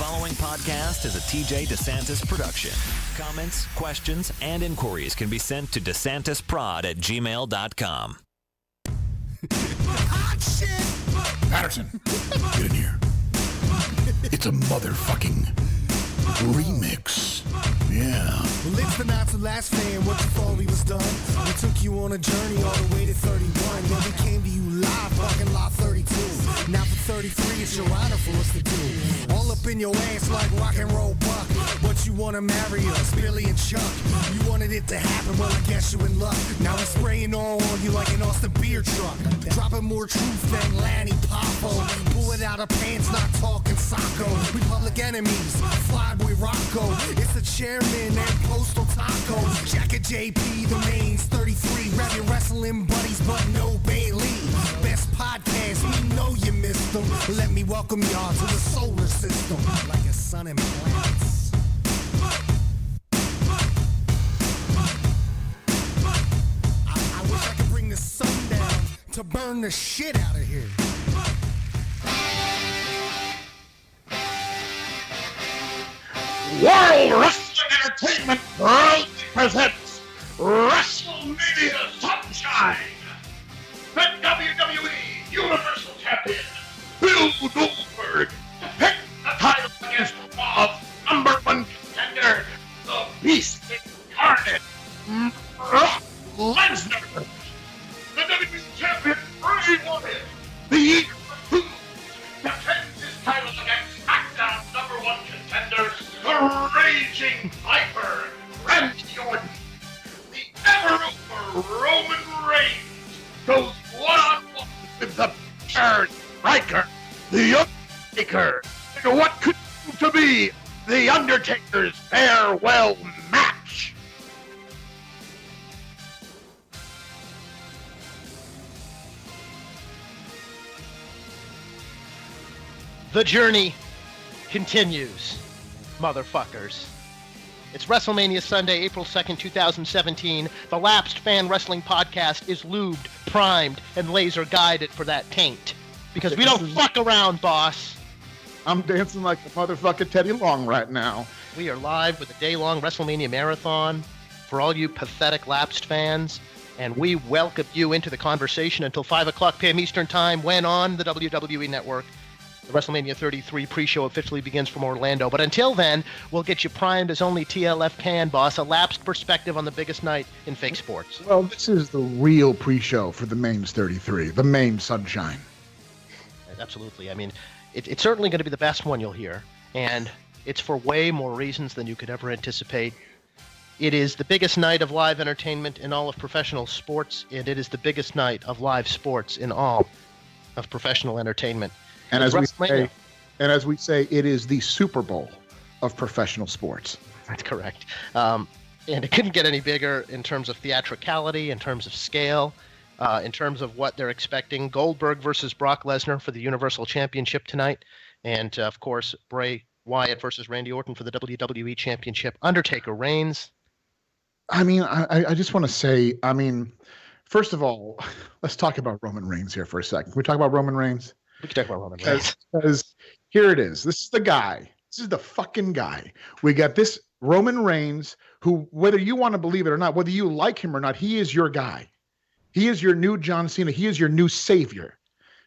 following podcast is a TJ DeSantis production. Comments, questions, and inquiries can be sent to DeSantisProd@gmail.com. Patterson, get in here. It's a motherfucking remix. Yeah. Well, it's the not so last fan, what you thought we was done. We took you on a journey all the way to 31. Then we came to you live, parking lot 32. Now for 33, it's your honor for us to do. All up in your ass like rock and roll buck. But you wanna marry us, Billy and Chuck. You wanted it to happen, well I guess you in luck. Now we're spraying on you like an Austin beer truck. Dropping more truth than Lanny Poffo. Pull it out of pants, not talking Socko. We public enemies, Flyboy Rocco. It's the chairman and Postal Taco. Jacket JP, the mains 33. Rap your wrestling buddies, but no Bailey. Best podcast, we know you missed them. Let me welcome y'all to the solar system. Like a sun and planets. I wish I could bring the sun down to burn the shit out of here. World Wrestling Entertainment proudly presents Wrestlemania Sunshine. The WWE Universal Champion Bill Goldberg defends the title against Raw's #1 contender, the Beast Incarnate, Brock Lesnar. The WWE Champion Bray Wyatt, the Eagle of Foods, defends his title against SmackDown #1 contender, the Raging Viper, Randy Orton. The ever-over Roman Reigns goes one-on-one with the Third Striker, the Undertaker, in what could prove to be the Undertaker's farewell match. The journey continues, motherfuckers. It's WrestleMania Sunday, April 2nd, 2017. The Lapsed Fan Wrestling Podcast is lubed, primed, and laser guided for that taint. Because we don't fuck around, boss. I'm dancing like the motherfucking Teddy Long right now. We are live with a day-long WrestleMania marathon for all you pathetic Lapsed fans. And we welcome you into the conversation until 5 o'clock p.m. Eastern Time when on the WWE Network. The WrestleMania 33 pre-show officially begins from Orlando. But until then, we'll get you primed as only TLF can, boss. A lapsed perspective on the biggest night in fake sports. Well, this is the real pre-show for the mains 33, the main Sunshine. Absolutely. I mean, it's certainly going to be the best one you'll hear. And it's for way more reasons than you could ever anticipate. It is the biggest night of live entertainment in all of professional sports. And it is the biggest night of live sports in all of professional entertainment. And as we say, it is the Super Bowl of professional sports. That's correct. And it couldn't get any bigger in terms of theatricality, in terms of scale, in terms of what they're expecting. Goldberg versus Brock Lesnar for the Universal Championship tonight. And, of course, Bray Wyatt versus Randy Orton for the WWE Championship. Undertaker reigns. I mean, I just want to say, I mean, first of all, let's talk about Roman Reigns here for a second. Can we talk about Roman Reigns? We can talk about Roman Reigns. Because here it is. This is the guy. This is the fucking guy. We got this Roman Reigns who, whether you want to believe it or not, whether you like him or not, he is your guy. He is your new John Cena. He is your new savior.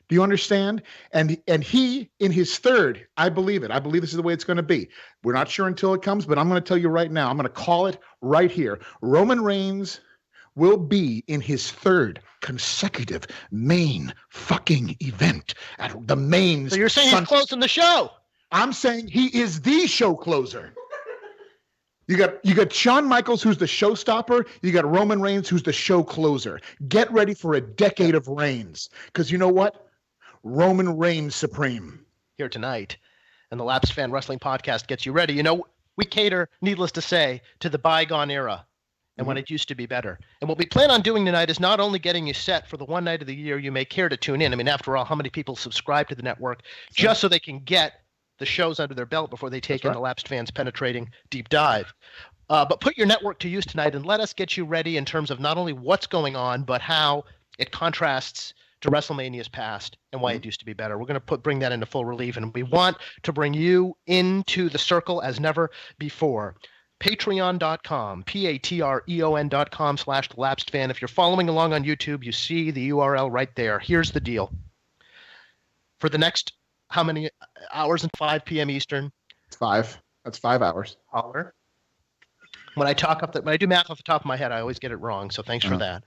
Do you understand? And he, in his third, I believe it. I believe this is the way it's going to be. We're not sure until it comes, but I'm going to tell you right now. I'm going to call it right here. Roman Reigns will be in his third consecutive main fucking event at the main. So you're saying he's closing the show? I'm saying he is the show closer. You got Shawn Michaels, who's the showstopper. You got Roman Reigns, who's the show closer. Get ready for a decade of reigns, because you know what? Roman reigns supreme. Here tonight, and the Lapsed Fan Wrestling Podcast gets you ready. You know, we cater, needless to say, to the bygone era. And when it used to be better. And what we plan on doing tonight is not only getting you set for the one night of the year you may care to tune in. I mean, after all, how many people subscribe to the network just so they can get the shows under their belt before they take in the Lapsed Fans Penetrating Deep Dive? But put your network to use tonight and let us get you ready in terms of not only what's going on, but how it contrasts to WrestleMania's past and why it used to be better. We're going to bring that into full relief, and we want to bring you into the circle as never before. Patreon.com, patreon.com/thelapsedfan. If you're following along on YouTube, you see the URL right there. Here's the deal. For the next, how many hours? And 5 p.m. Eastern? It's 5. That's 5 hours. Holler. When I do math off the top of my head, I always get it wrong. So thanks for that.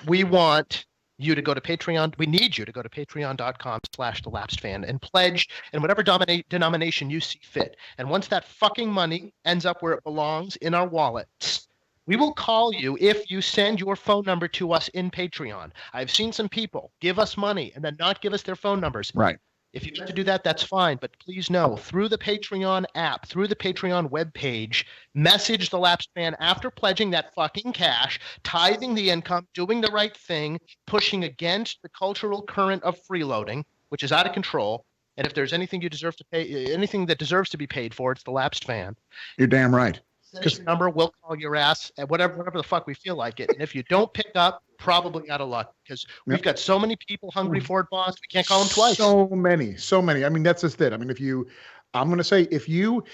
We want you to go to Patreon. We need you to go to patreon.com/thelapsedfan and pledge in whatever denomination you see fit. And once that fucking money ends up where it belongs in our wallets, we will call you if you send your phone number to us in Patreon. I've seen some people give us money and then not give us their phone numbers. Right. If you have to do that, that's fine. But please know, through the Patreon app, through the Patreon webpage, message the Lapsed Fan after pledging that fucking cash, tithing the income, doing the right thing, pushing against the cultural current of freeloading, which is out of control. And if there's anything you deserve to pay, anything that deserves to be paid for, it's the Lapsed Fan. You're damn right. Send us your number, we'll call your ass at whatever the fuck we feel like it. And if you don't pick up, probably out of luck, because we've got so many people hungry for it, boss. We can't call them twice. So many. I mean, that's just it. I mean, I'm going to say, if you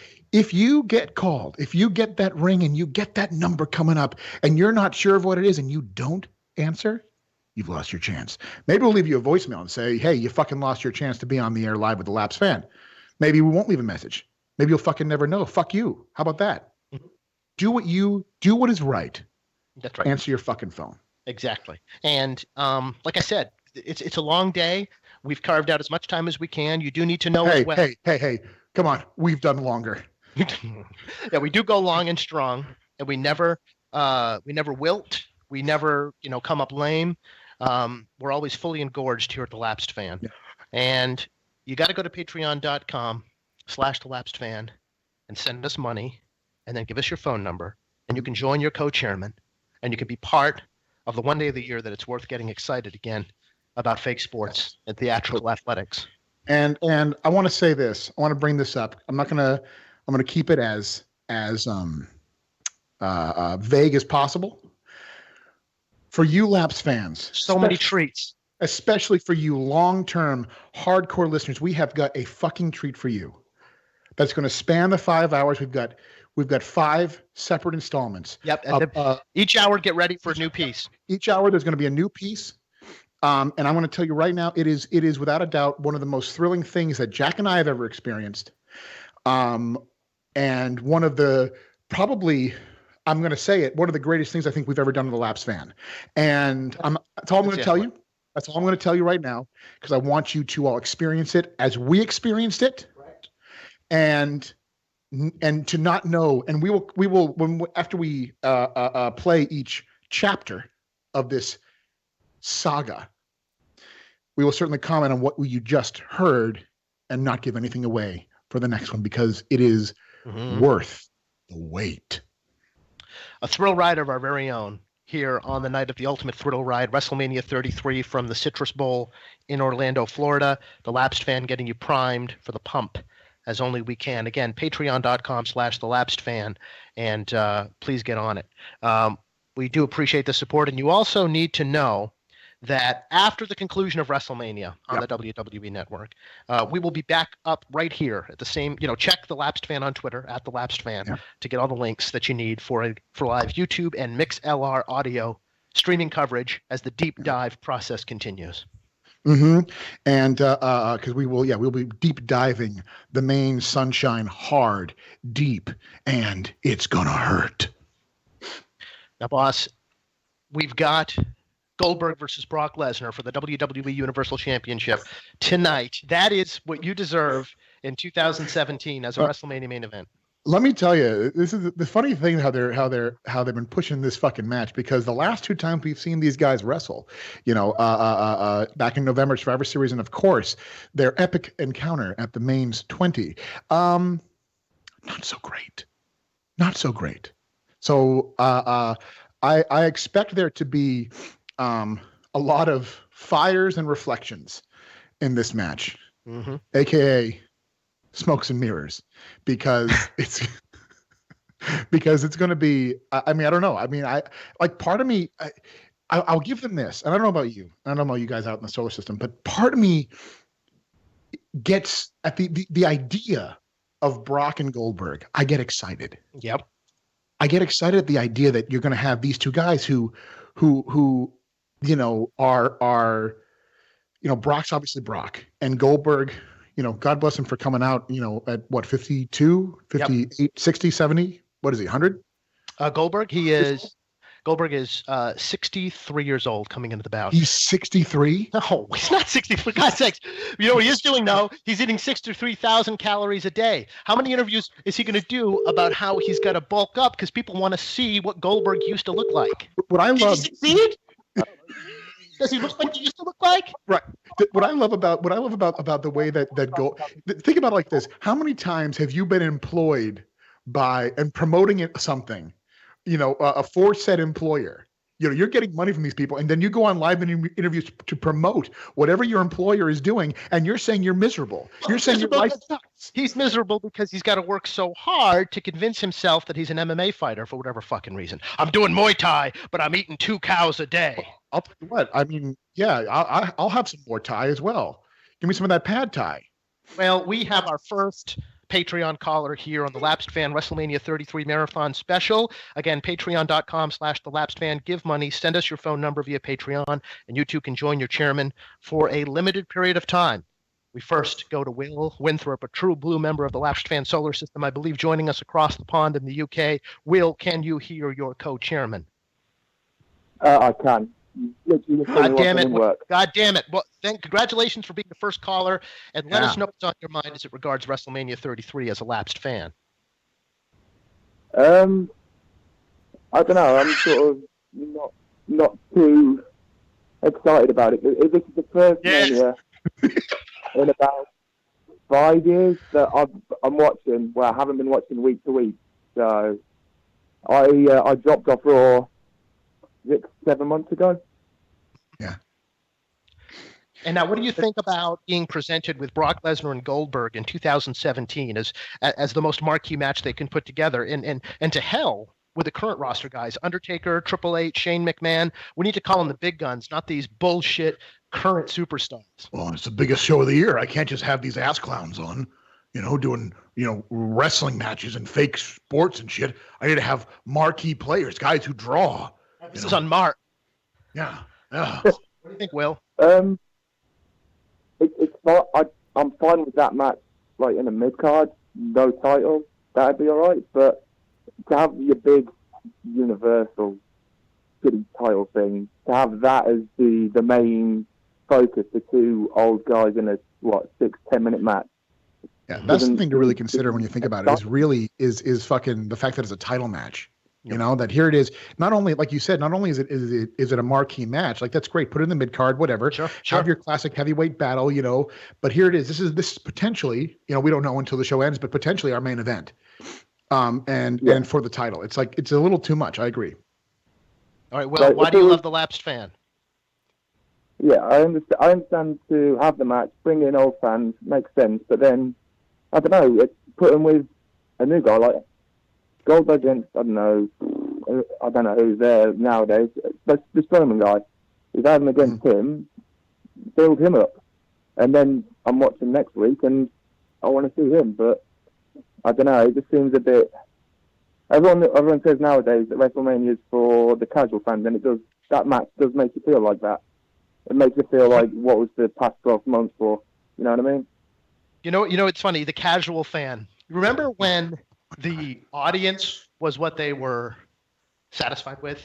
get called, if you get that ring and you get that number coming up and you're not sure of what it is and you don't answer, you've lost your chance. Maybe we'll leave you a voicemail and say, hey, you fucking lost your chance to be on the air live with the Lapsed Fan. Maybe we won't leave a message. Maybe you'll fucking never know. Fuck you. How about that? Mm-hmm. Do what is right. That's right. Answer your fucking phone. Exactly. And like I said, it's a long day. We've carved out as much time as we can. You do need to know as well. Hey, come on. We've done longer. Yeah, we do go long and strong, and we never wilt. We never, come up lame. We're always fully engorged here at the Lapsed Fan. Yeah. And you got to go to patreon.com/thelapsedfan and send us money, and then give us your phone number, and you can join your co-chairman, and you can be part of the one day of the year that it's worth getting excited again about fake sports and theatrical athletics. And I want to say this. I want to bring this up. I'm going to keep it as vague as possible. For you Lapsed fans, so many treats. Especially for you long-term hardcore listeners, we have got a fucking treat for you. That's going to span the 5 hours. We've got 5 separate installments. Yep. And each hour, get ready for a new piece. Each hour, there's going to be a new piece. And I'm going to tell you right now, it is without a doubt one of the most thrilling things that Jack and I have ever experienced. And one of the, probably, I'm going to say it, one of the greatest things I think we've ever done with the Lapsed Fan. And that's all I'm going to tell you. That's all I'm going to tell you right now, because I want you to all experience it as we experienced it. Right. And to not know, and we will after we play each chapter of this saga, we will certainly comment on what you just heard and not give anything away for the next one, because it is worth the wait. A thrill ride of our very own here on the night of the ultimate thrill ride, WrestleMania 33 from the Citrus Bowl in Orlando, Florida. The Lapsed Fan getting you primed for the pump as only we can. Again, patreon.com/thelapsedfan, and please get on it. We do appreciate the support, and you also need to know that after the conclusion of WrestleMania on the WWE Network, we will be back up right here at the same, check the Lapsed Fan on Twitter, at the Lapsed Fan, to get all the links that you need for live YouTube and MixLR audio streaming coverage as the deep dive process continues. Mm-hmm. And because we'll be deep diving the main Sunshine hard, deep, and it's gonna hurt. Now, boss, we've got Goldberg versus Brock Lesnar for the WWE Universal Championship tonight. That is what you deserve in 2017 as a WrestleMania main event. Let me tell you, this is the funny thing how they've been pushing this fucking match, because the last 2 times we've seen these guys wrestle, back in November Survivor Series, and of course their epic encounter at the Mains 20, not so great. So I expect there to be a lot of fires and reflections in this match, aka smokes and mirrors, because it's going to be, I don't know. I mean, part of me, I'll give them this. And I don't know about you. I don't know about you guys out in the solar system, but part of me gets at the idea of Brock and Goldberg. I get excited. Yep. I get excited at the idea that you're going to have these two guys who you know are you know, Brock's obviously Brock, and Goldberg, you know, God bless him for coming out, you know, at what, 52, 58, yep. 60, 70, what is he, 100? Goldberg is 63 years old coming into the bout. He's 63? No, he's not 60, for God's sakes. You know what he is doing now? He's eating 63,000 calories a day. How many interviews is he going to do about how he's got to bulk up because people want to see what Goldberg used to look like? What I love. Did he succeed? Does he look like he used to look like? Right. What I love about the way that think about it like this. How many times have you been employed by and promoting something, you know, a four-set employer? You know, you're getting money from these people, and then you go on live interviews to promote whatever your employer is doing, and you're saying you're miserable. You're saying your life sucks. He's miserable because he's got to work so hard to convince himself that he's an MMA fighter for whatever fucking reason. I'm doing Muay Thai, but I'm eating 2 cows a day. I'll tell you what. I mean, yeah, I'll have some more Thai as well. Give me some of that pad Thai. Well, we have our first Patreon caller here on the Lapsed Fan Wrestlemania 33 Marathon Special. Again, patreon.com/thelapsedfan. Give money. Send us your phone number via Patreon, and you too can join your chairman for a limited period of time. We first go to Will Winthrop, a true blue member of the Lapsed Fan Solar System, I believe, joining us across the pond in the UK. Will, can you hear your co-chairman? I can. God damn it. God damn it. Well, congratulations for being the first caller, and let us know what's on your mind as it regards WrestleMania 33 as a lapsed fan. I don't know. I'm sort of not too excited about it. This is the first Mania in about 5 years that I'm watching. Well, I haven't been watching week to week. So I dropped off Raw 6-7 months ago. Yeah. And now, what do you think about being presented with Brock Lesnar and Goldberg in 2017 as the most marquee match they can put together? And to hell with the current roster guys, Undertaker, Triple H, Shane McMahon. We need to call them the big guns, not these bullshit current superstars. Well, it's the biggest show of the year. I can't just have these ass clowns on, you know, doing, you know, wrestling matches and fake sports and shit. I need to have marquee players, guys who draw. This is on Mark. Yeah. What do you think, Will? It's fine. I'm fine with that match, like in a mid card, no title. That'd be all right. But to have your big Universal City title thing, to have that as the main focus, the two old guys in a 6-10 minute match. Yeah, that's the thing to really consider when you think about it. Is fucking the fact that it's a title match. You know, that here it is. Not only, like you said, not only is it a marquee match, like that's great. Put it in the mid card, whatever. Sure. Have your classic heavyweight battle, you know. But here it is. This is potentially, you know, we don't know until the show ends, but potentially our main event. And for the title, it's like it's a little too much. I agree. All right. Well, why do you love the lapsed fan? Yeah, I understand to have the match, bring in old fans, makes sense. But then I don't know, put them with a new guy like Goldberg against, I don't know who's there nowadays, but the Strowman guy. If I have him against him, build him up. And then I'm watching next week and I want to see him, but I don't know, it just seems a bit... Everyone says nowadays that WrestleMania is for the casual fans, and that match does make you feel like that. It makes you feel like what was the past 12 months for, you know what I mean? You know, it's funny, the casual fan. Remember when the audience was what they were satisfied with,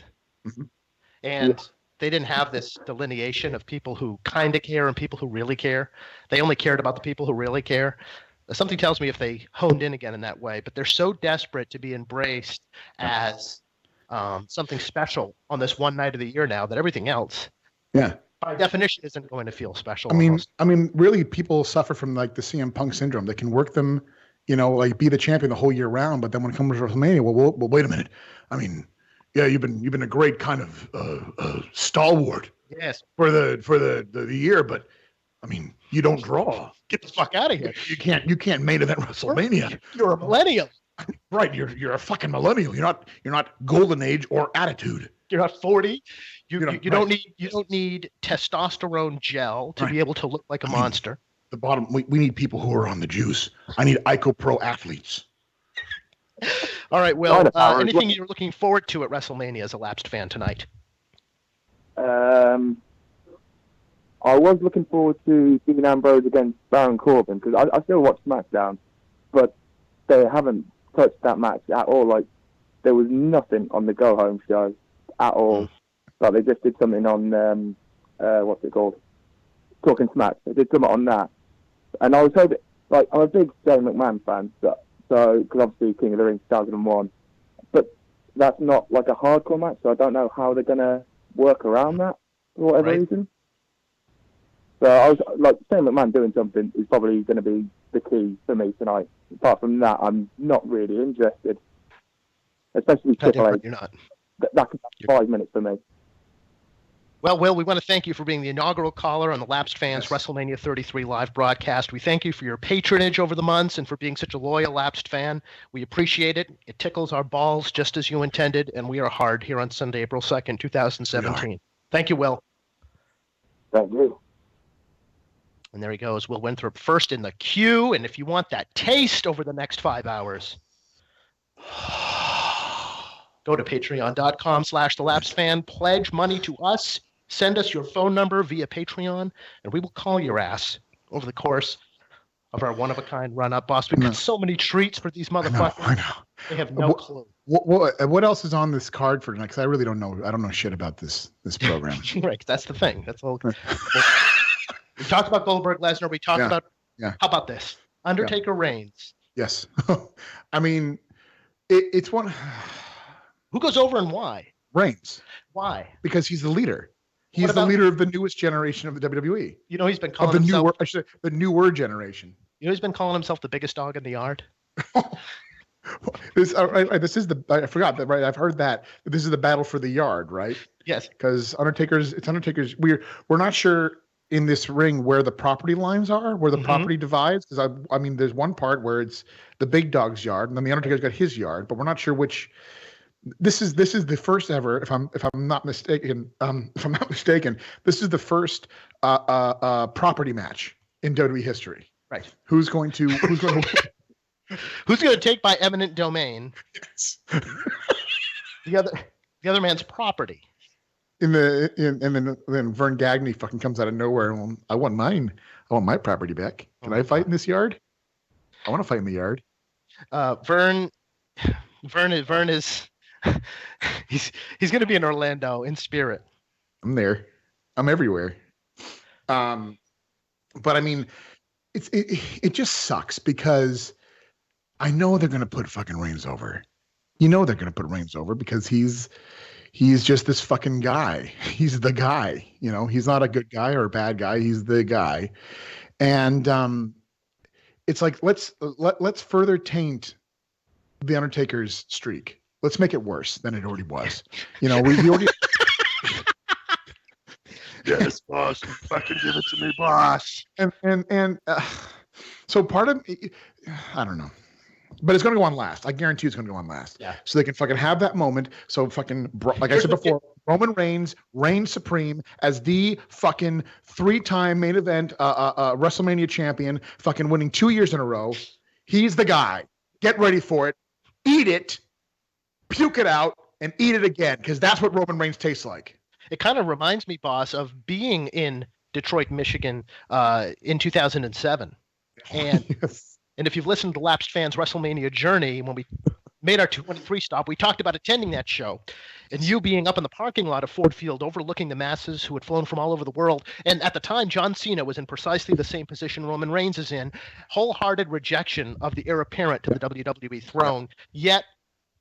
and they didn't have this delineation of people who kind of care and people who really care. They only cared about the people who really care. Something tells me if they honed in again in that way, but they're so desperate to be embraced as something special on this one night of the year now that everything else, by definition, isn't going to feel special. I mean, really, people suffer from like the CM Punk syndrome. They can work them, you know, like be the champion the whole year round, but then when it comes to WrestleMania, well, wait a minute. I mean, yeah, you've been a great kind of stalwart, yes, for the year, but I mean, you don't draw. Get the fuck out of here. You can't main event WrestleMania. You're a millennial, right? You're a fucking millennial. You're not golden age or attitude. You're not 40. You right. don't need testosterone gel to be able to look like a monster. The bottom, we need people who are on the juice. I need IcoPro athletes. All right, Will, anything you're looking forward to at WrestleMania as a lapsed fan tonight? I was looking forward to Dean Ambrose against Baron Corbin because I still watch SmackDown, but they haven't touched that match at all. Like, there was nothing on the Go Home show at all. Like, they just did something on, what's it called? Talking Smack. They did something on that. And I was hoping, like, I'm a big Shane McMahon fan, so because obviously King of the Ring 2001, but that's not like a hardcore match, so I don't know how they're going to work around that for whatever reason. So I was like, Shane McMahon doing something is probably going to be the key for me tonight. Apart from that, I'm not really interested, especially Triple H. You're not. That could be 5 minutes for me. Well, Will, we want to thank you for being the inaugural caller on the Lapsed Fans WrestleMania 33 live broadcast. We thank you for your patronage over the months and for being such a loyal Lapsed fan. We appreciate it. It tickles our balls just as you intended, and we are hard here on Sunday, April 2nd, 2017. Thank you, Will. Thank you. And there he goes, Will Winthrop, first in the queue. And if you want that taste over the next 5 hours, go to patreon.com/thelapsedfan, pledge money to us, send us your phone number via Patreon, and we will call your ass over the course of our one-of-a-kind run-up, boss. We've got so many treats for these motherfuckers. I know. They have no clue. What else is on this card for tonight? Because I really don't know. I don't know shit about this program. Right, that's the thing. That's all. We talked about Goldberg, Lesnar. We talked about. Yeah. How about this? Undertaker Reigns. Yes. I mean, it's one. Who goes over and why? Reigns. Why? Because he's the leader. He's the leader of the newest generation of the WWE. You know, he's been calling himself the newer generation. You know, he's been calling himself the biggest dog in the yard. This is the. I forgot that. Right, I've heard that. This is the battle for the yard, right? Yes. Because Undertaker's. We're not sure in this ring where the property lines are, where the property divides. Because I mean, there's one part where it's the big dog's yard, and then the Undertaker's got his yard, but we're not sure which. This is the first ever, if I'm not mistaken. This is the first property match in WWE history. Right. Who's going to Who's going to take by eminent domain? Yes. the other man's property. And then Vern Gagne fucking comes out of nowhere and I want mine. I want my property back. Can I fight in this yard? I want to fight in the yard. Vern is he's going to be in Orlando in spirit. I'm there. I'm everywhere. But I mean, it just sucks because I know they're going to put fucking Reigns over. You know they're going to put Reigns over because he's just this fucking guy. He's the guy. You know, he's not a good guy or a bad guy. He's the guy. And it's like let's further taint the Undertaker's streak. Let's make it worse than it already was. You know, we already. Yes, boss. Fucking give it to me, boss. And so part of I don't know. But it's going to go on last. I guarantee it's going to go on last. Yeah. So they can fucking have that moment. So fucking, like I said before, Roman Reigns reigns supreme as the fucking 3-time main event WrestleMania champion, fucking winning 2 years in a row. He's the guy. Get ready for it. Eat it. Puke it out and eat it again because that's what Roman Reigns tastes like. It kind of reminds me, boss, of being in Detroit, Michigan in 2007. And Yes. And if you've listened to Lapsed Fans WrestleMania Journey, when we made our 223 stop, we talked about attending that show and you being up in the parking lot of Ford Field overlooking the masses who had flown from all over the world. And at the time, John Cena was in precisely the same position Roman Reigns is in, wholehearted rejection of the heir apparent to the WWE throne, yet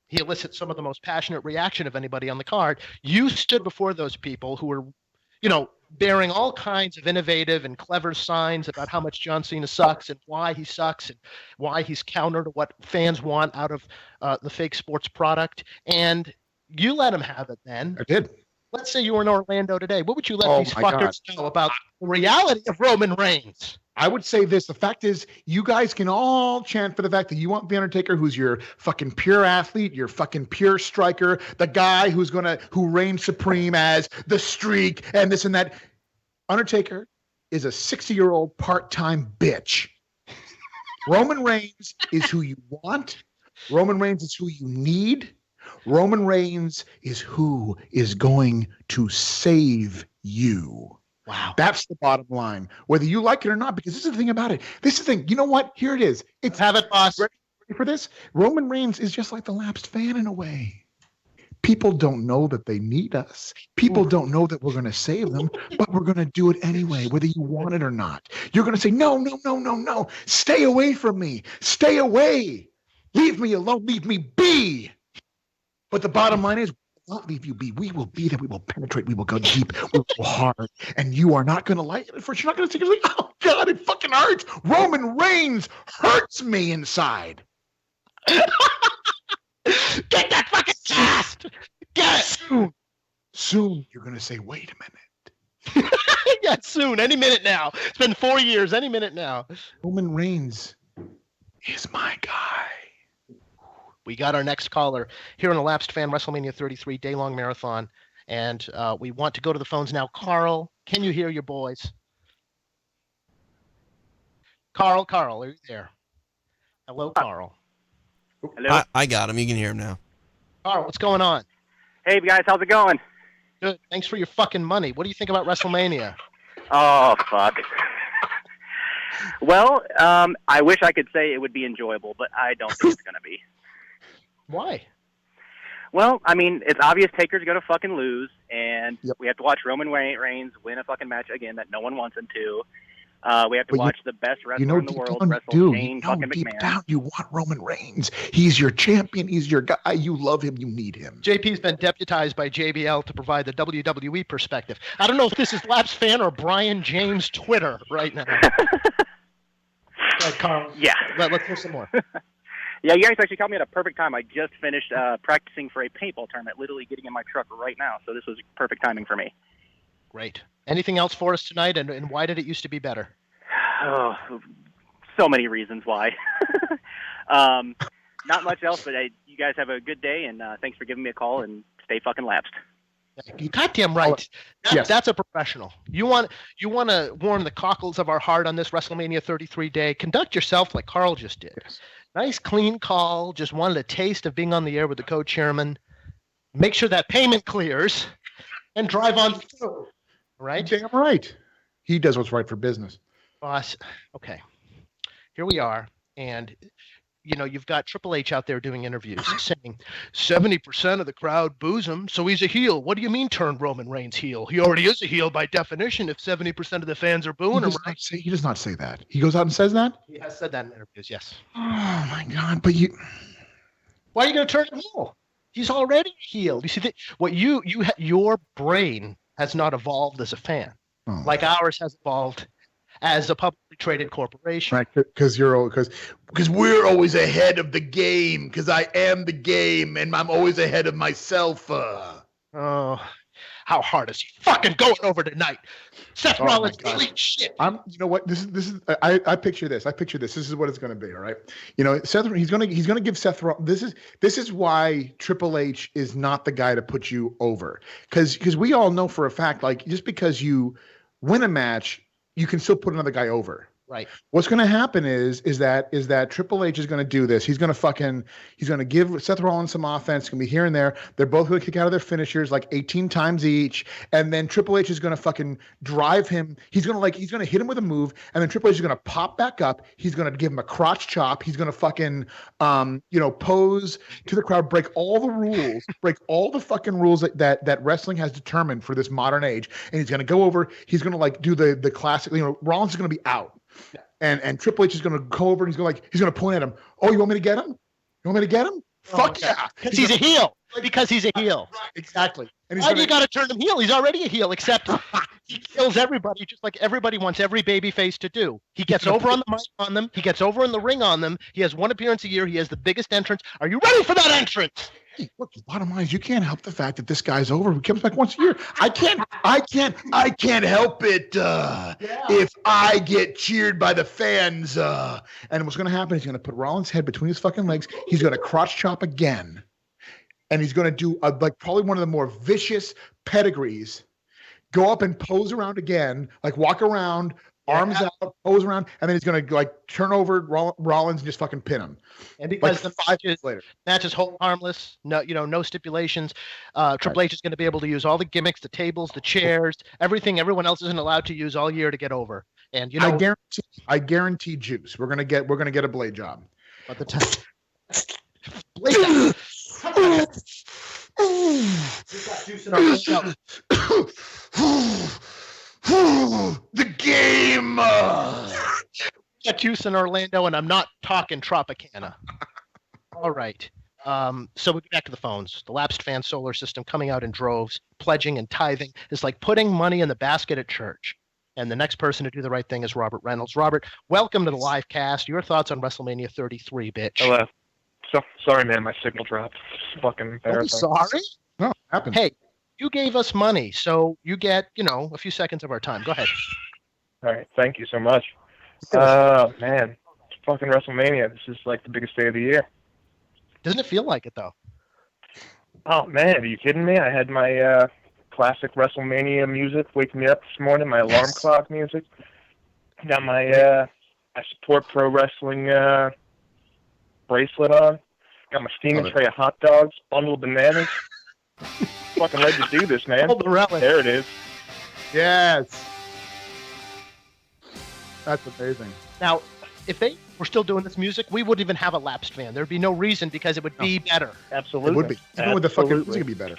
he elicits some of the most passionate reaction of anybody on the card. You stood before those people who were, you know, bearing all kinds of innovative and clever signs about how much John Cena sucks and why he sucks and why he's counter to what fans want out of the fake sports product. And you let him have it then. I did. Let's say you were in Orlando today. What would you let Oh these my fuckers know about the reality of Roman Reigns? I would say this. The fact is, you guys can all chant for the fact that you want The Undertaker, who's your fucking pure athlete, your fucking pure striker, the guy who reigns supreme as the Streak and this and that. Undertaker is a 60-year-old part-time bitch. Roman Reigns is who you want. Roman Reigns is who you need. Roman Reigns is who is going to save you. Wow. That's the bottom line, whether you like it or not, because this is the thing about it. This is the thing. You know what? Here it is. Have it, boss. Ready for this? Roman Reigns is just like the lapsed fan in a way. People don't know that they need us. People don't know that we're going to save them, but we're going to do it anyway, whether you want it or not. You're going to say, no, no, no, no, no. Stay away from me. Stay away. Leave me alone. Leave me be. But the bottom line is, not leave you be. We will be there. We will penetrate. We will go deep. We will go hard. And you are not going to like it at first. You're not going to say, like, oh, God, it fucking hurts. Roman Reigns hurts me inside. Get that fucking chest. Get it. Soon, you're going to say, wait a minute. Yeah, soon. Any minute now. It's been 4 years. Any minute now. Roman Reigns is my guy. We got our next caller here on the Lapsed Fan Wrestlemania 33 day-long marathon, and we want to go to the phones now. Carl, can you hear your boys? Carl, are you there? Hello, Carl. Hello. I got him. You can hear him now. Carl, what's going on? Hey, guys, how's it going? Good. Thanks for your fucking money. What do you think about Wrestlemania? Oh, fuck. Well, I wish I could say it would be enjoyable, but I don't think it's going to be. Why? Well, I mean, it's obvious Taker's going to fucking lose, and we have to watch Roman Reigns win a fucking match again that no one wants him to. We have to watch the best wrestler in the world wrestle Shane fucking deep McMahon. down, you want Roman Reigns. He's your champion. He's your guy. You love him. You need him. JP's been deputized by JBL to provide the WWE perspective. I don't know if this is Labs Fan or Brian James Twitter right now. Go ahead, Carl. Yeah. Let's hear some more. Yeah, you guys actually caught me at a perfect time. I just finished practicing for a paintball tournament, literally getting in my truck right now. So this was perfect timing for me. Great. Anything else for us tonight, and why did it used to be better? Oh, so many reasons why. Not much else, but you guys have a good day, and thanks for giving me a call, and stay fucking lapsed. You goddamn right. That's a professional. You want to warm the cockles of our heart on this WrestleMania 33 day. Conduct yourself like Carl just did. Yes. Nice, clean call. Just wanted a taste of being on the air with the co-chairman. Make sure that payment clears, and drive on through. Right? Damn right. He does what's right for business. Boss, okay. Here we are, and you've got Triple H out there doing interviews saying 70% of the crowd boos him, so he's a heel. What do you mean turn Roman Reigns heel? He already is a heel by definition if 70% of the fans are booing him. He does not say that. He goes out and says that? He has said that in interviews, yes. Oh, my God. But why are you going to turn him heel? He's already healed. You see, your brain has not evolved as a fan, like ours has evolved as a publicly traded corporation. Right, because we're always ahead of the game, because I am the game, and I'm always ahead of myself. Oh, how hard is he fucking going over tonight? Seth Rollins, complete shit. You know what? This is. I picture this. This is what it's going to be. All right. Seth. He's going to give Seth Rollins. This is why Triple H is not the guy to put you over, because we all know for a fact, like, just because you win a match, you can still put another guy over. Right. What's going to happen is that Triple H is going to do this. He's going to give Seth Rollins some offense. It's going to be here and there. They're both going to kick out of their finishers like 18 times each. And then Triple H is going to fucking drive him. He's going to hit him with a move. And then Triple H is going to pop back up. He's going to give him a crotch chop. He's going to fucking, pose to the crowd, break all the rules, break all the fucking rules that wrestling has determined for this modern age. And he's going to go over. He's going to like do the classic, Rollins is going to be out. Yeah. And Triple H is going to go over and he's going to point at him. Oh, you want me to get him? You want me to get him? Fuck yeah. Because he's a heel. Because he's a heel. Right, exactly. And why do you got to turn him heel? He's already a heel, except he kills everybody, just like everybody wants every babyface to do. He gets over on the mic on them. He gets over in the ring on them. He has one appearance a year. He has the biggest entrance. Are you ready for that entrance? Hey, look, the bottom line is you can't help the fact that this guy's over. He comes back once a year. I can't help it if I get cheered by the fans. And what's going to happen is he's going to put Rollins' head between his fucking legs. He's going to crotch chop again. And he's going to do like probably one of the more vicious pedigrees. Go up and pose around again, like walk around, arms out, pose around, and then he's going to like turn over Rollins and just fucking pin him. And because like the match is hold harmless, no stipulations. Triple H is going to be able to use all the gimmicks, the tables, the chairs, everything everyone else isn't allowed to use all year to get over. And I guarantee juice. We're gonna get a blade job. But the time blade job. The game. Got juice in Orlando, and I'm not talking Tropicana. All right. So we get back to the phones. The lapsed fan solar system coming out in droves, pledging and tithing is like putting money in the basket at church. And the next person to do the right thing is Robert Reynolds. Robert, welcome to the live cast. Your thoughts on WrestleMania 33, bitch. Hello. Sorry, man. My signal dropped. It's fucking embarrassing. Sorry? No, it happened. Hey, you gave us money, so you get, a few seconds of our time. Go ahead. All right. Thank you so much. Man. It's fucking WrestleMania. This is like the biggest day of the year. Doesn't it feel like it, though? Oh, man. Are you kidding me? I had my classic WrestleMania music waking me up this morning, my alarm clock music. Got my I support pro wrestling bracelet on. Got my steaming tray of hot dogs, bundle of bananas. Fucking ready to do this, man. Hold the relic. There it is. Yes. That's amazing. Now, if they were still doing this music, we wouldn't even have a lapsed fan. There'd be no reason because it would be better. Absolutely. It would be. Even with the fucking music, it'd be better.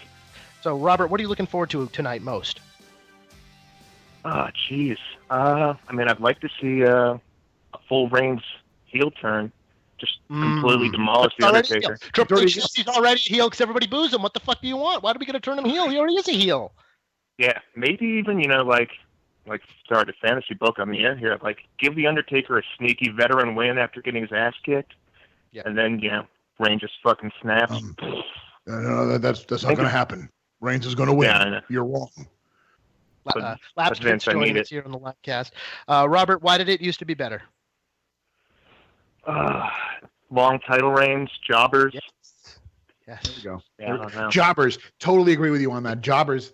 So, Robert, what are you looking forward to tonight most? Oh, jeez. I mean, I'd like to see a full Reigns heel turn. Just completely demolish The Undertaker. Triple H, he's already a heel because everybody boos him. What the fuck do you want? Why do we got to turn him heel? He already is a heel. Yeah, maybe even, like start a fantasy book on the air here. Like, give The Undertaker a sneaky veteran win after getting his ass kicked. Yeah. And then, Reigns just fucking snaps. No, that's not going to happen. Reigns is going to win. Yeah, you're wrong. Lapsed Vince joining us here on the live cast. Robert, why did it used to be better? Long title reigns, jobbers. Yes. There we go. Yeah, I don't know. Jobbers. Totally agree with you on that. Jobbers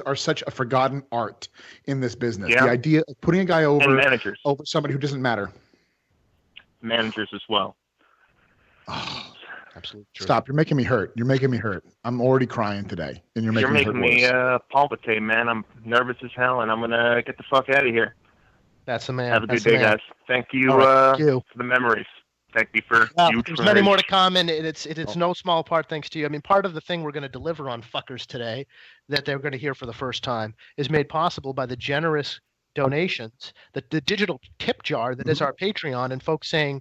are such a forgotten art in this business. Yeah. The idea of putting a guy over somebody who doesn't matter. Managers as well. Oh, absolutely true. Stop. You're making me hurt. I'm already crying today. And you're making me palpitate, man. I'm nervous as hell, and I'm going to get the fuck out of here. That's the man. Have a good day, guys. Thank you, for the memories. Thank you for there's many more to come, and it's no small part thanks to you. I mean, part of the thing we're going to deliver on fuckers today that they're going to hear for the first time is made possible by the generous donations, the digital tip jar that is our Patreon, and folks saying,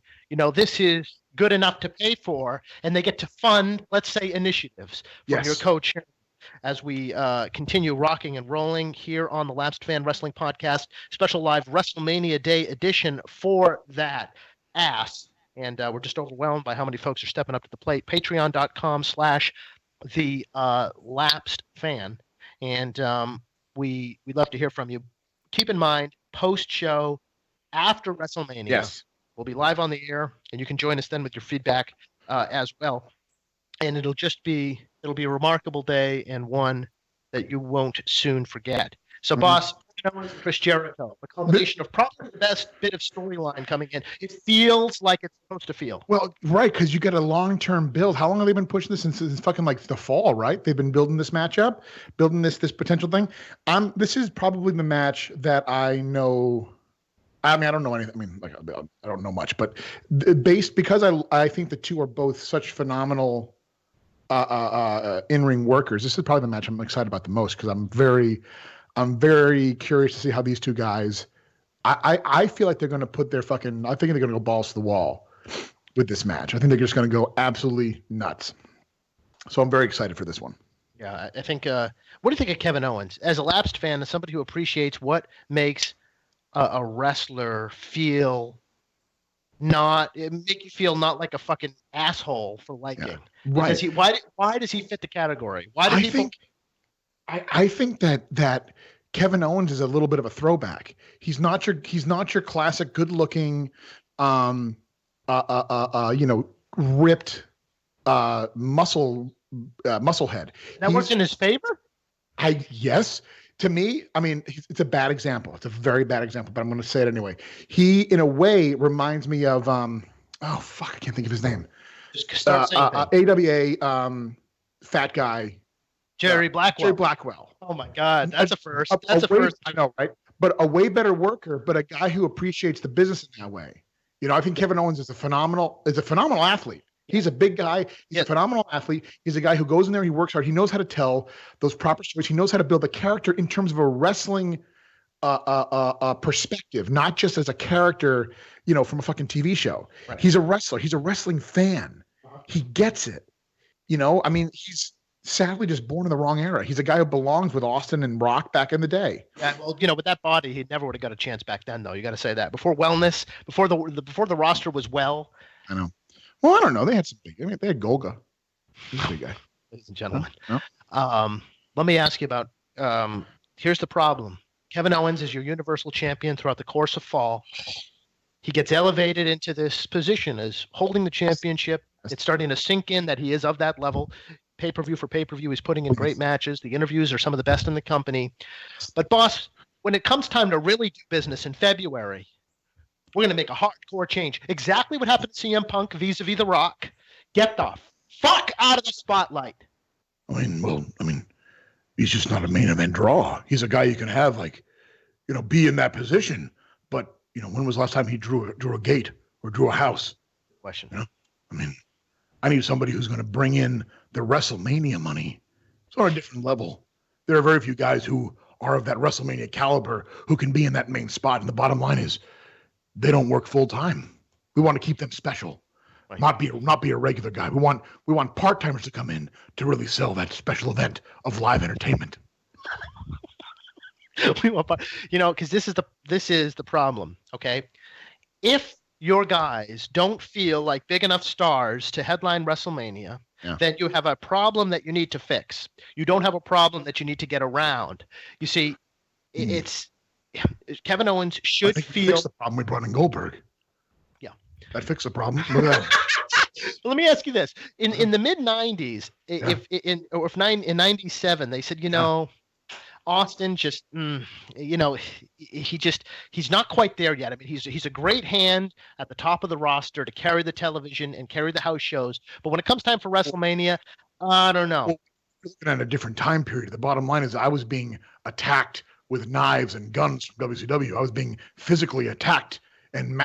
this is good enough to pay for, and they get to fund, let's say, initiatives from your co-chairmen as we continue rocking and rolling here on the Lapsed Fan Wrestling Podcast, special live WrestleMania Day edition for that ass. And we're just overwhelmed by how many folks are stepping up to the plate. Patreon.com/the lapsed fan. And we'd love to hear from you. Keep in mind, post-show, after WrestleMania, we'll be live on the air, and you can join us then with your feedback as well. And it'll be a remarkable day and one that you won't soon forget. So, boss, Chris Jericho, a culmination of probably the best bit of storyline coming in. It feels like it's supposed to feel. Well, right, because you get a long-term build. How long have they been pushing this since fucking like the fall, right? They've been building this matchup, building this potential thing. This is probably the match that I know. I mean, I don't know anything. I mean, like I don't know much, but because I think the two are both such phenomenal in-ring workers. This is probably the match I'm excited about the most because I'm very curious to see how these two guys. I feel like they're going to put their fucking. I think they're going to go balls to the wall with this match. I think they're just going to go absolutely nuts. So I'm very excited for this one. Yeah, I think. What do you think of Kevin Owens as a lapsed fan, as somebody who appreciates what makes a wrestler feel make you feel not like a fucking asshole for liking? Yeah. Right. Why does he fit the category? Why do people? I think that Kevin Owens is a little bit of a throwback. He's not your classic good looking, ripped muscle head. That works in his favor? Yes. To me, I mean, it's a bad example. It's a very bad example, but I'm going to say it anyway. He, in a way, reminds me of I can't think of his name. Just start saying AWA fat guy. Jerry Blackwell. Jerry Blackwell. Oh my God, that's a first. That's a first. I know, right? But a way better worker, but a guy who appreciates the business in that way. I think Kevin Owens is a phenomenal athlete. He's a big guy. He's a phenomenal athlete. He's a guy who goes in there. He works hard. He knows how to tell those proper stories. He knows how to build a character in terms of a wrestling perspective, not just as a character, from a fucking TV show. Right. He's a wrestler. He's a wrestling fan. He gets it. I mean, he's sadly just born in the wrong era. He's a guy who belongs with Austin and Rock back in the day. Yeah, well, with that body, he never would have got a chance back then, though. You got to say that. Before wellness, before the roster was well. I know. Well, I don't know. They had some big. I mean, they had Golga. He's a big guy. Ladies and gentlemen. No? Let me ask you about. Here's the problem. Kevin Owens is your Universal Champion throughout the course of fall. He gets elevated into this position as holding the championship. It's starting to sink in that he is of that level. Pay-per-view for pay-per-view, he's putting in great matches. The interviews are some of the best in the company. But, boss, when it comes time to really do business in February, we're going to make a hardcore change. Exactly what happened to CM Punk vis-a-vis The Rock. Get the fuck out of the spotlight. I mean, he's just not a main event draw. He's a guy you can have, be in that position. But, when was the last time he drew a gate or drew a house? Question. I mean, I need somebody who's going to bring in the WrestleMania money. It's on a different level. There are very few guys who are of that WrestleMania caliber who can be in that main spot. And the bottom line is, they don't work full time. We want to keep them special, right. not be a regular guy. We want part timers to come in to really sell that special event of live entertainment. We want, because this is the problem. Okay, if your guys don't feel like big enough stars to headline WrestleMania, then you have a problem that you need to fix. You don't have a problem that you need to get around. You see, it's. Kevin Owens should feel. Fix the problem we brought in Goldberg. Yeah, that fixed the problem. Look at that. Well, let me ask you this: in the mid '90s, in '97, they said, Austin just, he's not quite there yet. I mean, he's a great hand at the top of the roster to carry the television and carry the house shows, but when it comes time for WrestleMania, I don't know. Well, looking at a different time period. The bottom line is, I was being attacked with knives and guns from WCW. I was being physically attacked and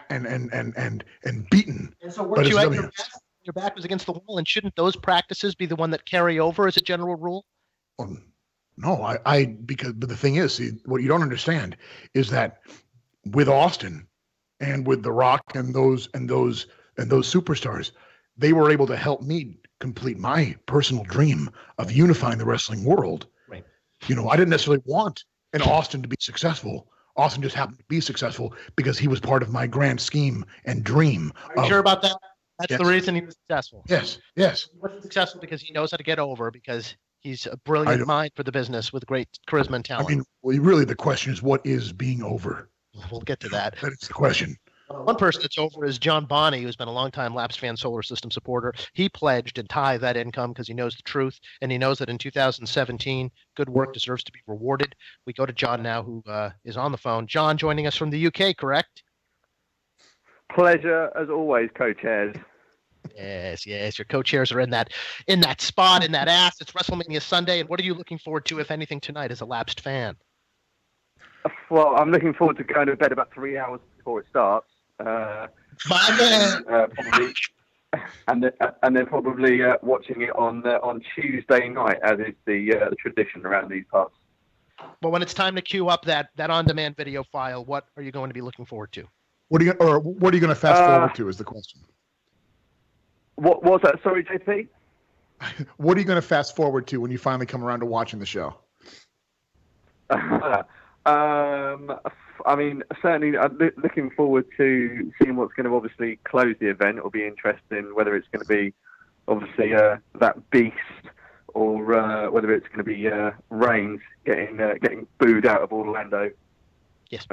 beaten. And so weren't you at your back was against the wall, and shouldn't those practices be the one that carry over as a general rule? No, but the thing is, see, what you don't understand is that with Austin and with The Rock and those superstars, they were able to help me complete my personal dream of unifying the wrestling world. Right. I didn't necessarily want an Austin to be successful. Austin just happened to be successful because he was part of my grand scheme and dream. Are you sure about that? That's the reason he was successful. Yes. He wasn't successful because he knows how to get over, because he's a brilliant mind for the business with great charisma and talent. I mean, really, the question is, what is being over? We'll get to that. That is the question. One person that's over is John Bonney, who's been a longtime Lapsed Fan Solar System supporter. He pledged and tithed that income because he knows the truth, and he knows that in 2017, good work deserves to be rewarded. We go to John now, who is on the phone. John, joining us from the UK, correct? Pleasure, as always, co-chairs. Yes, your co-chairs are in that spot, in that ass. It's WrestleMania Sunday, and what are you looking forward to, if anything, tonight as a Lapsed fan? Well, I'm looking forward to going to bed about 3 hours before it starts. Probably, and then probably watching it on Tuesday night, as is the tradition around these parts. But when it's time to queue up that on-demand video file, what are you going to be looking forward to? What are you going to fast forward to? Is the question. What was that? Sorry, JP. What are you going to fast forward to when you finally come around to watching the show? I mean, certainly looking forward to seeing what's going to obviously close the event. It'll be interesting whether it's going to be obviously that beast or whether it's going to be Reigns getting booed out of Orlando. Yes.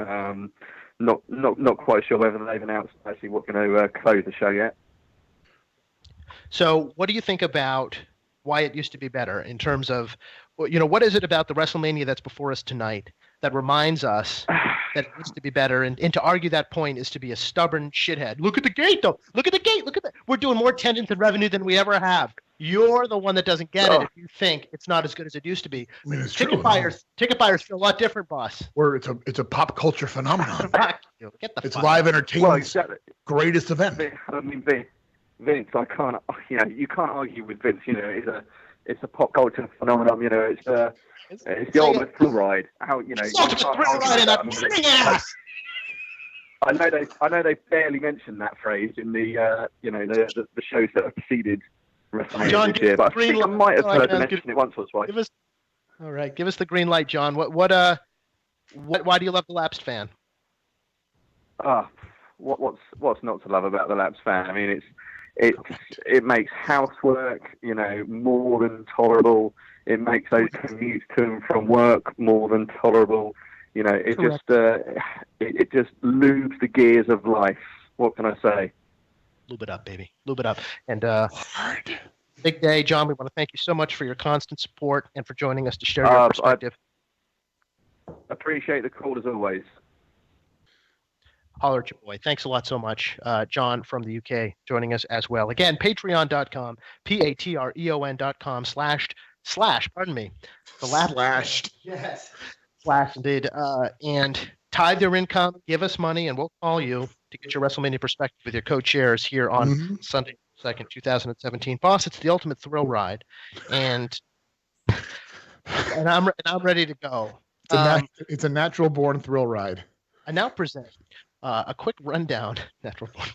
Not quite sure whether they've announced actually what's going to close the show yet. So what do you think about why it used to be better in terms of, what is it about the WrestleMania that's before us tonight that reminds us that it used to be better? And to argue that point is to be a stubborn shithead. Look at the gate, though. Look at the gate. Look at that. We're doing more attendance and revenue than we ever have. You're the one that doesn't get it if you think it's not as good as it used to be. I mean, it's ticket buyers feel a lot different, boss. It's a pop culture phenomenon. It's fuck live entertainment. Well, exactly. Greatest event. I mean, Vince, you can't argue with Vince. It's a pop culture phenomenon. It's the ultimate thrill ride. I know they barely mentioned that phrase in the shows that have preceded WrestleMania John, this year, but I think I might have heard them mention it once or twice. All right, give us the green light, John. Why do you love the Lapsed Fan? What's not to love about the Lapsed Fan? I mean, it makes housework, more than tolerable. It makes those commutes to and from work more than tolerable. It just lubes the gears of life. What can I say? Lube it up, baby. Lube it up. And big day, John. We want to thank you so much for your constant support and for joining us to share your perspective. I appreciate the call as always. Holler at your boy. Thanks a lot so much. John from the UK joining us as well. Again, patreon.com, patreon.com / pardon me. The last Slashed. Yes. Slash indeed. And tithe your income, give us money, and we'll call you to get your WrestleMania perspective with your co-chairs here on Sunday 2nd, 2017. Boss, it's the ultimate thrill ride. And I'm ready to go. It's a natural born thrill ride. I now present a quick rundown. Natural born.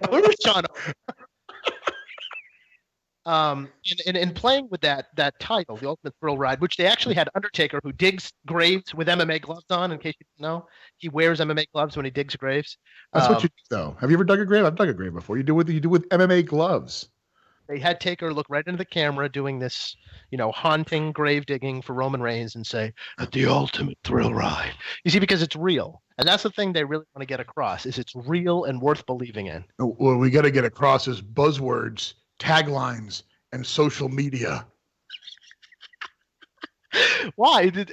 Where was John? In playing with that title, the Ultimate Thrill Ride, which they actually had Undertaker, who digs graves with MMA gloves on. In case you didn't know, he wears MMA gloves when he digs graves. That's what you do, though. Have you ever dug a grave? I've dug a grave before. You do with MMA gloves. They had Taker look right into the camera doing this, haunting grave digging for Roman Reigns and say, "At the Ultimate Thrill Ride." You see, because it's real. And that's the thing they really want to get across, is it's real and worth believing in. What we got to get across is buzzwords, taglines, and social media. Why? Do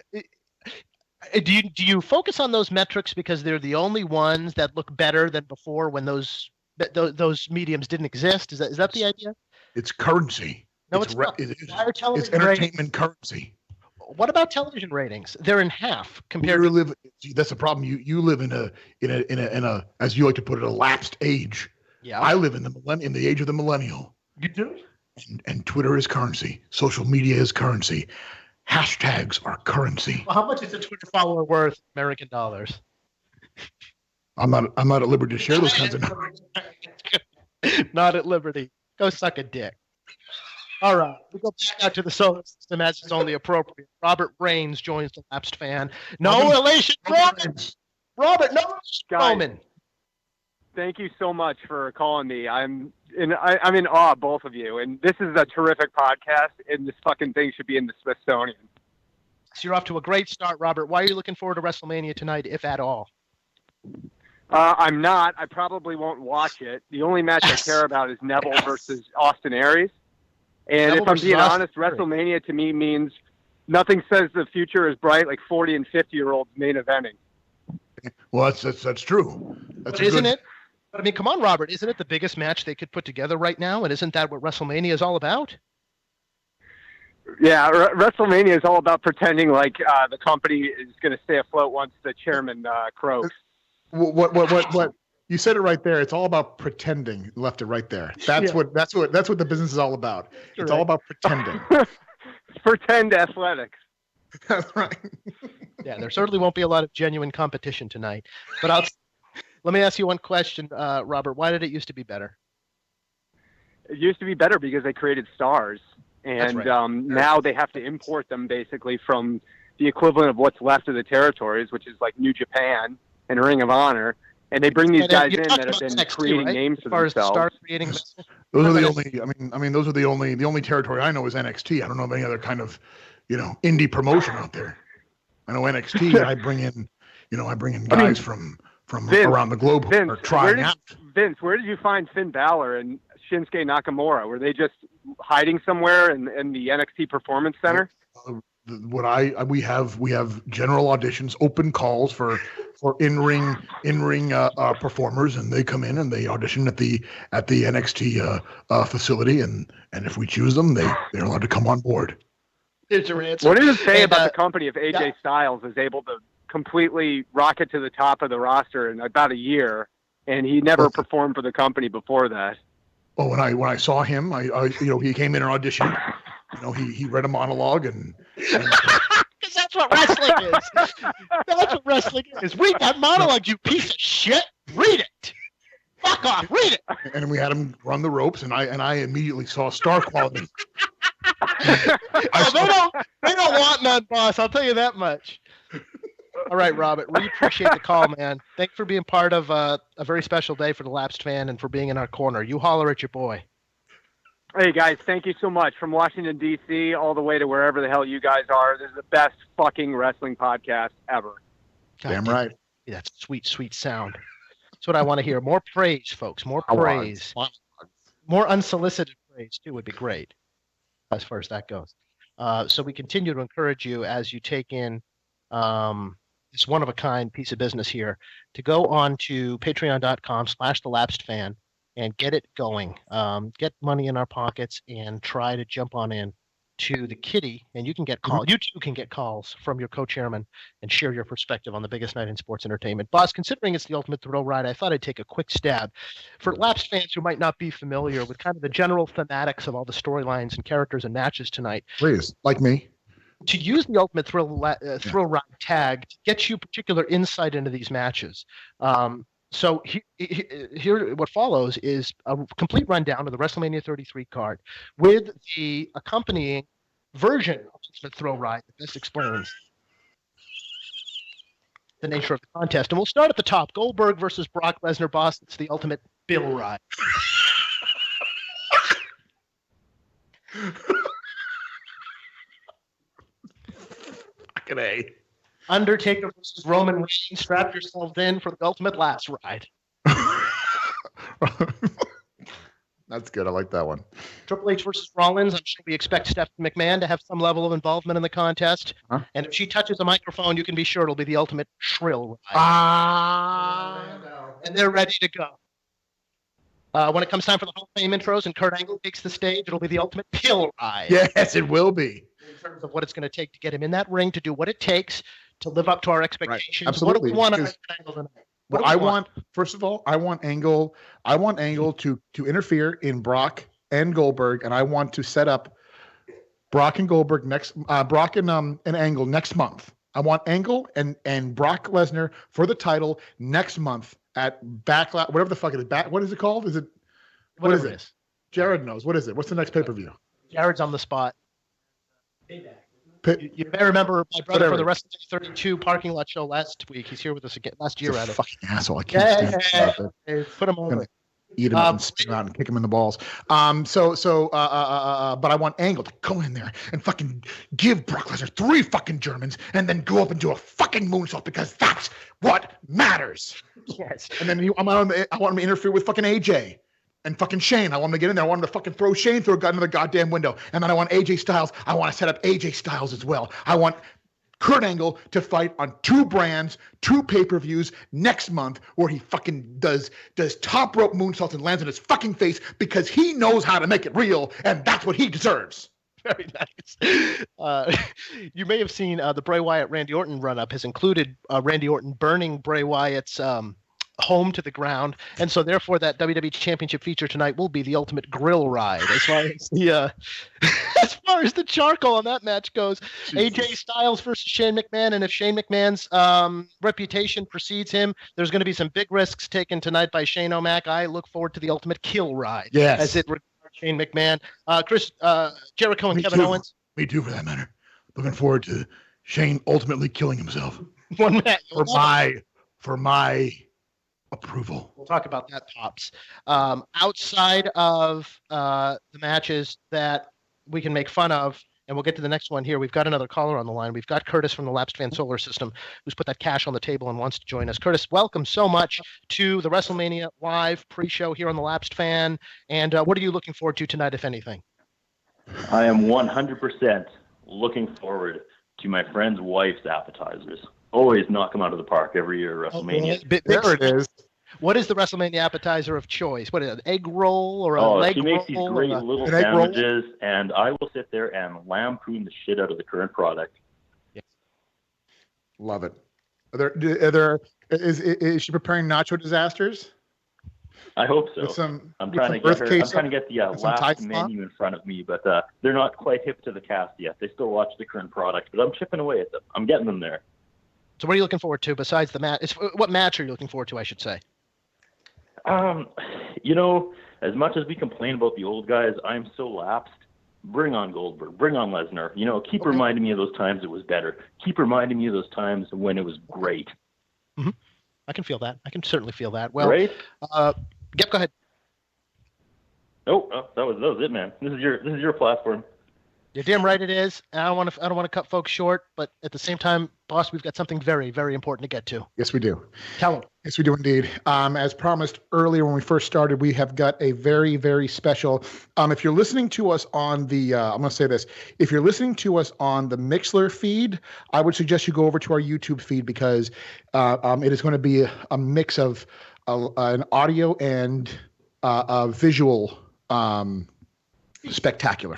you focus on those metrics because they're the only ones that look better than before when those mediums didn't exist? Is that the idea? It's currency. No, it's not. It's entertainment currency. What about television ratings? They're in half compared to. That's the problem. You live in a as you like to put it, a lapsed age. Yeah. I live in the age of the millennial. You do? And Twitter is currency. Social media is currency. Hashtags are currency. Well, how much is a Twitter follower worth American dollars? I'm not at liberty to share those kinds of numbers. Not at liberty. Go suck a dick. All right, we go back out to the solar system as is only appropriate. Robert Reigns joins the Lapsed Fan. No relation, Robert. No Roman. Thank you so much for calling me. I'm in awe of both of you, and this is a terrific podcast. And this fucking thing should be in the Smithsonian. So you're off to a great start, Robert. Why are you looking forward to WrestleMania tonight, if at all? I'm not. I probably won't watch it. The only match I care about is Neville versus Austin Aries. And Neville, if I'm being honest, WrestleMania to me means nothing says the future is bright like 40 and 50-year-olds main eventing. Well, that's true. Isn't it? But I mean, come on, Robert. Isn't it the biggest match they could put together right now? And isn't that what WrestleMania is all about? Yeah, WrestleMania is all about pretending like the company is going to stay afloat once the chairman croaks. What? You said it right there. It's all about pretending. You left it right there. That's what the business is all about. It's all about pretending. Pretend athletics. That's right. Yeah, there certainly won't be a lot of genuine competition tonight. But let me ask you one question, Robert. Why did it used to be better? It used to be better because they created stars, and now they have to import them basically from the equivalent of what's left of the territories, which is like New Japan and Ring of Honor, and they bring these guys in that have been creating names for themselves. Those are the only. I mean, those are the only territory I know is NXT. I don't know of any other kind of, indie promotion out there. I know NXT, and I bring in guys from Vince, around the globe who are trying out. Vince, where did you find Finn Balor and Shinsuke Nakamura? Were they just hiding somewhere in the NXT Performance Center? We have general auditions, open calls for in-ring performers, and they come in and they audition at the NXT facility, and if we choose them, they're allowed to come on board. Here's your answer. What does it say about the company if AJ Styles is able to completely rocket to the top of the roster in about a year, and he never performed for the company before that? Oh, when I saw him, he came in and auditioned. He read a monologue and because that's what wrestling is. That's what wrestling is. Read that monologue, you piece of shit. Read it. Fuck off. Read it. And we had him run the ropes, and I immediately saw star quality. They don't want none, boss. I'll tell you that much. All right, Robert. We appreciate the call, man. Thanks for being part of a very special day for the Lapsed fan and for being in our corner. You holler at your boy. Hey, guys, thank you so much. From Washington, D.C., all the way to wherever the hell you guys are. This is the best fucking wrestling podcast ever. Damn right. That's sweet, sweet sound. That's what I want to hear. More praise, folks. More praise. More unsolicited praise, too, would be great as far as that goes. So we continue to encourage you as you take in this one-of-a-kind piece of business here to go on to patreon.com/thelapsedfan and get it going. Get money in our pockets and try to jump on in to the kitty. And you can get calls. You too can get calls from your co-chairman and share your perspective on the biggest night in sports entertainment. Boss, considering it's the Ultimate Thrill Ride, I thought I'd take a quick stab for lapsed fans who might not be familiar with kind of the general thematics of all the storylines and characters and matches tonight. Please, like me. To use the Ultimate Thrill Ride tag to get you particular insight into these matches. So here, what follows is a complete rundown of the WrestleMania 33 card with the accompanying version of the Thrill Ride that best explains the nature of the contest. And we'll start at the top. Goldberg versus Brock Lesnar. Boss, it's the Ultimate Bill Ride. Fucking A. Undertaker versus Roman Reigns. Strap yourselves in for the Ultimate Last Ride. That's good. I like that one. Triple H versus Rollins. I'm sure we expect Stephanie McMahon to have some level of involvement in the contest. Huh? And if she touches a microphone, you can be sure it'll be the Ultimate Shrill Ride. And they're ready to go. When it comes time for the Hall of Fame intros and Kurt Angle takes the stage, it'll be the Ultimate Pill Ride. Yes, it will be. In terms of what it's going to take to get him in that ring to do what it takes to live up to our expectations. Right. Absolutely. What do we want on Angle tonight? Well, I want Angle to interfere in Brock and Goldberg, and I want to set up Brock and Goldberg Brock and Angle next month. I want Angle and Brock Lesnar for the title next month at Backlash, whatever the fuck it is. What is it called? What is it? Jared knows. What is it? What's the next pay-per-view? Jared's on the spot. You may remember my brother for the WrestleMania 32 parking lot show last week. He's here with us again last year. He's a fucking asshole. I can't stand it. Put him over. Eat him up and spit him out and kick him in the balls. But I want Angle to go in there and fucking give Brock Lesnar 3 fucking Germans and then go up and do a fucking moonsault because that's what matters. Yes. And then I want him to interfere with fucking AJ. And fucking Shane, I want him to get in there. I want him to fucking throw Shane through another goddamn window. And then I want AJ Styles. I want to set up AJ Styles as well. I want Kurt Angle to fight on 2 brands, 2 pay-per-views next month where he fucking does top rope moonsaults and lands in his fucking face because he knows how to make it real, and that's what he deserves. Very nice. You may have seen the Bray Wyatt Randy Orton run-up has included Randy Orton burning Bray Wyatt's home to the ground, and so therefore that WWE Championship feature tonight will be the Ultimate Grill Ride. As far as the as far as the charcoal on that match goes, AJ Styles versus Shane McMahon, and if Shane McMahon's reputation precedes him, there's going to be some big risks taken tonight by Shane O'Mac. I look forward to the Ultimate Kill Ride. Yes. As it regards Shane McMahon, Chris Jericho, and Kevin Owens. Me too, for that matter. Looking forward to Shane ultimately killing himself. One match for my approval. We'll talk about that, Pops. Outside of the matches that we can make fun of, and we'll get to the next one here. We've got another caller on the line. We've got Curtis from the Lapsed Fan Solar System, who's put that cash on the table and wants to join us. Curtis, welcome so much to the WrestleMania Live pre-show here on the Lapsed Fan. And what are you looking forward to tonight, if anything? I am 100% looking forward to my friend's wife's appetizers. Always knock them out of the park every year at WrestleMania. There it is. What is the WrestleMania appetizer of choice? What is it, an egg roll or a leg roll? She makes these great little sandwiches, and I will sit there and lampoon the shit out of the current product. Yes. Love it. Is she preparing nacho disasters? I hope so. I'm trying to get the last menu in front of me, but they're not quite hip to the cast yet. They still watch the current product, but I'm chipping away at them. I'm getting them there. So what are you looking forward to besides the match? What match are you looking forward to, I should say? As much as we complain about the old guys, I'm so lapsed. Bring on Goldberg. Bring on Lesnar. Keep reminding me of those times it was better. Keep reminding me of those times when it was great. Mm-hmm. I can feel that. I can certainly feel that. Well, right? Yep, go ahead. Oh, that was it, man. This is your platform. You're damn right it is. I don't want to cut folks short, but at the same time, boss, we've got something very, very important to get to. Yes, we do. Tell them. Yes, we do indeed. As promised earlier when we first started, we have got a very, very special. If you're listening to us on the, I'm going to say this. If you're listening to us on the Mixlr feed, I would suggest you go over to our YouTube feed because it is going to be a mix of an audio and a visual spectacular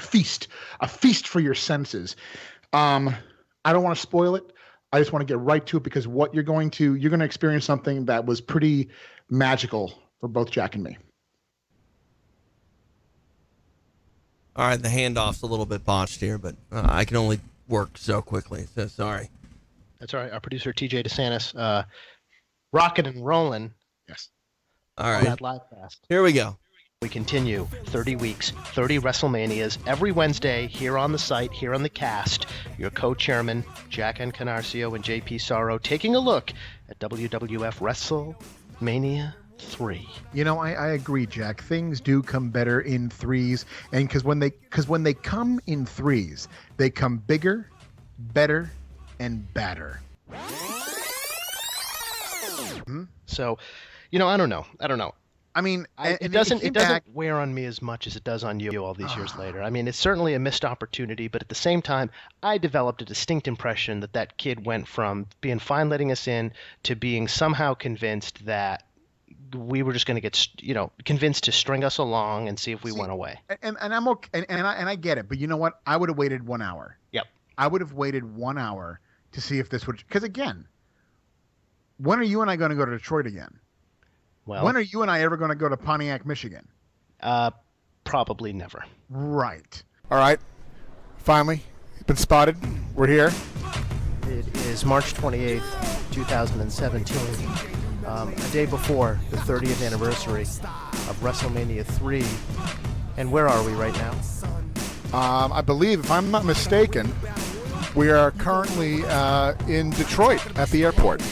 a feast for your senses. I don't want to spoil it. I just want to get right to it because what you're going to experience something that was pretty magical for both Jack and me. All right, the handoff's a little bit botched here, but I can only work so quickly. So sorry. That's all right. Our producer TJ DeSantis, rocking and rolling. Yes. All right. That live cast. Here we go. We continue 30 weeks, 30 WrestleManias every Wednesday here on the site, here on the cast. Your co-chairman, Jack Encarnacao and JP Sarro, taking a look at WWF WrestleMania 3. I agree, Jack. Things do come better in threes, and because when they come in threes, they come bigger, better, and badder. So, I don't know. I mean, it doesn't wear on me as much as it does on you all these years later. I mean, it's certainly a missed opportunity, but at the same time, I developed a distinct impression that kid went from being fine letting us in to being somehow convinced that we were just going to get, convinced to string us along and see if we went away. And I'm okay, and I get it, but you know what? I would have waited 1 hour. Yep. I would have waited 1 hour to see if this would, because again, when are you and I going to go to Detroit again? Well, when are you and I ever going to go to Pontiac, Michigan? Probably never. Right. All right. Finally, been spotted. We're here. It is March 28th, 2017, a day before the 30th anniversary of WrestleMania 3. And where are we right now? I believe, if I'm not mistaken, we are currently in Detroit at the airport.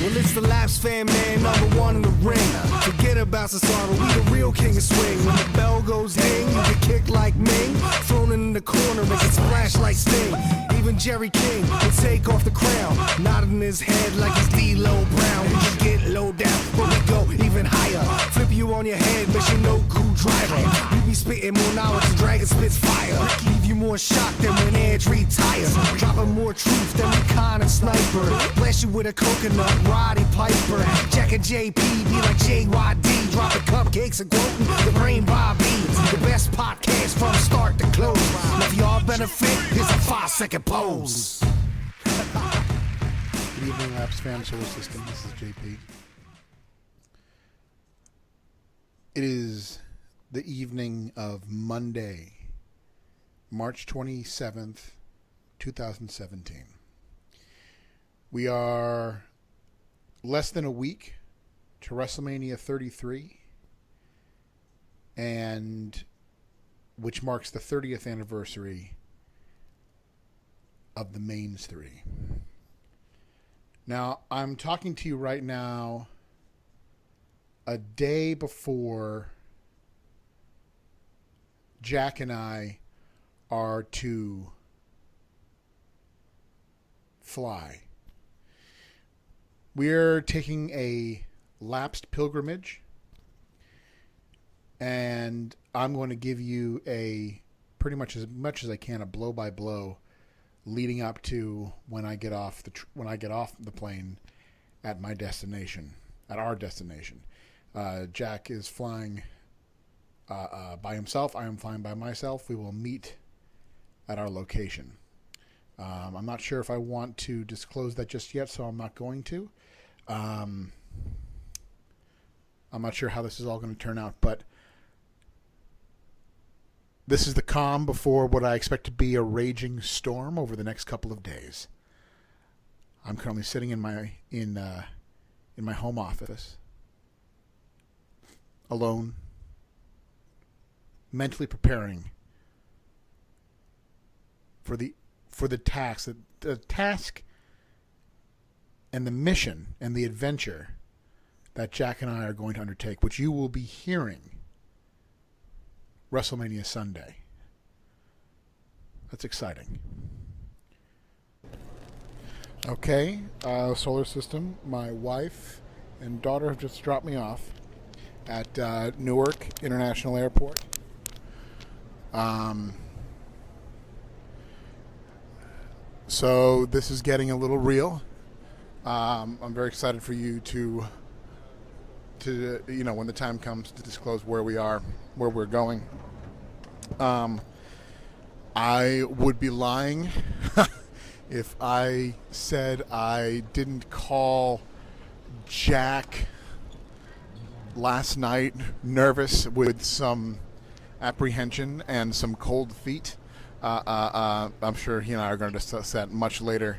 Well, it's the Lapsed Fan, man, #1 in the ring. Forget about Sarro, we the real king of swing. When the bell goes ding, you get kicked like Ming. Thrown in the corner, make it splash like Sting. Even Jerry King would take off the crown, nodding his head like he's D-Lo Brown. We just get low down, but we go even higher. Flip you on your head, but you no cool driver. You be spitting more knowledge than Dragon spits fire. Leave you more shocked than when Edge retires. Dropping more truth than Recon and Sniper. Bless you with a coconut. Roddy Piper, Jack and JP be like JYD, dropping cupcakes and quoting the brain Bobby. The best podcast from start to close. Now if y'all benefit, here's a 5-second pose. Good evening, Lapsed Fan Solar System. This is JP. It is the evening of Monday, March 27th, 2017. We are less than a week to WrestleMania 33, and which marks the 30th anniversary of the mains 3. Now, I'm talking to you right now a day before Jack and I are to fly. We're taking a lapsed pilgrimage, and I'm going to give you a pretty much as I can, a blow by blow leading up to when I get off the plane at my destination, at our destination. Jack is flying by himself. I am flying by myself. We will meet at our location. I'm not sure if I want to disclose that just yet, so I'm not going to. I'm not sure how this is all going to turn out, but this is the calm before what I expect to be a raging storm over the next couple of days. I'm currently sitting in my home office, alone, mentally preparing for the task and the mission and the adventure that Jack and I are going to undertake, which you will be hearing Wrestlemania Sunday. That's exciting. Okay, solar system. My wife and daughter have just dropped me off at Newark International Airport. So this is getting a little real. I'm very excited for you to when the time comes to disclose where we are, where we're going. I would be lying if I said I didn't call Jack last night nervous with some apprehension and some cold feet. I'm sure he and I are going to discuss that much later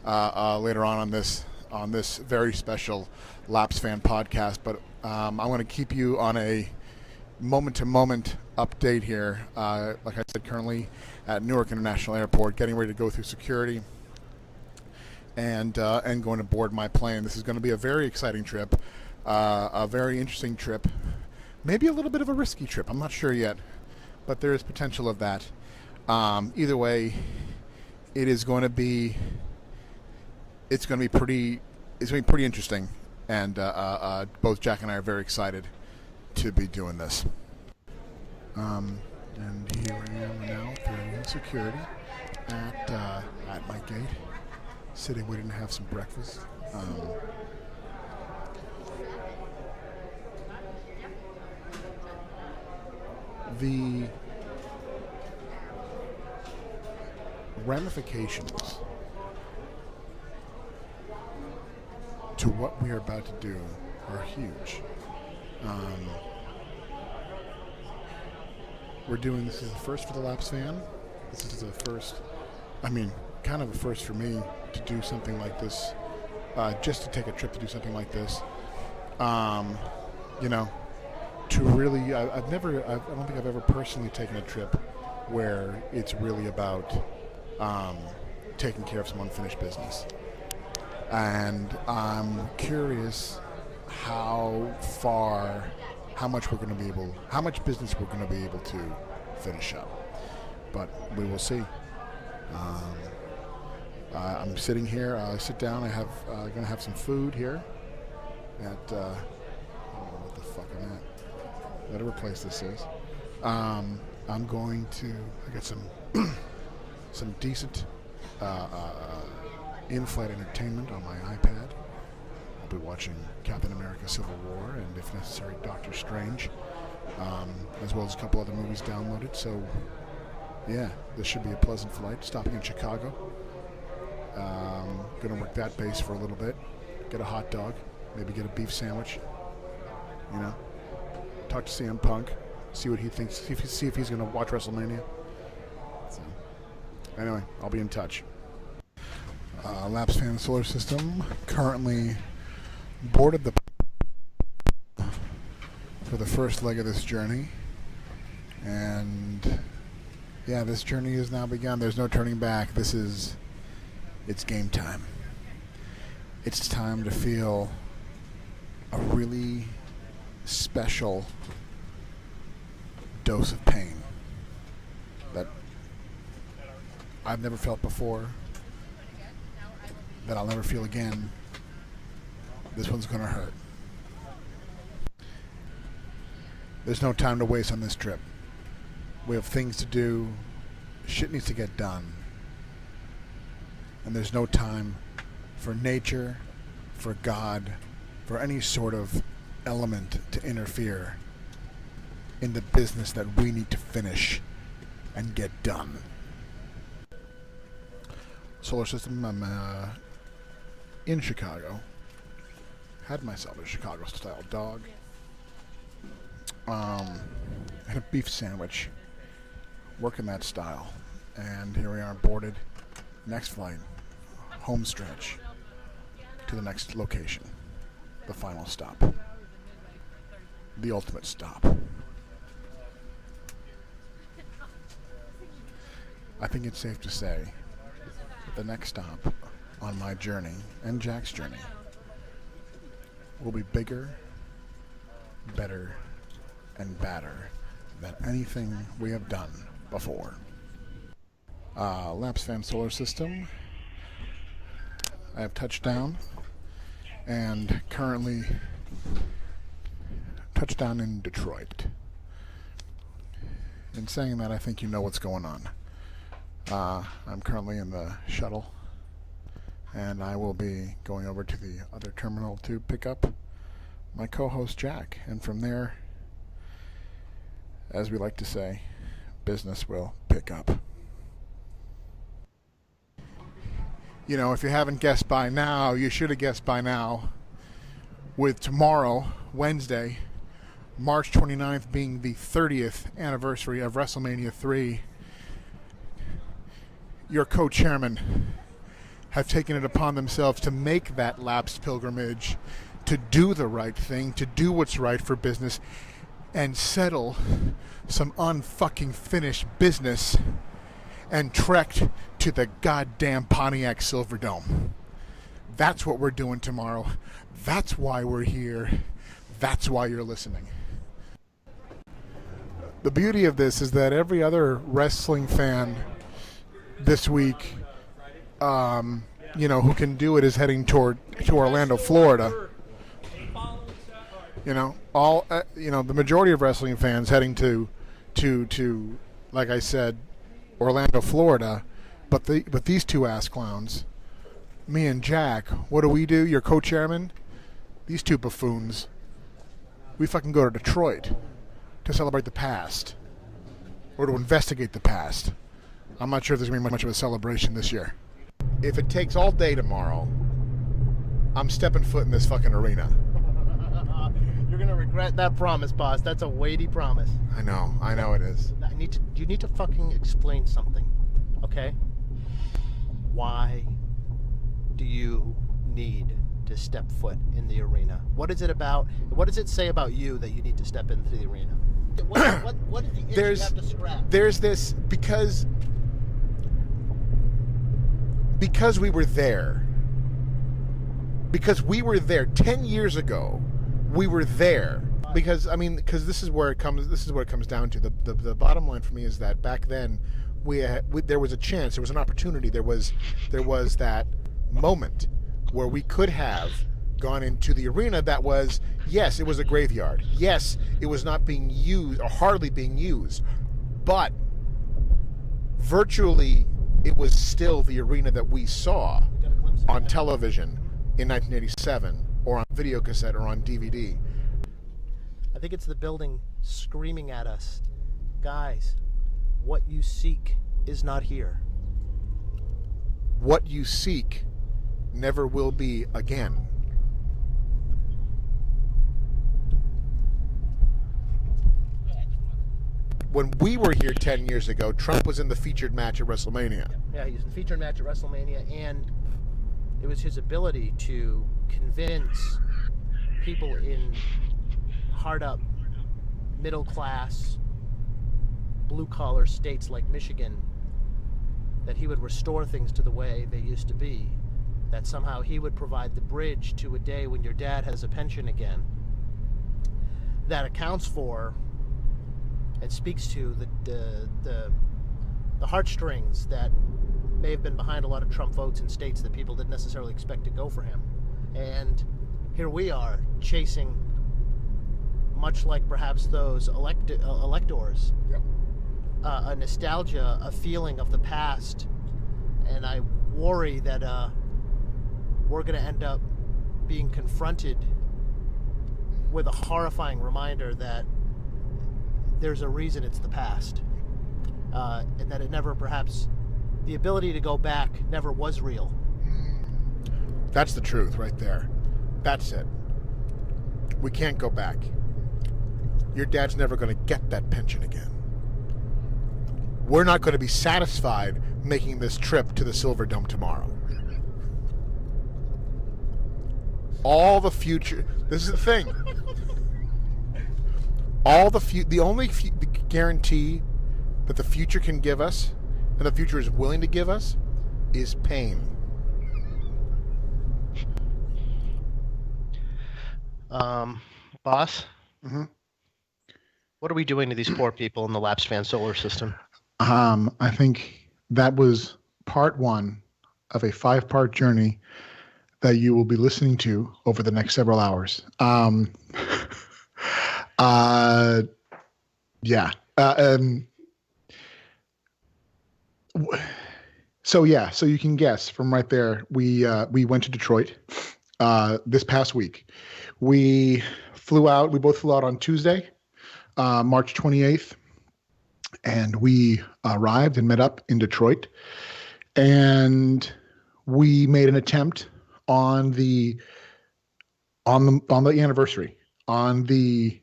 on this very special Laps Fan podcast. But I'm going to keep you on a moment-to-moment update here. Like I said, currently at Newark International Airport, getting ready to go through security and going to board my plane. This is going to be a very exciting trip, a very interesting trip, maybe a little bit of a risky trip. I'm not sure yet, but there is potential of that. Either way, it's going to be pretty interesting, and both Jack and I are very excited to be doing this. And here I am now through security at my gate, sitting waiting to have some breakfast. The ramifications to what we are about to do are huge. This is the first for the Laps Fan. This is the first, kind of a first for me to do something like this, just to take a trip to do something like this. To really, I don't think I've ever personally taken a trip where it's really about taking care of some unfinished business. And I'm curious how much business we're going to be able to finish up. But we will see. I'm sitting here. I sit down. I'm going to have some food here at, I don't know what the fuck I'm at. Whatever place this is. I got some decent in-flight entertainment on my iPad. I'll be watching Captain America Civil War and, if necessary, Doctor Strange, as well as a couple other movies downloaded. So, yeah, this should be a pleasant flight. Stopping in Chicago. Going to work that base for a little bit. Get a hot dog. Maybe get a beef sandwich. Talk to CM Punk. See what he thinks. See if he's going to watch WrestleMania. So, anyway, I'll be in touch. Laps Fan Solar System currently boarded for the first leg of this journey. And yeah, this journey has now begun. There's no turning back. It's game time. It's time to feel a really special dose of pain that I've never felt before, that I'll never feel again. This one's gonna hurt. There's no time to waste on this trip. We have things to do. Shit needs to get done. And there's no time for nature, for God, for any sort of element to interfere in the business that we need to finish and get done. Solar System, I'm in Chicago. Had myself a Chicago-style dog. And a beef sandwich. Working that style. And here we are boarded. Next flight. Home stretch. To the next location. The final stop. The ultimate stop. I think it's safe to say that the next stop on my journey, and Jack's journey, will be bigger, better, and badder than anything we have done before. Laps Fan Solar System. I have touched down, and currently touchdown in Detroit. In saying that, I think you know what's going on. I'm currently in the shuttle, and I will be going over to the other terminal to pick up my co-host Jack, and from there, as we like to say, business will pick up. You know, if you haven't guessed by now, you should have guessed by now, with tomorrow, Wednesday, March 29th being the 30th anniversary of Wrestlemania 3, your co-chairmen have taken it upon themselves to make that lapsed pilgrimage, to do the right thing, to do what's right for business, and settle some unfucking finished business, and trekked to the goddamn Pontiac Silverdome. That's what we're doing tomorrow. That's why we're here. That's why you're listening. The beauty of this is that every other wrestling fan this week, who can do it, is heading to Orlando, Florida. The majority of wrestling fans heading to like I said, Orlando, Florida. But these two ass clowns, me and Jack, what do? Your co-chairman, these two buffoons, we fucking go to Detroit to celebrate the past, or to investigate the past. I'm not sure if there's going to be much of a celebration this year. If it takes all day tomorrow, I'm stepping foot in this fucking arena. You're going to regret that promise, boss. That's a weighty promise. I know it is. You need to fucking explain something, okay? Why do you need to step foot in the arena? What is it about? What does it say about you that you need to step into the arena? What is the itch you have to scratch? There's this, because we were there. Because we were there 10 years ago. We were there. Because this is where it comes down to. The bottom line for me is that back then there was a chance, there was an opportunity, there was that moment where we could have gone into the arena that was, yes, it was a graveyard. Yes, it was not being used, or hardly being used, but virtually it was still the arena that we saw on television in 1987, or on video cassette, or on DVD. I think it's the building screaming at us, guys, what you seek is not here. What you seek never will be again. When we were here 10 years ago, Trump was in the featured match at WrestleMania. Yeah, he was in the featured match at WrestleMania, and it was his ability to convince people in hard-up, middle-class blue-collar states like Michigan, that he would restore things to the way they used to be, that somehow he would provide the bridge to a day when your dad has a pension again. That accounts for and speaks to the heartstrings that may have been behind a lot of Trump votes in states that people didn't necessarily expect to go for him. And here we are chasing, much like perhaps those electors, a nostalgia, a feeling of the past. And I worry that we're going to end up being confronted with a horrifying reminder that there's a reason it's the past, and that it never, perhaps, the ability to go back never was real. That's the truth right there. That's it. We can't go back. Your dad's never going to get that pension again. We're not going to be satisfied making this trip to the Silver Dome tomorrow. All the future... This is the thing. The only guarantee that the future can give us, and the future is willing to give us, is pain. Boss? Mm-hmm. What are we doing to these poor people in the Laps fan solar system? I think that was part one of a 5-part journey that you will be listening to over the next several hours. So you can guess from right there. We went to Detroit this past week. We both flew out on Tuesday, March 28th, and we arrived and met up in Detroit, and we made an attempt on the anniversary, on the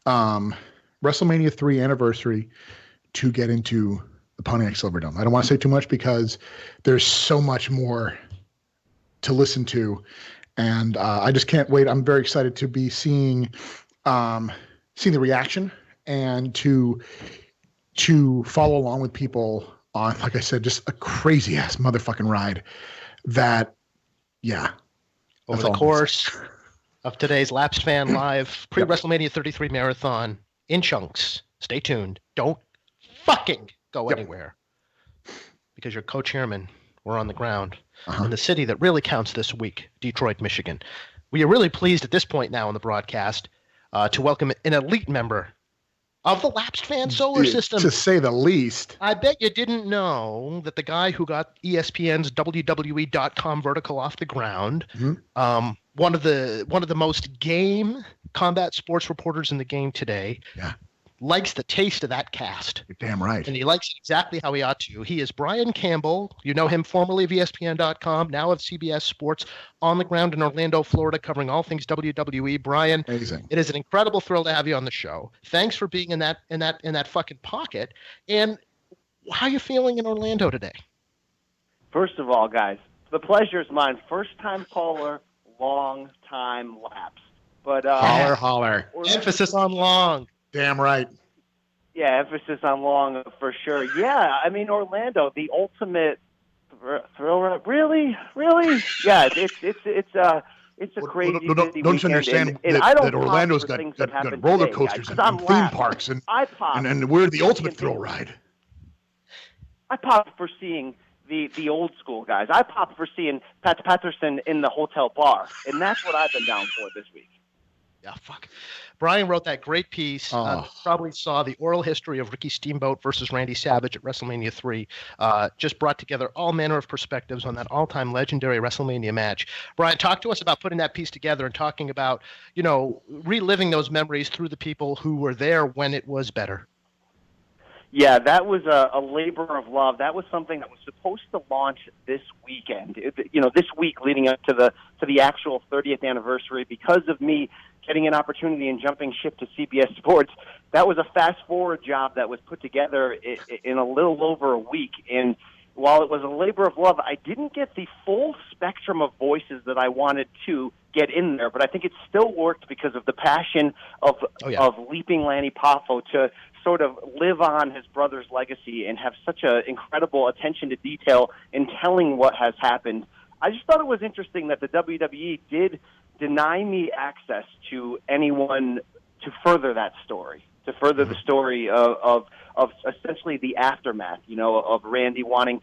WrestleMania 3 anniversary, to get into the Pontiac Silverdome. I don't want to say too much because there's so much more to listen to, and I just can't wait. I'm very excited to be seeing the reaction and to follow along with people on, like I said, just a crazy ass motherfucking ride. Over the course of today's Laps Fan Live pre-WrestleMania 33 marathon in chunks. Stay tuned. Don't fucking go anywhere, because your co-chairmen were on the ground in the city that really counts this week, Detroit, Michigan. We are really pleased at this point now in the broadcast to welcome an elite member of the Laps Fan solar system, to say the least. I bet you didn't know that the guy who got ESPN's WWE.com vertical off the ground, one of the most game combat sports reporters in the game today, likes the taste of that cast. You're damn right. And he likes it exactly how he ought to. He is Brian Campbell. You know him formerly of ESPN.com, now of CBS Sports, on the ground in Orlando, Florida, covering all things WWE. Brian, amazing. It is an incredible thrill to have you on the show. Thanks for being in that fucking pocket. And how are you feeling in Orlando today? First of all, guys, the pleasure is mine. First time caller, long time lapse. But holler. Emphasis on long. Damn right. Yeah, emphasis on long for sure. Yeah, I mean Orlando, the ultimate thrill. Really? Yeah, it's a crazy. Don't you understand that Orlando's got roller coasters and theme parks and we're the ultimate thrill ride. I pop for seeing the old school guys. I pop for seeing Pat Patterson in the hotel bar, and that's what I've been down for this week. Yeah, fuck. Brian wrote that great piece. Probably saw the oral history of Ricky Steamboat versus Randy Savage at WrestleMania 3. Just brought together all manner of perspectives on that all-time legendary WrestleMania match. Brian, talk to us about putting that piece together and talking about, reliving those memories through the people who were there when it was better. Yeah, that was a labor of love. That was something that was supposed to launch this weekend. This week leading up to the actual 30th anniversary. Because of me getting an opportunity and jumping ship to CBS Sports, that was a fast-forward job that was put together in a little over a week. And while it was a labor of love, I didn't get the full spectrum of voices that I wanted to get in there, but I think it still worked because of the passion of Leaping Lanny Poffo to sort of live on his brother's legacy and have such an incredible attention to detail in telling what has happened. I just thought it was interesting that the WWE did deny me access to anyone to further that story, to further the story of essentially the aftermath, of Randy wanting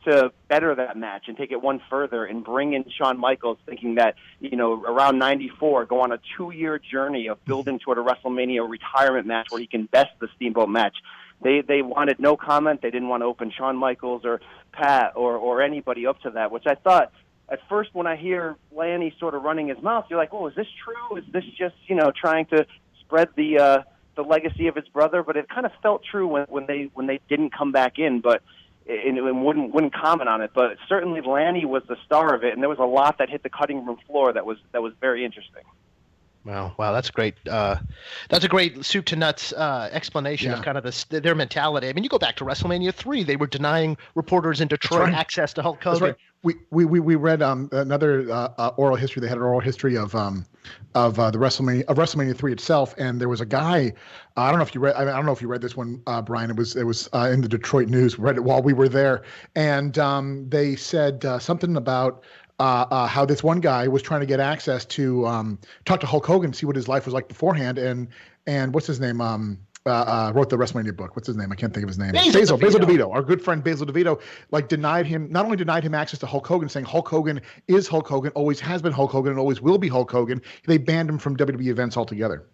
to better that match and take it one further and bring in Shawn Michaels, thinking that, around 94, go on a 2-year journey of building toward a WrestleMania retirement match where he can best the Steamboat match. They wanted no comment. They didn't want to open Shawn Michaels or Pat or anybody up to that, which I thought, at first, when I hear Lanny sort of running his mouth, you're like, oh, is this true? Is this just, trying to spread the legacy of his brother? But it kind of felt true when they didn't come back in, and wouldn't comment on it. But certainly Lanny was the star of it, and there was a lot that hit the cutting room floor that was very interesting. Wow, that's great. That's a great soup to nuts explanation of kind of their mentality. I mean, you go back to WrestleMania 3; they were denying reporters in Detroit access to Hulk Hogan. That's right. We read another oral history. They had an oral history of the WrestleMania 3 itself, and there was a guy. I don't know if you read this one, Brian. It was in the Detroit News. We read it while we were there, and they said something about how this one guy was trying to get access to talk to Hulk Hogan, see what his life was like beforehand, and what's his name? Wrote the WrestleMania book. What's his name? I can't think of his name. Basil DeVito. Our good friend Basil DeVito, not only denied him access to Hulk Hogan, saying Hulk Hogan is Hulk Hogan, always has been Hulk Hogan, and always will be Hulk Hogan. They banned him from WWE events altogether.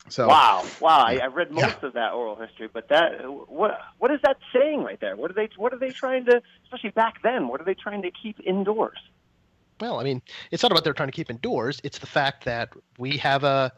So wow. I read most of that oral history, but what is that saying right there? What are they trying to, especially back then? What are they trying to keep indoors? Well, I mean, it's not about they're trying to keep indoors. It's the fact that we have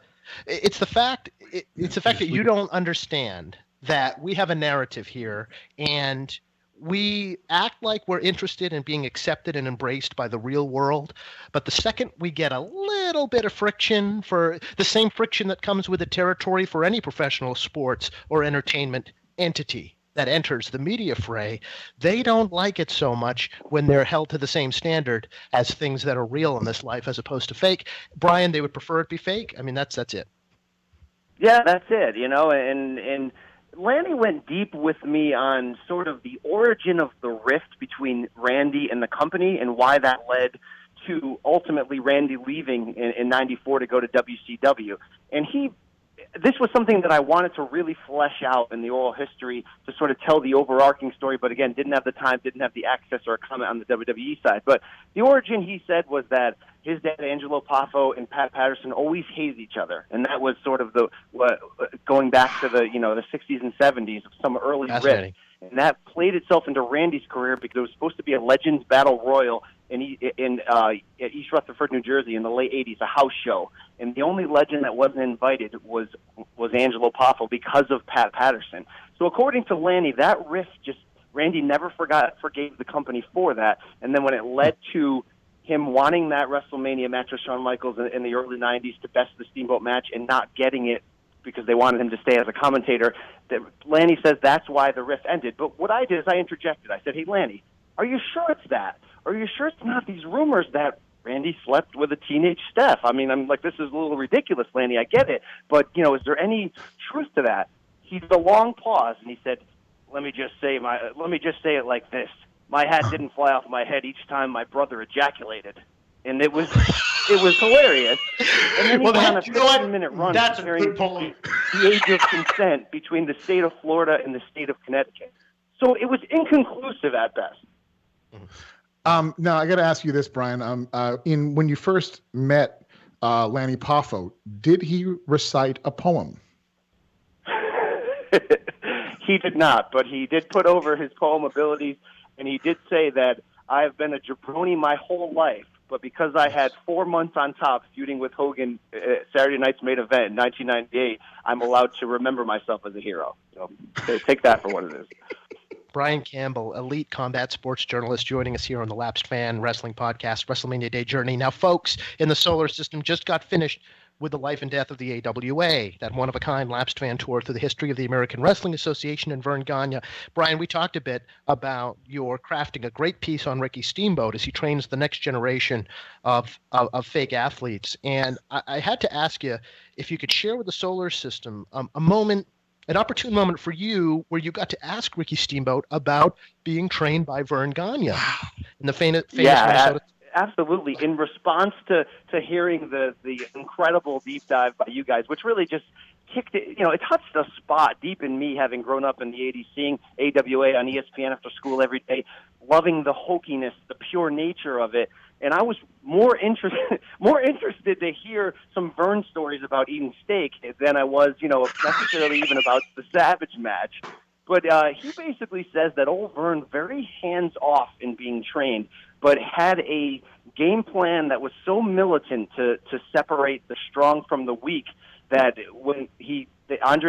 It's the fact that you don't understand that we have a narrative here, and we act like we're interested in being accepted and embraced by the real world. But the second we get a little bit of friction, for the same friction that comes with the territory for any professional sports or entertainment entity that enters the media fray, they don't like it so much when they're held to the same standard as things that are real in this life as opposed to fake. Brian, they would prefer it be fake. I mean, that's it. Yeah, that's it. And Lanny went deep with me on sort of the origin of the rift between Randy and the company and why that led to ultimately Randy leaving in 94 to go to WCW. And this was something that I wanted to really flesh out in the oral history to sort of tell the overarching story, but again, didn't have the time, didn't have the access or a comment on the WWE side. But the origin, he said, was that his dad, Angelo Poffo, and Pat Patterson always hazed each other. And that was sort of going back to the 60s and 70s of some early rift. And that played itself into Randy's career because it was supposed to be a Legends Battle Royal at East Rutherford, New Jersey in the late 80s, a house show. And the only legend that wasn't invited was Angelo Poffo because of Pat Patterson. So according to Lanny, that rift Randy never forgave the company for that. And then when it led to him wanting that WrestleMania match with Shawn Michaels in the early 90s to best the Steamboat match and not getting it because they wanted him to stay as a commentator, Lanny says that's why the rift ended. But what I did is I interjected. I said, hey, Lanny, are you sure it's that? Are you sure it's not these rumors that Randy slept with a teenage Steph? I mean, I'm like, this is a little ridiculous, Lanny. I get it. But, is there any truth to that? He did a long pause, and he said, let me just say it like this. My hat didn't fly off my head each time my brother ejaculated. And it was hilarious. And then he went on a 15-minute run comparing the age of consent between the state of Florida and the state of Connecticut. So it was inconclusive at best. Now, I got to ask you this, Brian. When you first met Lanny Poffo, did he recite a poem? He did not, but he did put over his poem abilities, and he did say that I have been a jabroni my whole life, but because I had 4 months on top feuding with Hogan Saturday Night's Main Event in 1998, I'm allowed to remember myself as a hero. So take that for what it is. Brian Campbell, elite combat sports journalist, joining us here on the Lapsed Fan Wrestling Podcast, WrestleMania Day Journey. Now, folks in the solar system just got finished with the life and death of the AWA, that one-of-a-kind Lapsed Fan tour through the history of the American Wrestling Association in Vern Gagne. Brian, we talked a bit about your crafting a great piece on Ricky Steamboat as he trains the next generation of fake athletes. And I had to ask you if you could share with the solar system a moment an opportune moment for you where you got to ask Ricky Steamboat about being trained by Vern Gagne in the famous Minnesota. Absolutely. In response to hearing the incredible deep dive by you guys, which really just kicked it, it touched a spot deep in me, having grown up in the 80s, seeing AWA on ESPN after school every day, loving the hokiness, the pure nature of it. And I was more interested to hear some Vern stories about eating steak than I was, necessarily even about the Savage match. But he basically says that old Vern, very hands-off in being trained, but had a game plan that was so militant to separate the strong from the weak that when the Iron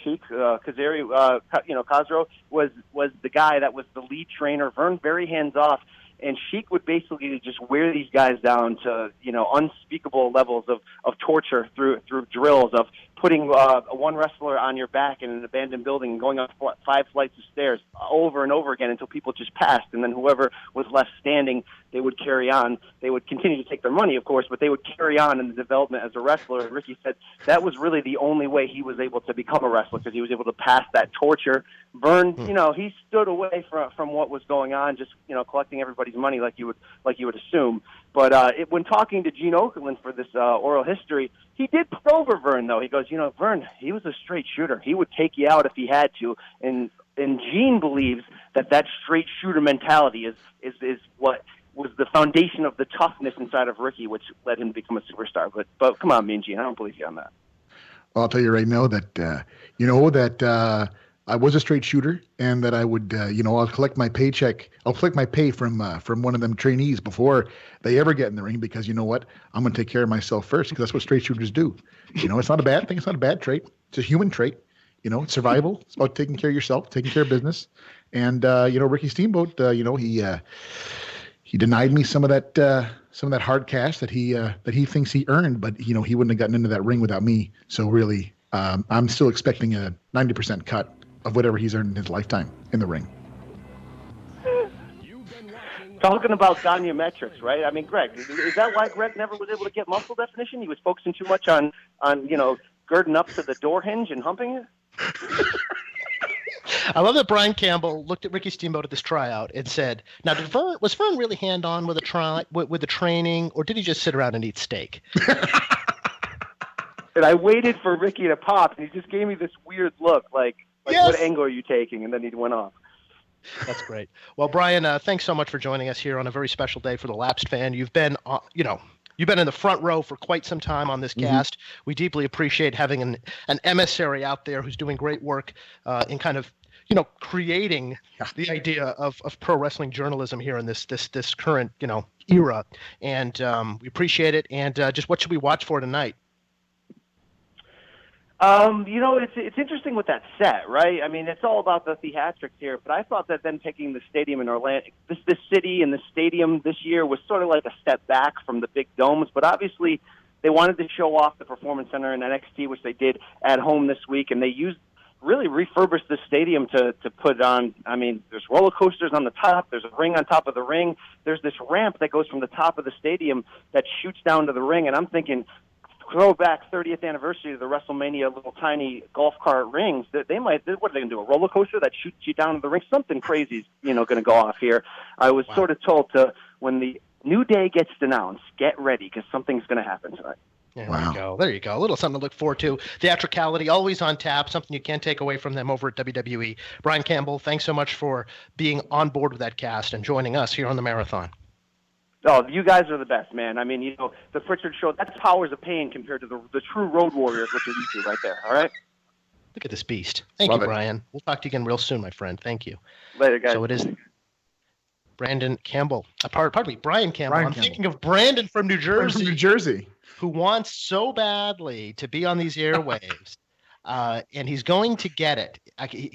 Sheik, Khosrow was the guy that was the lead trainer. Vern, very hands-off. And Sheik would basically just wear these guys down to, unspeakable levels of torture through drills, of putting one wrestler on your back in an abandoned building and going up 5 flights of stairs over and over again until people just passed. And then whoever was left standing, they would carry on. They would continue to take their money, of course, but they would carry on in the development as a wrestler. And Ricky said that was really the only way he was able to become a wrestler, because he was able to pass that torture. Vern, he stood away from what was going on, just, collecting everybody's money like you would assume. But when talking to Gene Okerlund for this oral history, he did put over Vern, though. He goes, Vern, he was a straight shooter. He would take you out if he had to. And Gene believes that straight shooter mentality is what was the foundation of the toughness inside of Ricky, which led him to become a superstar. But come on, Mean Gene, I don't believe you on that. Well, I'll tell you right now that I was a straight shooter, and that I would, I'll collect my paycheck. I'll collect my pay from one of them trainees before they ever get in the ring, because you know what? I'm going to take care of myself first, because that's what straight shooters do. It's not a bad thing. It's not a bad trait. It's a human trait. It's survival. It's about taking care of yourself, taking care of business. And Ricky Steamboat, he denied me some of that hard cash that he thinks he earned, but he wouldn't have gotten into that ring without me. So really, I'm still expecting a 90% cut of whatever he's earned in his lifetime in the ring. Talking about Gagne metrics, right? I mean, Greg, is that why Greg never was able to get muscle definition? He was focusing too much on girding up to the door hinge and humping it? I love that Brian Campbell looked at Ricky Steamboat at this tryout and said, "Now, was Vern really hand-on with the training, or did he just sit around and eat steak?" And I waited for Ricky to pop, and he just gave me this weird look, like yes! What angle are you taking? And then he went off. That's great. Well, Brian, thanks so much for joining us here on a very special day for the Lapsed fan. You've been, you've been in the front row for quite some time on this cast. We deeply appreciate having an emissary out there who's doing great work in kind of, creating the idea of pro wrestling journalism here in this current, era. And we appreciate it. And just what should we watch for tonight? It's interesting with that set, right? I mean, it's all about the theatrics here, but I thought that then picking the stadium in Orlando, this city and the stadium this year was sort of like a step back from the big domes, but obviously they wanted to show off the Performance Center in NXT, which they did at home this week, and they really refurbished the stadium to put on, I mean, there's roller coasters on the top, there's a ring on top of the ring, there's this ramp that goes from the top of the stadium that shoots down to the ring, and I'm thinking, throwback 30th anniversary of the WrestleMania little tiny golf cart rings, that they might, what are they going to do, a roller coaster that shoots you down to the ring? Something crazy is, going to go off here. I was sort of told to, when the new day gets announced, get ready, because something's going to happen tonight. There you go. A little something to look forward to. Theatricality, always on tap, something you can't take away from them over at WWE. Brian Campbell, thanks so much for being on board with that cast and joining us here on the Marathon. Oh, you guys are the best, man. I mean, the Pritchard Show, that's Powers of Pain compared to the true Road Warriors, which are you two right there, all right? Look at this beast. Thank you, Brian. We'll talk to you again real soon, my friend. Thank you. Later, guys. So it is Brandon Campbell. Pardon me, Brian Campbell. Thinking of Brandon from New Jersey. Who wants so badly to be on these airwaves. And he's going to get it.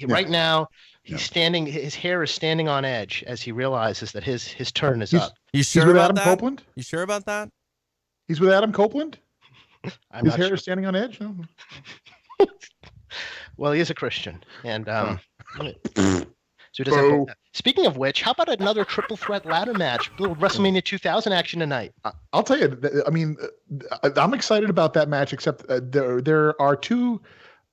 Right now, he's standing. His hair is standing on edge as he realizes that his turn is up. You sure he's with about Adam that? Copeland? You sure about that? He's with Adam Copeland? His hair sure. is standing on edge? No. Well, he is a Christian, and so he doesn't. Speaking of which, how about another triple threat ladder match? A little WrestleMania 2000 action tonight. I'll tell you. I mean, I'm excited about that match. Except there are two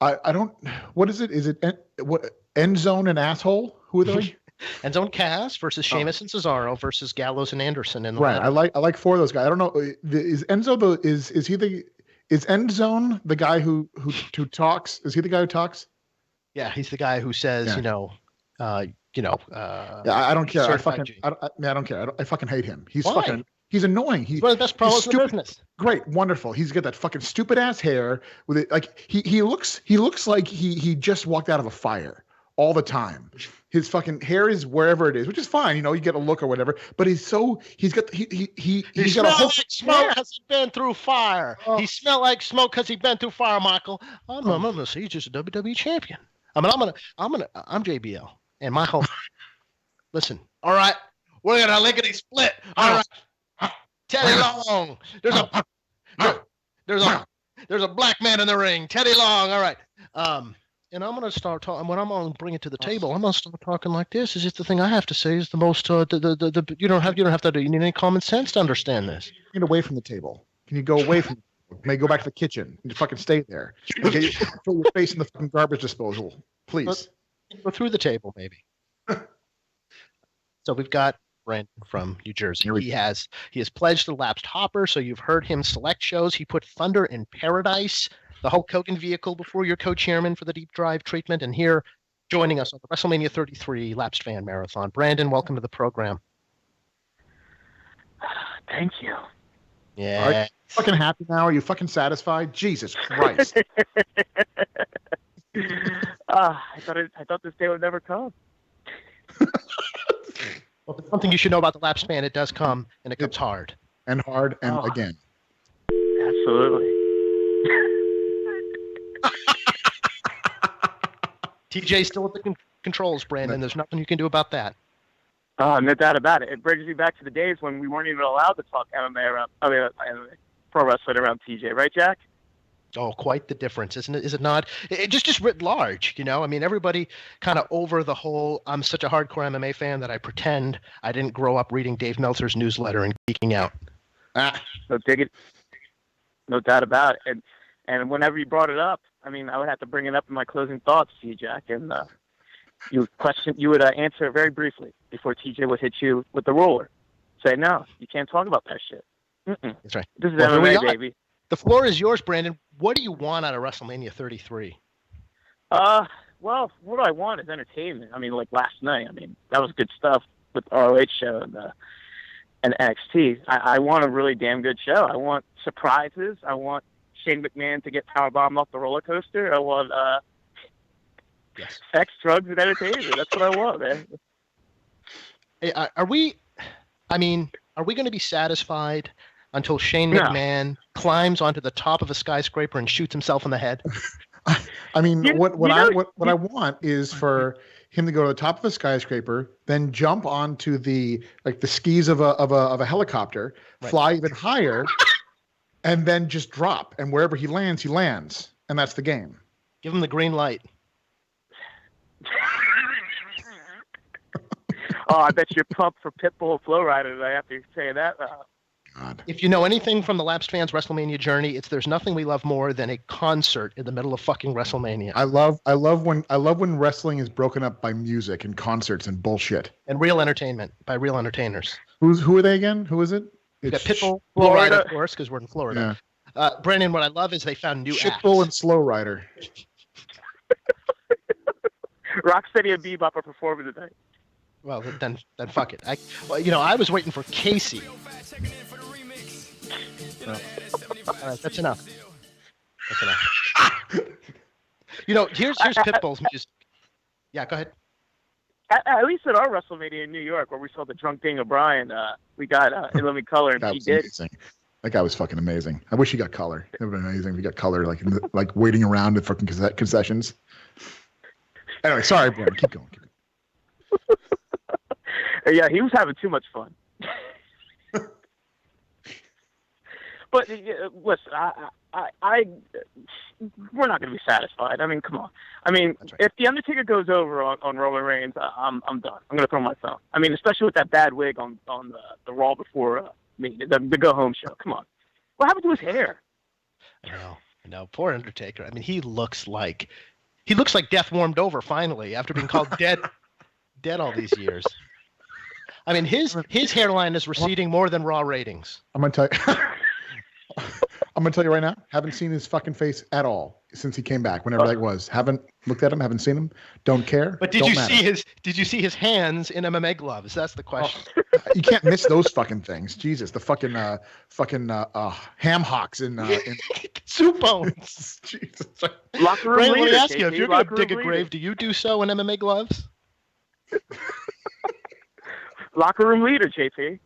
I don't. What is it? Is it what End Zone and Asshole? Who are they? End Zone Cass versus Sheamus and Cesaro versus Gallows and Anderson in the right. I like 4 of those guys. I don't know. Is Enzo is End Zone the guy who talks? Is he the guy who talks? Yeah, he's the guy who says, Yeah. I don't care. I don't care. I fucking hate him. He's Why? fucking. He's annoying. He's one of the best promos in the business. Great, wonderful. He's got that fucking stupid ass hair with it. Like he looks like he just walked out of a fire all the time. His fucking hair is wherever it is, which is fine. You get a look or whatever. But he's got a whole like smoke because he's been through fire. He smelled like smoke because he's been through fire, Michael. I'm gonna say he's just a WWE champion. I'm JBL and my whole. Listen, all right, we're gonna lickety split. All right. Teddy Long. There's a black man in the ring. Teddy Long. All right. And I'm gonna start talking. When I'm gonna bring it to the table, I'm gonna start talking like this. Is just the thing I have to say is the most. You don't have to do. You need any common sense to understand this. Get away from the table. Can you go away from? May go back to the kitchen and fucking stay there. Throw your face in the fucking garbage disposal, please. Go through the table, maybe. So we've got Brandon from New Jersey. He has pledged the Lapsed Hopper, so you've heard him select shows. He put Thunder in Paradise, the Hulk Hogan vehicle, before your co-chairman for the deep drive treatment, and here joining us on the WrestleMania 33 Lapsed Fan Marathon. Brandon, welcome to the program. Thank you. Yeah. Are you fucking happy now? Are you fucking satisfied? Jesus Christ. I thought this day would never come. Well, there's something you should know about the Lapsed Fan. It does come, and it comes hard. And hard, and again. Absolutely. TJ's still at the controls, Brandon. There's nothing you can do about that. No doubt about it. It brings me back to the days when we weren't even allowed to talk MMA pro wrestling around TJ, right, Jack? Oh, quite the difference, isn't it? Is it not? It just writ large, I mean, everybody kind of over the whole, I'm such a hardcore MMA fan that I pretend I didn't grow up reading Dave Meltzer's newsletter and geeking out. So dig it. No doubt about it. And whenever you brought it up, I mean, I would have to bring it up in my closing thoughts to you, Jack. And you would answer it very briefly before TJ would hit you with the roller. Say, no, you can't talk about that shit. Mm-mm. That's right. This is MMA, baby. The floor is yours, Brandon. What do you want out of WrestleMania 33? Well, what do I want is entertainment. I mean, like last night, that was good stuff with the ROH show and NXT. I want a really damn good show. I want surprises. I want Shane McMahon to get powerbombed off the roller coaster. I want sex, drugs, and entertainment. That's what I want, man. Hey, are we going to be satisfied until Shane McMahon climbs onto the top of a skyscraper and shoots himself in the head? I mean, what I want is for him to go to the top of a skyscraper, then jump onto the skis of a helicopter, fly even higher, and then just drop. And wherever he lands, and that's the game. Give him the green light. Oh, I bet you're pumped for Pitbull Flow Rider today after saying that. God. If you know anything from the Lapsed Fans WrestleMania journey, there's nothing we love more than a concert in the middle of fucking WrestleMania. I love when wrestling is broken up by music and concerts and bullshit. And real entertainment by real entertainers. Who are they again? Who is it? We've got Pitbull, Flow Rider, of course, because we're in Florida. Yeah. Brandon, what I love is they found new acts. Pitbull and Slow Rider. Rocksteady and Bebop are performing tonight. Well, then fuck it. I was waiting for Casey. Well, all right, that's enough. Here's Pitbull's music. Yeah, go ahead. At least at our WrestleMania in New York, where we saw the drunk Daniel Bryan, we got In Living Color, and he did. Amazing. That guy was fucking amazing. I wish he got color. It would have been amazing if he got color, like waiting around at fucking concessions. Anyway, sorry, Brandon. Keep going. Yeah, he was having too much fun. But listen, we're not going to be satisfied. I mean, come on. I mean, if The Undertaker goes over on Roman Reigns, I'm done. I'm going to throw my phone. I mean, especially with that bad wig on the Raw before the go home show. Come on. What happened to his hair? I know. No, poor Undertaker. I mean, he looks like death warmed over finally after being called dead all these years. I mean, his hairline is receding more than Raw ratings. I'm gonna tell you. I'm gonna tell you right now. Haven't seen his fucking face at all since he came back. Whenever that was, haven't looked at him. Haven't seen him. Don't care. But did you see his hands in MMA gloves? That's the question. You can't miss those fucking things. Jesus, the fucking ham hocks in soup bones. Jesus. Locker room Brandon, let me leader, ask you: if JP, you're gonna locker dig a room grave, leader. do you do so in MMA gloves? Locker room leader, JP.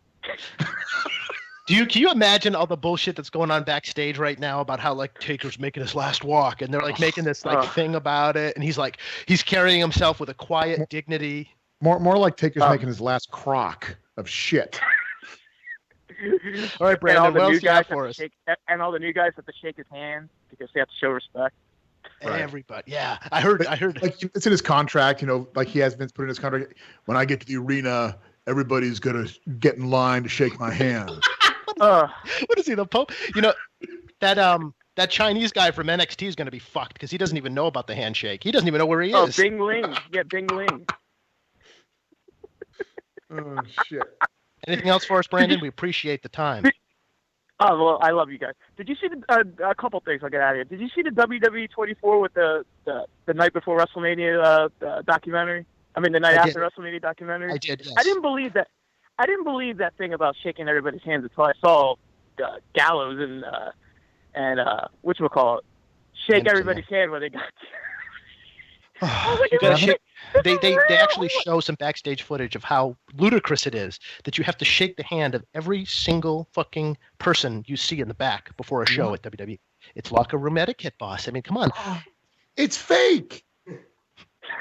Can you imagine all the bullshit that's going on backstage right now about how like Taker's making his last walk and they're like making this thing about it, and he's carrying himself with a quiet dignity. More like Taker's making his last crock of shit. All right, Brandon, what else you got for us? And all the new guys have to shake his hand because they have to show respect. Right. Everybody, yeah, I heard. Like it's in his contract, like he has been put in his contract. When I get to the arena, everybody's gonna get in line to shake my hand. What is he, the Pope? That Chinese guy from NXT is going to be fucked because he doesn't even know about the handshake. He doesn't even know where he is. Oh, Bing Ling. Yeah, Bing Ling. Oh, shit. Anything else for us, Brandon? We appreciate the time. Oh, well, I love you guys. Did you see a couple things I'll get out of here? Did you see the WWE 24 with the night before WrestleMania documentary? I mean, the night after WrestleMania documentary? I did, yes. I didn't believe that thing about shaking everybody's hands until I saw Gallows and whatchamacallit, shake everybody's hand when they got They actually show some backstage footage of how ludicrous it is that you have to shake the hand of every single fucking person you see in the back before a show at WWE. It's locker room etiquette, boss. I mean, come on. It's fake.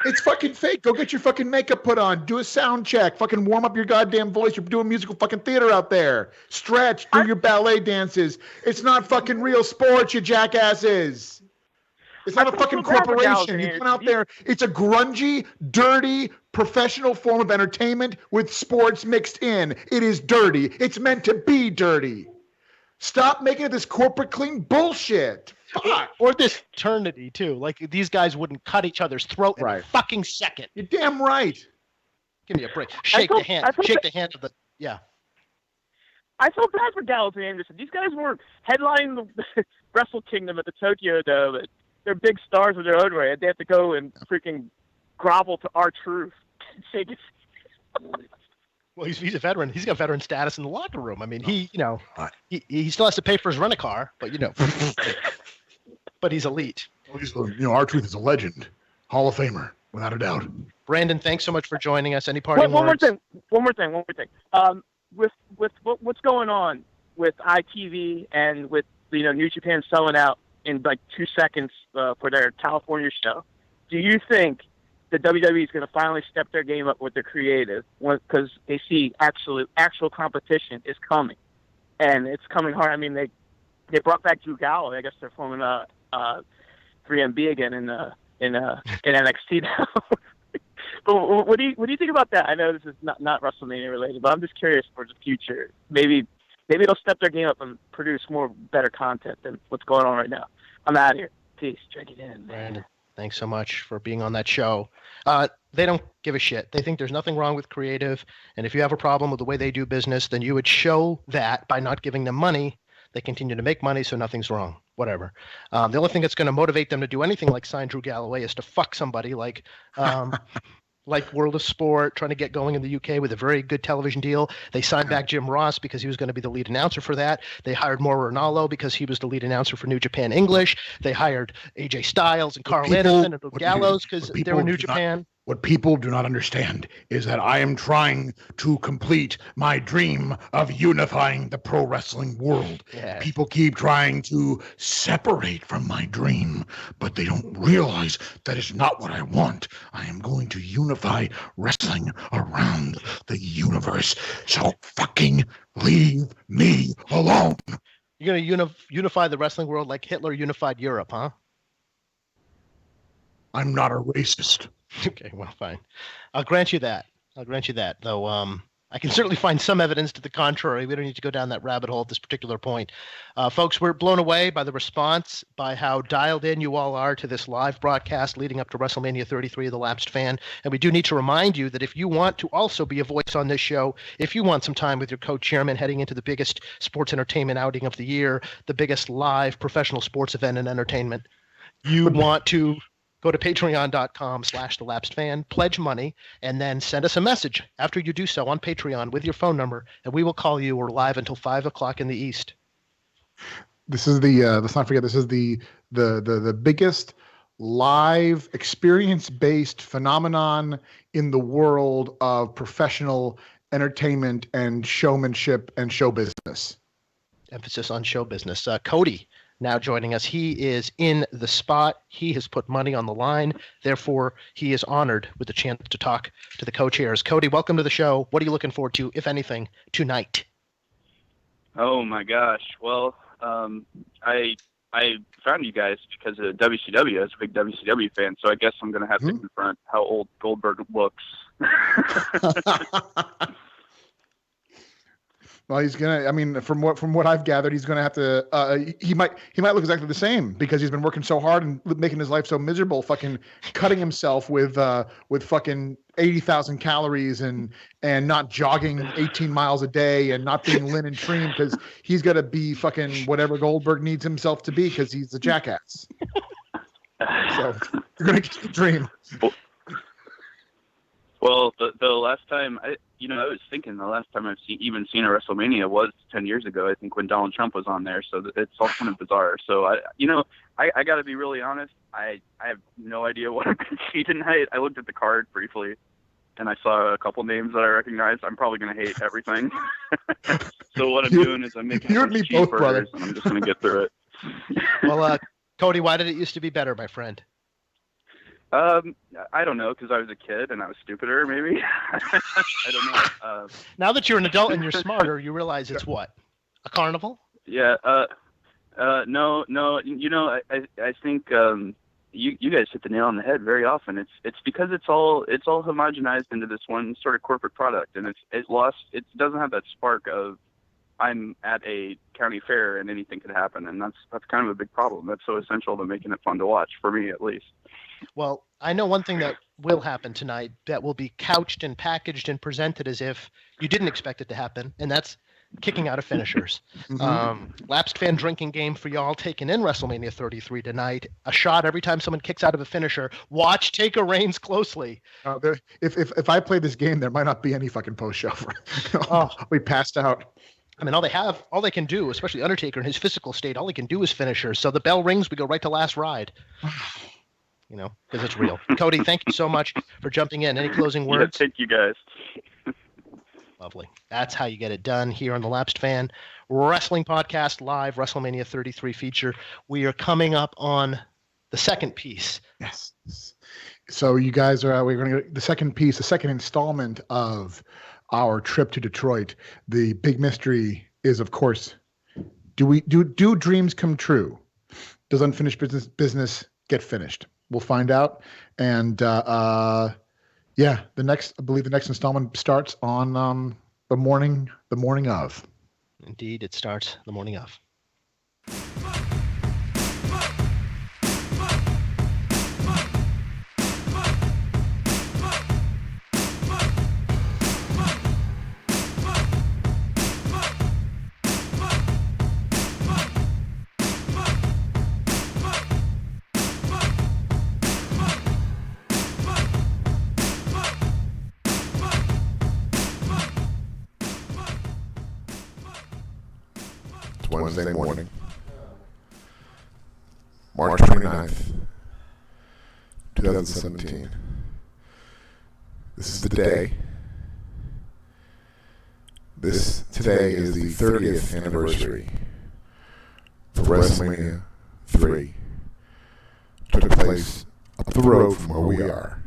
It's fucking fake. Go get your fucking makeup put on. Do a sound check. Fucking warm up your goddamn voice. You're doing musical fucking theater out there. Stretch. Do your ballet dances. It's not fucking real sports, you jackasses. It's not a fucking corporation. You come out there. It's a grungy, dirty, professional form of entertainment with sports mixed in. It is dirty. It's meant to be dirty. Stop making it this corporate clean bullshit. Fuck. Or this eternity, too. Like, these guys wouldn't cut each other's throat in a fucking second. You're damn right. Give me a break. Shake the hand of the... Yeah. I felt bad for Gallows and Anderson. These guys were headlining the Wrestle Kingdom at the Tokyo Dome. They're big stars of their own way. They have to go and freaking grovel to R-Truth. Shake his... Well, he's a veteran. He's got veteran status in the locker room. I mean, he still has to pay for his rent-a-car, but but he's elite. R-Truth is a legend, Hall of Famer, without a doubt. Brandon, thanks so much for joining us. Any parting words? One more thing. With what's going on with ITV and with New Japan selling out in like 2 seconds for their California show, do you think the WWE is going to finally step their game up with their creative because they see actual competition is coming, and it's coming hard? I mean, they brought back Drew Galloway. I guess they're forming 3MB again in NXT now. But what do you think about that? I know this is not WrestleMania related, but I'm just curious for the future. Maybe they'll step their game up and produce better content than what's going on right now. I'm out of here. Peace. Drink it in, Brandon. Thanks so much for being on that show. They don't give a shit. They think there's nothing wrong with creative, and if you have a problem with the way they do business, then you would show that by not giving them money. They continue to make money, so nothing's wrong. Whatever. The only thing that's going to motivate them to do anything like sign Drew Galloway is to fuck somebody like World of Sport, trying to get going in the UK with a very good television deal. They signed back Jim Ross because he was going to be the lead announcer for that. They hired Mauro Ranallo because he was the lead announcer for New Japan English. They hired AJ Styles and Carl Anderson and Gallows because they were New Japan. What people do not understand is that I am trying to complete my dream of unifying the pro wrestling world. Yeah. People keep trying to separate from my dream, but they don't realize that is not what I want. I am going to unify wrestling around the universe. So fucking leave me alone. You're going to unify the wrestling world like Hitler unified Europe, huh? I'm not a racist. Okay, well, fine. I'll grant you that. Though, I can certainly find some evidence to the contrary. We don't need to go down that rabbit hole at this particular point. Folks, we're blown away by the response, by how dialed in you all are to this live broadcast leading up to WrestleMania 33 of the Lapsed Fan. And we do need to remind you that if you want to also be a voice on this show, if you want some time with your co-chairman heading into the biggest sports entertainment outing of the year, the biggest live professional sports event and entertainment, you want to go to patreon.com/thelapsedfan, pledge money, and then send us a message after you do so on Patreon with your phone number, and we will call you. We're live until 5 o'clock in the East. This is let's not forget, this is the biggest live experience-based phenomenon in the world of professional entertainment and showmanship and show business. Emphasis on show business. Cody now joining us. He is in the spot. He has put money on the line. Therefore, he is honored with the chance to talk to the co-chairs. Cody, welcome to the show. What are you looking forward to, if anything, tonight? Oh my gosh. Well, I found you guys because of WCW. I was a big WCW fan, so I guess I'm going to have to confront how old Goldberg looks. Well, he's gonna. I mean, from what I've gathered, he's gonna have to. He might look exactly the same because he's been working so hard and making his life so miserable, fucking cutting himself with fucking 80,000 calories and not jogging 18 miles a day and not being lean and trim because he's got to be fucking whatever Goldberg needs himself to be because he's a jackass. So you're gonna get the dream. Well, the last time I was thinking the last time I've seen a WrestleMania was 10 years ago. I think when Donald Trump was on there, so it's all kind of bizarre. So I got to be really honest. I have no idea what I'm going to see tonight. I looked at the card briefly, and I saw a couple names that I recognized. I'm probably going to hate everything. So what I'm doing is I'm making you and me both, brother, and I'm just going to get through it. Well, Cody, why did it used to be better, my friend? I don't know, because I was a kid and I was stupider, maybe. I don't know. Now that you're an adult and you're smarter, you realize it's what? A carnival? Yeah. No. I think you guys hit the nail on the head very often. It's because it's all homogenized into this one sort of corporate product, and it doesn't have that spark of I'm at a county fair and anything could happen, and that's kind of a big problem. That's so essential to making it fun to watch, for me at least. Well, I know one thing that will happen tonight that will be couched and packaged and presented as if you didn't expect it to happen, and that's kicking out of finishers. Lapsed fan drinking game for y'all taking in WrestleMania 33 tonight. A shot every time someone kicks out of a finisher. Watch Taker Reigns closely. If I play this game, there might not be any fucking post show. We passed out. I mean, all they can do, especially Undertaker in his physical state, all he can do is finishers. So the bell rings, we go right to last ride. Because it's real. Cody, thank you so much for jumping in. Any closing words? Yeah, thank you guys. Lovely. That's how you get it done here on the Lapsed Fan Wrestling Podcast Live WrestleMania 33 feature. We are coming up on the second piece. Yes. So you guys we're going to get the second piece, the second installment of our trip to Detroit. The big mystery is, of course, do dreams come true? Does unfinished business get finished? We'll find out. And I believe the next installment starts on the morning of. Indeed, it starts the morning of. Wednesday morning, March 29th, 2017. This is the day. Today is the 30th anniversary for WrestleMania 3. Took place up the road from where we are.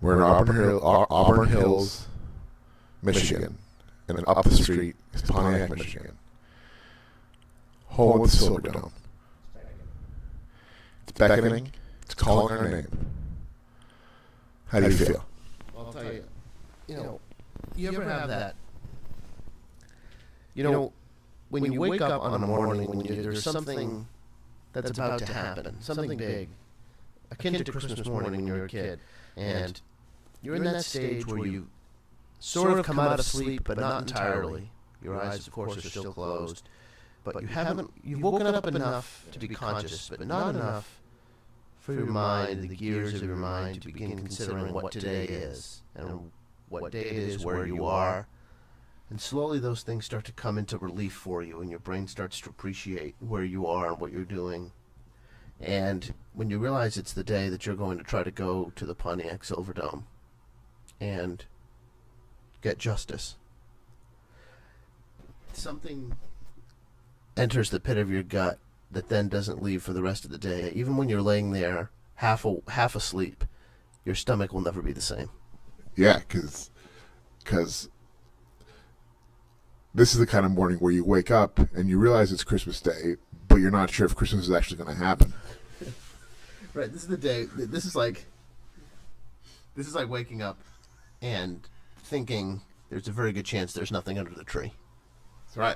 We're in Auburn Hills, Michigan. And then up the street is Pontiac, Michigan. Home of the Silverdome. It's beckoning. It's calling our name. How do you feel? I'll tell you. you ever have that? When you wake up on a morning when there's something that's about to happen, something big, akin to Christmas morning when you're a kid, and you're in that stage where you sort of come out of sleep, but not entirely. Your eyes, of course, are still closed, but you've woken up enough to be conscious, but not enough for your mind, the gears of your mind, to begin considering what today is, and what day it is, where you are. And slowly those things start to come into relief for you, and your brain starts to appreciate where you are and what you're doing. And when you realize it's the day that you're going to try to go to the Pontiac Silverdome and get justice, something enters the pit of your gut that then doesn't leave for the rest of the day. Even when you're laying there half asleep, your stomach will never be the same. Yeah, because this is the kind of morning where you wake up and you realize it's Christmas Day, but you're not sure if Christmas is actually going to happen. Right. This is the day. This is like waking up and thinking there's a very good chance there's nothing under the tree. That's right.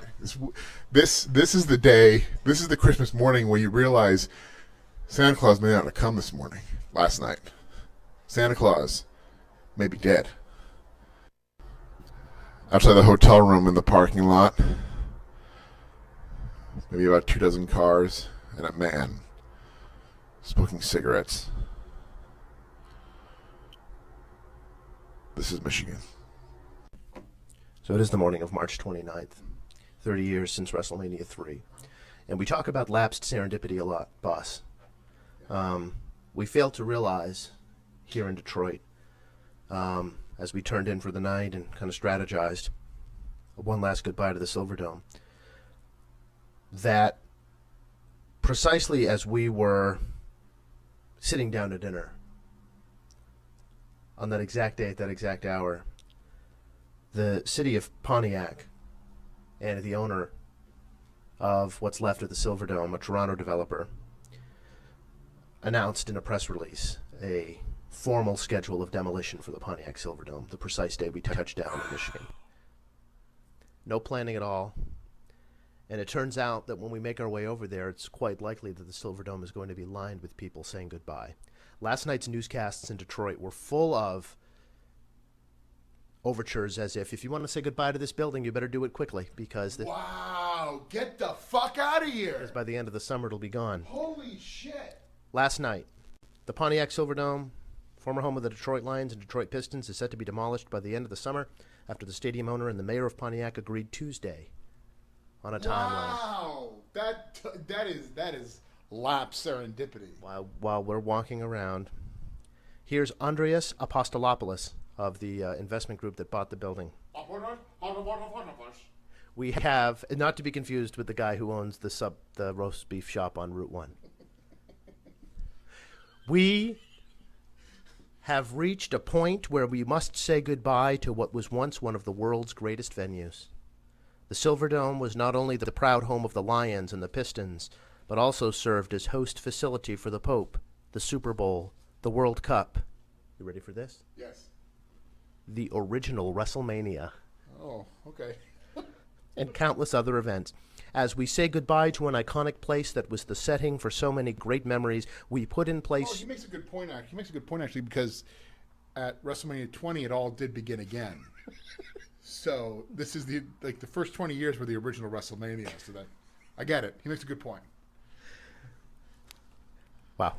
This is the day. This is the Christmas morning where you realize Santa Claus may not have come last night. Santa Claus may be dead. Outside the hotel room in the parking lot, maybe about 24 cars and a man smoking cigarettes. This is Michigan. So it is the morning of March 29th, 30 years since WrestleMania 3. And we talk about lapsed serendipity a lot, boss. We failed to realize here in Detroit, as we turned in for the night and kind of strategized one last goodbye to the Silverdome, that precisely as we were sitting down to dinner on that exact day at that exact hour, the city of Pontiac and the owner of what's left of the Silverdome, a Toronto developer, announced in a press release a formal schedule of demolition for the Pontiac Silverdome, the precise day we touched down in Michigan. No planning at all. And it turns out that when we make our way over there, it's quite likely that the Silverdome is going to be lined with people saying goodbye. Last night's newscasts in Detroit were full of overtures as if you want to say goodbye to this building, you better do it quickly, because wow, get the fuck out of here. Because by the end of the summer, it'll be gone. Holy shit. Last night, the Pontiac Silverdome, former home of the Detroit Lions and Detroit Pistons, is set to be demolished by the end of the summer after the stadium owner and the mayor of Pontiac agreed Tuesday on a timeline. Wow, that is lapsed serendipity. While we're walking around, here's Andreas Apostolopoulos of the investment group that bought the building. We have, not to be confused with the guy who owns the roast beef shop on Route 1. We have reached a point where we must say goodbye to what was once one of the world's greatest venues. The Silverdome was not only the proud home of the Lions and the Pistons, but also served as host facility for the Pope, the Super Bowl, the World Cup. You ready for this? Yes. The original WrestleMania. Oh, okay. And countless other events. As we say goodbye to an iconic place that was the setting for so many great memories, we put in place... Oh, he makes a good point, actually, because at WrestleMania 20, it all did begin again. So this is the first 20 years were the original WrestleMania. So that I get it. He makes a good point. Wow.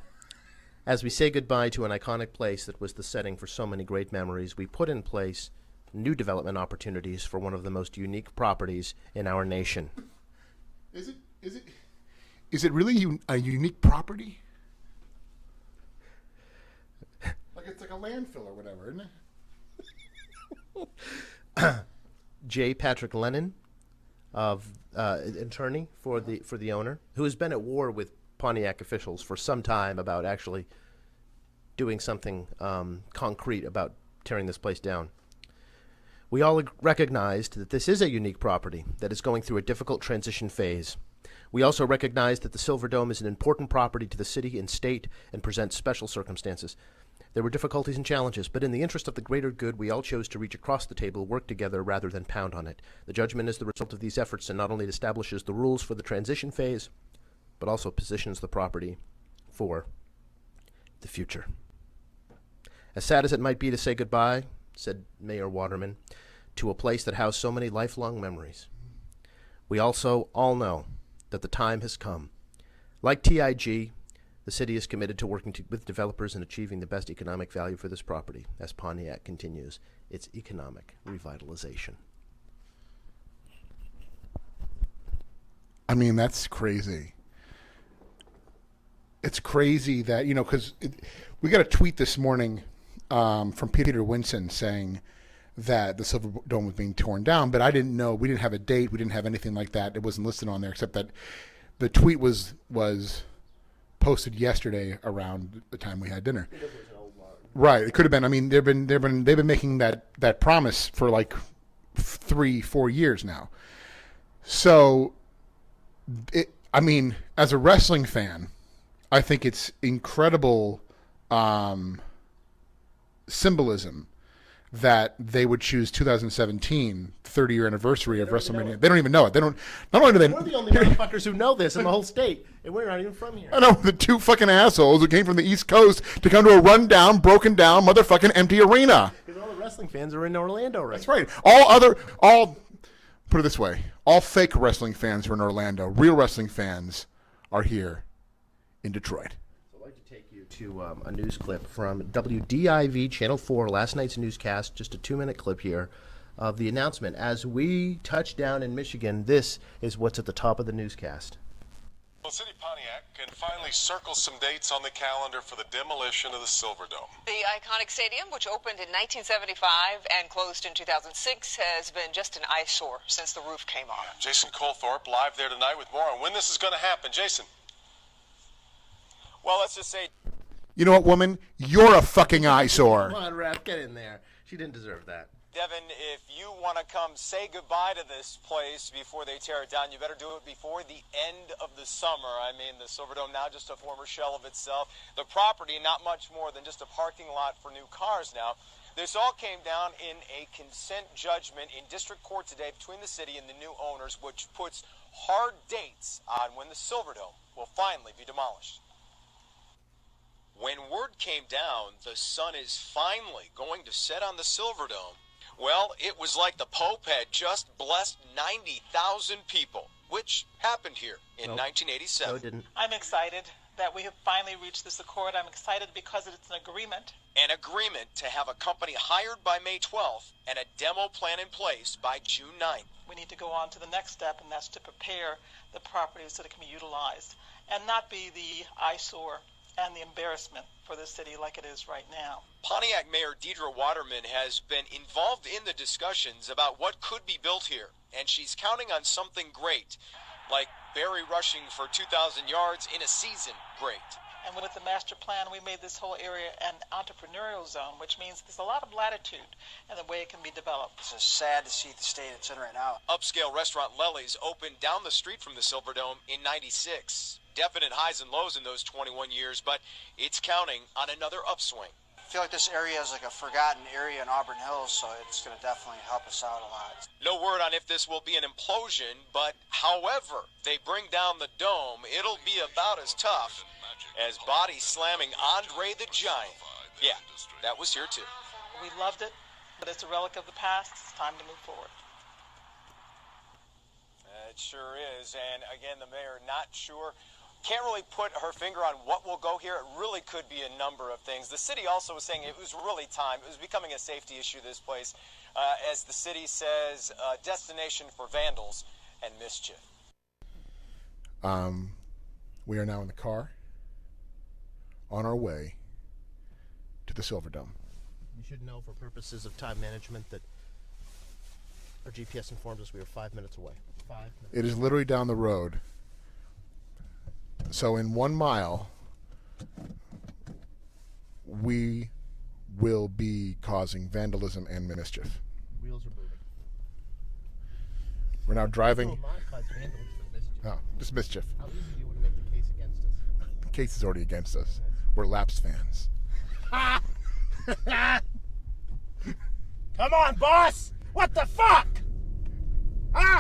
As we say goodbye to an iconic place that was the setting for so many great memories, we put in place new development opportunities for one of the most unique properties in our nation. Is it really a unique property? Like it's like a landfill or whatever, isn't it? J. Patrick Lennon, attorney for the owner, who has been at war with Pontiac officials for some time about actually doing something concrete about tearing this place down. We all recognized that this is a unique property that is going through a difficult transition phase. We also recognize that the Silverdome is an important property to the city and state and presents special circumstances. There were difficulties and challenges, but in the interest of the greater good, we all chose to reach across the table, work together rather than pound on it. The judgment is the result of these efforts and not only establishes the rules for the transition phase, but also positions the property for the future. As sad as it might be to say goodbye, said Mayor Waterman, to a place that housed so many lifelong memories, we also all know that the time has come. Like TIG, the city is committed to working with developers and achieving the best economic value for this property as Pontiac continues its economic revitalization. I mean, that's crazy. It's crazy that, because we got a tweet this morning from Peter Winson saying that the Silverdome was being torn down, but I didn't know. We didn't have a date. We didn't have anything like that. It wasn't listed on there, except that the tweet was posted yesterday around the time we had dinner. Right. It could have been. I mean, they've been making that promise for like 3-4 years now. So, as a wrestling fan, I think it's incredible symbolism that they would choose 2017, 30-year anniversary of WrestleMania. They don't even know it. They don't. Not only do they. We're the only motherfuckers who know this in the whole state, and we're not even from here. I know, the two fucking assholes who came from the East Coast to come to a rundown, broken down, motherfucking empty arena. Because all the wrestling fans are in Orlando, right? That's right. Put it this way: all fake wrestling fans are in Orlando. Real wrestling fans are here in Detroit. I'd like to take you to a news clip from WDIV Channel 4, last night's newscast, just a 2-minute clip here of the announcement. As we touch down in Michigan, this is what's at the top of the newscast. Well, City Pontiac can finally circle some dates on the calendar for the demolition of the Silverdome. The iconic stadium, which opened in 1975 and closed in 2006, has been just an eyesore since the roof came on. Jason Colthorpe live there tonight with more on when this is going to happen. Jason. Well, let's just say... You know what, woman? You're a fucking eyesore. Come on, Raph, get in there. She didn't deserve that. Devin, if you want to come say goodbye to this place before they tear it down, you better do it before the end of the summer. I mean, the Silverdome now just a former shell of itself. The property, not much more than just a parking lot for new cars now. This all came down in a consent judgment in district court today between the city and the new owners, which puts hard dates on when the Silverdome will finally be demolished. When word came down the sun is finally going to set on the Silverdome, well, it was like the Pope had just blessed 90,000 people, which happened here in 1987. No, it didn't. I'm excited that we have finally reached this accord. I'm excited because it's an agreement. An agreement to have a company hired by May 12th and a demo plan in place by June 9th. We need to go on to the next step, and that's to prepare the property so that it can be utilized and not be the eyesore and the embarrassment for the city like it is right now. Pontiac Mayor Deidre Waterman has been involved in the discussions about what could be built here, and she's counting on something great, like Barry rushing for 2,000 yards in a season. Great. And with the master plan, we made this whole area an entrepreneurial zone, which means there's a lot of latitude in the way it can be developed. It's just sad to see the state it's in right now. Upscale restaurant Lely's opened down the street from the Silverdome in 96. Definite highs and lows in those 21 years, but it's counting on another upswing. I feel like this area is like a forgotten area in Auburn Hills, so it's going to definitely help us out a lot. No word on if this will be an implosion, but however they bring down the dome, it'll be about as tough as body slamming Andre the Giant. Yeah, that was here too. We loved it, but it's a relic of the past. It's time to move forward. It sure is, and again, the mayor not sure. Can't really put her finger on what will go here. It really could be a number of things. The city also was saying it was really time. It was becoming a safety issue, this place, as the city says, a destination for vandals and mischief. We are now in the car on our way to the Silverdome. You should know for purposes of time management that our GPS informs us we are 5 minutes away. 5 minutes. It is literally down the road. So in 1 mile, we will be causing vandalism and mischief. Wheels are moving. We're now driving. Oh, just mischief. How easy do you want to make the case against us? The case is already against us. We're Laps fans. Come on, boss! What the fuck?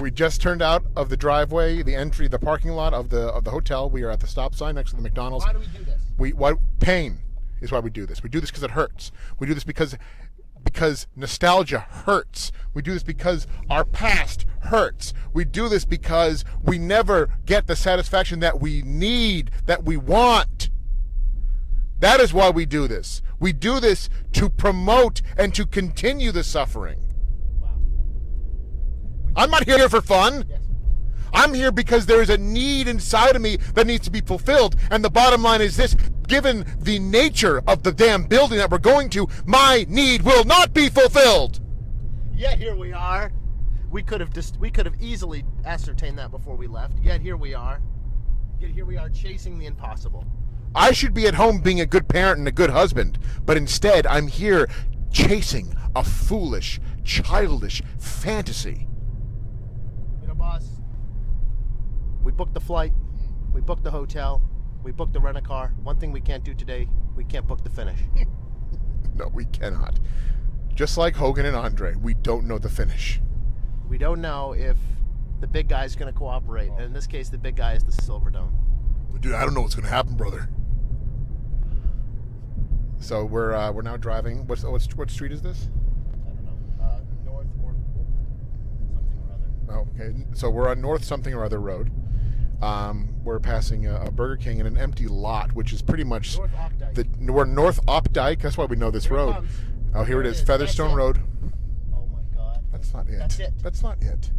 We just turned out of the driveway, the parking lot of the hotel. We are at the stop sign next to the McDonald's. Why do we do this? Pain is why we do this. We do this because it hurts. We do this because nostalgia hurts. We do this because our past hurts. We do this because we never get the satisfaction that we need, that we want. That is why we do this. We do this to promote and to continue the suffering. I'm not here for fun. I'm here because there is a need inside of me that needs to be fulfilled. And the bottom line is this: given the nature of the damn building that we're going to, my need will not be fulfilled. Yet here we are. We could have easily ascertained that before we left. Yet here we are. Yet here we are chasing the impossible. I should be at home being a good parent and a good husband, but instead I'm here chasing a foolish, childish fantasy. You know, boss, we booked the flight, we booked the hotel, we booked the rent-a-car. One thing we can't do today, we can't book the finish. No, we cannot. Just like Hogan and Andre, we don't know the finish. We don't know if the big guy's going to cooperate. And in this case, the big guy is the Silverdome. Dude, I don't know what's going to happen, brother. So we're now driving. What street is this? I don't know. North or something or other. Oh, okay. So we're on North something or other road. We're passing a Burger King in an empty lot, which is pretty much we're North Opdyke. That's why we know this road. Oh, here it is, Featherstone Road. Oh my God. That's not it. That's it. That's not it.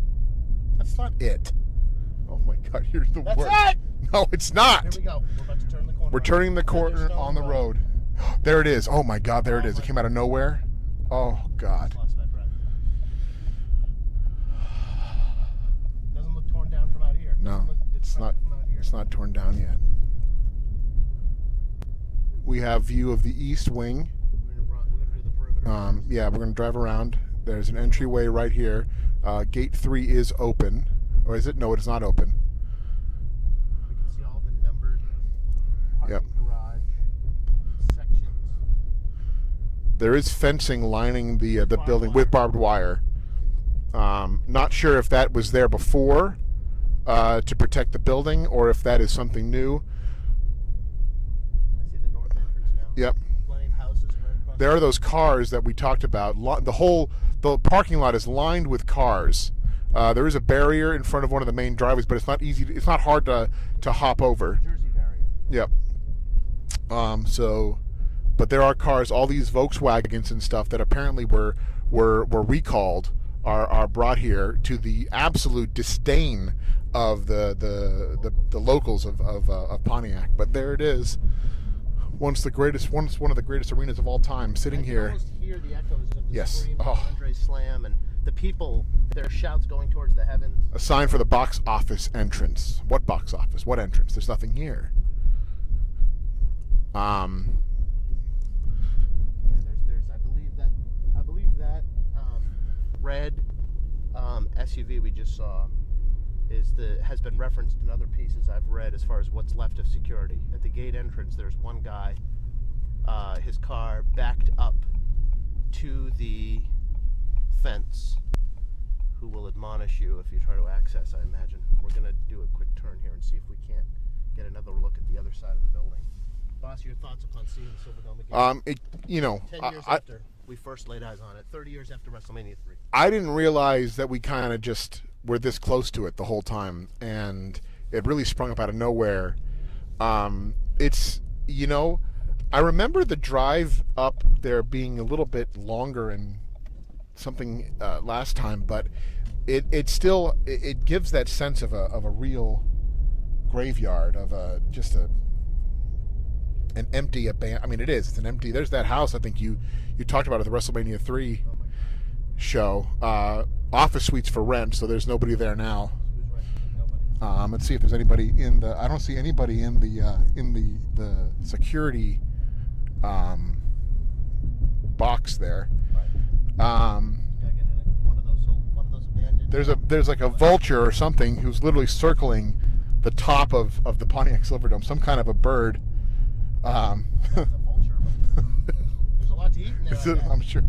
That's not it. Oh my God, here's the word. That's it! No, it's not. Here we go. We're about to turn the corner. We're turning the corner on the road. There it is. Oh my God, there it is. It came out of nowhere. Oh God. Lost my breath. Doesn't look torn down from out here. No, it's not. It's not torn down yet. We have view of the east wing. Yeah, we're going to drive around. There's an entryway right here. Gate 3 is open. Or is it? No, it is not open. We can see all the numbered parking garage sections. There is fencing lining the building with barbed wire. Not sure if that was there before to protect the building or if that is something new. I see the north entrance now. Yep. Plenty of houses right across. There are those cars that we talked about. The parking lot is lined with cars. There is a barrier in front of one of the main driveways, but it's not easy. It's not hard to hop over. Jersey barrier. Yep. But there are cars. All these Volkswagens and stuff that apparently were recalled are brought here to the absolute disdain of the locals of Pontiac. But there it is. One of the greatest arenas of all time, sitting here. Almost hear the echoes of the Yes. scream of Andre Slam and the people, their shouts going towards the heavens. A sign for the box office entrance. What box office? What entrance? There's nothing here. There's I believe that red SUV we just saw has been referenced in other pieces I've read as far as what's left of security. At the gate entrance, there's one guy, his car backed up to the fence, who will admonish you if you try to access, I imagine. We're going to do a quick turn here and see if we can't get another look at the other side of the building. Boss, your thoughts upon seeing the Silverdome again? 10 years after we first laid eyes on it, 30 years after WrestleMania 3. I didn't realize that we kind of just were this close to it the whole time, and it really sprung up out of nowhere. I remember the drive up there being a little bit longer and something last time, but it still gives that sense of a real graveyard, of an empty abandoned. I mean, it is. It's an empty. There's that house. I think you talked about at the WrestleMania 3 show. Office suites for rent, so there's nobody there now. Let's see if there's anybody in the. I don't see anybody in the security box there. There's like a vulture or something who's literally circling the top of the Pontiac Silverdome, some kind of a bird. There's a lot to eat in there. I'm sure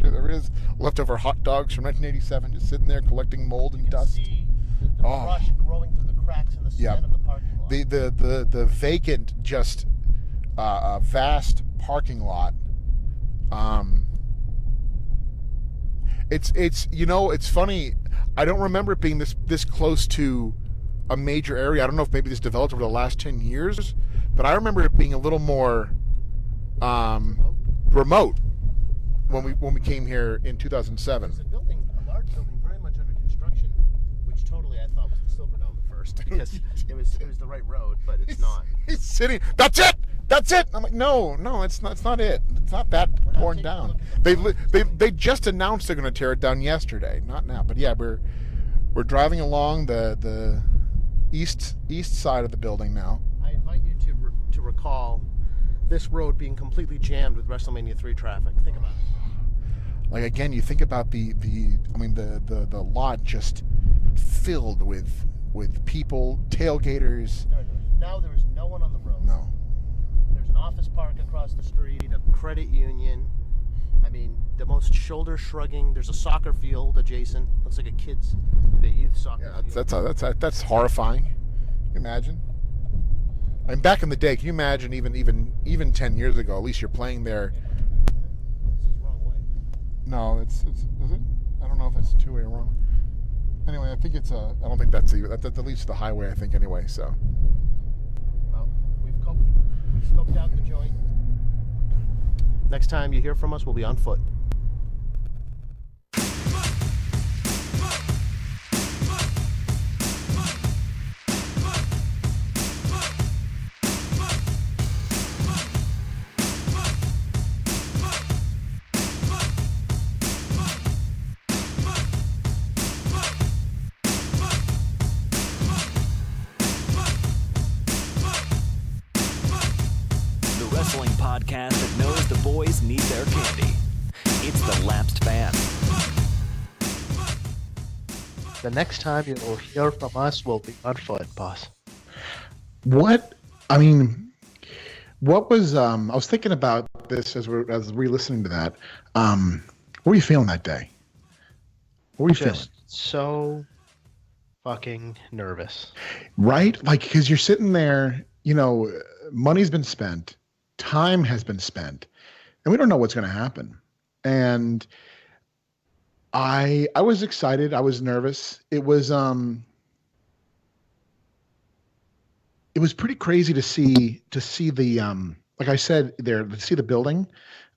there is. Leftover hot dogs from 1987 just sitting there collecting mold and dust. See the brush growing through the cracks in the cement of the parking lot. The vacant, just vast parking lot. It's it's funny. I don't remember it being this close to a major area. I don't know if maybe this developed over the last 10 years, but I remember it being a little more remote when we came here in 2007. There's a large building very much under construction, which totally I thought was the Silverdome at first because it was the right road, but it's not. He's sitting. That's it. I'm like, no, it's not it. It's not that torn down. They just announced they're going to tear it down yesterday, not now. But yeah, we're driving along the east side of the building now. I invite you to recall this road being completely jammed with WrestleMania 3 traffic. Think about it. Like again, you think about the lot just filled with people, tailgaters. Now there is no one on the road. No. There's an office park across the street, a credit union. I mean, the most shoulder-shrugging. There's a soccer field adjacent. Looks like the youth soccer field. That's horrifying. Can you imagine? I mean, back in the day, can you imagine even 10 years ago? At least you're playing there. This is the wrong way. No, is it? I don't know if it's two-way or wrong. Anyway, I think it's I don't think that leads to the highway. I think anyway. So. Well, we've scoped out the joint. Next time you hear from us, we'll be on foot. Podcast that knows the boys need their candy. It's the Lapsed Fan. The next time you'll hear from us, we'll be on foot, boss. What was I was thinking about this as we listening to that. What were you feeling that day? What were you feeling? So fucking nervous. Right? Like, because you're sitting there, money's been spent. Time has been spent, and we don't know what's going to happen. And I was excited. I was nervous. It was pretty crazy to see the like I said there, to see the building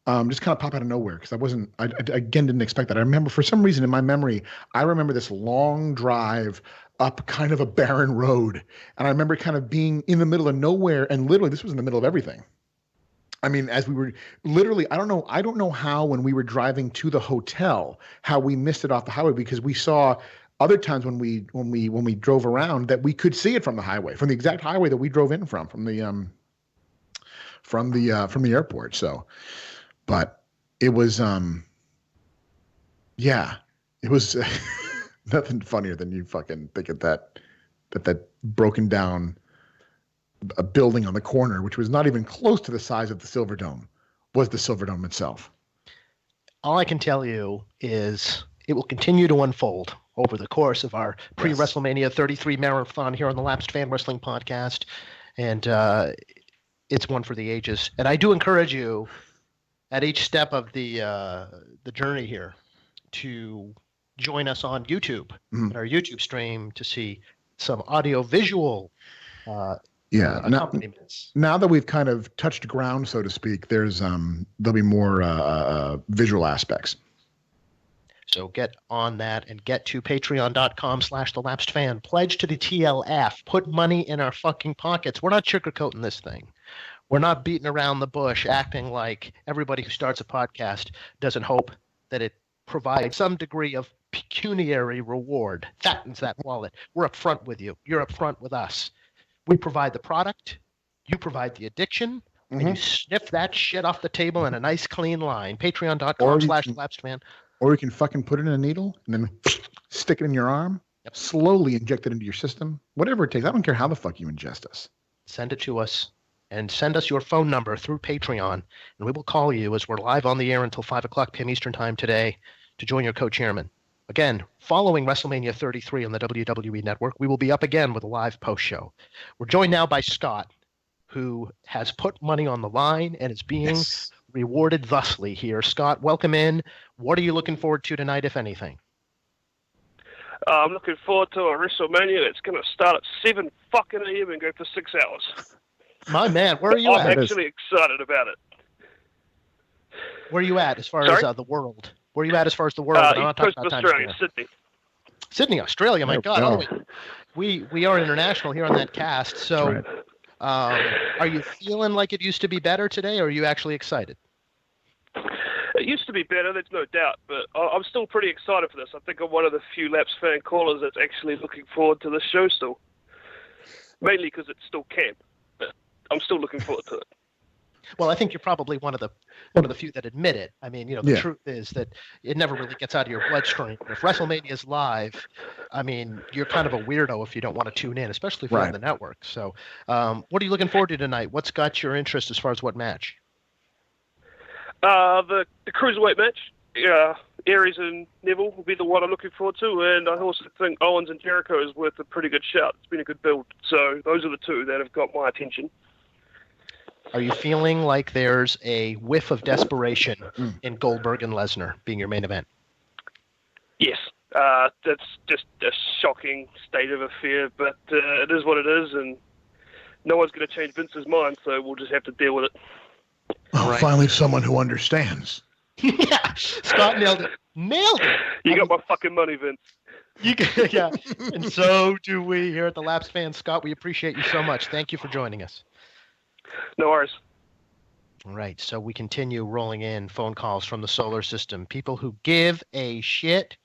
just kind of pop out of nowhere, because I again didn't expect that. I remember, for some reason in my memory, I remember this long drive up kind of a barren road, and I remember kind of being in the middle of nowhere, and literally this was in the middle of everything. I mean, as we were literally, I don't know how, when we were driving to the hotel, how we missed it off the highway, because we saw other times when we drove around that we could see it from the highway, from the exact highway that we drove in from the airport. So, but it was it was nothing funnier than you fucking think of that broken down a building on the corner, which was not even close to the size of the Silverdome, was the Silverdome itself. All I can tell you is it will continue to unfold over the course of our pre-WrestleMania 33 marathon here on the Lapsed Fan Wrestling Podcast, and it's one for the ages. And I do encourage you, at each step of the journey here, to join us on YouTube, on our YouTube stream, to see some audio-visual now that we've kind of touched ground, so to speak, there's there'll be more visual aspects. So get on that and get to patreon.com/thelapsedfan. Pledge to the TLF. Put money in our fucking pockets. We're not sugarcoating this thing. We're not beating around the bush, acting like everybody who starts a podcast doesn't hope that it provides some degree of pecuniary reward. Fattens that wallet. We're up front with you. You're up front with us. We provide the product, you provide the addiction, and you sniff that shit off the table in a nice clean line. Patreon.com/lapsedfan. Or you can fucking put it in a needle and then stick it in your arm. slowly inject it into your system, whatever it takes. I don't care how the fuck you ingest us. Send it to us, and send us your phone number through Patreon, and we will call you as we're live on the air until 5 o'clock p.m. Eastern Time today to join your co-chairman. Again, following WrestleMania 33 on the WWE Network, we will be up again with a live post show. We're joined now by Scott, who has put money on the line and is being rewarded thusly here. Scott, welcome in. What are you looking forward to tonight, if anything? I'm looking forward to a WrestleMania that's going to start at 7 fucking a.m. and go for 6 hours. My man, where are you at? I'm actually excited about it. Where are you at as far as the world? Where are you at as far as the world? I'm not East talking Coast about of Times Australia, Square. Sydney. Sydney, Australia. My Oh, God, God. we are international here on that cast. So, are you feeling like it used to be better today, or are you actually excited? It used to be better, there's no doubt, but I'm still pretty excited for this. I think I'm one of the few Laps fan callers that's actually looking forward to this show still. Mainly because it's still camp, but I'm still looking forward to it. Well, I think you're probably one of the few that admit it. I mean, the truth is that it never really gets out of your bloodstream. If WrestleMania is live, I mean, you're kind of a weirdo if you don't want to tune in, especially if you're on the network. So, what are you looking forward to tonight? What's got your interest as far as what match? The cruiserweight match, Aries and Neville will be the one I'm looking forward to, and I also think Owens and Jericho is worth a pretty good shout. It's been a good build, so those are the two that have got my attention. Are you feeling like there's a whiff of desperation in Goldberg and Lesnar being your main event? Yes, that's just a shocking state of affair, but it is what it is, and no one's going to change Vince's mind, so we'll just have to deal with it. Oh, finally someone who understands. Yeah, Scott nailed it. Nailed it. You got my fucking money, Vince. Yeah, and so do we here at the Laps Fan. Scott, we appreciate you so much. Thank you for joining us. No worries. All right, so we continue rolling in phone calls from the solar system. People who give a shit,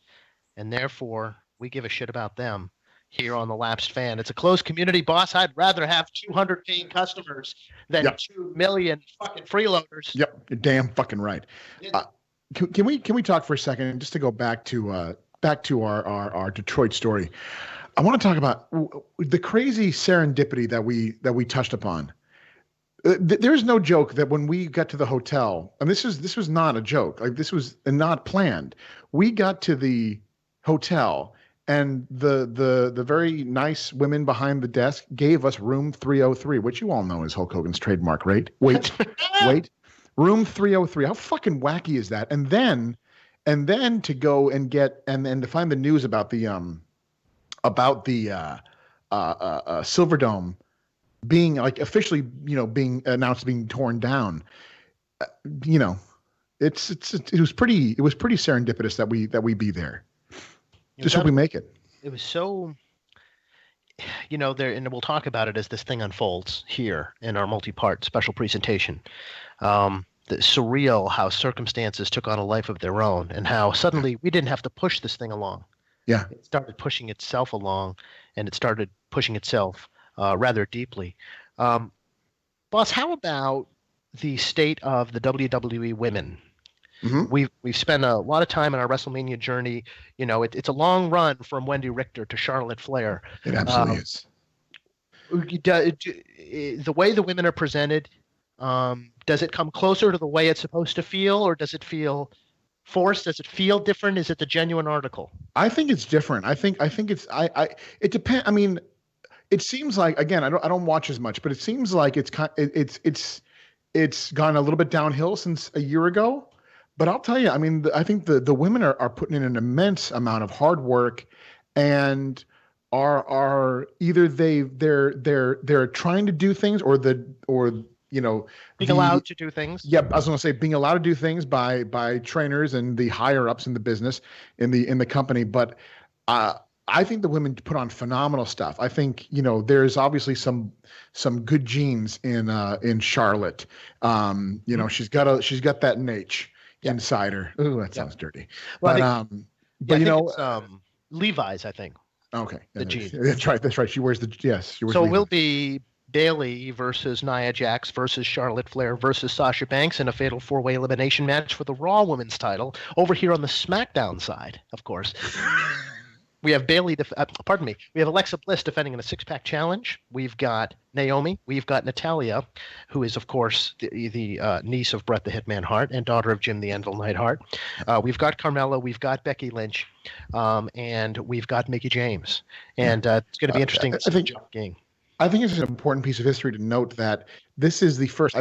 and therefore we give a shit about them here on the Lapsed Fan. It's a closed community, boss. I'd rather have 200 paying customers than 2 million fucking freeloaders. Yep, you're damn fucking right. Can we talk for a second just to go back to our Detroit story? I want to talk about the crazy serendipity that we touched upon. There's no joke that when we got to the hotel, and this was not a joke, like this was not planned. We got to the hotel, and the very nice women behind the desk gave us room 303, which you all know is Hulk Hogan's trademark, right? Wait, room 303. How fucking wacky is that? And then to go and get and to find the news about the Silverdome being like officially, being announced being torn down. It was pretty serendipitous that we be there. Just hope we make it. It was so, there, and we'll talk about it as this thing unfolds here in our multi-part special presentation. The surreal how circumstances took on a life of their own, and how suddenly we didn't have to push this thing along. Yeah, it started pushing itself along, and it started pushing itself rather deeply. Boss, how about the state of the WWE women? Mm-hmm. We've spent a lot of time in our WrestleMania journey. It's a long run from Wendy Richter to Charlotte Flair. It absolutely is. The way the women are presented, does it come closer to the way it's supposed to feel, or does it feel forced? Does it feel different? Is it the genuine article? I think it's different. I think it's it depends. I mean, it seems like, again, I don't watch as much, but it seems like it's gone a little bit downhill since a year ago. But I'll tell you, I mean, I think the women are putting in an immense amount of hard work, and are either they're trying to do things being allowed to do things. Yep, I was going to say being allowed to do things by trainers and the higher ups in the business in the company. But I think the women put on phenomenal stuff. I think there's obviously some good genes in Charlotte. She's got that Nate inside her. Ooh, that sounds dirty. Well, but it's, Levi's, I think. Okay, the jeans. That's right. She wears So it will be Bayley versus Nia Jax versus Charlotte Flair versus Sasha Banks in a fatal 4-way elimination match for the Raw Women's title over here on the SmackDown side, of course. We have Bailey. We have Alexa Bliss defending in a six-pack challenge. We've got Naomi. We've got Natalia, who is, of course, the niece of Bret the Hitman Hart and daughter of Jim the Anvil Neidhart. We've got Carmella. We've got Becky Lynch, and we've got Mickie James. And it's going to be interesting to see the game. I think it's an important piece of history to note that this is the first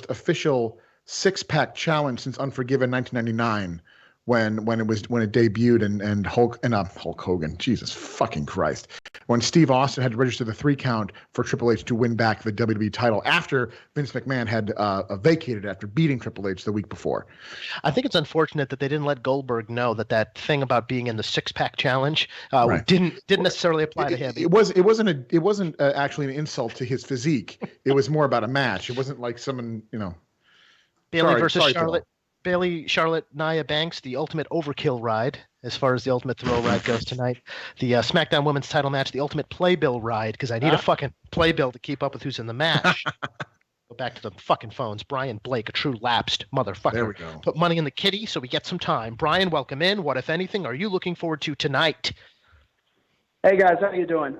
official six-pack challenge since Unforgiven 1999. When it debuted and Hulk Hogan, Jesus fucking Christ, when Steve Austin had to register the 3 count for Triple H to win back the WWE title after Vince McMahon had vacated after beating Triple H the week before. I think it's unfortunate that they didn't let Goldberg know that thing about being in the six-pack challenge didn't necessarily apply to him. It wasn't actually an insult to his physique. It was more about a match. It wasn't like someone Bailey versus Charlotte. Bailey, Charlotte, Nia Banks, the ultimate overkill ride, as far as the ultimate thrill ride goes tonight. The SmackDown Women's title match, the ultimate playbill ride, because I need a fucking playbill to keep up with who's in the match. Go back to the fucking phones. Brian Blake, a true lapsed motherfucker. There we go. Put money in the kitty so we get some time. Brian, welcome in. What, if anything, are you looking forward to tonight? Hey, guys. How you doing?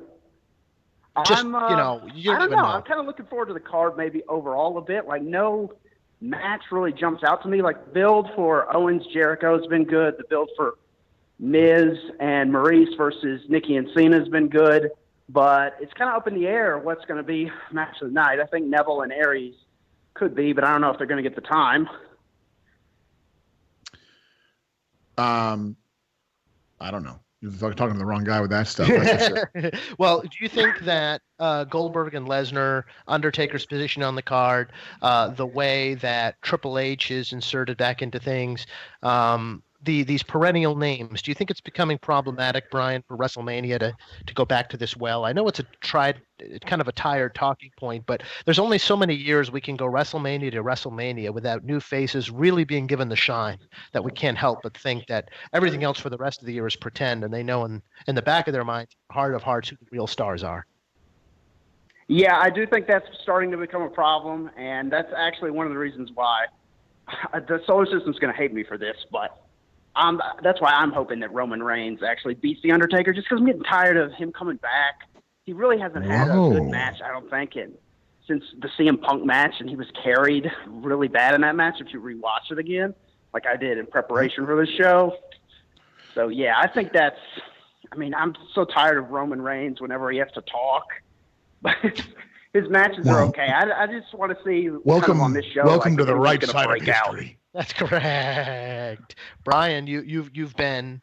Just, I don't know. I'm kind of looking forward to the card maybe overall a bit. Like, no match really jumps out to me. Like, the build for Owens Jericho has been good. The build for Miz and Maurice versus Nikki and Cena has been good. But it's kind of up in the air what's going to be match of the night. I think Neville and Aries could be, but I don't know if they're going to get the time. I don't know. You're talking to the wrong guy with that stuff. Well, do you think that Goldberg and Lesnar, Undertaker's position on the card, the way that Triple H is inserted back into things, these perennial names, do you think it's becoming problematic, Brian, for WrestleMania to go back to this well? I know it's kind of a tired talking point, but there's only so many years we can go WrestleMania to WrestleMania without new faces really being given the shine, that we can't help but think that everything else for the rest of the year is pretend, and they know in the back of their minds, heart of hearts, who the real stars are. Yeah, I do think that's starting to become a problem, and that's actually one of the reasons why the solar system's going to hate me for this, but that's why I'm hoping that Roman Reigns actually beats The Undertaker, just because I'm getting tired of him coming back. He really hasn't had a good match, I don't think, since the CM Punk match, and he was carried really bad in that match if you rewatch it again, like I did in preparation for this show. So, yeah, I think I'm so tired of Roman Reigns whenever he has to talk. But his matches are okay. I just want to see welcome on this show. Welcome to the right side of history. That's correct, Brian. You've been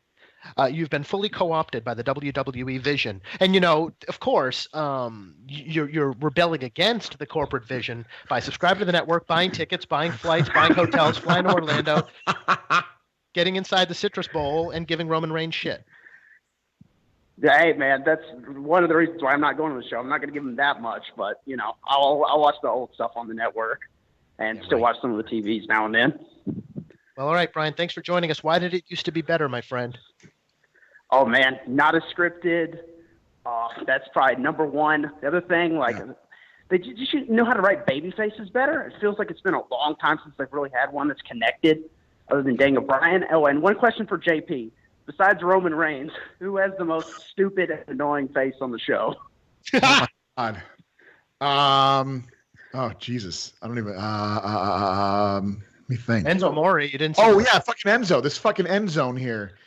fully co-opted by the WWE vision, and of course, you're rebelling against the corporate vision by subscribing to the network, buying tickets, buying flights, buying hotels, flying to Orlando, getting inside the Citrus Bowl, and giving Roman Reigns shit. Hey, man, that's one of the reasons why I'm not going to the show. I'm not going to give him that much, but I'll watch the old stuff on the network and still watch some of the TVs now and then. Well, all right, Brian, thanks for joining us. Why did it used to be better, my friend? Oh, man, not as scripted. That's probably number one. The other thing, they just know how to write baby faces better. It feels like it's been a long time since they've really had one that's connected other than Daniel Bryan. Oh, and one question for JP. Besides Roman Reigns, who has the most stupid and annoying face on the show? Oh, my God. Oh, Jesus. I don't even... let me think. Enzo Amore, you didn't see yeah, fucking Enzo. This fucking end zone here.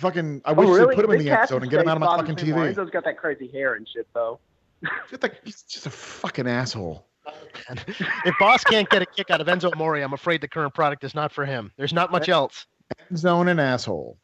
I wish really? they'd put him in the end zone and get him out of my fucking TV. Enzo's got that crazy hair and shit, though. He's just a fucking asshole. If Boss can't get a kick out of Enzo Amore, I'm afraid the current product is not for him. There's not much else. End zone and asshole.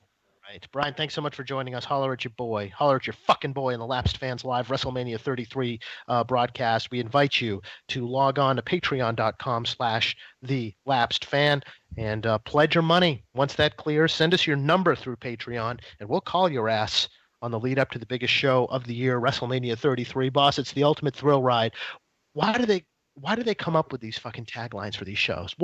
Right. Brian, thanks so much for joining us. Holler at your boy. Holler at your fucking boy in the Lapsed Fans Live WrestleMania 33 broadcast. We invite you to log on to patreon.com/thelapsedfan and pledge your money. Once that clears, send us your number through Patreon, and we'll call your ass on the lead up to the biggest show of the year, WrestleMania 33. Boss, it's the ultimate thrill ride. Why do they come up with these fucking taglines for these shows?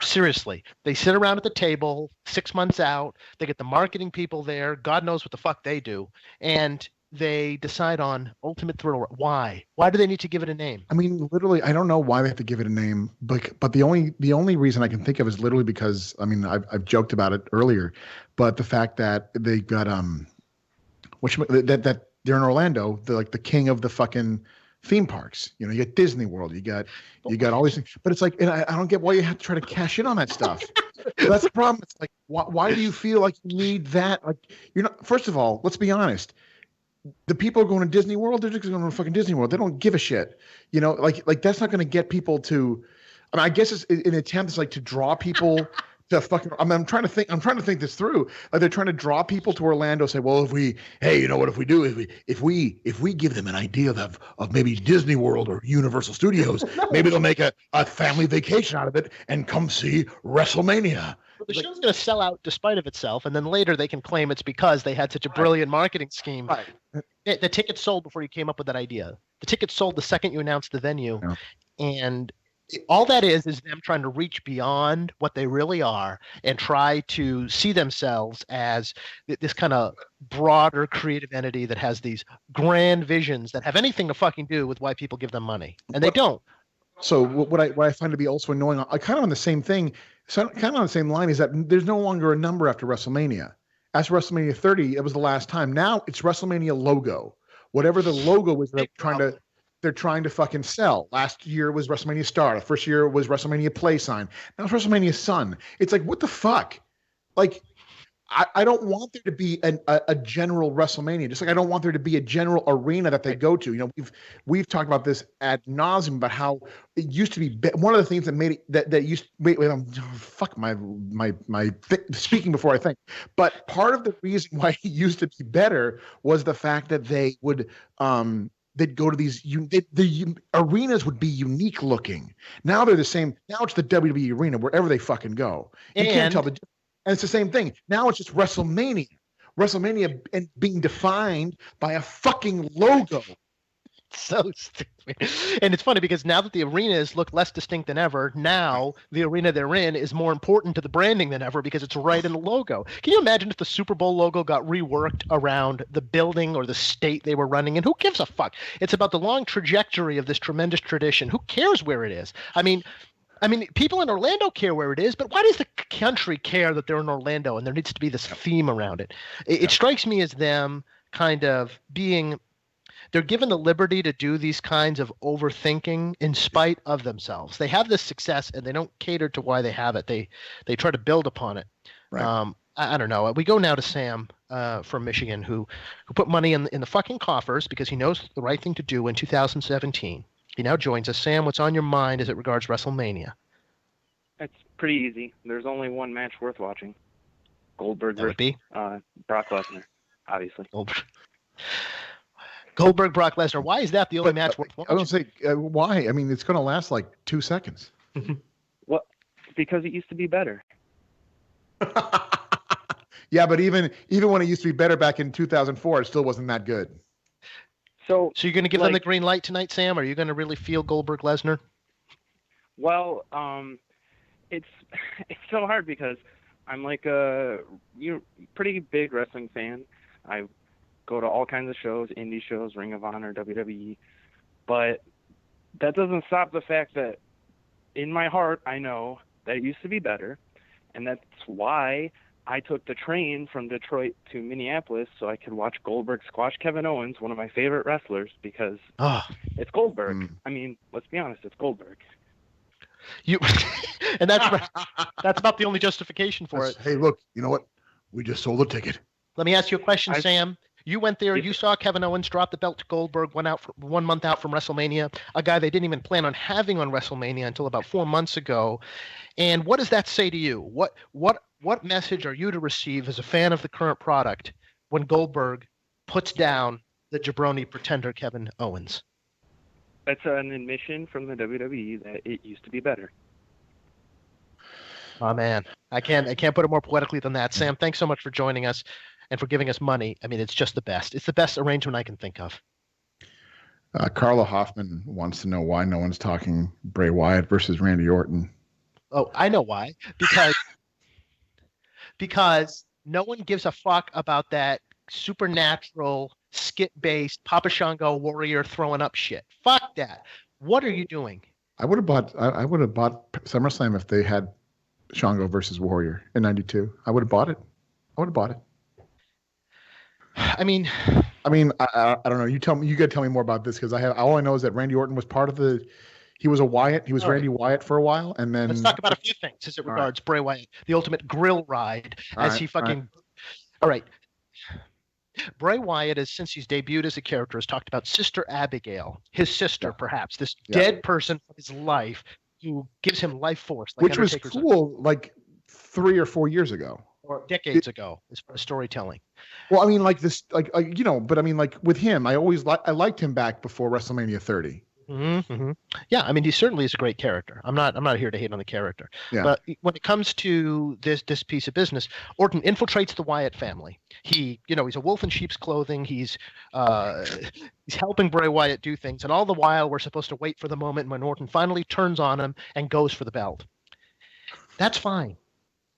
Seriously, they sit around at the table 6 months out, they get the marketing people there, God knows what the fuck they do, and they decide on ultimate thrill. Why do they need to give it a name? I mean, literally, I don't know why they have to give it a name, but the only reason I can think of is literally because, I mean, I've joked about it earlier, but the fact that they got which that they're in Orlando. They're like the king of the fucking theme parks. You know, you got Disney World, you got all these things. But it's like, and I don't get why you have to try to cash in on that stuff. So that's the problem. It's like, why do you feel like you need that? Like, you're not. First of all, let's be honest. The people are going to Disney World. They're just going to fucking Disney World. They don't give a shit. You know, like that's not going to get people to. I mean, I guess it's an attempt. It's like to draw people to fucking. I mean, I'm trying to think this through. Like they're trying to draw people to Orlando. Say, well, if we give them an idea of maybe Disney World or Universal Studios, maybe they'll make a family vacation out of it and come see WrestleMania. The show's going to sell out despite of itself, and then later they can claim it's because they had such a brilliant marketing scheme. Right. The tickets sold before you came up with that idea. The tickets sold the second you announced the venue, and all that is them trying to reach beyond what they really are and try to see themselves as this kind of broader creative entity that has these grand visions that have anything to fucking do with why people give them money, and they don't. So what I find to be also annoying, kind of on the same thing, so kind of on the same line, is that there's no longer a number after WrestleMania. After WrestleMania 30, it was the last time. Now it's WrestleMania logo. Whatever the logo was, they're trying to fucking sell. Last year was WrestleMania Star. The first year was WrestleMania Play Sign. Now it's WrestleMania Sun. It's like, what the fuck? Like, I don't want there to be a general WrestleMania, just like I don't want there to be a general arena that they go to. You know, we've talked about this ad nauseum about how it used to be one of the things that made it that used. Wait, fuck my speaking before I think. But part of the reason why it used to be better was the fact that they would they'd go to these the arenas would be unique looking. Now they're the same. Now it's the WWE arena wherever they fucking go. You can't tell the difference. And it's the same thing. Now it's just WrestleMania. WrestleMania and being defined by a fucking logo. So stupid. And it's funny because now that the arenas look less distinct than ever, now the arena they're in is more important to the branding than ever because it's right in the logo. Can you imagine if the Super Bowl logo got reworked around the building or the state they were running in? Who gives a fuck? It's about the long trajectory of this tremendous tradition. Who cares where it is? I mean, people in Orlando care where it is, but why does the country care that they're in Orlando and there needs to be this theme around it? It strikes me as them kind of being – they're given the liberty to do these kinds of overthinking in spite of themselves. They have this success and they don't cater to why they have it. They try to build upon it. Right. I don't know. We go now to Sam from Michigan who put money in the fucking coffers because he knows the right thing to do in 2017. He now joins us. Sam, what's on your mind as it regards WrestleMania? It's pretty easy. There's only one match worth watching. Goldberg versus Brock Lesnar, obviously. Goldberg, Brock Lesnar. Why is that the only match worth watching? I don't say why. I mean, it's going to last like 2 seconds. Well, because it used to be better. Yeah, but even when it used to be better back in 2004, it still wasn't that good. So you're going to give them the green light tonight, Sam? Are you going to really feel Goldberg Lesnar? Well, it's so hard because I'm like a pretty big wrestling fan. I go to all kinds of shows, indie shows, Ring of Honor, WWE, but that doesn't stop the fact that in my heart I know that it used to be better, and that's why I took the train from Detroit to Minneapolis so I could watch Goldberg squash Kevin Owens, one of my favorite wrestlers, because it's Goldberg. I mean, let's be honest, it's Goldberg. And that's about the only justification for it. Hey, look, you know what? We just sold a ticket. Let me ask you a question, Sam. You went there. You saw Kevin Owens drop the belt to Goldberg 1 month out from WrestleMania, a guy they didn't even plan on having on WrestleMania until about 4 months ago. And what does that say to you? What message are you to receive as a fan of the current product when Goldberg puts down the jabroni pretender Kevin Owens? That's an admission from the WWE that it used to be better. Oh man, I can't put it more poetically than that. Sam, thanks so much for joining us and for giving us money. I mean, it's just the best. It's the best arrangement I can think of. Carla Hoffman wants to know why no one's talking Bray Wyatt versus Randy Orton. Oh, I know why. Because no one gives a fuck about that supernatural, skit-based, Papa Shango warrior throwing up shit. Fuck that. What are you doing? I would have bought SummerSlam if they had Shango versus Warrior in '92. I would have bought it. I mean, I don't know. You tell me. You got to tell me more about this because all I know is that Randy Orton was part of the. He was a Wyatt. He was Randy Wyatt for a while, and then let's talk about a few things as it regards Bray Wyatt, the ultimate grill ride, he fucking. All right. Bray Wyatt, since he's debuted as a character, has talked about Sister Abigail, his sister, perhaps this dead person from his life who gives him life force, like which was cool, like 3 or 4 years ago, or decades ago, as far as storytelling. Well, I mean, like this, like but I mean, like with him, I liked him back before WrestleMania 30. Mm-hmm. Yeah, I mean, he certainly is a great character. I'm not here to hate on the character. Yeah. But when it comes to this piece of business, Orton infiltrates the Wyatt family. He's a wolf in sheep's clothing. He's helping Bray Wyatt do things, and all the while we're supposed to wait for the moment when Orton finally turns on him and goes for the belt. That's fine,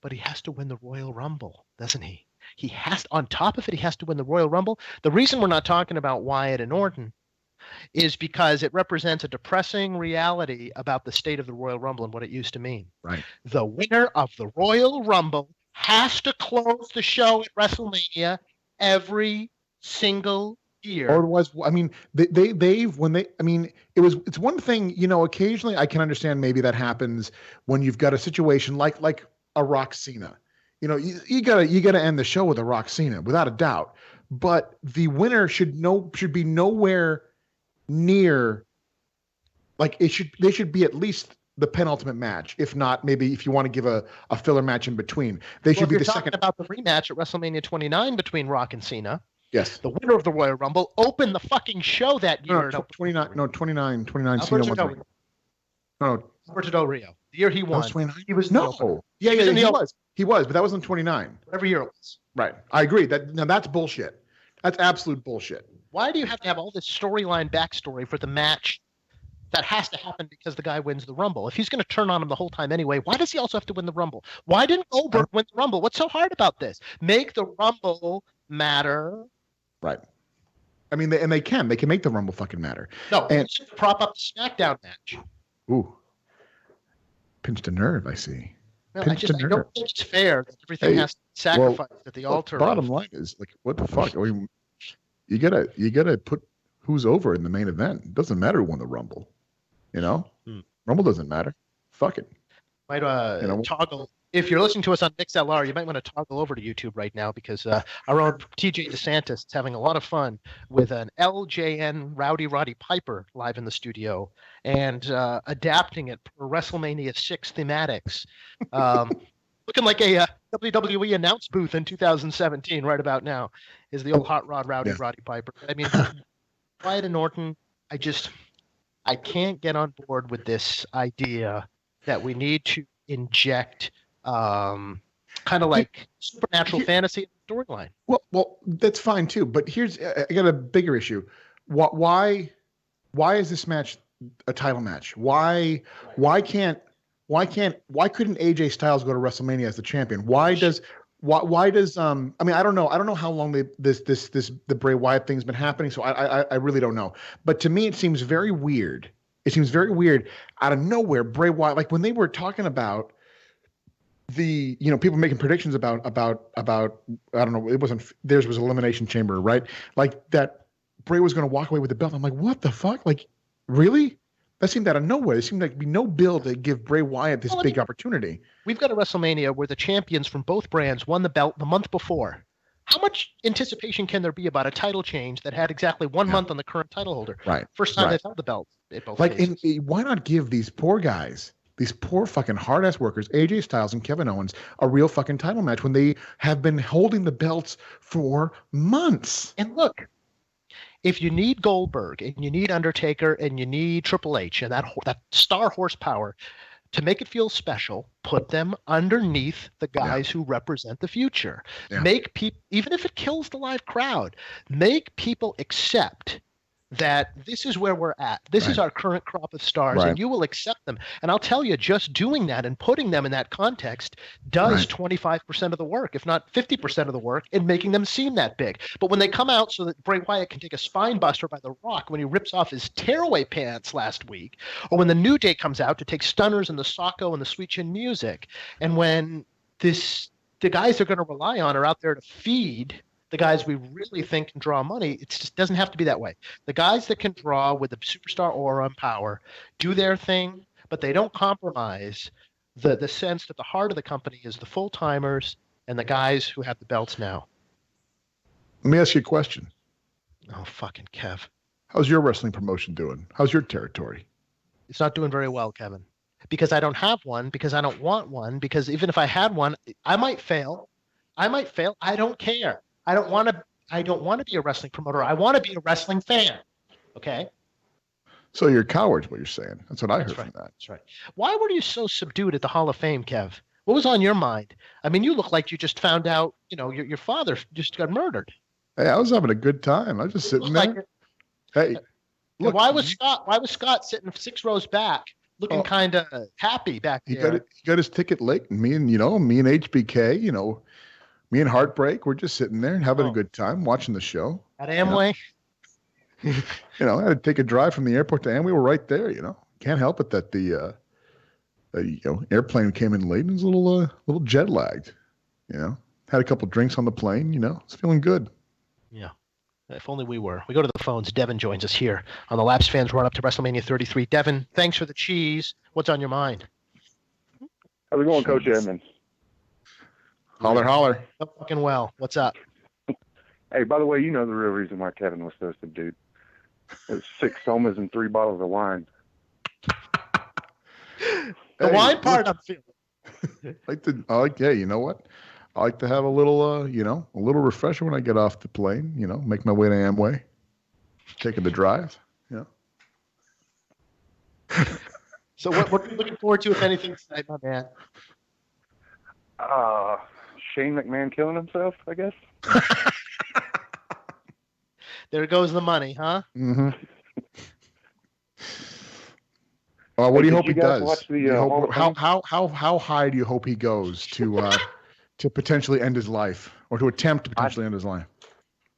but he has to win the Royal Rumble, doesn't he? He has, on top of it, he has to win the Royal Rumble. The reason we're not talking about Wyatt and Orton is because it represents a depressing reality about the state of the Royal Rumble and what it used to mean. Right. The winner of the Royal Rumble has to close the show at WrestleMania every single year. Or it was, I mean, it's one thing, occasionally I can understand maybe that happens when you've got a situation like a Rock Cena. You gotta end the show with a Rock Cena without a doubt. But the winner should be nowhere near, like they should be at least the penultimate match, if not maybe if you want to give a filler match in between. They should be the second. About the rematch at WrestleMania 29 between Rock and Cena. Yes. The winner of the Royal Rumble opened the fucking show that year. 29 Cena Alberto won. No. Alberto Del Rio. The year he won. He was no. Yeah, he was, but that wasn't 29. Whatever year it was. Right. I agree. That's bullshit. That's absolute bullshit. Why do you have to have all this storyline backstory for the match that has to happen because the guy wins the Rumble? If he's going to turn on him the whole time anyway, why does he also have to win the Rumble? Why didn't Goldberg win the Rumble? What's so hard about this? Make the Rumble matter. Right. I mean, they can make the Rumble fucking matter. No, and just prop up the SmackDown match. Ooh. Pinched a nerve, I see. Well, I don't think it's fair that everything has to be sacrificed at the altar. Bottom line is, like, what the fuck? I mean, you gotta put who's over in the main event. It doesn't matter who won the Rumble. Rumble doesn't matter. Fuck it. Might toggle. If you're listening to us on MixLR, you might want to toggle over to YouTube right now because our own TJ DeSantis is having a lot of fun with an LJN Rowdy Roddy Piper live in the studio and adapting it for WrestleMania 6 thematics. Looking like a WWE announce booth in 2017 right about now is the old hot rod Rowdy Roddy Piper. I mean, Wyatt and Orton, I can't get on board with this idea that we need to inject kind of like supernatural fantasy storyline. Well, that's fine too. But I got a bigger issue. Why is this match a title match? Why couldn't AJ Styles go to WrestleMania as the champion? Why does I mean, I don't know how long the Bray Wyatt thing's been happening, so I really don't know. But to me, it seems very weird. It seems very weird out of nowhere. Bray Wyatt, like when they were talking about the, people making predictions about I don't know, it wasn't, theirs was Elimination Chamber, right? Like that Bray was going to walk away with the belt. I'm like, what the fuck? Like, really? That seemed out of nowhere. There seemed like to be no build to give Bray Wyatt this big opportunity. We've got a WrestleMania where the champions from both brands won the belt the month before. How much anticipation can there be about a title change that had exactly 1 month on the current title holder? Right. First time they've held the belt. Why not give these poor guys, these poor fucking hard-ass workers, AJ Styles and Kevin Owens, a real fucking title match when they have been holding the belts for months? And look, if you need Goldberg and you need Undertaker and you need Triple H and that star horsepower to make it feel special, put them underneath the guys who represent the future. Yeah. Make people, even if it kills the live crowd, make people accept that this is where we're at. This is our current crop of stars, and you will accept them. And I'll tell you, just doing that and putting them in that context does 25% of the work, if not 50% of the work, in making them seem that big. But when they come out so that Bray Wyatt can take a spine buster by The Rock when he rips off his tearaway pants last week, or when the New Day comes out to take stunners and the Socko and the Sweet Chin Music, and when the guys they're going to rely on are out there to feed the guys we really think can draw money. It just doesn't have to be that way. The guys that can draw with the superstar aura and power do their thing, but they don't compromise the sense that the heart of the company is the full-timers and the guys who have the belts now. Let me ask you a question. Oh, fucking Kev. How's your wrestling promotion doing? How's your territory? It's not doing very well, Kevin, because I don't have one, because I don't want one, because even if I had one, I might fail. I don't care. I don't want to be a wrestling promoter. I want to be a wrestling fan. Okay? So you're cowards, what you're saying. That's what I heard from that. That's right. Why were you so subdued at the Hall of Fame, Kev? What was on your mind? I mean, you look like you just found out, your father just got murdered. Hey, I was having a good time. I was just sitting there. Hey, look, why was Scott sitting 6 rows back, looking kind of happy back there? He got his ticket late, and me and HBK, me and Heartbreak, we're just sitting there and having a good time watching the show. At Amway? I had to take a drive from the airport to Amway. We were right there, Can't help it that the airplane came in late and was a little jet lagged, Had a couple drinks on the plane, It's feeling good. Yeah. If only we were. We go to the phones. Devin joins us here on the Laps Fans Run Up to WrestleMania 33. Devin, thanks for the cheese. What's on your mind? How's it going, co-chairmen? Holler, holler. Oh, fucking well. What's up? Hey, by the way, you know the real reason why Kevin was so subdued. It was 6 somas and 3 bottles of wine. The wine part I'm feeling. You know what? I like to have a little, a little refresher when I get off the plane, make my way to Amway, taking the drive, So what are you looking forward to, if anything, tonight, my man? Shane McMahon killing himself, I guess. There goes the money, huh? Mm-hmm. What do you hope he does? How high do you hope he goes to potentially end his life, or to attempt to potentially end his life?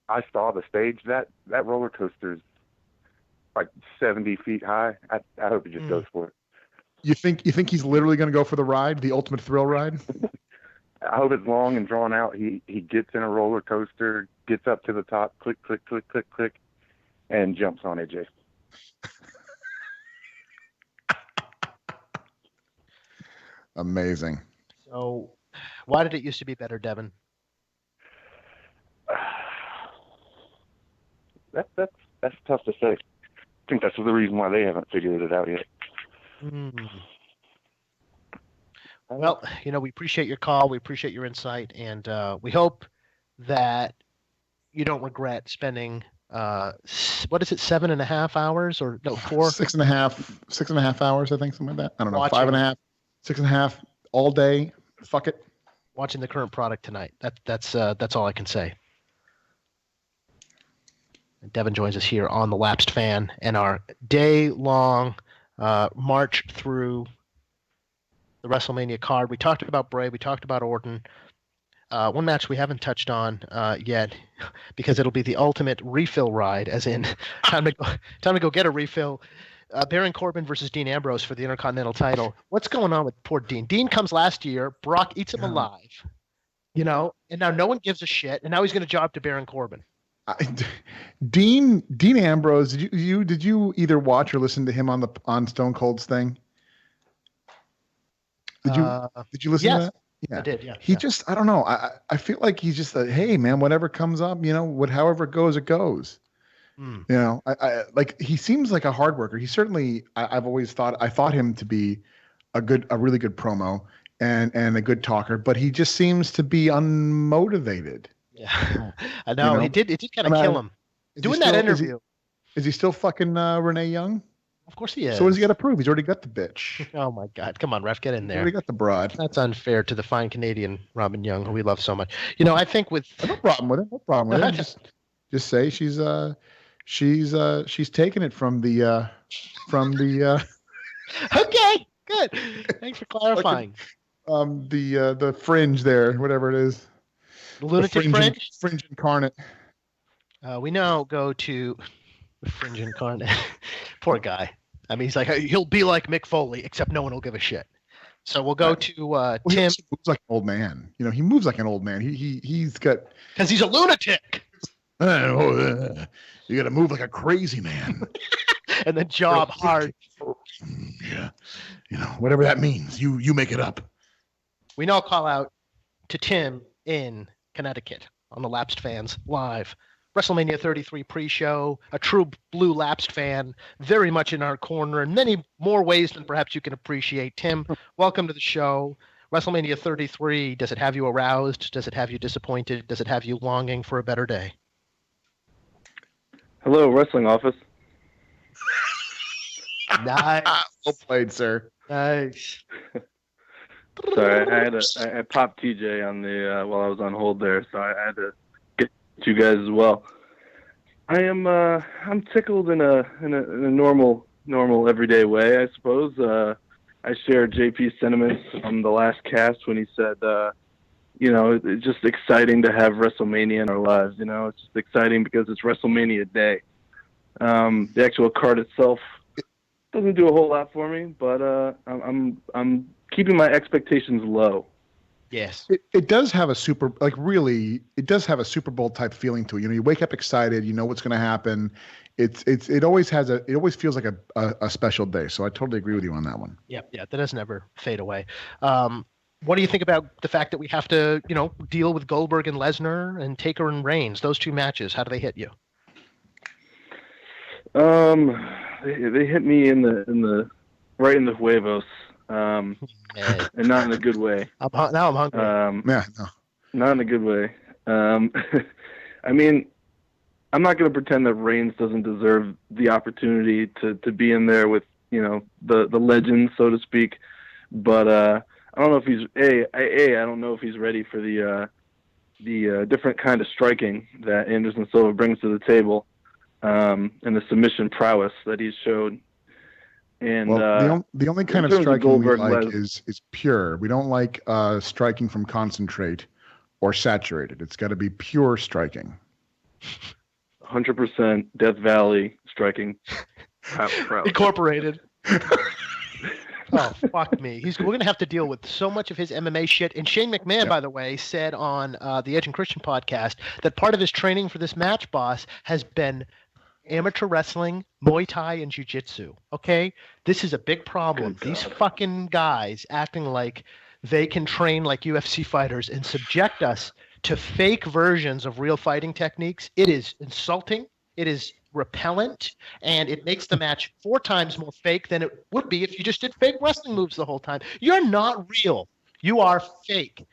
I saw the stage. That roller coaster is like 70 feet high. I hope he just goes for it. You think he's literally going to go for the ride, the ultimate thrill ride? I hope it's long and drawn out. He gets in a roller coaster, gets up to the top, click, click, click, click, click, and jumps on AJ. Amazing. So, why did it used to be better, Devin? That's tough to say. I think that's the reason why they haven't figured it out yet. Well, we appreciate your call. We appreciate your insight. And we hope that you don't regret spending, 7.5 hours or no, 4? 6.5 hours, I think, something like that. I don't know, Watching. 5.5, 6.5 all day. Fuck it. Watching the current product tonight. That's all I can say. Devin joins us here on the Lapsed Fan and our day-long march through the WrestleMania card. We talked about Bray. We talked about Orton. One match we haven't touched on yet, because it'll be the ultimate refill ride, as in time to go get a refill. Baron Corbin versus Dean Ambrose for the Intercontinental title. What's going on with poor Dean? Dean comes last year. Brock eats him alive, and now no one gives a shit. And now he's going to job to Baron Corbin. Dean Ambrose. Did you either watch or listen to him on Stone Cold's thing? Did you listen to that? Yeah. I did. Yeah. He just, I don't know. I feel like he's just hey man, whatever comes up, however it goes, it goes. I like, he seems like a hard worker. He certainly, I've always thought him to be a really good promo and a good talker, but he just seems to be unmotivated. Yeah, I know. It did kind of kill him. Doing that interview. Is he still fucking Renee Young? Of course he is. So what does he got to prove? He's already got the bitch. Oh my God! Come on, ref, get in there. He's already got the broad. That's unfair to the fine Canadian Robin Young, who we love so much. I think with no problem with it. Just say she's taking it from the Okay, good. Thanks for clarifying. The fringe there, whatever it is. The lunatic fringe. Fringe incarnate. We now go to the fringe incarnate. Poor guy. I mean, he's like, he'll be like Mick Foley, except no one will give a shit. So we'll go to Well, he Tim. also moves like an old man. He moves like an old man. He's got because he's a lunatic. You got to move like a crazy man. And then job hard. Yeah, whatever that means. You make it up. We now call out to Tim in Connecticut on the Lapsed Fans Live. WrestleMania 33 pre-show, a true blue Lapsed fan, very much in our corner in many more ways than perhaps you can appreciate. Tim, welcome to the show. WrestleMania 33, does it have you aroused? Does it have you disappointed? Does it have you longing for a better day? Hello, Wrestling Office. Nice. Well played, sir. Nice. Sorry, I popped TJ on the while I was on hold there, so I had to get you guys as well. I'm tickled in a normal everyday way, I suppose. I share JP's sentiments from the last cast when he said, it's just exciting to have WrestleMania in our lives. It's just exciting because it's WrestleMania Day. The actual card itself doesn't do a whole lot for me, but I'm keeping my expectations low. Yes. It does have a it does have a Super Bowl type feeling to it. You wake up excited, you know what's going to happen. It always feels like a special day. So I totally agree with you on that one. Yeah, that doesn't ever fade away. What do you think about the fact that we have to, deal with Goldberg and Lesnar and Taker and Reigns, those two matches? How do they hit you? They hit me in the right in the huevos. And not in a good way. Now I'm hungry. Not in a good way. I mean, I'm not going to pretend that Reigns doesn't deserve the opportunity to be in there with, the legend, so to speak. But I don't know if he's I don't know if he's ready for the different kind of striking that Anderson Silva brings to the table, and the submission prowess that he's showed. And the only kind of striking we like is pure. We don't like striking from concentrate or saturated. It's got to be pure striking. 100% Death Valley striking. Incorporated. Oh, fuck me. We're going to have to deal with so much of his MMA shit. And Shane McMahon, by the way, said on the Edge and Christian podcast that part of his training for this match, boss, has been amateur wrestling, Muay Thai, and Jiu-Jitsu. Okay? This is a big problem. These fucking guys acting like they can train like UFC fighters and subject us to fake versions of real fighting techniques. It is insulting. It is repellent, and it makes the match 4 times more fake than it would be if you just did fake wrestling moves the whole time. You're not real. You are fake.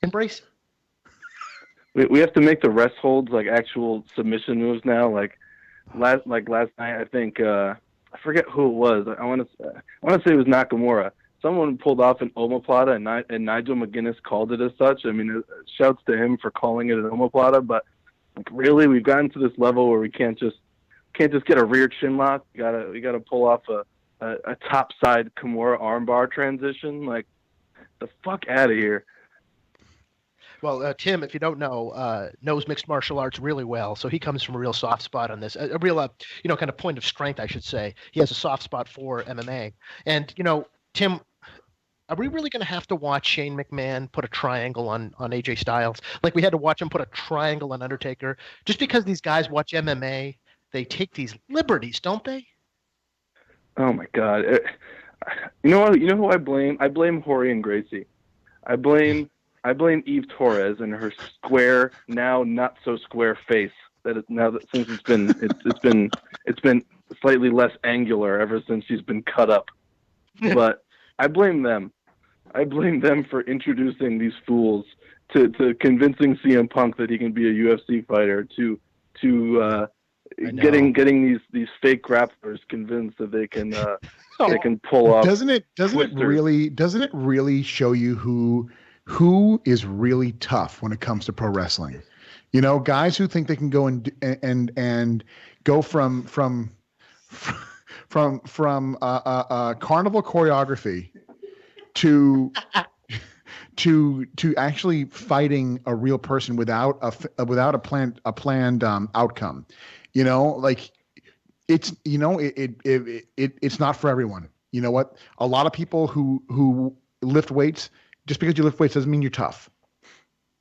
Embrace it. We have to make the rest holds like actual submission moves now. Like last night, I think I forget who it was. I want to say it was Nakamura. Someone pulled off an omoplata, and Nigel McGuinness called it as such. I mean, shouts to him for calling it an omoplata. But really, we've gotten to this level where we can't just get a rear chin lock. We gotta pull off a top side Kimura armbar transition. Like, the fuck out of here. Well, Tim, if you don't know, knows mixed martial arts really well, so he comes from a real soft spot on this, a real, kind of point of strength, I should say. He has a soft spot for MMA. And, Tim, are we really going to have to watch Shane McMahon put a triangle on AJ Styles? Like we had to watch him put a triangle on Undertaker? Just because these guys watch MMA, they take these liberties, don't they? Oh, my God. You know who I blame? I blame Jorge and Gracie. I blame Eve Torres and her square, now not so square face. Since it's been slightly less angular ever since she's been cut up. But I blame them. I blame them for introducing these fools to convincing CM Punk that he can be a UFC fighter, to getting these fake grapplers convinced that they can they can pull off. Doesn't it really show you who is really tough when it comes to pro wrestling? Guys who think they can go and go from carnival choreography to actually fighting a real person without a planned outcome. It's not for everyone. You know what? A lot of people who lift weights. Just because you lift weights doesn't mean you're tough.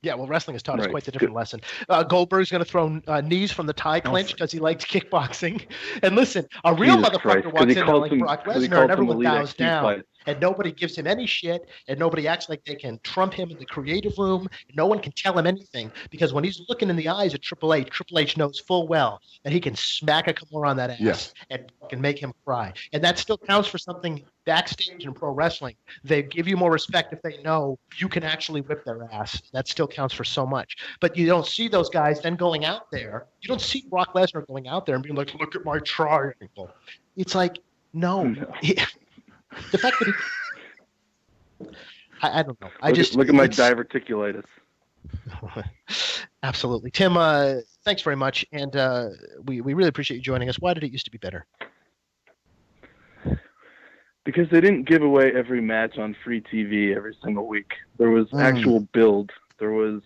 Yeah, well, wrestling has taught us Right. quite a different lesson. Goldberg's going to throw knees from the tie clinch because he likes kickboxing. And listen, a real Jesus motherfucker Christ, 'cause walks he in there called like some- Brock 'cause he Lesnar, called and some everyone elite bows XT down. fights. And nobody gives him any shit, and nobody acts like they can trump him in the creative room. No one can tell him anything, because when he's looking in the eyes of Triple H knows full well that he can smack a Kimura on that ass Yes. and can make him cry. And that still counts for something backstage in pro wrestling. They give you more respect if they know you can actually whip their ass. That still counts for so much. But you don't see those guys then going out there. You don't see Brock Lesnar going out there and being like, look at my triangle. It's like, no. The fact that I don't know. Look at my diverticulitis. Absolutely. Tim, thanks very much. And we really appreciate you joining us. Why did it used to be better? Because they didn't give away every match on free TV every single week. There was actual build. There was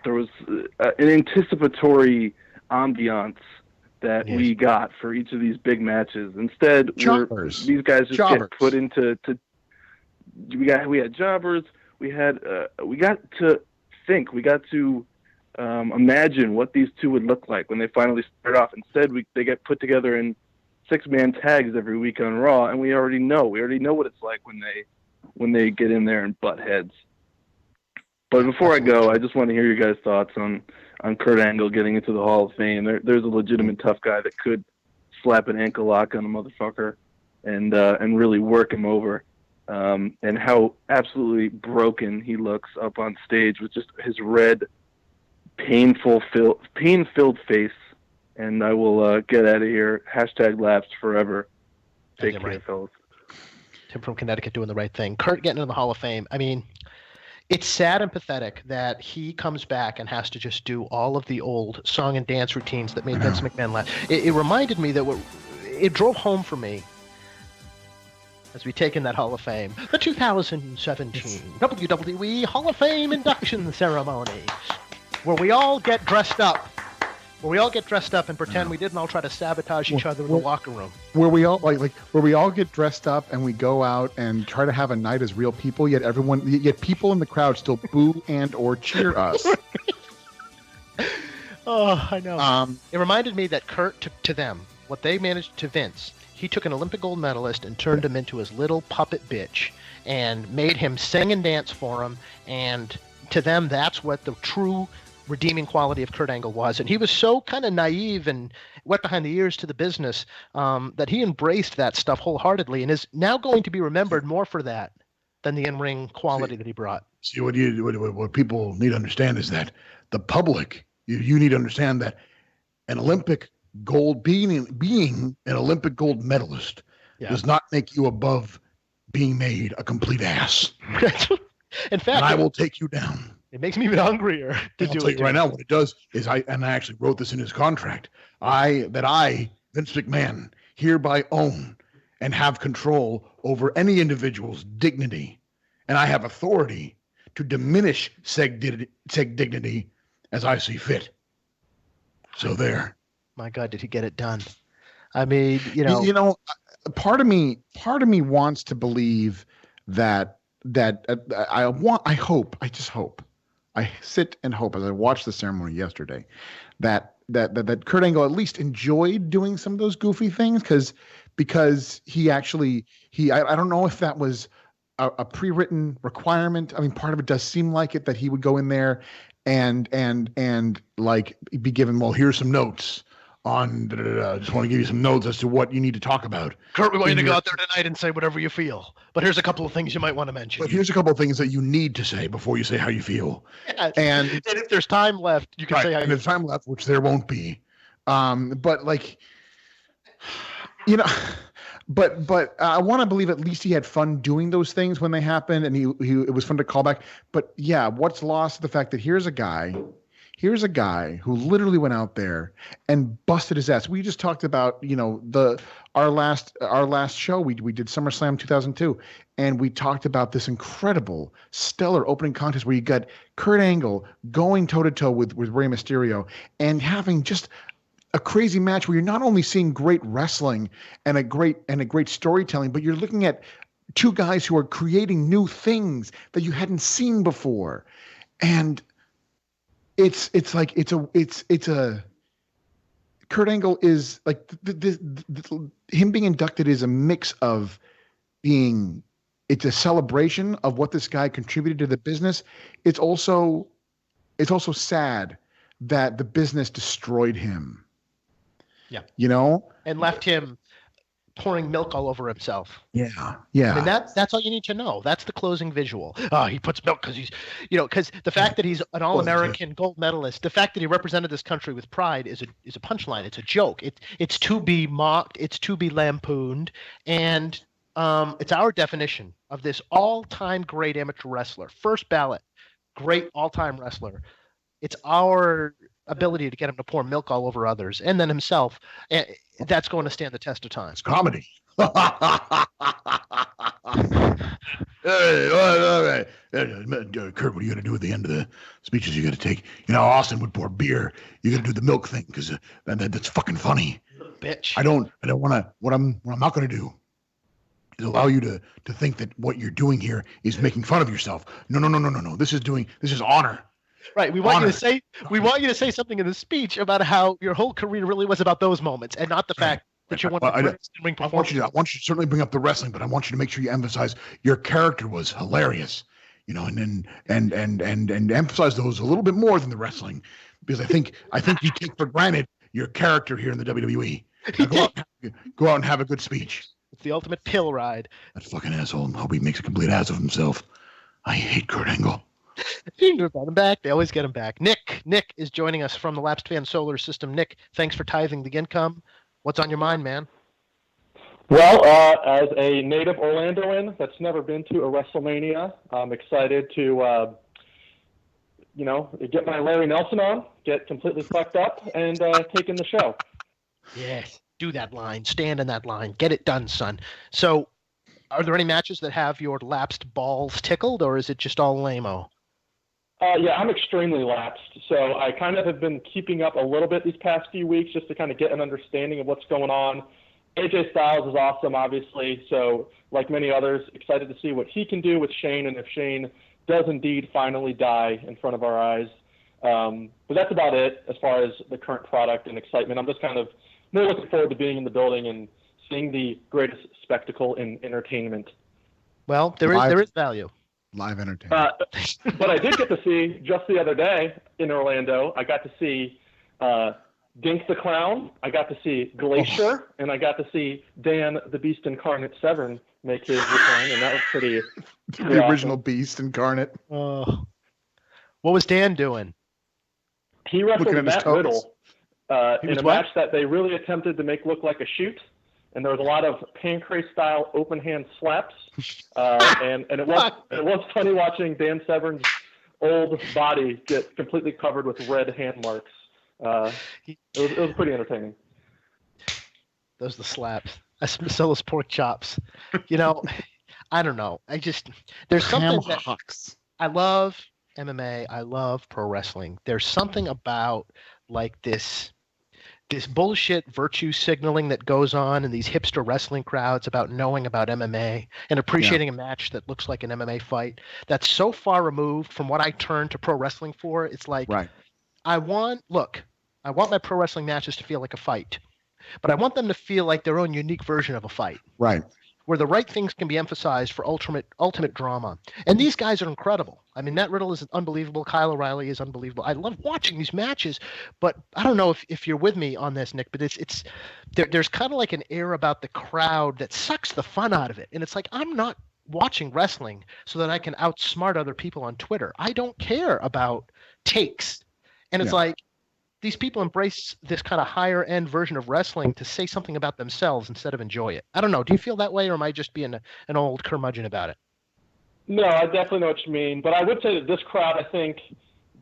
an anticipatory ambiance that we got for each of these big matches. Instead, these guys just get put into. We had jobbers. We got to think. We got to imagine what these two would look like when they finally start off. Instead, they get put together in 6-man tags every week on Raw, and we already know what it's like when they get in there and butt heads. But before I go, I just want to hear your guys' thoughts on Kurt Angle getting into the Hall of Fame. There's a legitimate tough guy that could slap an ankle lock on a motherfucker and really work him over, and how absolutely broken he looks up on stage with just his red, pain-filled face. And I will get out of here. #Lapsed forever. Take care, fellas. Tim from Connecticut doing the right thing. Kurt getting into the Hall of Fame. I mean, it's sad and pathetic that he comes back and has to just do all of the old song and dance routines that made Vince McMahon laugh. It reminded me that it drove home for me as we take in that Hall of Fame, the 2017 WWE Hall of Fame induction ceremony, where we all get dressed up. And pretend we didn't all try to sabotage each other in the locker room. Where we all where we all get dressed up and we go out and try to have a night as real people, yet people in the crowd still boo and or cheer us. Oh, I know. It reminded me that Kurt took to them what they managed to Vince. He took an Olympic gold medalist and turned him into his little puppet bitch and made him sing and dance for him. And to them, that's what the true redeeming quality of Kurt Angle was. And he was so kind of naive and wet behind the ears to the business that he embraced that stuff wholeheartedly and is now going to be remembered more for that than the in-ring quality that he brought. See, what people need to understand is that the public, you need to understand that an Olympic gold, being an Olympic gold medalist does not make you above being made a complete ass. In fact, and I will take you down. It makes me even hungrier to I'll do tell it. you right now, what it does is I actually wrote this in his contract. I, Vince McMahon, hereby own and have control over any individual's dignity, and I have authority to diminish said dignity as I see fit. So there. My God, did he get it done? I mean, part of me wants to believe that I sit and hope as I watched the ceremony yesterday that Kurt Angle at least enjoyed doing some of those goofy things because he actually I don't know if that was a pre-written requirement. I mean, part of it does seem like it, that he would go in there and like be given, well, here's some notes on just want to give you some notes as to what you need to talk about. Kurt, we want you to go out there tonight and say whatever you feel. But here's a couple of things you might want to mention. But here's a couple of things that you need to say before you say how you feel. Yeah, and if there's time left, you can say how you feel. And if there's time left, which there won't be. But I want to believe at least he had fun doing those things when they happened, and it was fun to call back. But yeah, what's lost is the fact that here's a guy who literally went out there and busted his ass. We just talked about, our last show, we did SummerSlam 2002, and we talked about this incredible, stellar opening contest where you got Kurt Angle going toe-to-toe with Rey Mysterio and having just a crazy match where you're not only seeing great wrestling and a great storytelling, but you're looking at two guys who are creating new things that you hadn't seen before, and it's a Kurt Angle is like him being inducted is a mix of being. It's a celebration of what this guy contributed to the business. It's also sad that the business destroyed him. Yeah. You know? And left him pouring milk all over himself. Yeah. Yeah. I mean, that's all you need to know. That's the closing visual. Oh, he puts milk because he's, because the fact that he's an All-American gold medalist, the fact that he represented this country with pride is a punchline. It's a joke. It's to be mocked. It's to be lampooned. And it's our definition of this all-time great amateur wrestler. First ballot, great all-time wrestler. It's our ability to get him to pour milk all over others and then himself. That's going to stand the test of time. It's comedy. Kurt, what are you going to do at the end of the speeches? You got to take, Austin would pour beer. You got to do the milk thing because that's fucking funny. Bitch. I don't want to. What I'm not going to do is allow you to think that what you're doing here is making fun of yourself. No. This is honor. Right. We want you to say something in the speech about how your whole career really was about those moments and not the fact that you're one of the greatest in ring performers. I want you to certainly bring up the wrestling, but I want you to make sure you emphasize your character was hilarious, and emphasize those a little bit more than the wrestling, because I think you take for granted your character here in the WWE. Now go out and have a good speech. It's the ultimate pill ride. That fucking asshole. I hope he makes a complete ass of himself. I hate Kurt Angle. Get him back. They always get him back. Nick is joining us from the Lapsed Fan Solar System. Nick, thanks for tithing the income. What's on your mind, man? Well, as a native Orlandoan that's never been to a WrestleMania, I'm excited to, get my Larry Nelson on, get completely fucked up, and take in the show. Yes, do that line. Stand in that line. Get it done, son. So, are there any matches that have your lapsed balls tickled, or is it just all lame-o? Yeah, I'm extremely lapsed, so I kind of have been keeping up a little bit these past few weeks just to kind of get an understanding of what's going on. AJ Styles is awesome, obviously, so like many others, excited to see what he can do with Shane, and if Shane does indeed finally die in front of our eyes. But that's about it as far as the current product and excitement. I'm just kind of more looking forward to being in the building and seeing the greatest spectacle in entertainment. Well, there is value. Live entertainment. But I did get to see, just the other day in Orlando, I got to see Dink the Clown, I got to see Glacier, and I got to see Dan the Beast Incarnate Severn make his return, and that was pretty the awesome. Original Beast Incarnate. What was Dan doing? He wrestled Matt Riddle in a what? match that they really attempted to make look like a shoot. And there was a lot of pancrase-style open-hand slaps, and it was funny watching Dan Severn's old body get completely covered with red hand marks. It was pretty entertaining. Those are the slaps. I smell those pork chops. I don't know. There's something that I love MMA. I love pro wrestling. There's something about like this bullshit virtue signaling that goes on in these hipster wrestling crowds about knowing about MMA and appreciating a match that looks like an MMA fight that's so far removed from what I turn to pro wrestling for. It's like, right. I want my pro wrestling matches to feel like a fight, but I want them to feel like their own unique version of a fight. Right. Where the right things can be emphasized for ultimate drama. And these guys are incredible. I mean, Matt Riddle is unbelievable. Kyle O'Reilly is unbelievable. I love watching these matches, but I don't know if you're with me on this, Nick, but there's kind of like an air about the crowd that sucks the fun out of it. And it's like, I'm not watching wrestling so that I can outsmart other people on Twitter. I don't care about takes. And it's like, these people embrace this kind of higher end version of wrestling to say something about themselves instead of enjoy it. I don't know. Do you feel that way, or am I just being an old curmudgeon about it? No, I definitely know what you mean. But I would say that this crowd, I think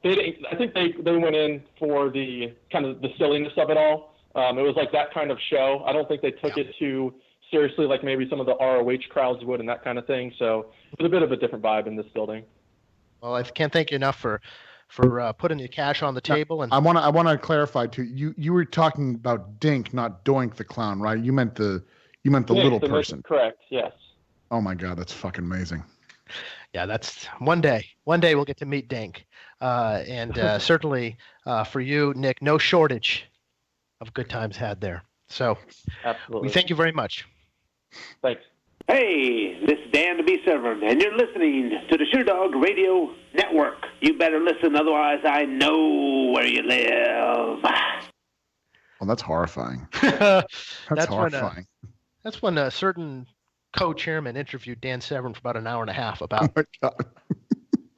they went in for the kind of the silliness of it all. It was like that kind of show. I don't think they took it too seriously like maybe some of the ROH crowds would and that kind of thing. So it was a bit of a different vibe in this building. Well, I can't thank you enough for putting the cash on the table. And I want to clarify too. You were talking about Dink, not Doink the Clown, right? You meant the little person. Correct. Yes. Oh my God, that's fucking amazing. Yeah, that's one day. One day we'll get to meet Dink. And certainly for you, Nick, no shortage of good times had there. So Absolutely. we thank you very much. Thanks. Hey, this is Dan to be served, and you're listening to the Sure Dog Radio Network. You better listen, otherwise I know where you live. Well, that's horrifying. That's horrifying. That's when a certain co-chairman interviewed Dan Severn for about an hour and a half about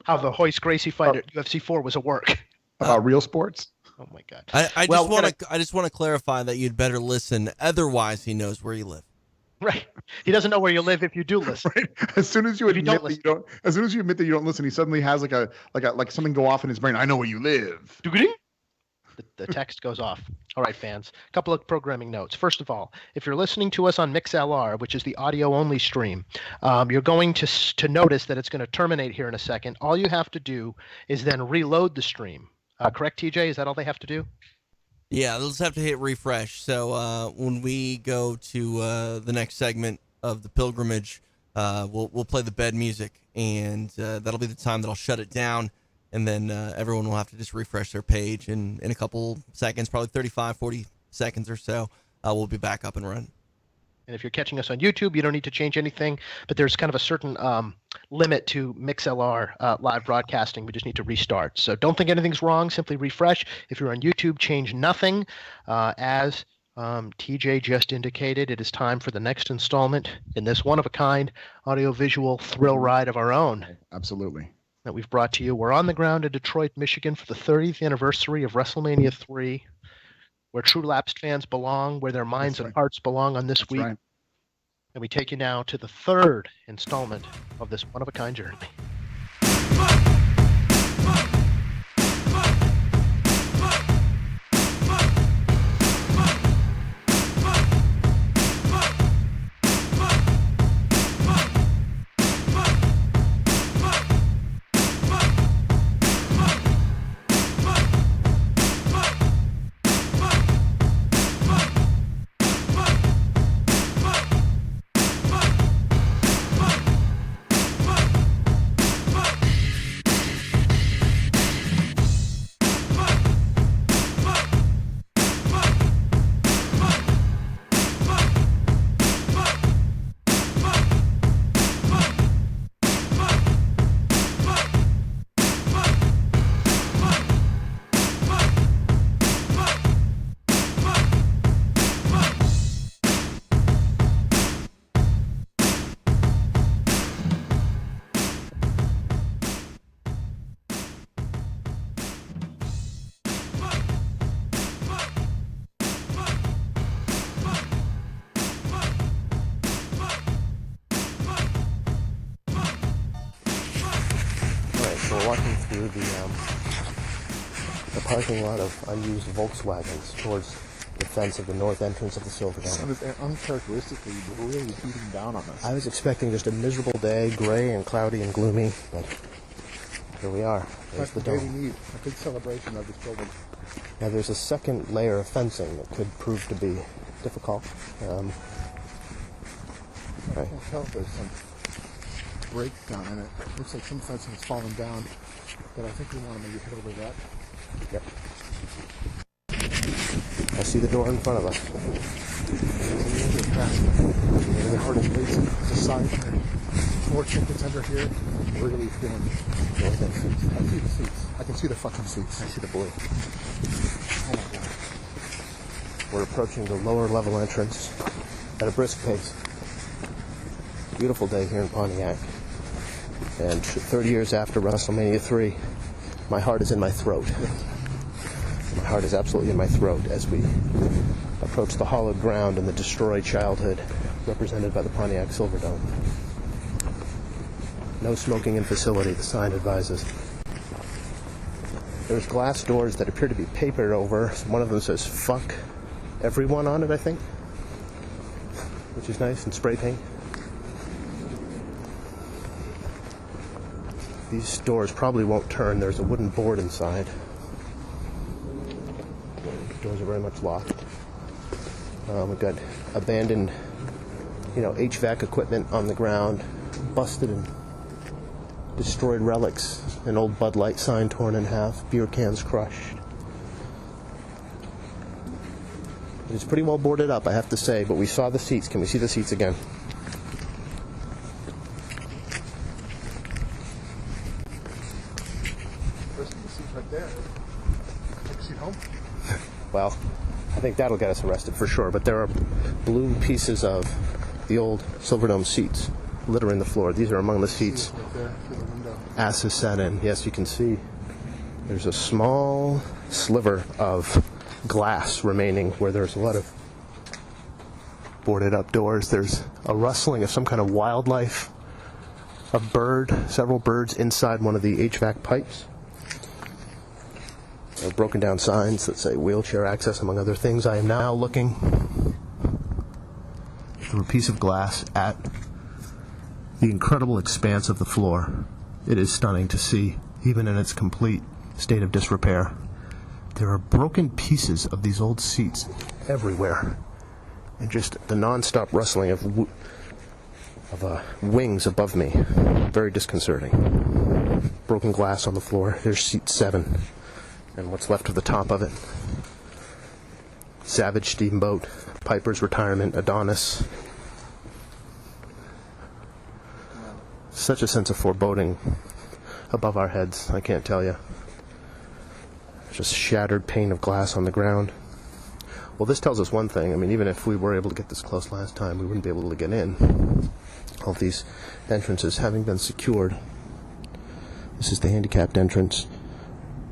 how the Hoist Gracie fight at UFC 4 was a work. About real sports? Oh my God! I just want to clarify that you'd better listen. Otherwise, he knows where you live. Right. He doesn't know where you live if you do listen. Right. As soon as you admit that you don't, as soon as you admit that you don't listen, he suddenly has like something go off in his brain. I know where you live. The text goes off. All right, fans. A couple of programming notes. First of all, if you're listening to us on MixLR, which is the audio-only stream, you're going to notice that it's going to terminate here in a second. All you have to do is then reload the stream. Correct, TJ? Is that all they have to do? Yeah, they'll just have to hit refresh. So when we go to the next segment of the pilgrimage, we'll play the bed music, and that'll be the time that I'll shut it down, and then everyone will have to just refresh their page, and in a couple seconds, probably 35, 40 seconds or so, we'll be back up and running. And if you're catching us on YouTube, you don't need to change anything, but there's kind of a certain limit to MixLR live broadcasting. We just need to restart. So don't think anything's wrong. Simply refresh. If you're on YouTube, change nothing. As TJ just indicated, it is time for the next installment in this one-of-a-kind audiovisual thrill ride of our own. Absolutely. That we've brought to you. We're on the ground in Detroit, Michigan for the 30th anniversary of Wrestlemania 3. Where true lapsed fans belong, where their minds and hearts belong on this week. Right. And we take you now to the third installment of this one-of-a-kind journey. Walking through the parking lot of unused Volkswagens towards the fence of the north entrance of the Silverdome. It is uncharacteristically really beating down on us. I was expecting just a miserable day, gray and cloudy and gloomy, but here we are. There's the dome. We need a big celebration of this building. Now there's a second layer of fencing that could prove to be difficult. I can't tell if there's some breakdown in it. Looks like some fencing has fallen down, but I think we want to maybe head over that. Yep. I see the door in front of us. The heart is racing. The side. More tickets under here. Really feeling. I see the seats. I can see the fucking seats. I see the blue. Oh my God. We're approaching the lower level entrance at a brisk pace. Beautiful day here in Pontiac. And 30 years after WrestleMania 3, my heart is in my throat. My heart is absolutely in my throat as we approach the hallowed ground and the destroyed childhood represented by the Pontiac Silverdome. No smoking in facility, the sign advises. There's glass doors that appear to be papered over. One of them says, "Fuck everyone" on it, I think, which is nice, and spray paint. These doors probably won't turn. There's a wooden board inside. The doors are very much locked. We've got abandoned HVAC equipment on the ground, busted and destroyed relics, an old Bud Light sign torn in half, beer cans crushed. It's pretty well boarded up, I have to say, but we saw the seats. Can we see the seats again? Right there. Take a seat home. Well, I think that'll get us arrested for sure, but there are blue pieces of the old Silverdome seats littering the floor. These are among the seats Right there, through the window. asses sat in. Yes, you can see there's a small sliver of glass remaining where there's a lot of boarded up doors. There's a rustling of some kind of wildlife, a bird, several birds inside one of the HVAC pipes. There are broken down signs that say wheelchair access, among other things. I am now looking through a piece of glass at the incredible expanse of the floor. It is stunning to see, even in its complete state of disrepair. There are broken pieces of these old seats everywhere, and just the non-stop rustling of wings above me. Very disconcerting. Broken glass on the floor. Here's seat 7, and what's left of the top of it. Savage Steamboat, Piper's Retirement, Adonis. Such a sense of foreboding above our heads, I can't tell you. Just shattered pane of glass on the ground. Well, this tells us one thing. I mean, even if we were able to get this close last time, we wouldn't be able to get in. All these entrances having been secured. This is the handicapped entrance.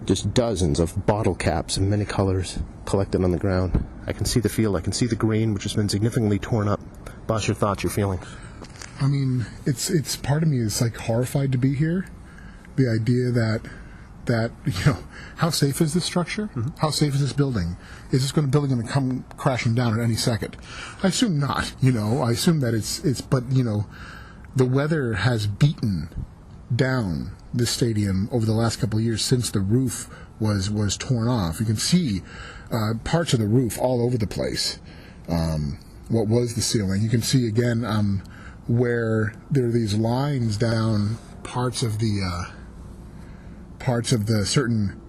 Just dozens of bottle caps in many colors collected on the ground. I can see the field. I can see the green, which has been significantly torn up. Boss, your thoughts, your feelings? I mean, it's part of me is like horrified to be here. The idea that how safe is this structure? Mm-hmm. How safe is this building? Is this building going to come crashing down at any second? I assume not. I assume that it's. But the weather has beaten down this stadium over the last couple of years since the roof was torn off. You can see parts of the roof all over the place. What was the ceiling? You can see again where there are these lines down parts of the certain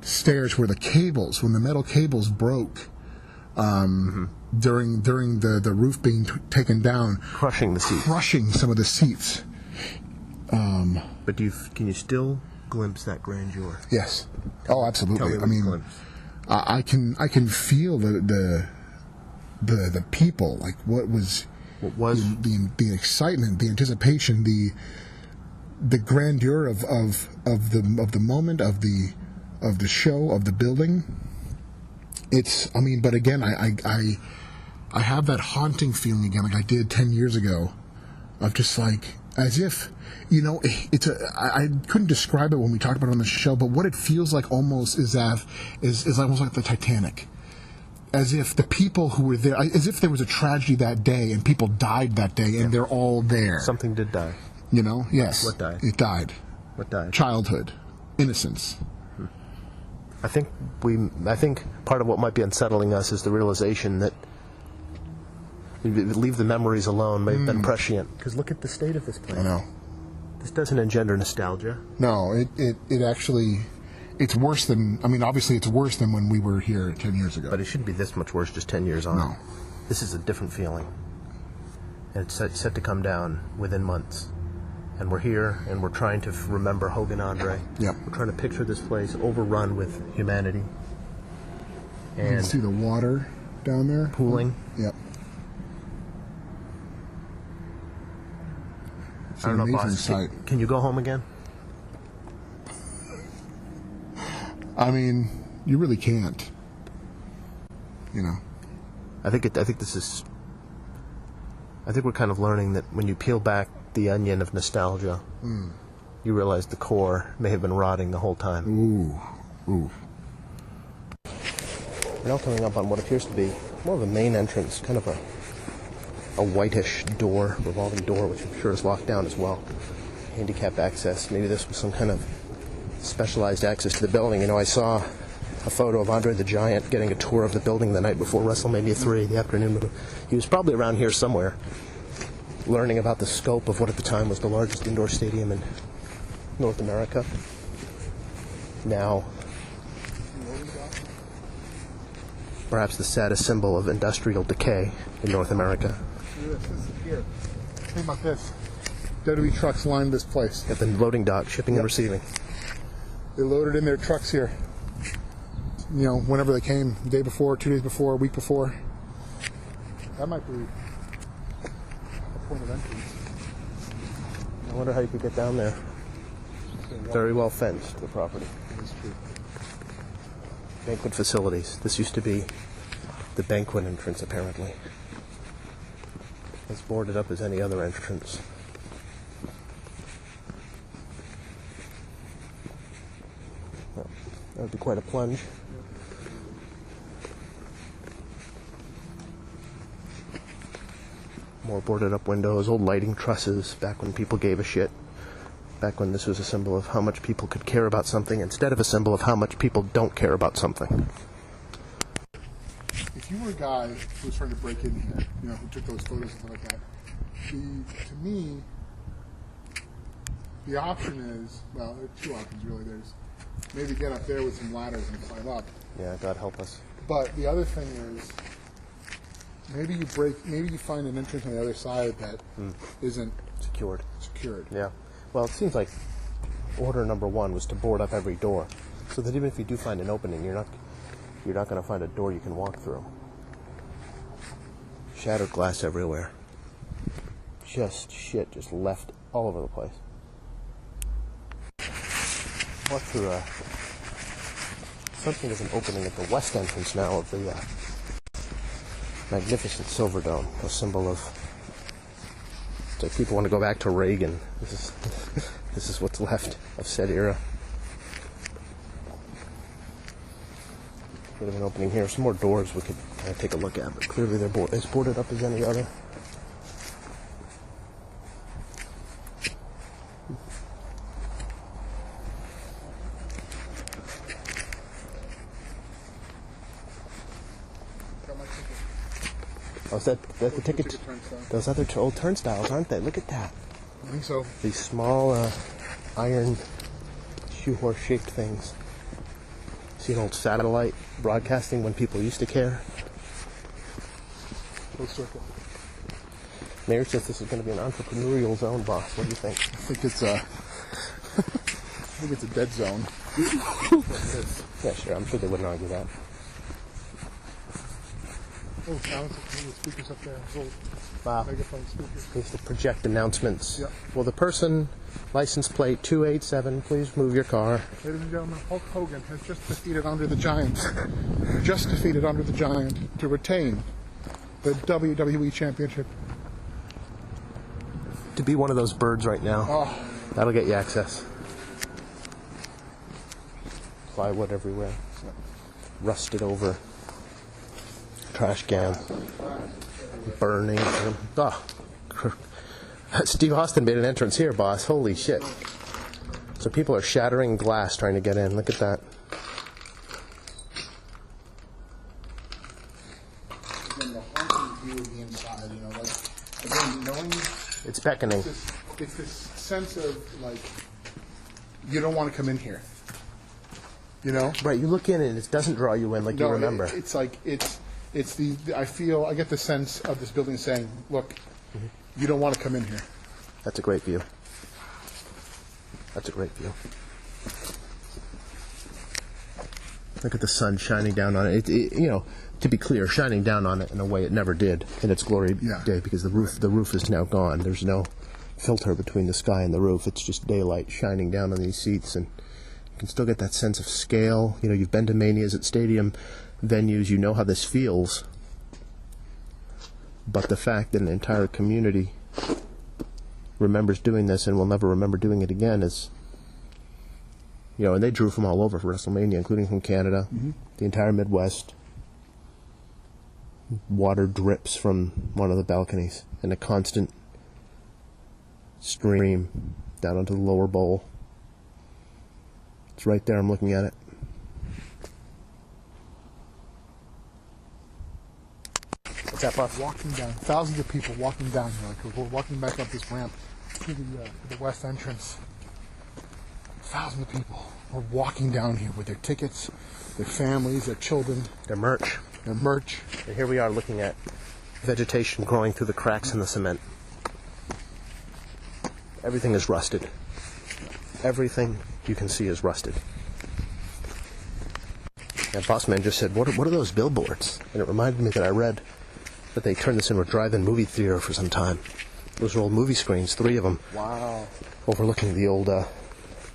stairs where when the metal cables broke during the roof being taken down, crushing some of the seats. But can you still glimpse that grandeur? Yes. Oh, absolutely. I mean, I can feel the people, like what was the excitement, the anticipation, the grandeur of the moment, of the show, of the building. But again, I have that haunting feeling again, like I did 10 years ago, of just like, as if, I couldn't describe it when we talked about it on the show, but what it feels like almost is almost like the Titanic. As if the people who were there, as if there was a tragedy that day and people died that day and they're all there. Something did die. Yes. What died? It died. What died? Childhood. Innocence. I think part of what might be unsettling us is the realization that leave the memories alone may have been prescient. Because look at the state of this place. I know. This doesn't engender nostalgia. No, it actually, it's worse than, obviously it's worse than when we were here 10 years ago. But it shouldn't be this much worse just 10 years on. No. This is a different feeling. And it's set to come down within months. And we're here, and we're trying to remember Hogan Andre. Yep. We're trying to picture this place overrun with humanity. And you can see the water down there. Pooling. Yep. It's I an don't know, amazing boss. sight. Can you go home again? You really can't. I think we're kind of learning that when you peel back the onion of nostalgia, you realize the core may have been rotting the whole time. Ooh. We're now coming up on what appears to be more of a main entrance, kind of a whitish door, revolving door, which I'm sure is locked down as well. Handicap access. Maybe this was some kind of specialized access to the building. I saw a photo of Andre the Giant getting a tour of the building the night before WrestleMania 3, the afternoon. He was probably around here somewhere. learning about the scope of what at the time was the largest indoor stadium in North America. Now, perhaps the saddest symbol of industrial decay in North America. This is here. Think about this. WWE trucks lined this place. At the loading dock, shipping and receiving. They loaded in their trucks here. You know, whenever they came, the day before, 2 days before, a week before. That might be a point of entrance. I wonder how you could get down there. Very well fenced, the property. That's true. Banquet facilities. This used to be the banquet entrance, apparently. As boarded up as any other entrance. Well, that would be quite a plunge. More boarded up windows, old lighting trusses, back when people gave a shit. Back when this was a symbol of how much people could care about something instead of a symbol of how much people don't care about something. If you were a guy who was trying to break in here, you know, who took those photos and stuff like that, to me, the option is, well, there are two options really. There's maybe get up there with some ladders and climb up. Yeah, God help us. But the other thing is, maybe you find an entrance on the other side that isn't secured. Yeah. Well, it seems like order number one was to board up every door, so that even if you do find an opening, you're not going to find a door you can walk through. Shattered glass everywhere. Just shit, just left all over the place. Walk through something is an opening at the west entrance now of the magnificent Silver Dome, a symbol of. It's like people want to go back to Reagan. This is what's left of said era. Bit of an opening here. Some more doors we could kind of take a look at, but clearly they're as boarded up as any other. Oh, is that the ticket? Those other old turnstiles, aren't they? Look at that. I think so. These small iron shoehorse-shaped things. See an old satellite broadcasting when people used to care? Close circle. Mayor says this is going to be an entrepreneurial zone, boss. What do you think? I think it's a dead zone. Yeah, sure. I'm sure they wouldn't argue that. Oh, sounds like speakers up there. Wow. Megaphone speakers. Used to project announcements. Yep. Will the person, license plate 287, please move your car? Ladies and gentlemen, Hulk Hogan has just defeated Andre the Giant. Just defeated Andre the Giant to retain the WWE Championship. To be one of those birds right now. Oh. That'll get you access. Plywood everywhere. Rusted over. Trash can. Burning. Oh. Steve Austin made an entrance here, boss. Holy shit. So people are shattering glass trying to get in. Look at that. Again, the haunting view of the inside, you know, like, again, knowing... It's beckoning. It's this sense of, like, you don't want to come in here. You know? Right, you look in and it doesn't draw you in like you remember. It's like, I get the sense of this building saying, look, you don't want to come in here. That's a great view. That's a great view. Look at the sun shining down on it. You know, to be clear, shining down on it in a way it never did in its glory day, because the roof is now gone. There's no filter between the sky and the roof. It's just daylight shining down on these seats, and you can still get that sense of scale. You know, you've been to Manias at stadium venues, you know how this feels. But the fact that an entire community remembers doing this and will never remember doing it again is, you know, and they drew from all over for WrestleMania, including from Canada, the entire Midwest. Water drips from one of the balconies in a constant stream down onto the lower bowl. It's right there, I'm looking at it. What's that, Buff? Walking down, thousands of people walking down here. Like we're walking back up this ramp to the west entrance. Thousands of people are walking down here with their tickets, their families, their children, Their merch. their merch. And here we are looking at vegetation growing through the cracks in the cement. Everything is rusted. Everything you can see is rusted. And Bossman just said, what are those billboards? And it reminded me that I read that they turned this into a drive-in movie theater for some time. Those are old movie screens, 3 of them. Wow. Overlooking the old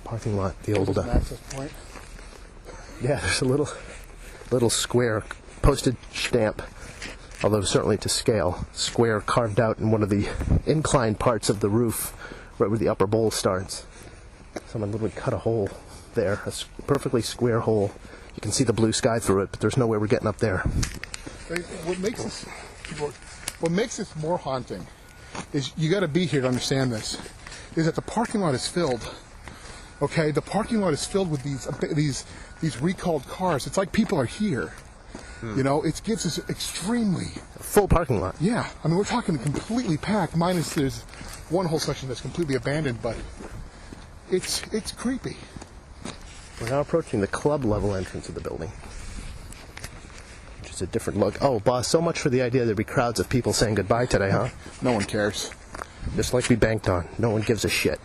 parking lot, the old... An access point. Yeah, there's a little square postage stamp, although certainly to scale, square carved out in one of the inclined parts of the roof, right where the upper bowl starts. Someone literally cut a hole there, a perfectly square hole. You can see the blue sky through it, but there's no way we're getting up there. What makes this more haunting is you got to be here to understand this. Is that the parking lot is filled. Okay, the parking lot is filled with these recalled cars. It's like people are here. You know, it gives us extremely full parking lot. Yeah, I mean we're talking completely packed. Minus there's one whole section that's completely abandoned, but it's creepy. We're now approaching the club level entrance of the building, which is a different look. Oh, boss, so much for the idea there'd be crowds of people saying goodbye today, huh? No one cares. Just like we banked on. No one gives a shit.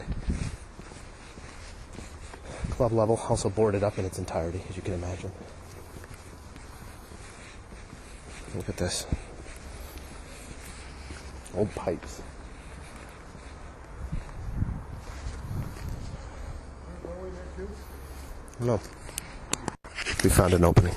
Club level, also boarded up in its entirety, as you can imagine. Look at this. Old pipes. No. We found an opening.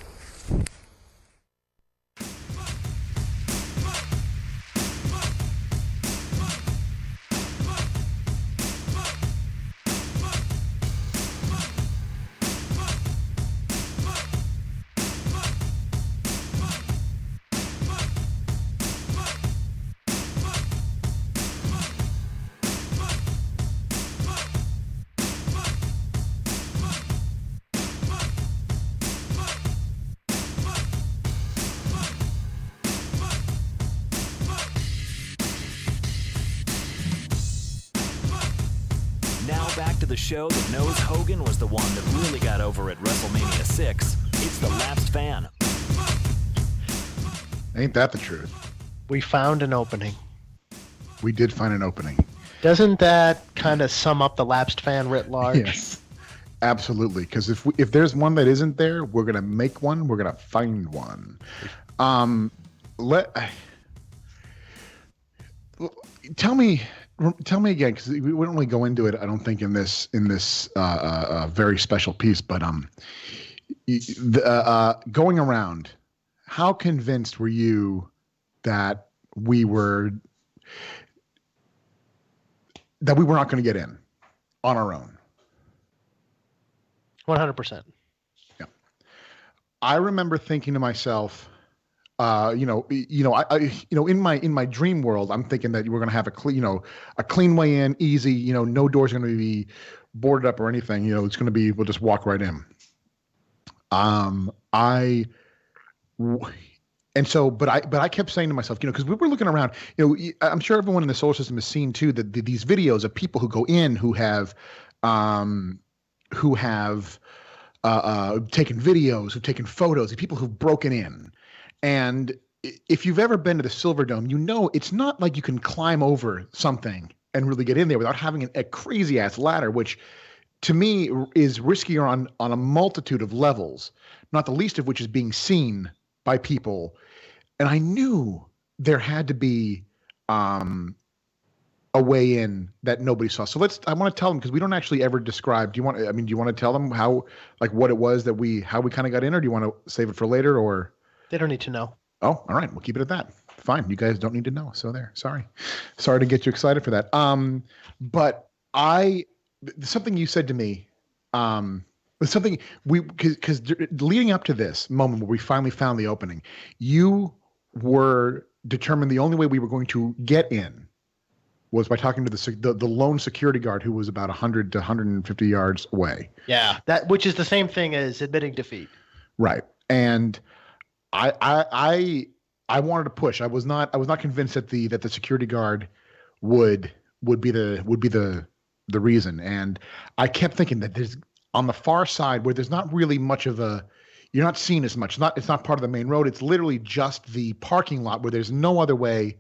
Back to the show that knows Hogan was the one that really got over at WrestleMania 6. It's the Lapsed Fan. Ain't that the truth? We found an opening. We did find an opening. Doesn't that kind of sum up the Lapsed Fan writ large? Yes, absolutely. Because if there's one that isn't there, we're gonna make one. We're gonna find one. Tell me again, because we wouldn't really go into it, I don't think, in this very special piece. But going around, how convinced were you that we were not going to get in on our own? 100%. Yeah, I remember thinking to myself, in my dream world, I'm thinking that we're going to have a clean way in, easy. No doors going to be boarded up or anything. It's going to be, we'll just walk right in. But I kept saying to myself, because we were looking around. I'm sure everyone in the solar system has seen too that these videos of people who go in who have taken videos, who've taken photos, of people who've broken in. And if you've ever been to the Silverdome, it's not like you can climb over something and really get in there without having a crazy ass ladder, which to me is riskier on a multitude of levels, not the least of which is being seen by people. And I knew there had to be a way in that nobody saw. So I want to tell them, because we don't actually ever describe. Do you want to tell them how, like, what it was that how we kind of got in, or do you want to save it for later, or? They don't need to know. Oh, all right. We'll keep it at that. Fine. You guys don't need to know. So there. Sorry to get you excited for that. But something you said to me, was something because leading up to this moment where we finally found the opening, you were determined the only way we were going to get in was by talking to the lone security guard who was about 100 to 150 yards away. Yeah, which is the same thing as admitting defeat. Right. And I I wanted to push. I was not convinced that the security guard would be the reason. And I kept thinking that there's on the far side where there's not really much of a, you're not seen as much. It's not part of the main road. It's literally just the parking lot where there's no other way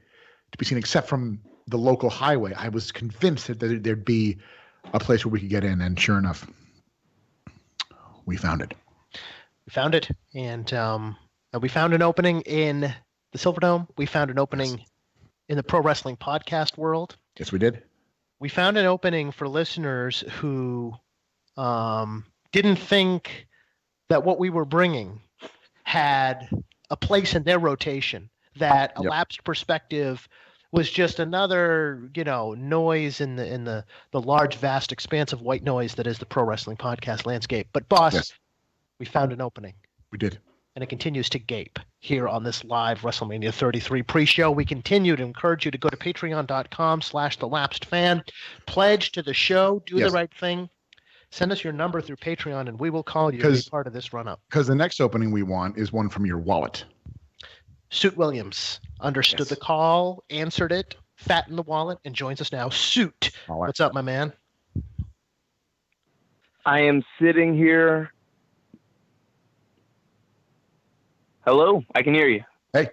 to be seen except from the local highway. I was convinced that there'd be a place where we could get in, and sure enough, we found it. We found it, and we found an opening in the Silverdome. We found an opening in the pro wrestling podcast world. Yes, we did. We found an opening for listeners who didn't think that what we were bringing had a place in their rotation, that a lapsed perspective was just another, noise in the large, vast expanse of white noise that is the pro wrestling podcast landscape. But boss, we found an opening. We did. And it continues to gape here on this live WrestleMania 33 pre-show. We continue to encourage you to go to patreon.com/thelapsedfan, pledge to the show, do the right thing. Send us your number through Patreon, and we will call you to be part of this run-up. Because the next opening we want is one from your wallet. Suit Williams understood the call, answered it, fat in the wallet, and joins us now. Suit, what's up, my man? I am sitting here. Hello? I can hear you. Hey.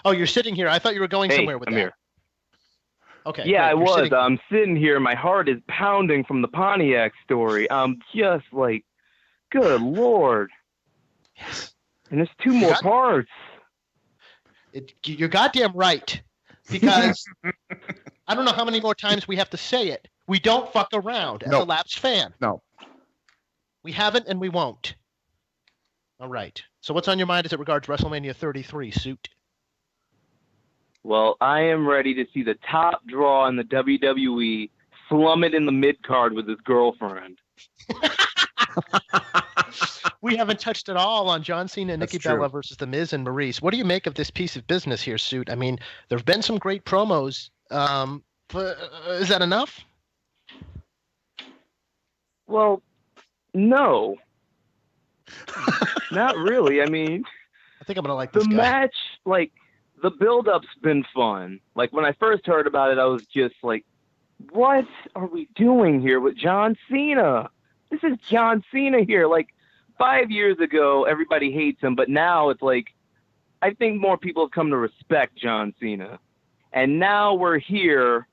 Oh, you're sitting here. I thought you were going somewhere with I'm that. here. Okay. Yeah, great. I was. Sitting... I'm sitting here. My heart is pounding from the Pontiac story. I'm just like, good Lord. Yes. And there's two more parts. You're goddamn right. Because I don't know how many more times we have to say it. We don't fuck around as a lapsed fan. No. We haven't and we won't. All right. So what's on your mind as it regards WrestleMania 33, Suit? Well, I am ready to see the top draw in the WWE slum it in the mid-card with his girlfriend. We haven't touched at all on John Cena and Nikki Bella versus The Miz and Maurice. What do you make of this piece of business here, Suit? I mean, there have been some great promos. Is that enough? Well, no. Not really. I mean, I think I'm going to like this the guy. match, like, the build-up's been fun. Like, when I first heard about it, I was just like, what are we doing here with John Cena? This is John Cena here. Like, 5 years ago, everybody hates him, but now it's like, I think more people have come to respect John Cena. And now we're here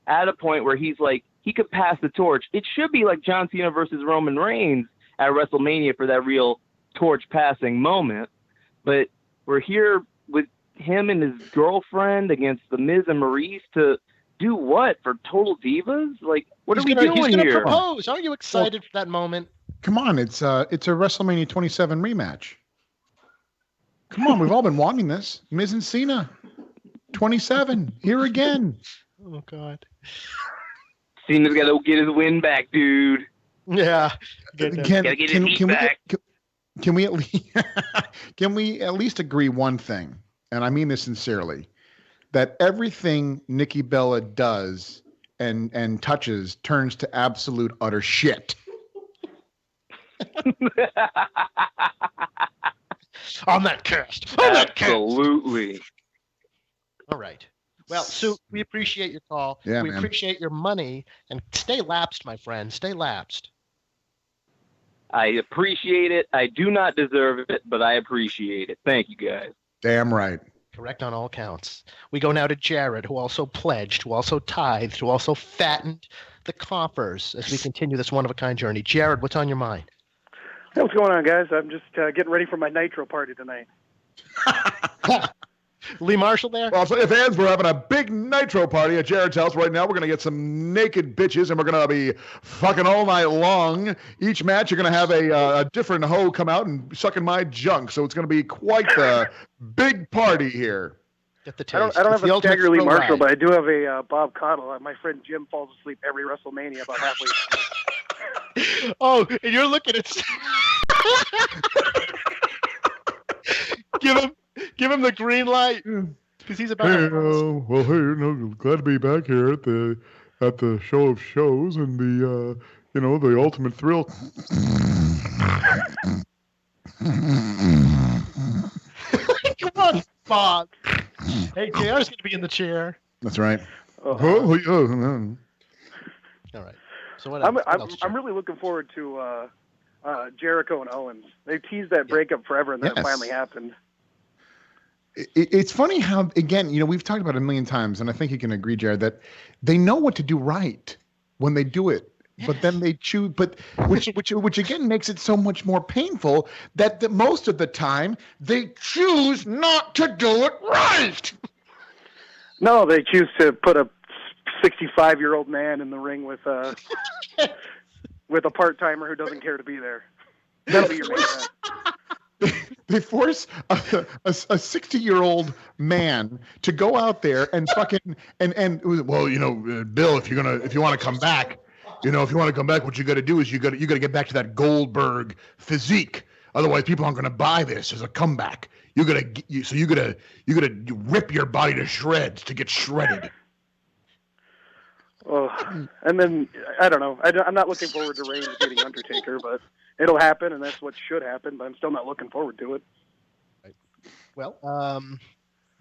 at a point where he's like, he could pass the torch. It should be like John Cena versus Roman Reigns at WrestleMania for that real torch passing moment. But we're here with him and his girlfriend against The Miz and Maurice to do what? For Total Divas? Like, what are we doing here? He's going to here? propose. Aren't you excited for that moment? Come on, it's a WrestleMania 27 rematch. Come on, we've all been wanting this. Miz and Cena, 27, here again. Oh God. Cena's got to get his win back, dude. Yeah. Gotta get his heat back. Can we at least agree one thing, and I mean this sincerely, that everything Nikki Bella does and touches turns to absolute utter shit. On that cast. Absolutely. All right. Well, Sue, we appreciate your call. Yeah, we man. appreciate your money. And stay lapsed, my friend. Stay lapsed. I appreciate it. I do not deserve it, but I appreciate it. Thank you, guys. Damn right. Correct on all counts. We go now to Jared, who also pledged, who also tithed, who also fattened the coffers as we continue this one-of-a-kind journey. Jared, what's on your mind? Hey, what's going on, guys? I'm just getting ready for my Nitro party tonight. Lee Marshall there? Well, so fans, we're having a big Nitro party at Jared's house right now. We're going to get some naked bitches, and we're going to be fucking all night long. Each match, you're going to have a different hoe come out and sucking my junk. So it's going to be quite the big party here. Get the I don't have a Stagger Lee Marshall, but I do have a Bob Cottle. My friend Jim falls asleep every WrestleMania about halfway through. Oh, and you're looking at... Give him the green light because he's about. Glad to be back here at the show of shows and the ultimate thrill. Come on, Bob. Hey, JR's going to be in the chair. That's right. Oh. All right. So what else? I'm really looking forward to Jericho and Owens. They teased that breakup forever, and then it finally happened. It's funny how, again, we've talked about it a million times, and I think you can agree, Jared, that they know what to do right when they do it. But then they choose, which again makes it so much more painful that most of the time they choose not to do it right. No, they choose to put a 65-year-old man in the ring with a part-timer who doesn't care to be there. That'll be your main event. They force a 60-year-old man to go out there and fucking and well, Bill, if you want to come back. If you want to come back, what you got to do is you got to get back to that Goldberg physique. Otherwise, people aren't going to buy this as a comeback. You got to rip your body to shreds to get shredded. Oh, and then I don't know. I'm not looking forward to Reigns beating Undertaker, but it'll happen, and that's what should happen. But I'm still not looking forward to it. Well,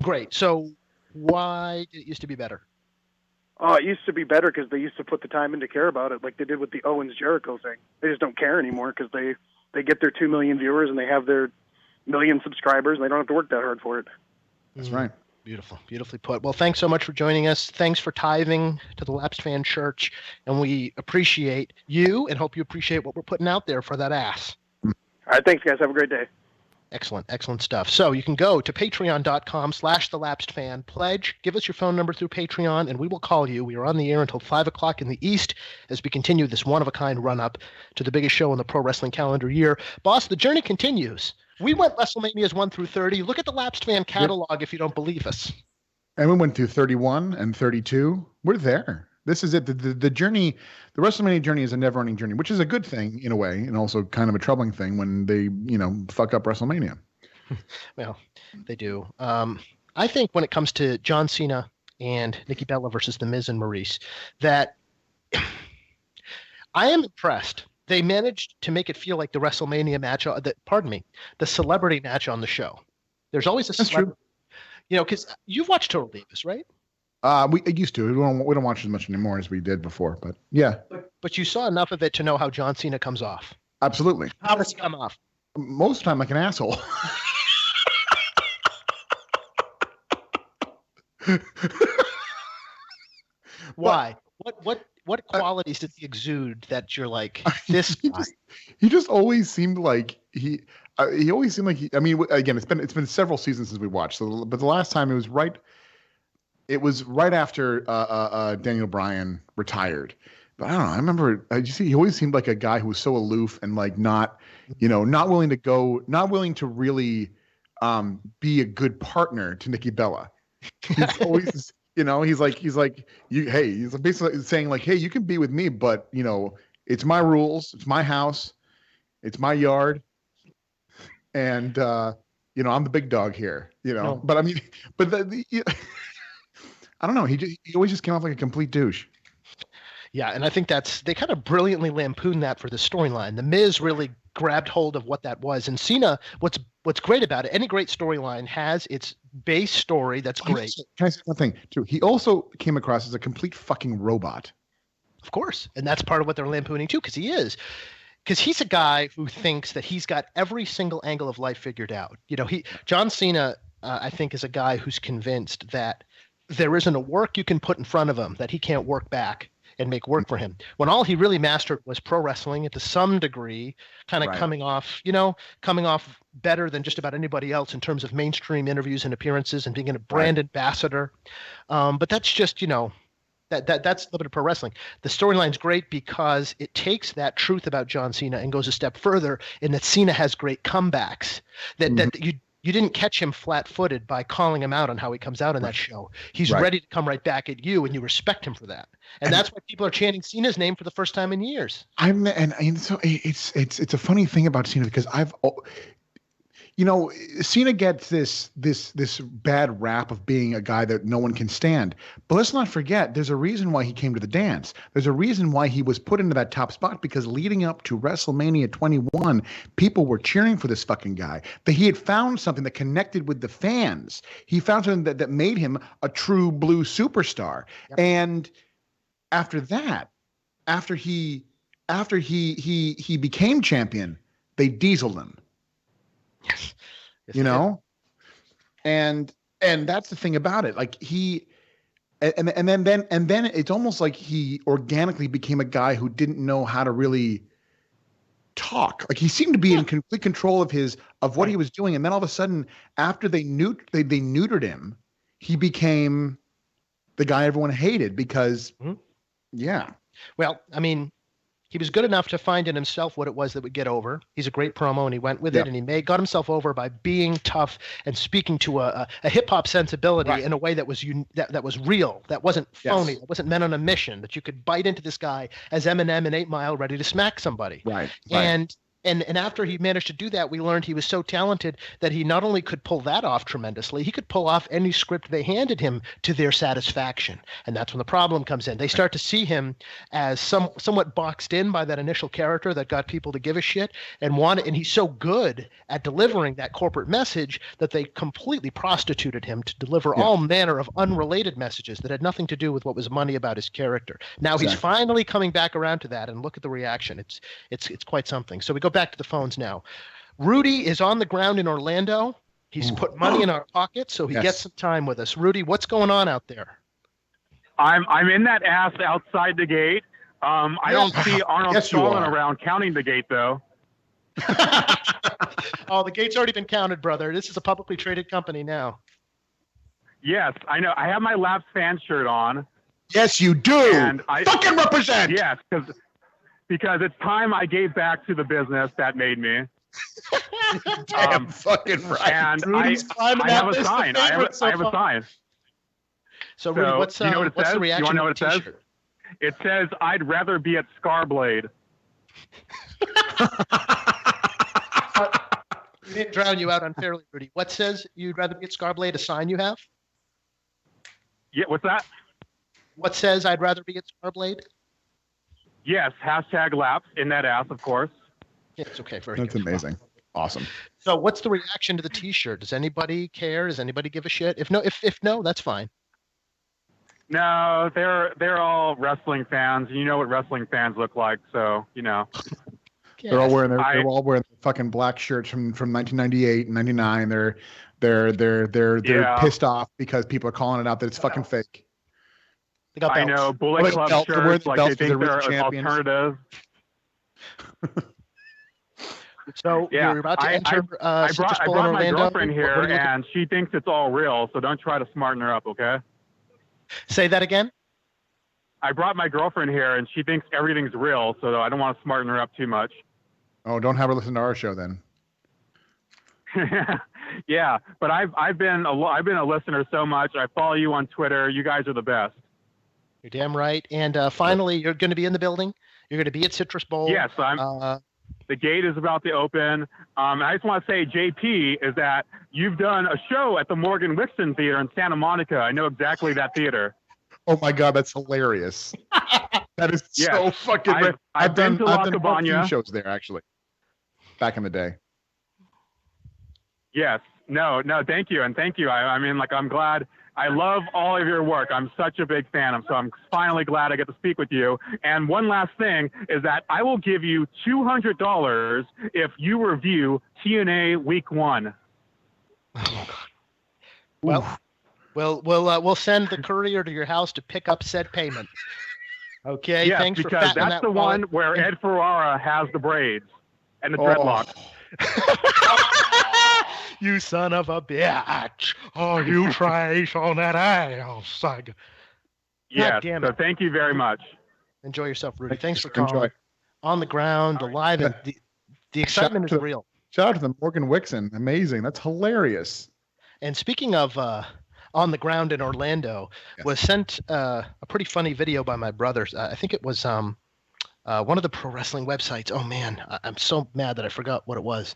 great. So why did it used to be better? Oh, it used to be better because they used to put the time in to care about it, like they did with the Owens-Jericho thing. They just don't care anymore because they get their 2 million viewers and they have their million subscribers, and they don't have to work that hard for it. That's right. Beautiful. Beautifully put. Well, thanks so much for joining us. Thanks for tithing to the Lapsed Fan Church, and we appreciate you and hope you appreciate what we're putting out there for that ass. All right, thanks, guys. Have a great day. Excellent stuff. So you can go to patreon.com/thelapsedfan, pledge, give us your phone number through Patreon, and we will call you. We are on the air until 5 o'clock in the East as we continue this one-of-a-kind run-up to the biggest show in the pro wrestling calendar year. Boss, the journey continues. We went WrestleManias 1 through 30. Look at the Lapsed Fan catalog if you don't believe us. And we went through 31 and 32. We're there. This is it. The journey, the WrestleMania journey is a never-ending journey, which is a good thing in a way, and also kind of a troubling thing when they, fuck up WrestleMania. Well, they do. I think when it comes to John Cena and Nikki Bella versus The Miz and Maurice, that I am impressed. They managed to make it feel like the WrestleMania match, the celebrity match on the show. There's always a celebrity. Because you've watched Total Divas, right? We used to. We don't watch as much anymore as we did before, but yeah. But you saw enough of it to know how John Cena comes off. Absolutely. How does he come off? Most of the time like an asshole. Why? What qualities did he exude that you're like, this guy? He just always seemed like he always seemed like I mean, again, it's been several seasons since we watched, but the last time it was right after Daniel Bryan retired. But I don't know. I remember he always seemed like a guy who was so aloof and like not willing to really be a good partner to Nikki Bella. He's always he's basically saying like, hey, you can be with me, but it's my rules, it's my house, it's my yard, and I'm the big dog here. No. But I mean, I don't know. He always just came off like a complete douche. Yeah, and I think they kind of brilliantly lampooned that for the storyline. The Miz really grabbed hold of what that was, and Cena. What's great about it? Any great storyline has its base story that's great. Can I say one thing too? He also came across as a complete fucking robot. Of course, and that's part of what they're lampooning too, because he's a guy who thinks that he's got every single angle of life figured out. John Cena, I think, is a guy who's convinced that there isn't a work you can put in front of him that he can't work back and make work for him. When all he really mastered was pro wrestling, and to some degree, kind of coming off better than just about anybody else in terms of mainstream interviews and appearances and being a brand ambassador. But that's just, that's a little bit of pro wrestling. The storyline's great because it takes that truth about John Cena and goes a step further in that Cena has great comebacks that you didn't catch him flat-footed by calling him out on how he comes out in that show. He's ready to come right back at you, and you respect him for that. And that's why people are chanting Cena's name for the first time in years. So it's a funny thing about Cena because Cena gets this bad rap of being a guy that no one can stand. But let's not forget, there's a reason why he came to the dance. There's a reason why he was put into that top spot, because leading up to WrestleMania 21, people were cheering for this fucking guy. That he had found something that connected with the fans. He found something that made him a true blue superstar. Yep. And after that, after he became champion, they dieseled him. Yes, and that's the thing about it. Like and then it's almost like he organically became a guy who didn't know how to really talk. Like he seemed to be in complete control of what he was doing, and then all of a sudden, after they neutered him, he became the guy everyone hated because, yeah. Well, I mean, he was good enough to find in himself what it was that would get over. He's a great promo, and he went with it, and he got himself over by being tough and speaking to a hip hop sensibility in a way that was that was real, that wasn't phony, that wasn't meant on a mission. That you could bite into this guy as Eminem in 8 Mile, ready to smack somebody. Right. And after he managed to do that, we learned he was so talented that he not only could pull that off tremendously, he could pull off any script they handed him to their satisfaction. And that's when the problem comes in. They start to see him as somewhat boxed in by that initial character that got people to give a shit and he's so good at delivering that corporate message that they completely prostituted him to deliver all manner of unrelated messages that had nothing to do with what was money about his character. Now he's finally coming back around to that, and look at the reaction. It's quite something. So we go back to the phones now. Rudy is on the ground in Orlando. He's put money in our pocket, so he gets some time with us. Rudy, what's going on out there? I'm in that ass outside the gate. I don't see Arnold Strowman around counting the gate, though. Oh, the gate's already been counted, brother. This is a publicly traded company now. Yes, I know. I have my Laps fan shirt on. Yes, you do. And I fucking represent. Yes, because it's time I gave back to the business that made me. Damn fucking right. And I have a sign. I have a sign. So Rudy, what's you know what it what's says? the reaction You want to know to what the it says? It says, "I'd rather be at Scarblade." We didn't drown you out unfairly, Rudy. What says you'd rather be at Scarblade? A sign you have? Yeah, what's that? What says I'd rather be at Scarblade? Yes, #Laps in that ass, of course. Yeah, it's okay. That's amazing. Awesome. So what's the reaction to the T-shirt? Does anybody care? Does anybody give a shit? If no, that's fine. No, they're all wrestling fans. You know what wrestling fans look like, so you know. They're all wearing they're all wearing fucking black shirts from 1998 and 99. They're pissed off because people are calling it out that it's fucking fake. They got belts. I know, Bullet Club shirts, like they think they're an alternative. So you're about to enter I brought my girlfriend here, what and she thinks it's all real, so don't try to smarten her up, okay? Say that again? I brought my girlfriend here, and she thinks everything's real, so I don't want to smarten her up too much. Oh, don't have her listen to our show then. Yeah, but I've been a listener so much. I follow you on Twitter. You guys are the best. You're damn right. And finally, you're going to be in the building. You're going to be at Citrus Bowl. Yes, the gate is about to open. I just want to say, JP, is that you've done a show at the Morgan Wixon Theater in Santa Monica. I know exactly that theater. Oh my God, that's hilarious. That is so fucking. I've done a few shows there actually. Back in the day. Yes. No, thank you. And thank you. I mean, like, I'm glad. I love all of your work. I'm such a big fan. So I'm finally glad I get to speak with you. And one last thing is that I will give you $200 if you review TNA Week 1. Well, we'll send the courier to your house to pick up said payment. Okay. Yes, thanks because for that's that the one where Ed Ferrara has the braids and the dreadlocks. You son of a bitch. Oh, you trash on that ass. Yes, damn so it. thank you very much. Enjoy yourself, Rudy. Thanks for calling. On the ground, alive, and the excitement is real. Shout out to the Morgan Wixon. Amazing. That's hilarious. And speaking of on the ground in Orlando, was sent a pretty funny video by my brothers. I think it was one of the pro wrestling websites. Oh, man, I'm so mad that I forgot what it was.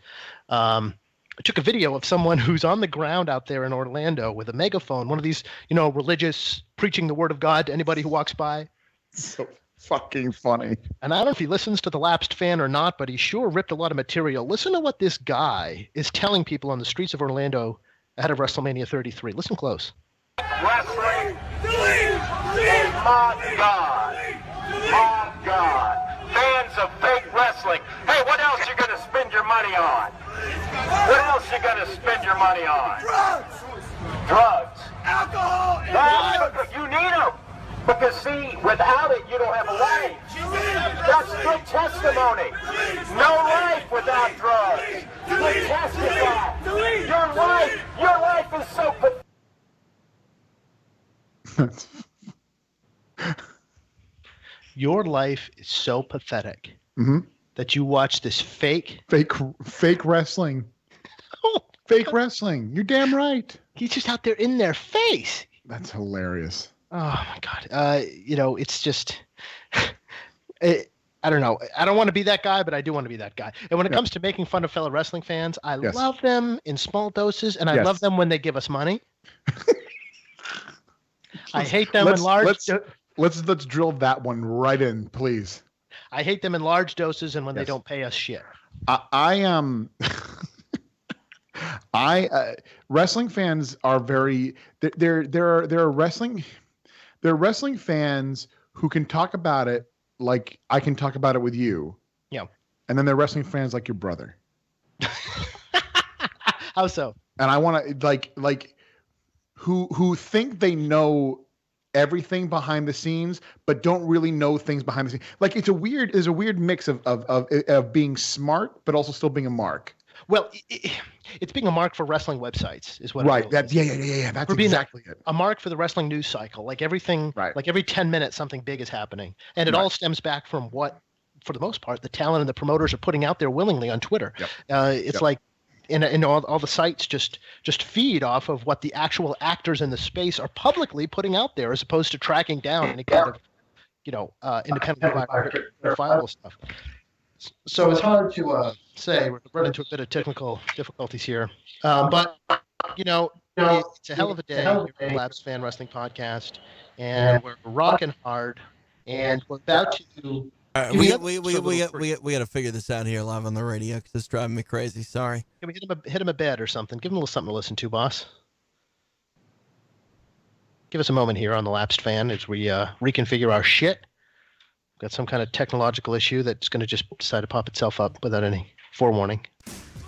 took a video of someone who's on the ground out there in Orlando with a megaphone, one of these, religious preaching the word of God to anybody who walks by. So fucking funny. And I don't know if he listens to the Lapsed Fan or not, but he sure ripped a lot of material. Listen to what this guy is telling people on the streets of Orlando ahead of WrestleMania 33. Listen close. Wrestling is my God. My God. Fans of fake wrestling. Hey, what else you gonna spend your money on? What else you gonna spend your money on? Drugs. Drugs. Alcohol. You need them. Because see, without it, you don't have a life. That's good testimony. No life without drugs. Good testify. Your life is so pathetic. Your life is so pathetic that you watch this fake wrestling. Fake wrestling. You're damn right. He's just out there in their face. That's hilarious. Oh my God. It's just, I don't know. I don't want to be that guy, but I do want to be that guy. And when it comes to making fun of fellow wrestling fans, I love them in small doses, and I love them when they give us money. I hate them in large. Let's drill that one right in, please. I hate them in large doses, and when they don't pay us shit. Wrestling fans are very. They're wrestling fans who can talk about it like I can talk about it with you. Yeah. And then they're wrestling fans like your brother. How so? And I want to like who think they know everything behind the scenes, but don't really know things behind the scenes. Like there's a weird mix of being smart, but also still being a mark. Well, it's being a mark for wrestling websites is what. Right. That's exactly it. A mark for the wrestling news cycle. Like everything. Right. Like every 10 minutes, something big is happening, and it all stems back from what, for the most part, the talent and the promoters are putting out there willingly on Twitter. Yep. It's like. And all the sites just feed off of what the actual actors in the space are publicly putting out there, as opposed to tracking down any kind of, independent verifiable stuff. So it's hard to say. We're running into a bit of technical difficulties here, but it's a hell of a day. We're the Labs Fan Wrestling Podcast, and we're rocking hard, and we're about to. We got to figure this out here live on the radio because it's driving me crazy. Sorry. Can we hit him a bed or something? Give him a little something to listen to, boss. Give us a moment here on the Lapsed Fan as we reconfigure our shit. Got some kind of technological issue that's going to just decide to pop itself up without any forewarning.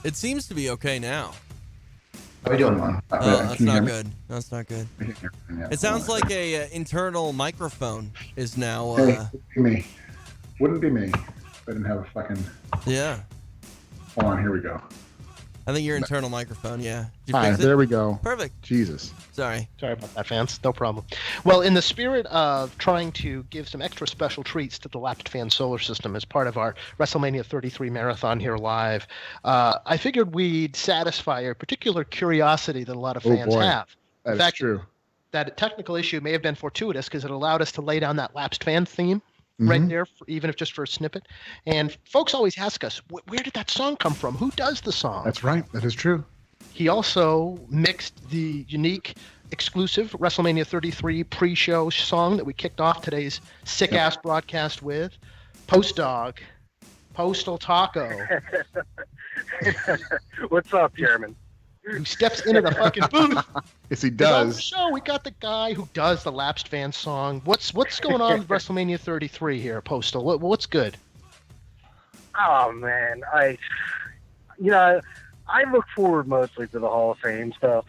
It seems to be okay now. How are we doing, man? That's not good. That's not good. It sounds like a internal microphone is now. Me. Wouldn't be me if I didn't have a fucking. Yeah. Hold on, here we go. I think your internal microphone, yeah. Hi, there we go. Perfect. Jesus. Sorry about that, fans. No problem. Well, in the spirit of trying to give some extra special treats to the Lapsed Fan Solar System as part of our WrestleMania 33 marathon here live, I figured we'd satisfy a particular curiosity that a lot of fans have. That's true. That technical issue may have been fortuitous because it allowed us to lay down that Lapsed Fan theme. Right there, even if just for a snippet. And folks always ask us, where did that song come from? Who does the song? That's right. That is true. He also mixed the unique, exclusive WrestleMania 33 pre-show song that we kicked off today's sick-ass broadcast with. Post Dog, Postal Taco. What's up, Chairman? Who steps into the fucking booth. Yes, he does. On the show, we got the guy who does the Lapsed Fan song. What's going on with WrestleMania 33 here, Postal? What's good? Oh man, I look forward mostly to the Hall of Fame stuff.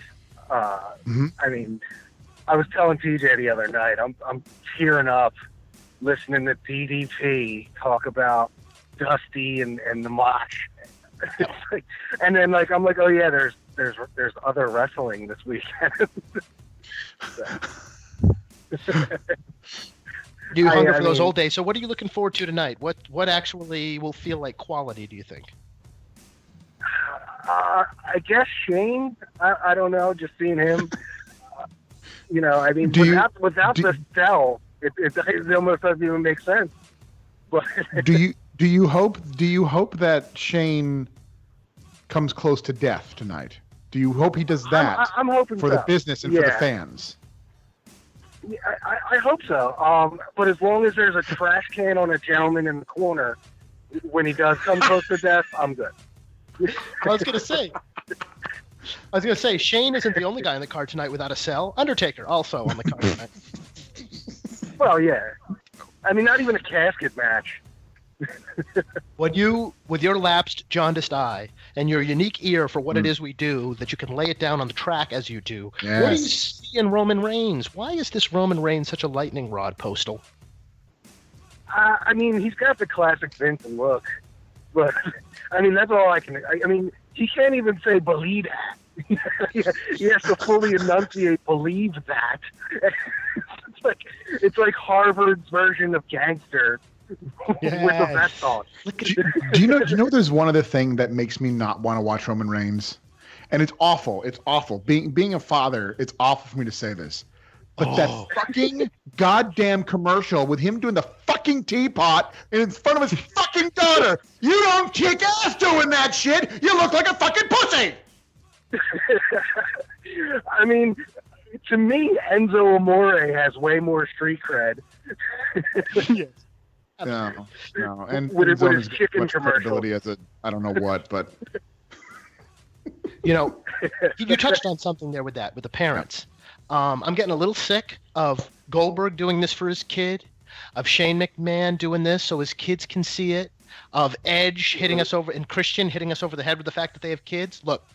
I mean, I was telling TJ the other night, I'm tearing up listening to DDP talk about Dusty and the Mosh. And then I'm like, oh yeah, there's other wrestling this weekend. You hunger for those old days. So what are you looking forward to tonight? What actually will feel like quality, do you think? I guess Shane. I don't know. Just seeing him. Without the cell, it almost doesn't even make sense. But Do you hope that Shane comes close to death tonight? Do you hope he does that? I'm hoping for the so. business and for the Yeah. fans. Yeah, I hope so. But as long as there's a trash can on a gentleman in the corner when he does come close to death, I'm good. I was gonna say, Shane isn't the only guy on the card tonight without a cell. Undertaker also on the card tonight. Well, yeah. I mean, not even a casket match. With your lapsed, jaundiced eye and your unique ear for what it is we do, that you can lay it down on the track as you do. What do you Yes. see in Roman Reigns? Why is this Roman Reigns such a lightning rod, Postal? I mean, he's got the classic Vincent look. But, I mean, that's all I can... I mean, he can't even say believe that. He has to fully enunciate believe that. It's like Harvard's version of gangster with a vest on. Do you know there's one other thing that makes me not want to watch Roman Reigns? And it's awful. It's awful. Being a father, it's awful for me to say this. But that fucking goddamn commercial with him doing the fucking teapot in front of his fucking daughter. You don't kick ass doing that shit. You look like a fucking pussy. I mean, to me, Enzo Amore has way more street cred. No. And With his Enzo's got chicken much commercial. credibility as a I don't know what, but You know, you touched on something there with the parents. I'm getting a little sick of Goldberg doing this for his kid, of Shane McMahon doing this so his kids can see it, of Edge hitting us over, and Christian hitting us over the head with the fact that they have kids. Look,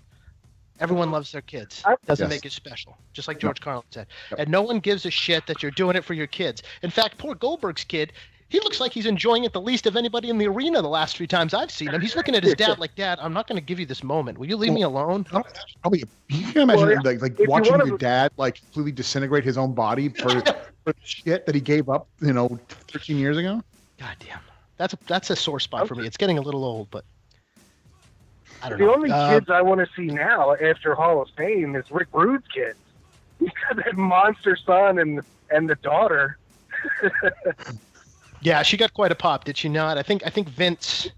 everyone loves their kids. Doesn't make it special, just like George Carlin said. And no one gives a shit that you're doing it for your kids. In fact, poor Goldberg's kid, he looks like he's enjoying it the least of anybody in the arena the last 3 times I've seen him. He's looking at his dad like, Dad, I'm not going to give you this moment. Will you leave me alone? probably you can imagine like if you watching wanna- your dad like completely disintegrate his own body for the shit that he gave up, 13 years ago. God damn. That's a sore spot for me. It's getting a little old, but I don't The know. only kids I want to see now after Hall of Fame is Rick Rude's kids. He's got that monster son and the daughter. Yeah, she got quite a pop, did she not? I think Vince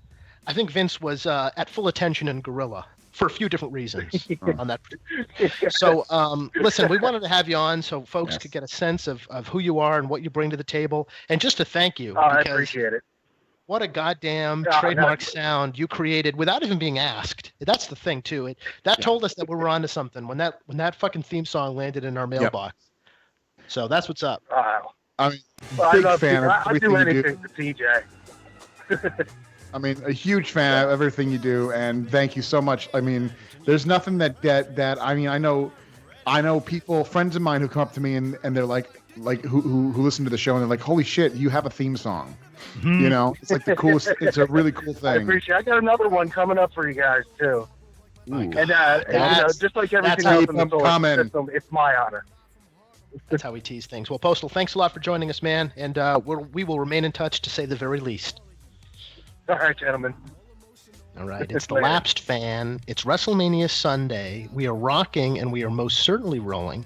was at full attention in Gorilla for a few different reasons on that. So, listen, we wanted to have you on so folks could get a sense of who you are and what you bring to the table, and just to thank you. I because appreciate it. What a goddamn Yeah, trademark no. sound you created without even being asked. That's the thing too. That told us that we were onto something when that fucking theme song landed in our mailbox. So that's what's up. I mean, Well, big I love fan you. of I'd do everything you do. anything for TJ. I mean, a huge fan of everything you do, and thank you so much. I mean, there's nothing that I mean, I know people, friends of mine who come up to me and they're like who listen to the show and they're like, holy shit, you have a theme song. It's like the coolest. It's a really cool I thing. appreciate it. I got another one coming up for you guys too. And just like everything else in the solar system, it's my honor. That's how we tease things. Well, Postal, thanks a lot for joining us, man, and we will remain in touch to say the very least. All right, gentlemen. All right, it's the Lapsed Fan. It's WrestleMania Sunday. We are rocking, and we are most certainly rolling.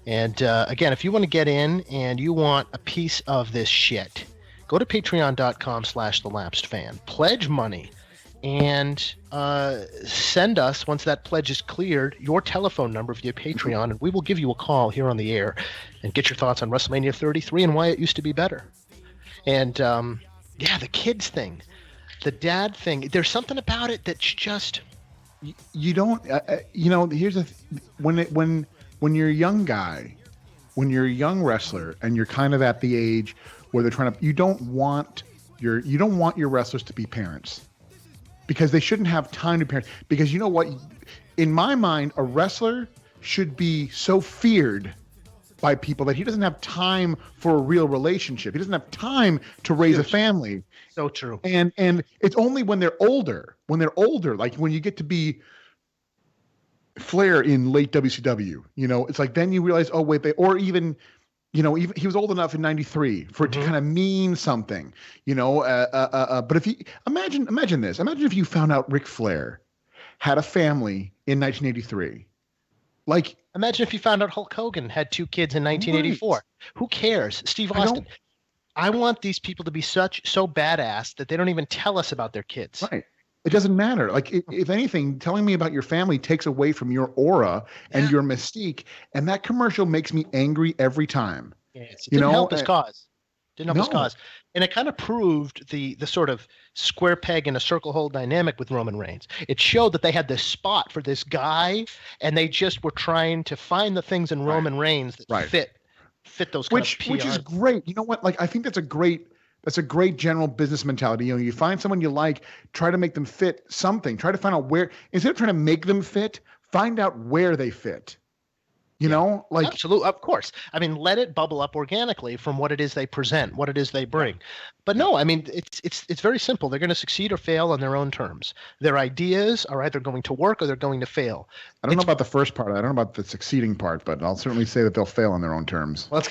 And again, if you want to get in and you want a piece of this shit, go to patreon.com/thelapsedfan. Pledge money. And send us, once that pledge is cleared, your telephone number via Patreon, and we will give you a call here on the air and get your thoughts on WrestleMania 33 and why it used to be better. And, the kids thing, the dad thing, there's something about it that's just... You don't, here's the when you're a young guy, when you're a young wrestler, and you're kind of at the age where they're trying to, you don't want your wrestlers to be parents. Because they shouldn't have time to parent. Because you know what? In my mind, a wrestler should be so feared by people that he doesn't have time for a real relationship. He doesn't have time to raise a family. So true. And it's only when they're older, like when you get to be Flair in late WCW, it's like then you realize, oh wait, or even even he was old enough in '93 for it to kind of mean something, But if you imagine this, imagine if you found out Ric Flair had a family in 1983, like imagine if you found out Hulk Hogan had 2 kids in 1984. Right. Who cares? Steve Austin. I want these people to be so badass that they don't even tell us about their kids. Right. It doesn't matter. Like, if anything, telling me about your family takes away from your aura and your mystique, and that commercial makes me angry every time. It didn't help his cause. Didn't help his No. cause. And it kind of proved the sort of square peg in a circle hole dynamic with Roman Reigns. It showed that they had this spot for this guy, and they just were trying to find the things in Roman Reigns that fit those kind of PR. Which is great. You know what? Like, I think that's a great general business mentality. You know, you find someone you like, try to make them fit something. Try to find out where, instead of trying to make them fit, find out where they fit. You know, like, absolutely, of course. I mean, let it bubble up organically from what it is they present, what it is they bring. But no, I mean, it's very simple. They're going to succeed or fail on their own terms. Their ideas are either going to work or they're going to fail. I don't know about the first part. I don't know about the succeeding part, but I'll certainly say that they'll fail on their own terms. Well, it's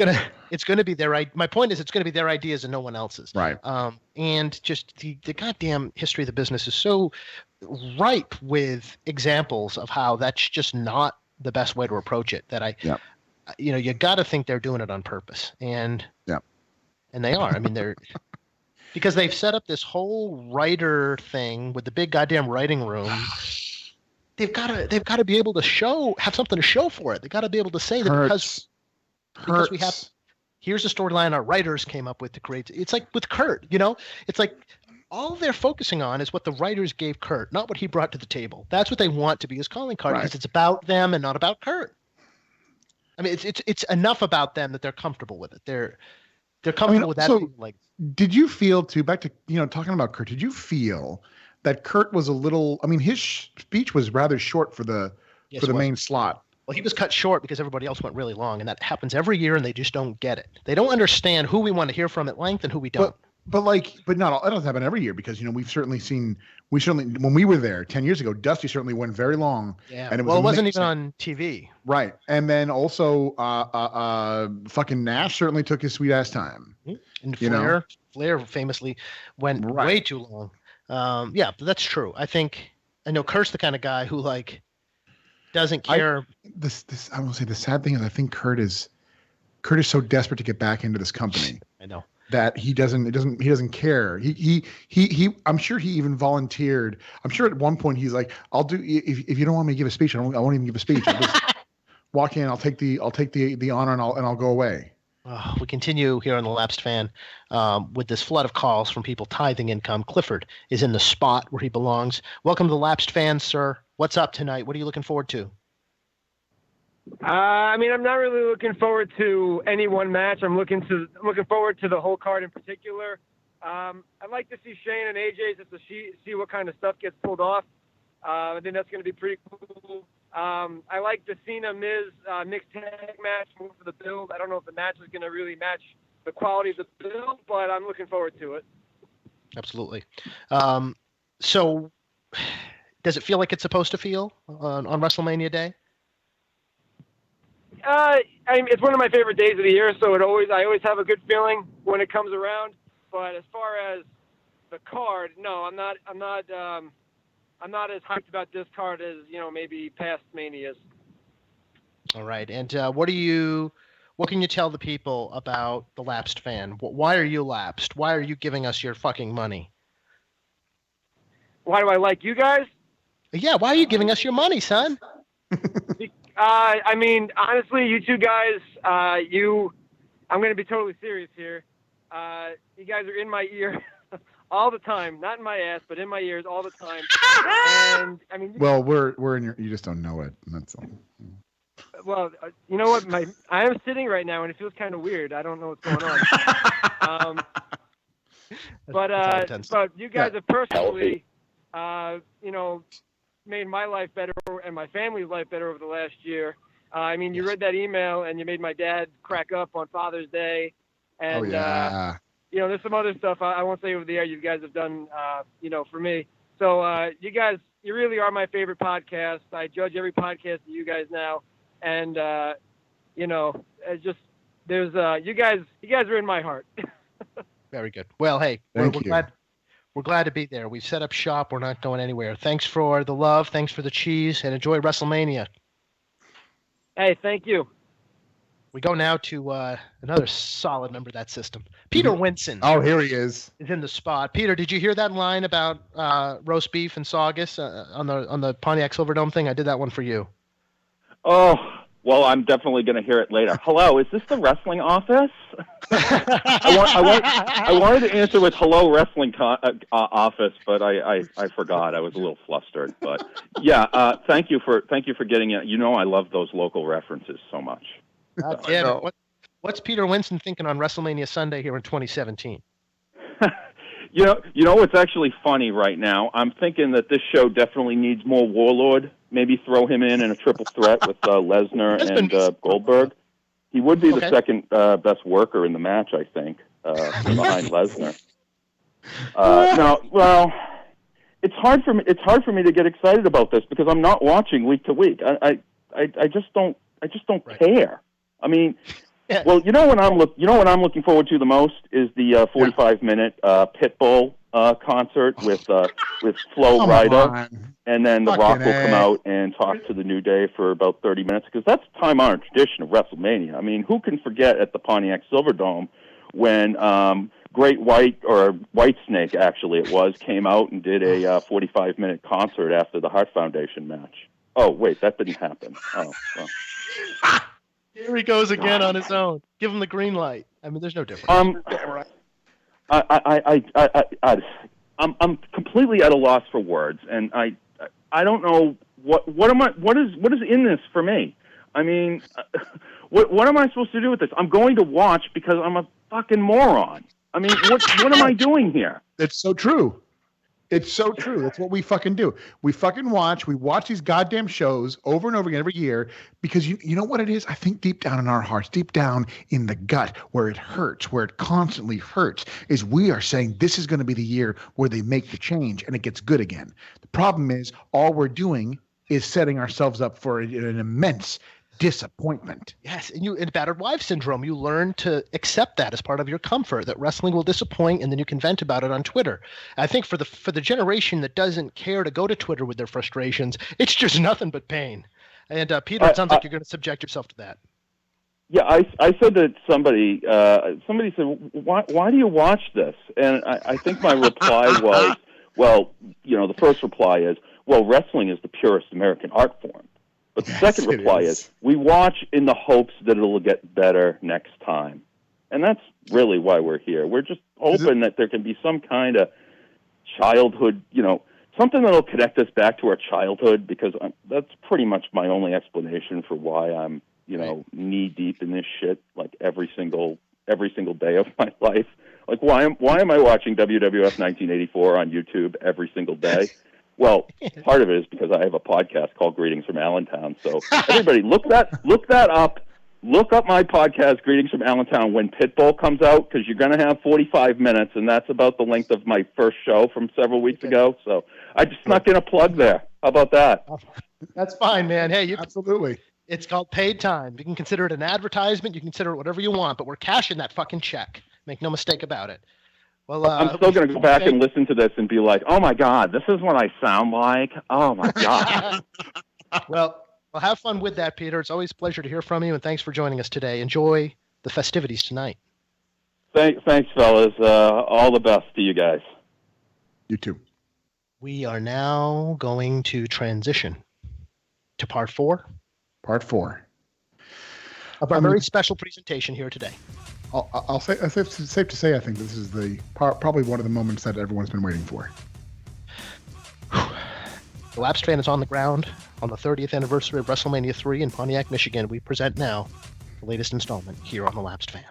gonna be their. My point is, it's going to be their ideas and no one else's. Right. And just the goddamn history of the business is so ripe with examples of how that's just not the best way to approach it. That you got to think they're doing it on purpose, and they are. I mean, they're because they've set up this whole writer thing with the big goddamn writing room. They've got to be able to have something to show for it. They got to be able to say that because we have. Here's a storyline our writers came up with to create. It's like with Kurt, it's like all they're focusing on is what the writers gave Kurt, not what he brought to the table. That's what they want to be his calling card because it's about them and not about Kurt. I mean, it's enough about them that they're comfortable with it. They're comfortable with that. So, did you feel too, back to, talking about Kurt, did you feel that Kurt was a little, I mean, his speech was rather short for the main slot. Well, he was cut short because everybody else went really long, and that happens every year, and they just don't get it. They don't understand who we want to hear from at length and who we don't. But not all, that doesn't happen every year because, we've certainly seen, when we were there 10 years ago, Dusty certainly went very long. Yeah. And it wasn't even on TV. Right. And then also, fucking Nash certainly took his sweet ass time. And Flair famously went way too long. But that's true. I know Kurt's the kind of guy who doesn't care. I will say the sad thing is I think Kurt is so desperate to get back into this company. I know. That he doesn't care. He I'm sure he even volunteered. I'm sure at one point he's like, I'll do, if you don't want me to give a speech, I won't even give a speech. I'll just walk in, I'll take the honor and I'll go away. We continue here on the Lapsed Fan with this flood of calls from people tithing income. Clifford is in the spot where he belongs. Welcome to the Lapsed Fan, sir. What's up tonight? What are you looking forward to? I mean, I'm not really looking forward to any one match. I'm looking forward to the whole card in particular. I'd like to see Shane and AJ just to see what kind of stuff gets pulled off. I think that's going to be pretty cool. I like the Cena Miz mixed tag match for the build. I don't know if the match is going to really match the quality of the build, but I'm looking forward to it. Absolutely. So, does it feel like it's supposed to feel on WrestleMania Day? I mean, it's one of my favorite days of the year, so I always have a good feeling when it comes around. But as far as the card, no, I'm not as hyped about this card as maybe past Manias. All right, and what can you tell the people about the Lapsed Fan? Why are you lapsed? Why are you giving us your fucking money? Why do I like you guys? Yeah, why are you giving us your money, son? I mean, honestly, you two guys, I'm going to be totally serious here. You guys are in my ear all the time, not in my ass, but in my ears all the time. And I mean, well, we're in your, you just don't know it. That's all. Well, you know what? I am sitting right now, and it feels kind of weird. I don't know what's going on. But you guys have personally, made my life better and my family's life better over the last year. I mean, you read that email and you made my dad crack up on Father's Day. And, there's some other stuff I won't say over the air you guys have done, for me. So you guys, you really are my favorite podcast. I judge every podcast of you guys now. And, it's just, there's, you guys are in my heart. Very good. Well, hey, we're glad to be there. We've set up shop. We're not going anywhere. Thanks for the love. Thanks for the cheese, and enjoy WrestleMania. Hey, thank you. We go now to another solid member of that system, Peter Winson. Oh, here he is in the spot. Peter, did you hear that line about roast beef and saugus on the Pontiac Silverdome thing? I did that one for you. Oh, well, I'm definitely going to hear it later. Hello, is this the wrestling office? I wanted to answer with hello wrestling office, but I forgot. I was a little flustered. But yeah, thank you for getting it. You know, I love those local references so much. God damn it. What's Peter Winson thinking on WrestleMania Sunday here in 2017? You know what's actually funny right now? I'm thinking that this show definitely needs more Warlord. Maybe throw him in a triple threat with Lesnar and Goldberg. He would be the second best worker in the match, I think, behind Lesnar. No, well, it's hard for me to get excited about this because I'm not watching week to week. I just don't care. I mean, well, you know what I'm looking forward to the most is the 45-minute Pitbull concert with Flo Rida, and then The Rock will come out and talk to the New Day for about 30 minutes because that's time-honored tradition of WrestleMania. I mean, who can forget at the Pontiac Silverdome when Great White, or Whitesnake actually it was, came out and did a 45-minute concert after the Hart Foundation match. Oh, wait, that didn't happen. Oh, well. Here he goes again on his own. Give him the green light. I mean, there's no difference. I'm completely at a loss for words, and I don't know what is in this for me. I mean, what am I supposed to do with this? I'm going to watch because I'm a fucking moron. I mean, what am I doing here? It's so true. It's so true. That's what we fucking do. We watch these goddamn shows over and over again every year because you know what it is? I think deep down in our hearts, deep down in the gut where it hurts, where it constantly hurts, is we are saying this is going to be the year where they make the change and it gets good again. The problem is all we're doing is setting ourselves up for an immense disappointment. Yes, and in battered wife syndrome, you learn to accept that as part of your comfort, that wrestling will disappoint, and then you can vent about it on Twitter. I think for the generation that doesn't care to go to Twitter with their frustrations, it's just nothing but pain. And Peter, it sounds like you're going to subject yourself to that. Yeah, I said that somebody said, why do you watch this? And I think my reply was, well, the first reply is, well, wrestling is the purest American art form. But the second reply is, we watch in the hopes that it'll get better next time. And that's really why we're here. We're just hoping that there can be some kind of childhood, something that'll connect us back to our childhood, because that's pretty much my only explanation for why I'm, knee deep in this shit like every single day of my life. Like, why am I watching WWF 1984 on YouTube every single day? Well, part of it is because I have a podcast called Greetings from Allentown. So everybody, look that up. Look up my podcast, Greetings from Allentown, when Pitbull comes out, because you're going to have 45 minutes, and that's about the length of my first show from several weeks ago. So I just snuck in a plug there. How about that? That's fine, man. Hey, absolutely. It's called paid time. You can consider it an advertisement. You can consider it whatever you want, but we're cashing that fucking check. Make no mistake about it. Well, I'm still going to go back and listen to this and be like, oh, my God, this is what I sound like? Oh, my God. Well, have fun with that, Peter. It's always a pleasure to hear from you, and thanks for joining us today. Enjoy the festivities tonight. Thanks, fellas. All the best to you guys. You too. We are now going to transition to part 4. Part 4. Of our very special presentation here today. I'll say it's safe to say I think this is probably one of the moments that everyone's been waiting for. The Lapsed Fan is on the ground on the 30th anniversary of WrestleMania 3 in Pontiac, Michigan. We present now the latest installment here on the Lapsed Fan.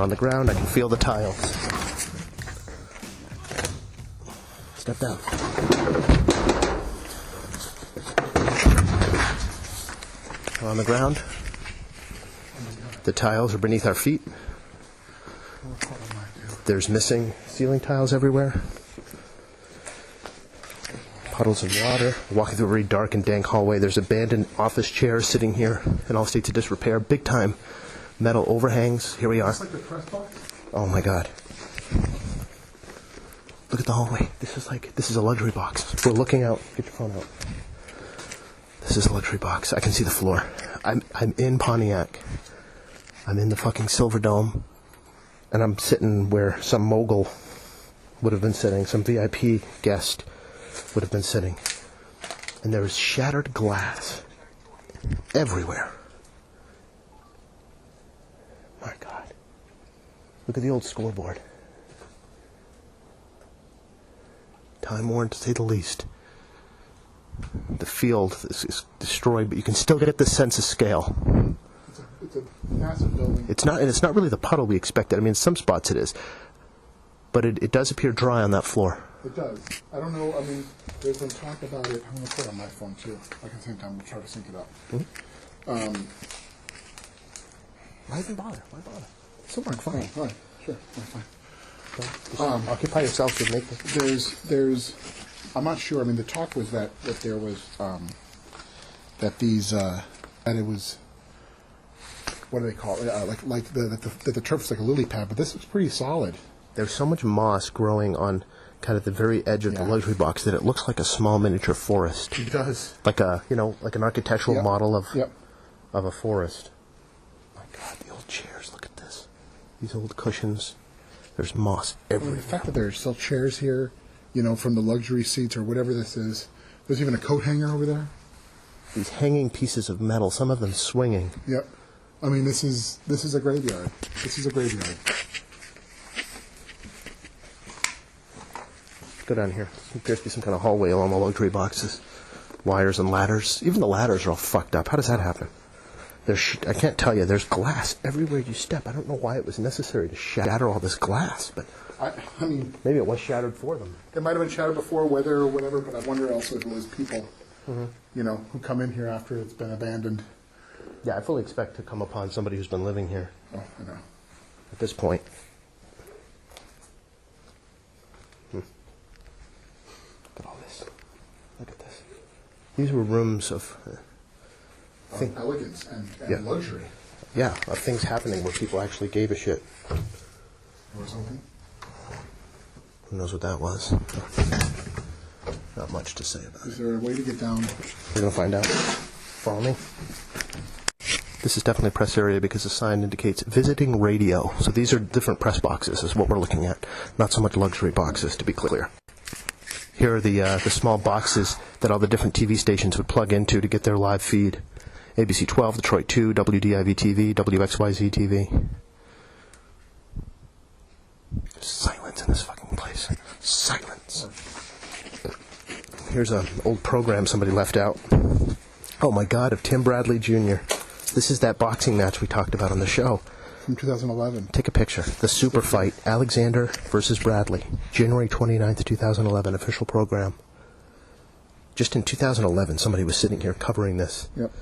on the ground. I can feel the tiles. Step down. We're on the ground. The tiles are beneath our feet. There's missing ceiling tiles everywhere. Puddles of water. Walking through a very dark and dank hallway. There's abandoned office chairs sitting here in all states of disrepair. Big time metal overhangs. Here we are. Like the press box? Oh my God. Look at the hallway. This is a luxury box. We're looking out. Get your phone out. This is a luxury box. I can see the floor. I'm in Pontiac. I'm in the fucking Silver Dome. And I'm sitting where some mogul would have been sitting. Some VIP guest would have been sitting. And there is shattered glass everywhere. My God. Look at the old scoreboard. Time worn, to say the least. The field is destroyed, but you can still get the sense of scale. It's a massive building. It's not really the puddle we expected. I mean, in some spots it is. But it does appear dry on that floor. It does. I don't know. I mean, there's been talk about it. I'm going to put it on my phone, too. Like, at the same time, we'll try to sync it up. Mm-hmm. Why even bother? Why bother? So fine. Fine. Sure. Fine. Occupy yourself with make There's I'm not sure. I mean, the talk was that there was that it was, what do they call it? That the turf was like a lily pad, but this was pretty solid. There's so much moss growing on kind of the very edge of the luxury box that it looks like a small miniature forest. It does. Like an architectural model of a forest. My God, the old chairs. Look at this. These old cushions. There's moss everywhere. The fact that there's still chairs here, from the luxury seats or whatever this is. There's even a coat hanger over there. These hanging pieces of metal, some of them swinging. Yep. I mean, this is a graveyard. This is a graveyard. Go down here. There appears to be some kind of hallway along the luxury boxes. Wires and ladders. Even the ladders are all fucked up. How does that happen? I can't tell you. There's glass everywhere you step. I don't know why it was necessary to shatter all this glass, but I mean, maybe it was shattered for them. It might have been shattered before, weather or whatever, but I wonder also if it was people, who come in here after it's been abandoned. Yeah, I fully expect to come upon somebody who's been living here. Oh, I know. At this point. Look at all this. Look at this. These were rooms of elegance and luxury. Yeah, of things happening where people actually gave a shit. Or something. Who knows what that was? Not much to say about it. Is there a way to get down? We're going to find out. Follow me. This is definitely a press area because the sign indicates visiting radio. So these are different press boxes is what we're looking at. Not so much luxury boxes, to be clear. Here are the small boxes that all the different TV stations would plug into to get their live feed. ABC 12, Detroit 2, WDIV-TV, WXYZ TV. Silence in this fucking place. Silence. Here's an old program somebody left out. Oh my God, of Tim Bradley Jr. This is that boxing match we talked about on the show. From 2011. Take a picture. The super fight, Alexander versus Bradley. January 29th, 2011, official program. Just in 2011, somebody was sitting here covering this. Yep.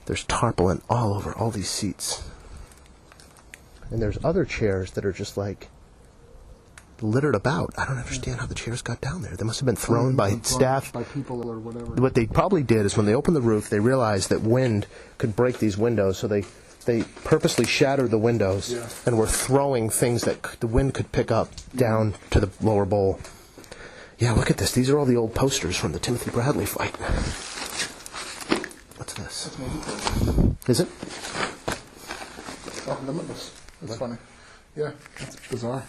There's tarpaulin all over all these seats. And there's other chairs that are just like littered about. I don't understand how the chairs got down there. They must have been thrown by staff. By people or whatever. What they probably did is when they opened the roof, they realized that wind could break these windows, so they purposely shattered the windows and were throwing things that the wind could pick up down to the lower bowl. Yeah, look at this. These are all the old posters from the Timothy Bradley fight. What's this? Is it? Oh, limitless. That's funny. Yeah, that's bizarre.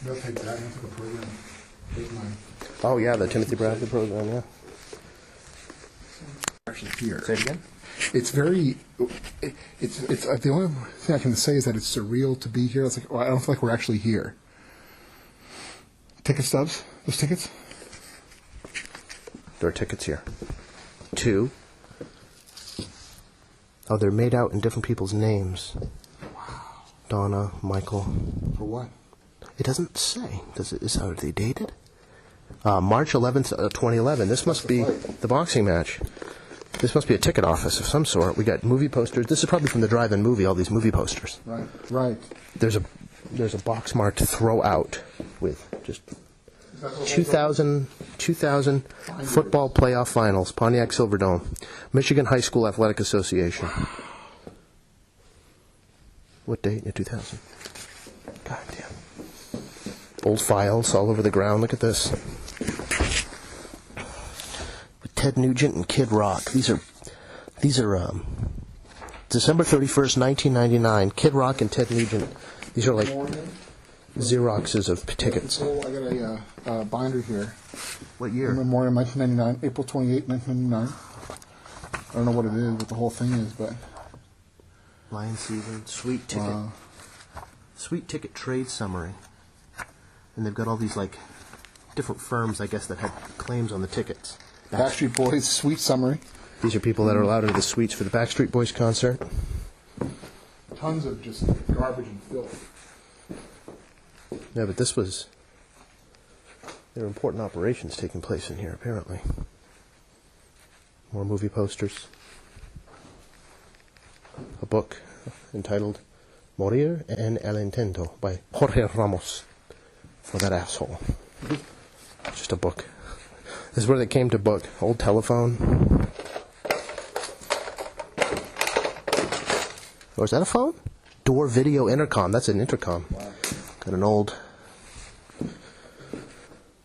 They'll take that into the program. Oh, yeah, the Timothy Bradley program, yeah. Actually here. Say it again? It's very, it's the only thing I can say is that it's surreal to be here. It's like, well, I don't feel like we're actually here. Ticket stubs? Those tickets? There are tickets here. 2. Oh, they're made out in different people's names. Wow. Donna, Michael. For what? It doesn't say. Are they dated? March 11th, 2011. This must be the boxing match. This must be a ticket office of some sort. We got movie posters. This is probably from the drive-in movie, all these movie posters. Right. There's a box marked throw out with just 2000 football playoff finals, Pontiac Silverdome, Michigan High School Athletic Association. What date? In 2000. God damn. Old files all over the ground. Look at this. With Ted Nugent and Kid Rock. These are December 31st, 1999. Kid Rock and Ted Nugent. These are like Xeroxes of tickets. I got a binder here. What year? Memorial 1999, April 28, 1999. I don't know what it is, what the whole thing is, but... Lion Season, Sweet Ticket. Sweet Ticket Trade Summary. And they've got all these, like, different firms, I guess, that had claims on the tickets. Backstreet Boys Sweet Summary. These are people that are allowed into the suites for the Backstreet Boys concert. Tons of just garbage and filth. Yeah, but there were important operations taking place in here, apparently. More movie posters. A book entitled Morir en el Intento by Jorge Ramos. For that asshole. Just a book. This is where they came to book. Old telephone. Or is that a phone? Door video intercom. That's an intercom. Wow. Got an lot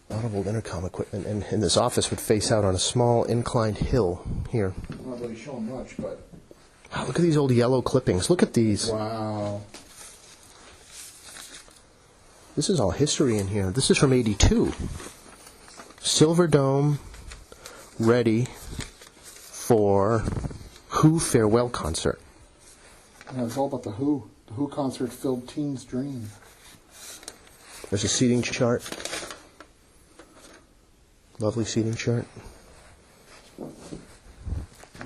of old intercom equipment. And this office would face out on a small inclined hill here. I'm not really showing much, but... Wow, look at these old yellow clippings. Look at these. Wow. This is all history in here. This is from 82. Silverdome ready for Who farewell concert. Yeah, it's all about the Who. The Who concert filled teens' dream. There's a seating chart. Lovely seating chart. I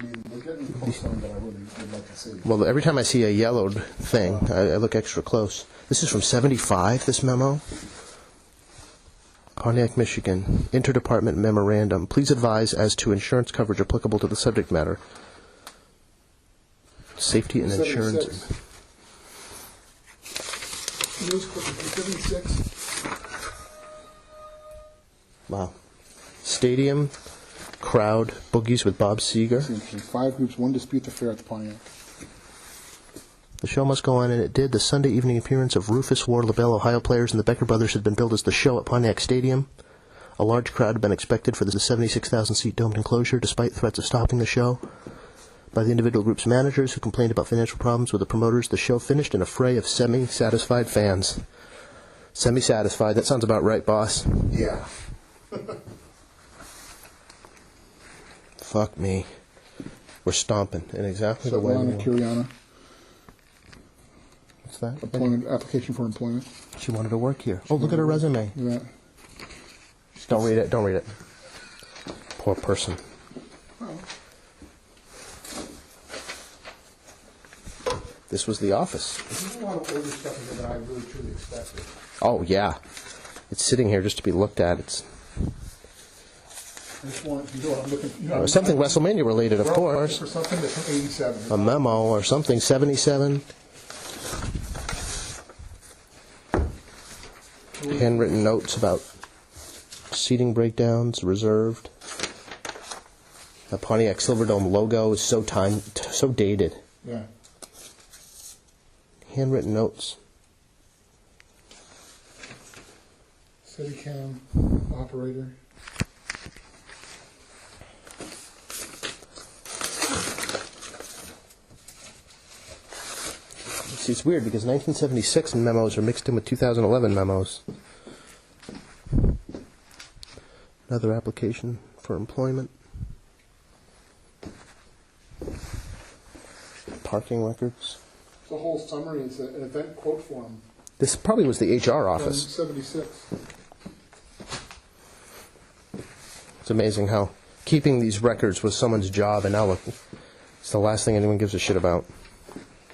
mean, we're getting close to something that I really would like to see. Well, every time I see a yellowed thing, I look extra close. This is from 75, this memo. Pontiac, Michigan. Interdepartment memorandum. Please advise as to insurance coverage applicable to the subject matter. Safety and insurance. News clipping from 76. Wow. Stadium, crowd, boogies with Bob Seger. 5 groups, 1 dispute the fair at the Pontiac. The show must go on, and it did. The Sunday evening appearance of Rufus Ward, LaBelle, Ohio players, and the Becker brothers had been billed as the show at Pontiac Stadium. A large crowd had been expected for the 76,000-seat domed enclosure, despite threats of stopping the show by the individual group's managers who complained about financial problems with the promoters. The show finished in a fray of semi-satisfied fans. Semi-satisfied, that sounds about right, boss. Yeah. Fuck me. We're stomping in exactly the way we want. Curiana. What's that? Employment application for employment. She wanted to work here. Oh, look at her resume. Yeah. Don't read it. Don't read it. Poor person. Well. This was the office. There's a lot of older stuff in here that I really truly expected. Oh, yeah. It's sitting here just to be looked at. It's I just want, you know what I'm looking for. something WrestleMania related, of course. For something that's from 87. A memo or something, 77. Handwritten notes about seating breakdowns, reserved. The Pontiac Silverdome logo is so dated. Yeah. Handwritten notes. Steadicam operator. See, it's weird because 1976 memos are mixed in with 2011 memos. Another application for employment. Parking records. It's a whole summary. It's an event quote form. This probably was the HR office. 76. It's amazing how keeping these records was someone's job, and now look, It's the last thing anyone gives a shit about.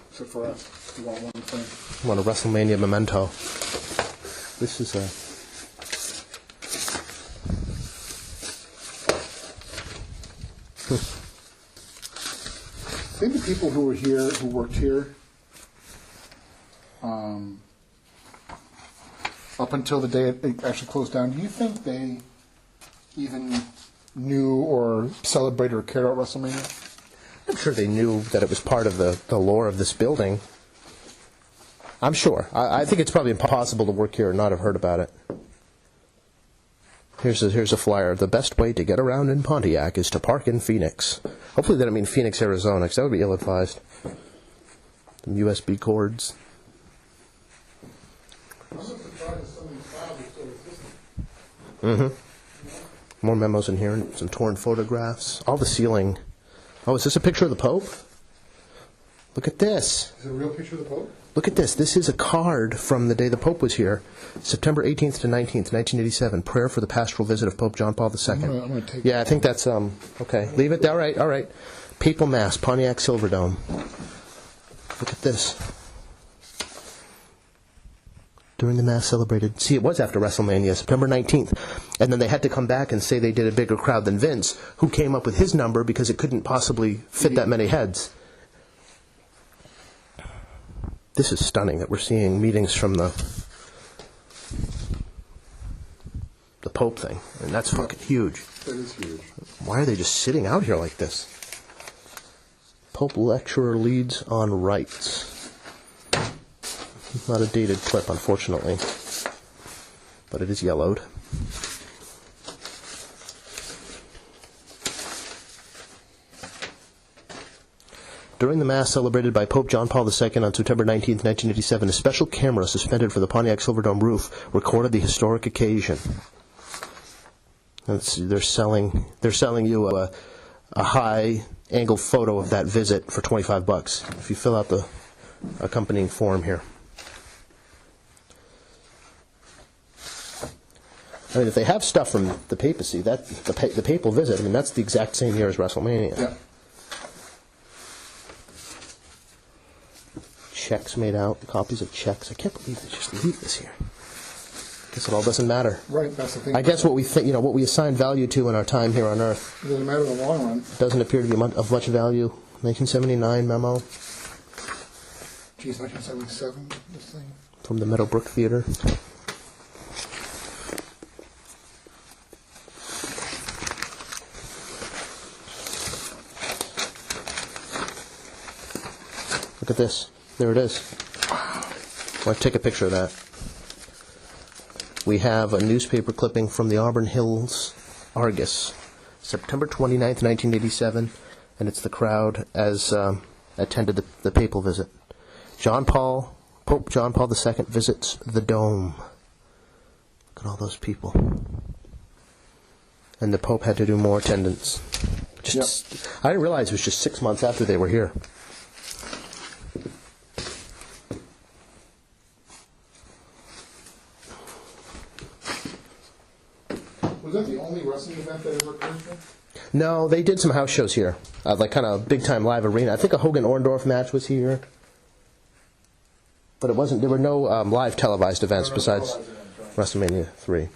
Except for us. We want one thing. I want a WrestleMania memento. This is a... I think the people who were here, who worked here, up until the day it actually closed down, do you think they even knew or celebrated or cared about WrestleMania? I'm sure they knew that it was part of the lore of this building. I'm sure. I think it's probably impossible to work here and not have heard about it. Here's a flyer. The best way to get around in Pontiac is to park in Phoenix. Hopefully they don't mean Phoenix, Arizona, because that would be ill-advised. Some USB cords. More memos in here, and some torn photographs. All the ceiling. Oh, is this a picture of the Pope? Look at this. Is it a real picture of the Pope? Look at this. This is a card from the day the Pope was here. September 18th to 19th, 1987. Prayer for the pastoral visit of Pope John Paul II. I'm gonna take I think that's, okay. Leave it. All right. Papal Mass, Pontiac Silverdome. Look at this. During the Mass celebrated. See, it was after WrestleMania, September 19th. And then they had to come back and say they did a bigger crowd than Vince, who came up with his number because it couldn't possibly fit that many heads. This is stunning that we're seeing meetings from the Pope thing. And that's fucking huge. That is huge. Why are they just sitting out here like this? Pope lecturer leads on rights. Not a dated clip, unfortunately. But it is yellowed. During the Mass celebrated by Pope John Paul II on September 19, 1987, a special camera suspended from the Pontiac Silverdome roof recorded the historic occasion. They're selling you a high-angle photo of that visit for $25 if you fill out the accompanying form here. I mean, if they have stuff from the papacy, the papal visit, I mean, that's the exact same year as WrestleMania. Yeah. Checks made out, copies of checks. I can't believe they just leave this here. Guess it all doesn't matter. Right, that's the thing. I guess what we think, what we assign value to in our time here on Earth. It doesn't matter in the long run. Doesn't appear to be of much value. 1979 memo. Geez, 1977, this thing. From the Meadowbrook Theater. Look at this. There it is. Let's take a picture of that. We have a newspaper clipping from the Auburn Hills Argus, September 29th, 1987, and it's the crowd as attended the papal visit. Pope John Paul II visits the Dome. Look at all those people. And the Pope had to do more attendance. I didn't realize it was just 6 months after they were here. Was that the only wrestling event that ever occurred here? No, they did some house shows here, like kind of big-time live arena. I think a Hogan-Orndorff match was here, but it wasn't. There were no live televised events besides WrestleMania 3.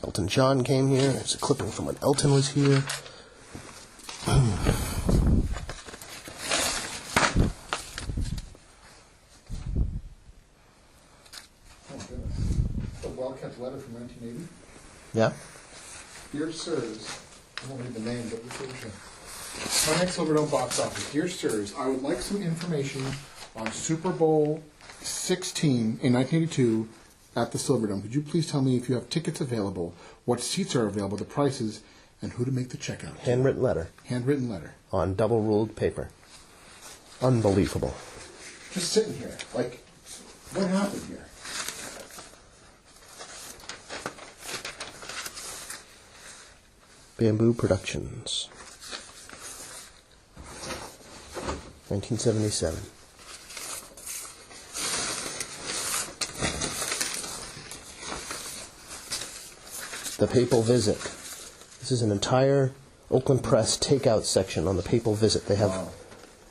Elton John came here. There's a clipping from when Elton was here. Letter from 1980. Yeah. Dear Sirs, I won't read the name, but this is Pontiac Silverdome box office. Dear Sirs, I would like some information on Super Bowl 16 in 1982 at the Silverdome. Could you please tell me if you have tickets available, what seats are available, the prices, and who to make the checkout? Handwritten letter. Handwritten letter. On double-ruled paper. Unbelievable. Just sitting here. Like, what happened here? Bamboo Productions, 1977. The Papal Visit. This is an entire Oakland Press takeout section on the Papal Visit. They have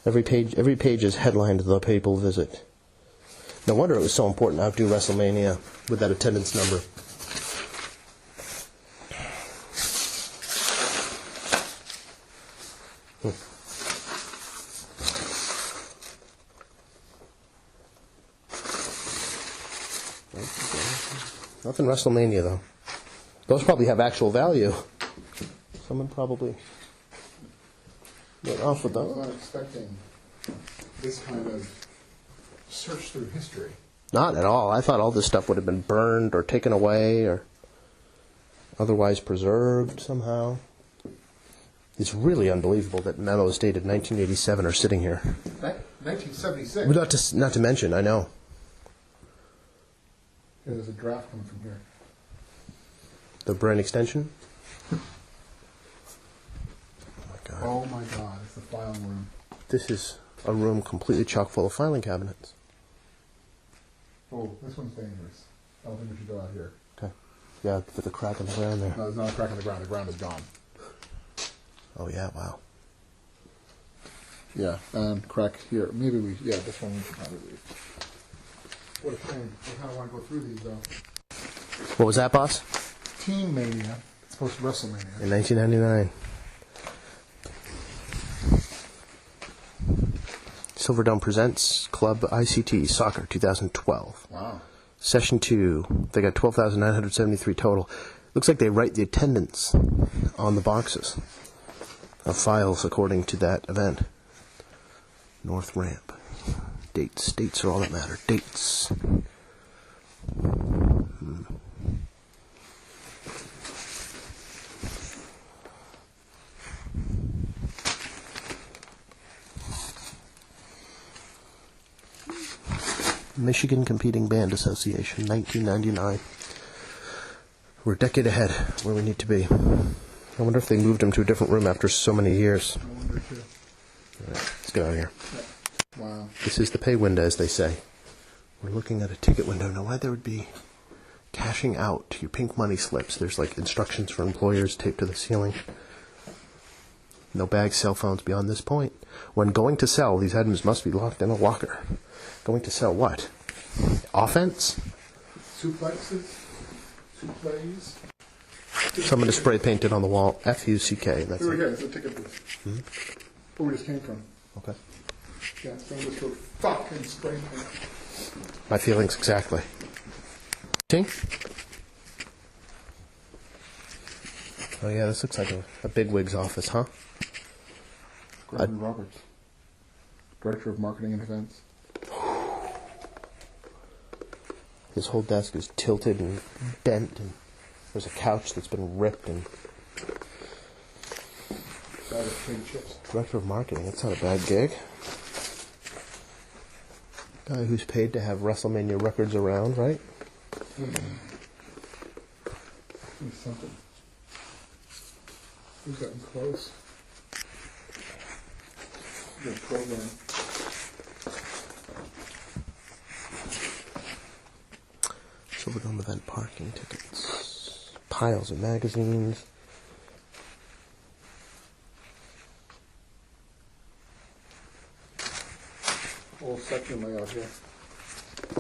every page is headlined The Papal Visit. No wonder it was so important to outdo WrestleMania with that attendance number. Nothing WrestleMania, though. Those probably have actual value. Someone probably went off with I was those. not expecting this kind of search through history. Not at all. I thought all this stuff would have been burned or taken away or otherwise preserved somehow. It's really unbelievable that memos dated 1987 are sitting here. 1976. Not to mention, I know. Yeah, there's a draft coming from here. The brand extension? Oh my God, it's the filing room. This is a room completely chock full of filing cabinets. Oh, this one's dangerous. I don't think we should go out here. Okay. Yeah, with the crack in the ground there. No, there's not a crack in the ground. The ground is gone. Oh, yeah, wow. Yeah, and crack here. Maybe this one we should probably leave. What a shame. I kind of want to go through these, though. What was that, boss? Teen Mania. It's supposed to WrestleMania. In 1999. Silverdome presents Club ICT Soccer 2012. Wow. Session 2. They got 12,973 total. Looks like they write the attendance on the boxes of files according to that event. North Ramp. Dates. Dates are all that matter. Dates. Michigan Competing Band Association, 1999. We're a decade ahead where we need to be. I wonder if they moved them to a different room after so many years. I wonder too. All right, let's get out of here. Wow. This is the pay window, as they say. We're looking at a ticket window. Now, why there would be cashing out your pink money slips. There's like instructions for employers taped to the ceiling. No bags, cell phones beyond this point. When going to sell, these items must be locked in a locker. Going to sell what? Offense? Suplexes? Suplees? Someone to spray painted on the wall. F-U-C-K. That's Here we it. go. It's a ticket booth. Where we just came from. Okay. Yeah, so just go fucking spray paint. My feelings exactly. See? Oh yeah, this looks like a bigwig's office, huh? Gregory Roberts, Director of Marketing and Events. His whole desk is tilted and bent, and there's a couch that's been ripped. And Director of Marketing, that's not a bad gig. Guy who's paid to have WrestleMania records around, right? He's something. We've gotten close. Good program. Silverdome event parking tickets. Piles of magazines. Whole section layout here.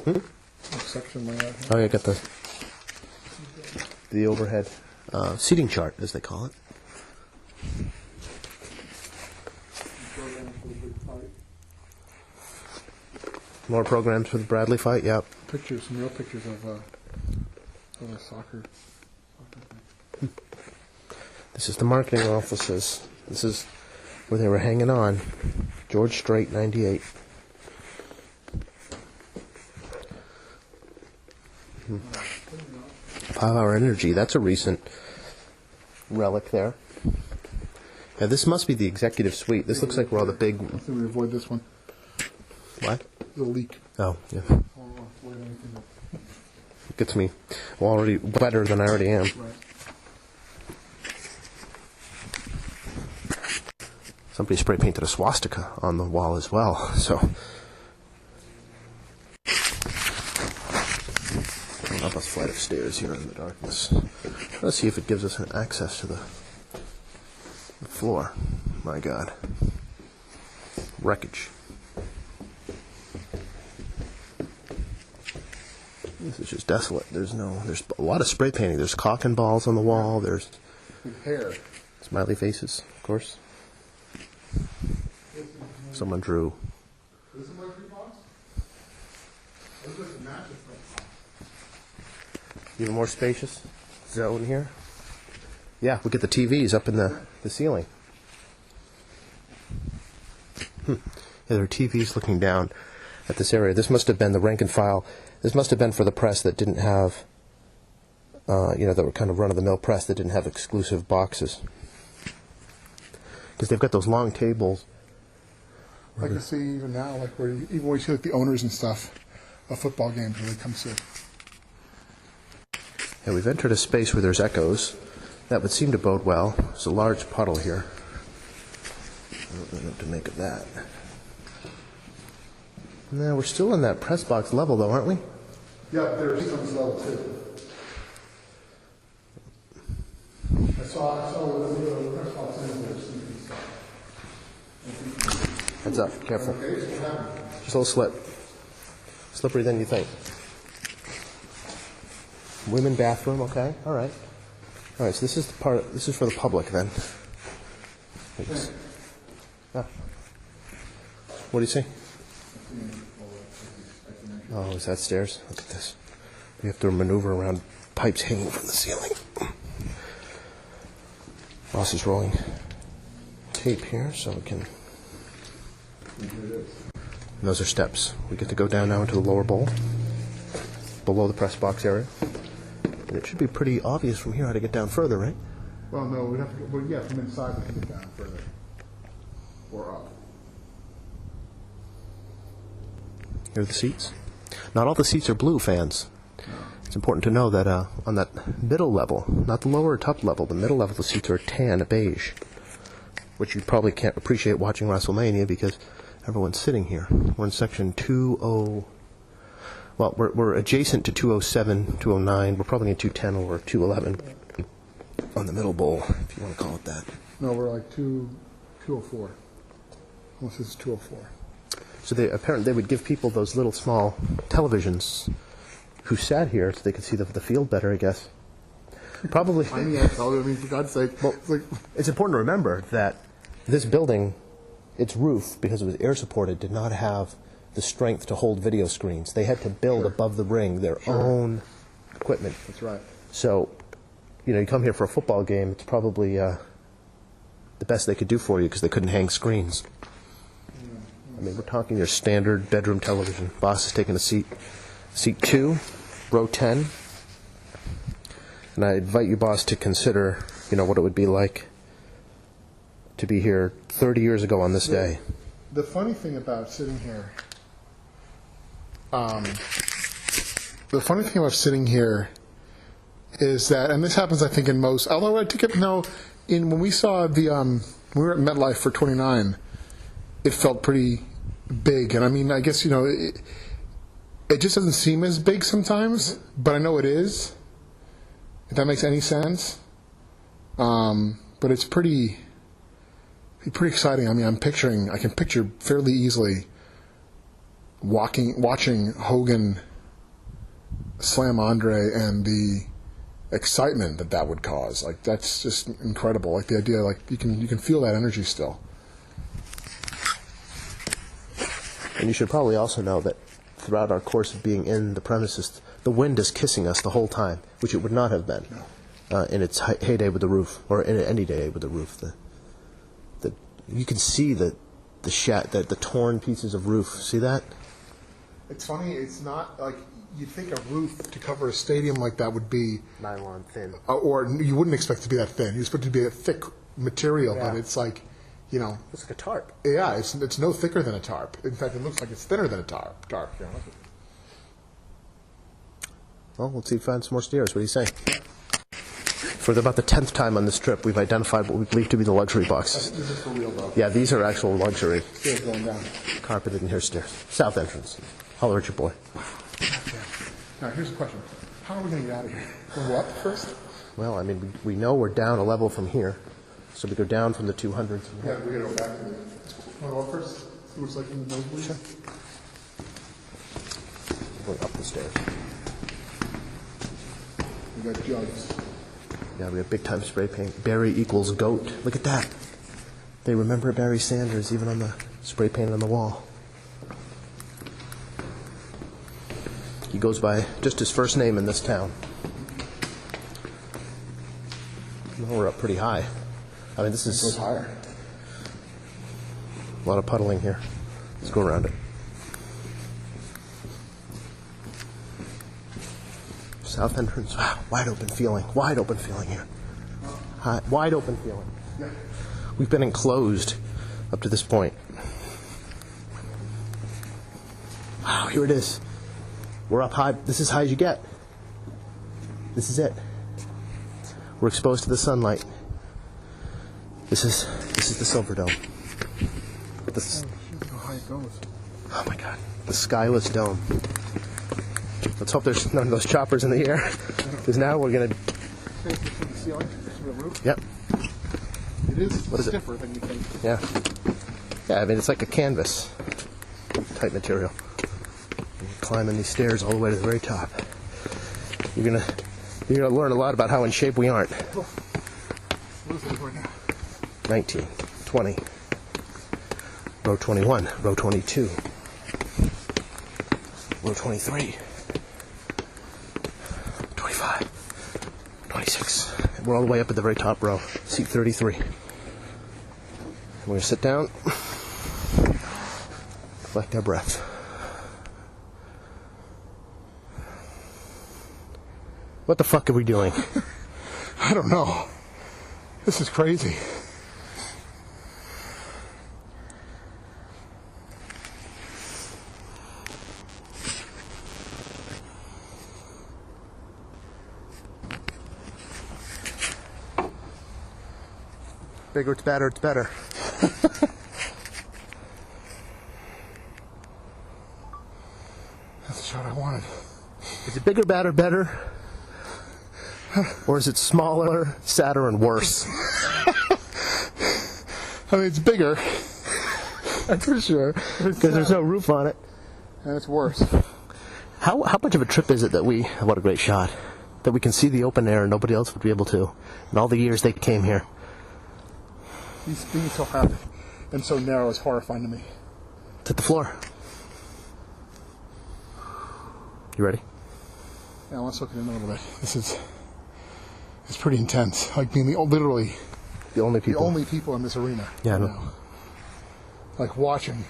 Whole section layout here. Oh yeah, got the overhead seating chart, as they call it. Program for the big fight. More programs for the Bradley fight. Yep. Pictures, some real pictures of a soccer thing. This is the marketing offices. This is where they were hanging on. George Strait, 98. Hmm. 5 Hour Energy. That's a recent relic there. Yeah, this must be the executive suite. This looks like where all the big... I think we avoid this one. What? The leak. Oh, yeah. Avoid anything that- It gets me already better than I already am. Right. Somebody spray painted a swastika on the wall as well, so... up a flight of stairs here in the darkness. Let's see if it gives us an access to the floor. My God. Wreckage. This is just desolate. There's a lot of spray painting. There's cock and balls on the wall. There's hair. Smiley faces, of course. Someone drew. Even more spacious zone here. Yeah, we get the TVs up in the ceiling. Yeah, there are TVs looking down at this area. This must have been the rank and file. This must have been for the press that didn't have, that were kind of run-of-the-mill press that didn't have exclusive boxes. Because they've got those long tables. I can see even now, like even when you see like the owners and stuff of football games where they come sit. Yeah, we've entered a space where there's echoes. That would seem to bode well. There's a large puddle here. I don't know what to make of that. No, we're still in that press box level, though, aren't we? Yeah, there's some level too. I saw the press box in there. Heads up, careful. Just a little slip. Slippery than you think. Women bathroom, okay, all right. All right, so this is the part. This is for the public then. Ah. What do you see? Oh, is that stairs? Look at this. We have to maneuver around pipes hanging from the ceiling. Boss is rolling tape here so we can. And those are steps. We get to go down now into the lower bowl, below the press box area. And it should be pretty obvious from here how to get down further, right? Well, no, we'd have to go, yeah, from inside we can get down further. Or up. Here are the seats. Not all the seats are blue, fans. It's important to know that on that middle level, not the lower or top level, the middle level, the seats are tan, beige, which you probably can't appreciate watching WrestleMania because everyone's sitting here. We're in section 20. Well, we're adjacent to 207, 209. We're probably in 210 or 211 on the middle bowl, if you want to call it that. No, we're like 204. Unless this is 204. So they would give people those little small televisions who sat here so they could see the field better, I guess. Probably. I mean, for God's sake. Well, it's important to remember that this building, its roof, because it was air supported, did not have the strength to hold video screens. They had to build above the ring their own equipment. That's right. So, you come here for a football game, it's probably the best they could do for you because they couldn't hang screens. I mean, we're talking your standard bedroom television. Boss is taking a seat 2, row 10. And I invite you, boss, to consider, what it would be like to be here 30 years ago on this day. The funny thing about sitting here, is that, and this happens, I think, in most. Although I think when we saw when we were at MetLife for 29, it felt pretty big, and I mean, I guess it just doesn't seem as big sometimes, but I know it is. If that makes any sense, but it's pretty exciting. I mean, I can picture fairly easily watching Hogan slam Andre and the excitement that would cause. Like, that's just incredible. Like, the idea, like, you can feel that energy still. And you should probably also know that throughout our course of being in the premises, the wind is kissing us the whole time, which it would not have been in its heyday with the roof, or in any day with the roof. You can see the torn pieces of roof. See that? It's funny. It's not like you'd think a roof to cover a stadium like that would be nylon thin, or you wouldn't expect it to be that thin. You expect it to be a thick material, but it's like, it's like a tarp. Yeah, it's no thicker than a tarp. In fact, it looks like it's thinner than a tarp. Well, let's see if we find some more stairs. What do you say? For about the 10th time on this trip, we've identified what we believe to be the luxury boxes. This is for real, though. Yeah, these are actual luxury. Stairs going down. Carpeted and here stairs. South entrance. Holler at your boy. Now, here's a question. How are we going to get out of here? We'll go up first? Well, I mean, we know we're down a level from here. So we go down from the 200s. Yeah, we got to go back to the... Want to go up first? See what it's like in the nosebleed? Sure. Going up the stairs. We got jugs. Yeah, we got big time spray paint. Barry equals GOAT. Look at that. They remember Barry Sanders even on the spray paint on the wall. He goes by just his first name in this town. Well, we're up pretty high. I mean, this is... It goes higher. A lot of puddling here. Let's go around it. South entrance. Wow, wide open feeling. Wide open feeling here. Wide open feeling. Yeah. We've been enclosed up to this point. Wow, here it is. We're up high. This is as high as you get. This is it. We're exposed to the sunlight. This is the Silver Dome. This, How high it goes. oh my God, the skyless dome. Let's hope there's none of those choppers in the air, because now we're gonna. From the ceiling, from the roof. Yep. It is What is it? stiffer than you think. Yeah. Yeah, I mean it's like a canvas type material. And you're climbing these stairs all the way to the very top. You're gonna learn a lot about how in shape we aren't. What is it right now? 19, 20, row 21, row 22, row 23, 25, 26. And we're all the way up at the very top row, seat 33. And we're going to sit down, collect our breath. What the fuck are we doing? I don't know. This is crazy. Bigger it's better, it's better. That's the shot I wanted. Is it bigger, badder, better? Or is it smaller, sadder, and worse? I mean, it's bigger. That's for sure. Because there's no roof on it. And it's worse. How much of a trip is it that what a great shot, that we can see the open air and nobody else would be able to, in all the years they came here? Being so high and so narrow is horrifying to me. To the floor. You ready? Yeah, let's look at it a little bit. It's pretty intense. Like being literally the only people in this arena. Yeah, right no. now. Like watching.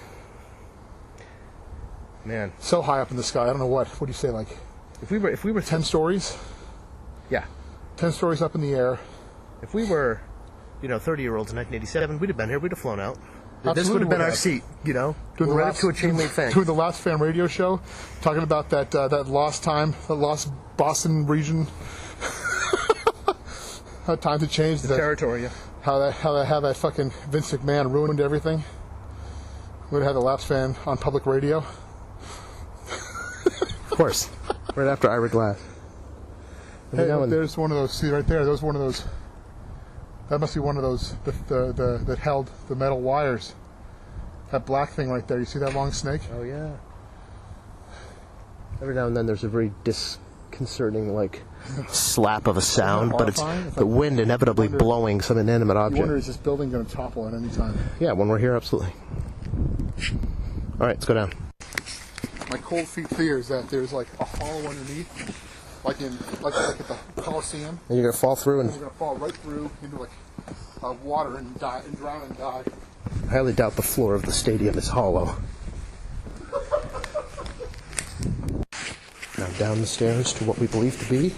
Man, so high up in the sky. I don't know what do you say? Like if we were 10 stories. Yeah, 10 stories up in the air. If we were 30-year-olds in 1987, we'd have been here. We'd have flown out. Absolutely This would have been our seat, We're right up to a chain link fence. Doing the last fan radio show, talking about that lost time, the lost Boston region. How times have changed. The territory, yeah. How that fucking Vince McMahon ruined everything. We'd have had the Laps fan on public radio. Of course. Right after Ira Glass. Hey, there's one of those. See right there. There's one of those. That must be one of those that held the metal wires. That black thing right there. You see that long snake? Oh yeah. Every now and then there's a very disconcerting slap of a sound, but it's the wind inevitably blowing some inanimate object. You wonder, is this building going to topple at any time? Yeah, when we're here, absolutely. All right, let's go down. My cold feet fear is that there's like a hollow underneath. Like at the Coliseum. And you're going to fall through and you're going to fall right through into water and die and drown and die. I highly doubt the floor of the stadium is hollow. Now down the stairs to what we believe to be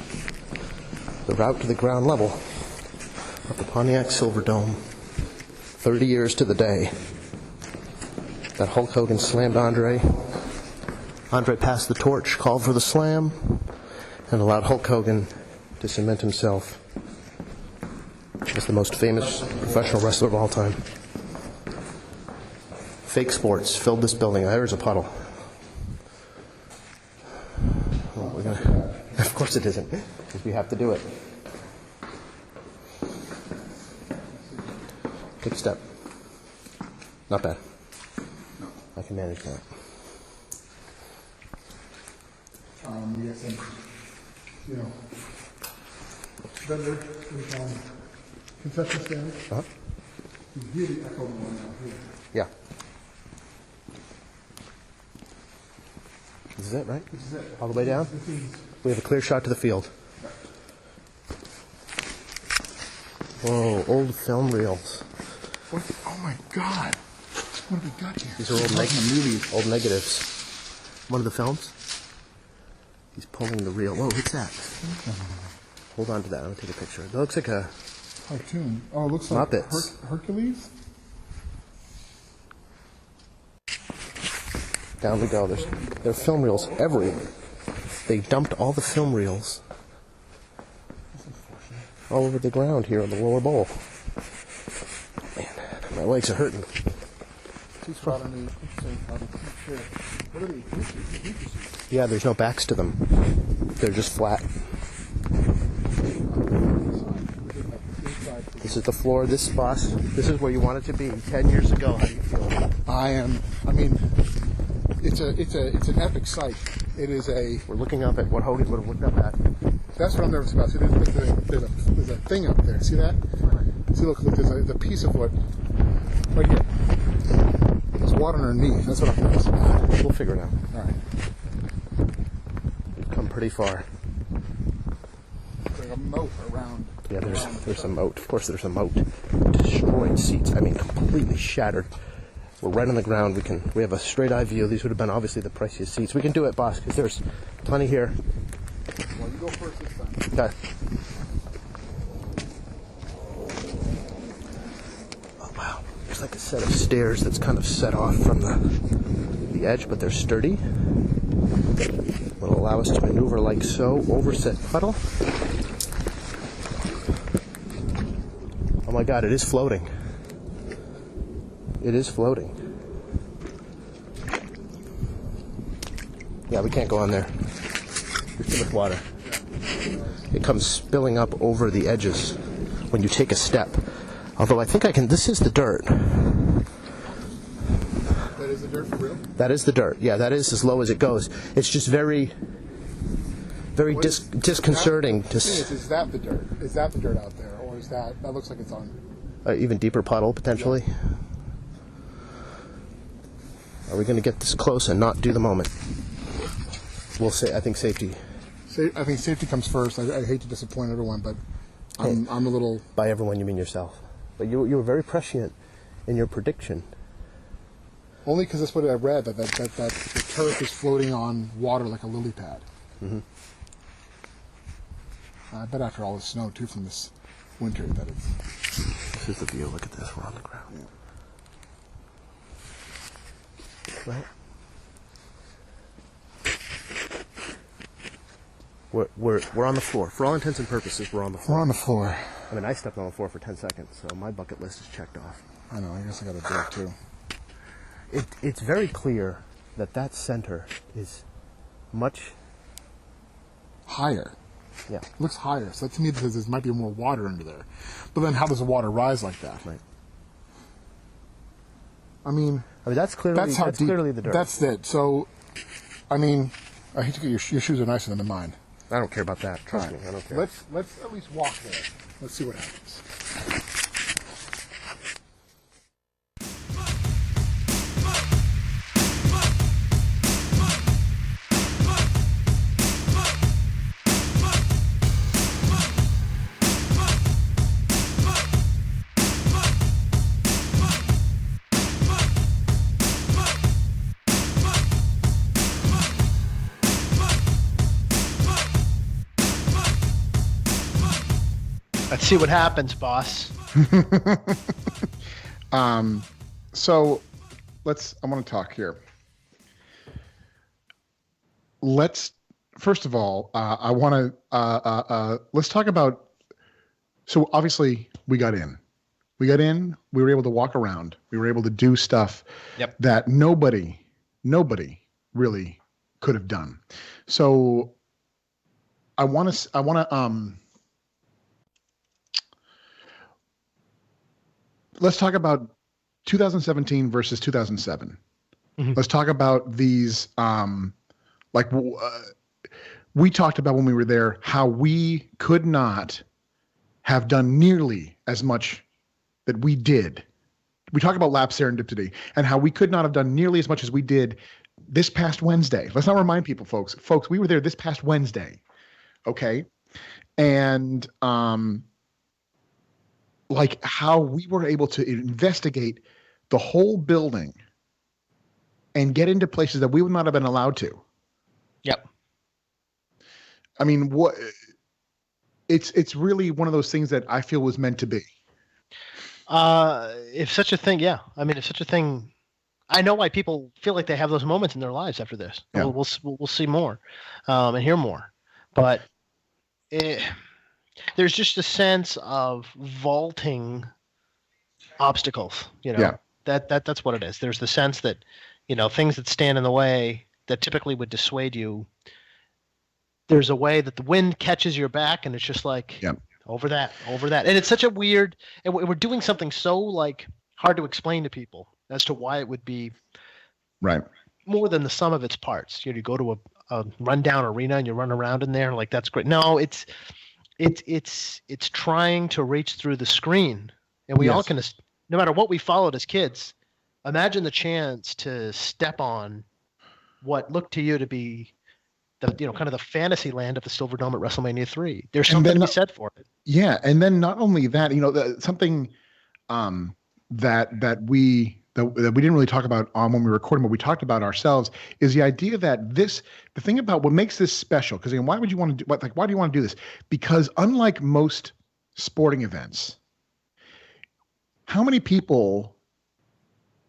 the route to the ground level of the Pontiac Silver Dome. 30 years to the day that Hulk Hogan slammed Andre. Andre passed the torch, called for the slam, and allowed Hulk Hogan to cement himself as the most famous professional wrestler of all time. Fake sports filled this building. There's a puddle. Oh, we're gonna... Of course it isn't, because we have to do it. Take a step. Not bad. I can manage that. We got some, vendor with concession stand. Uh-huh. You hear the echo more now here. Yeah. This is it, right? This is it. All the way down? We have a clear shot to the field. Whoa, old film reels. Oh my God. What have we got here? These are old negatives. One of the films? He's pulling the reel. Whoa, what's that? Hold on to that. I'm going to take a picture. It looks like a cartoon. Oh, it looks like Muppets. Hercules? Down we go. There are film reels everywhere. They dumped all the film reels all over the ground here on the lower bowl. Man, my legs are hurting. Yeah, there's no backs to them. They're just flat. This is the floor. This is where you want it to be 10 years ago. How do you feel? It's an epic sight. It is a... We're looking up at what Hogan would have looked up at. That's what I'm nervous about. See, there's a thing up there. See that? See, look, there's a piece of wood right here. There's water underneath. That's what I'm nervous about. We'll figure it out. All right. We've come pretty far. There's like a moat around. Yeah, there's a moat. Of course, there's a moat. Destroyed seats. I mean, completely shattered. We're right on the ground. We have a straight eye view. These would have been obviously the priciest seats. We can do it, boss, because there's plenty here. Well, you go first this time. Okay. Oh wow! There's like a set of stairs that's kind of set off from the edge, but they're sturdy. Will allow us to maneuver like so over said puddle. Oh my God! It is floating. It is floating. Yeah, we can't go on there. There's too much water. It comes spilling up over the edges when you take a step. Although I think I can... This is the dirt. That is the dirt for real? That is the dirt. Yeah, that is as low as it goes. It's just very disconcerting to... Is that the dirt? Is that the dirt out there? Or is that looks like it's on... even deeper puddle, potentially. Yeah. Are we going to get this close and not do the moment? We'll say, I think safety. I think safety comes first. I hate to disappoint everyone, but I'm a little... By everyone, you mean yourself. But you were very prescient in your prediction. Only because that's what I read, that the turret is floating on water like a lily pad. Mm-hmm. I bet after all the snow, too, from this winter, that it's... This is the view. Look at this. We're on the ground. Yeah. Right. We're on the floor. For all intents and purposes, we're on the floor. We're on the floor. I mean, I stepped on the floor for 10 seconds, so my bucket list is checked off. I know. I guess I got to do it, too. It's very clear that center is much... higher. Yeah. It looks higher. So that to me says there might be more water under there. But then how does the water rise like that? Right. I mean that's clearly clearly the dirt. That's it. So, I mean, I hate to get your shoes are nicer than mine. I don't care about that. Trust me, I don't care. Let's at least walk there. Let's see what happens. Let's see what happens, boss. So I want to talk here. First of all, I want to, let's talk about, so obviously we got in, we were able to walk around, we were able to do stuff that nobody really could have done. So I want to let's talk about 2017 versus 2007. Let's talk about these we talked about when we were there how we could not have done nearly as much that we did. We talk about lap serendipity and how we could not have done nearly as much as we did this past Wednesday. Let's not remind people, folks. Folks, we were there this past Wednesday. Okay. And like how we were able to investigate the whole building and get into places that we would not have been allowed to. Yep. I mean, what it's really one of those things that I feel was meant to be. If such a thing, yeah. I mean, if such a thing, I know why people feel like they have those moments in their lives after this. Yeah. We'll see more and hear more, but there's just a sense of vaulting obstacles. Yeah. That's what it is. There's the sense that things that stand in the way that typically would dissuade you. There's a way that the wind catches your back, and it's just like over that, and it's such a weird. And we're doing something so like hard to explain to people as to why it would be right more than the sum of its parts. You go to a rundown arena and you run around in there, like that's great. No, it's trying to reach through the screen, and we all can. No matter what we followed as kids, imagine the chance to step on what looked to you to be the kind of the fantasy land of the Silver Dome at WrestleMania 3. There's something to be said for it. Yeah, and then not only that, something that we didn't really talk about when we were recording, but we talked about ourselves is the idea that the thing about what makes this special. Because why would you want to do why do you want to do this? Because unlike most sporting events, how many people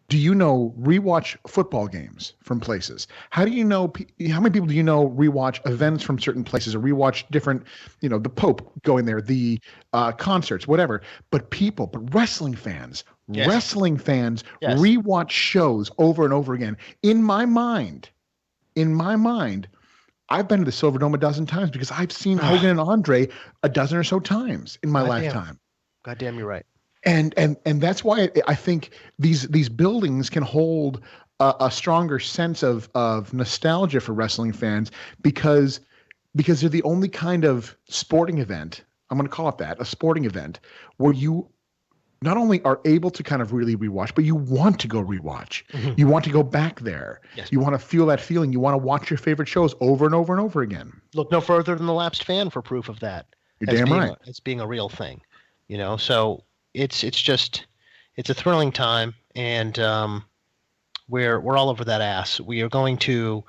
do you know rewatch football games from places? How many people do you know rewatch events from certain places or rewatch different, the Pope going there, the concerts, whatever. But wrestling fans rewatch shows over and over again. In my mind, I've been to the Silver Dome a dozen times because I've seen Hogan and Andre a dozen or so times in my lifetime. Goddamn, you're right. And that's why I think these buildings can hold a stronger sense of nostalgia for wrestling fans because they're the only kind of sporting event, I'm going to call it that, a sporting event, where you not only are able to kind of really rewatch, but you want to go rewatch. Mm-hmm. You want to go back there. Yes. You want to feel that feeling. You want to watch your favorite shows over and over and over again. Look no further than the Lapsed Fan for proof of that. You're damn right. It's being a real thing, so it's a thrilling time, and we're all over that ass. We are going to,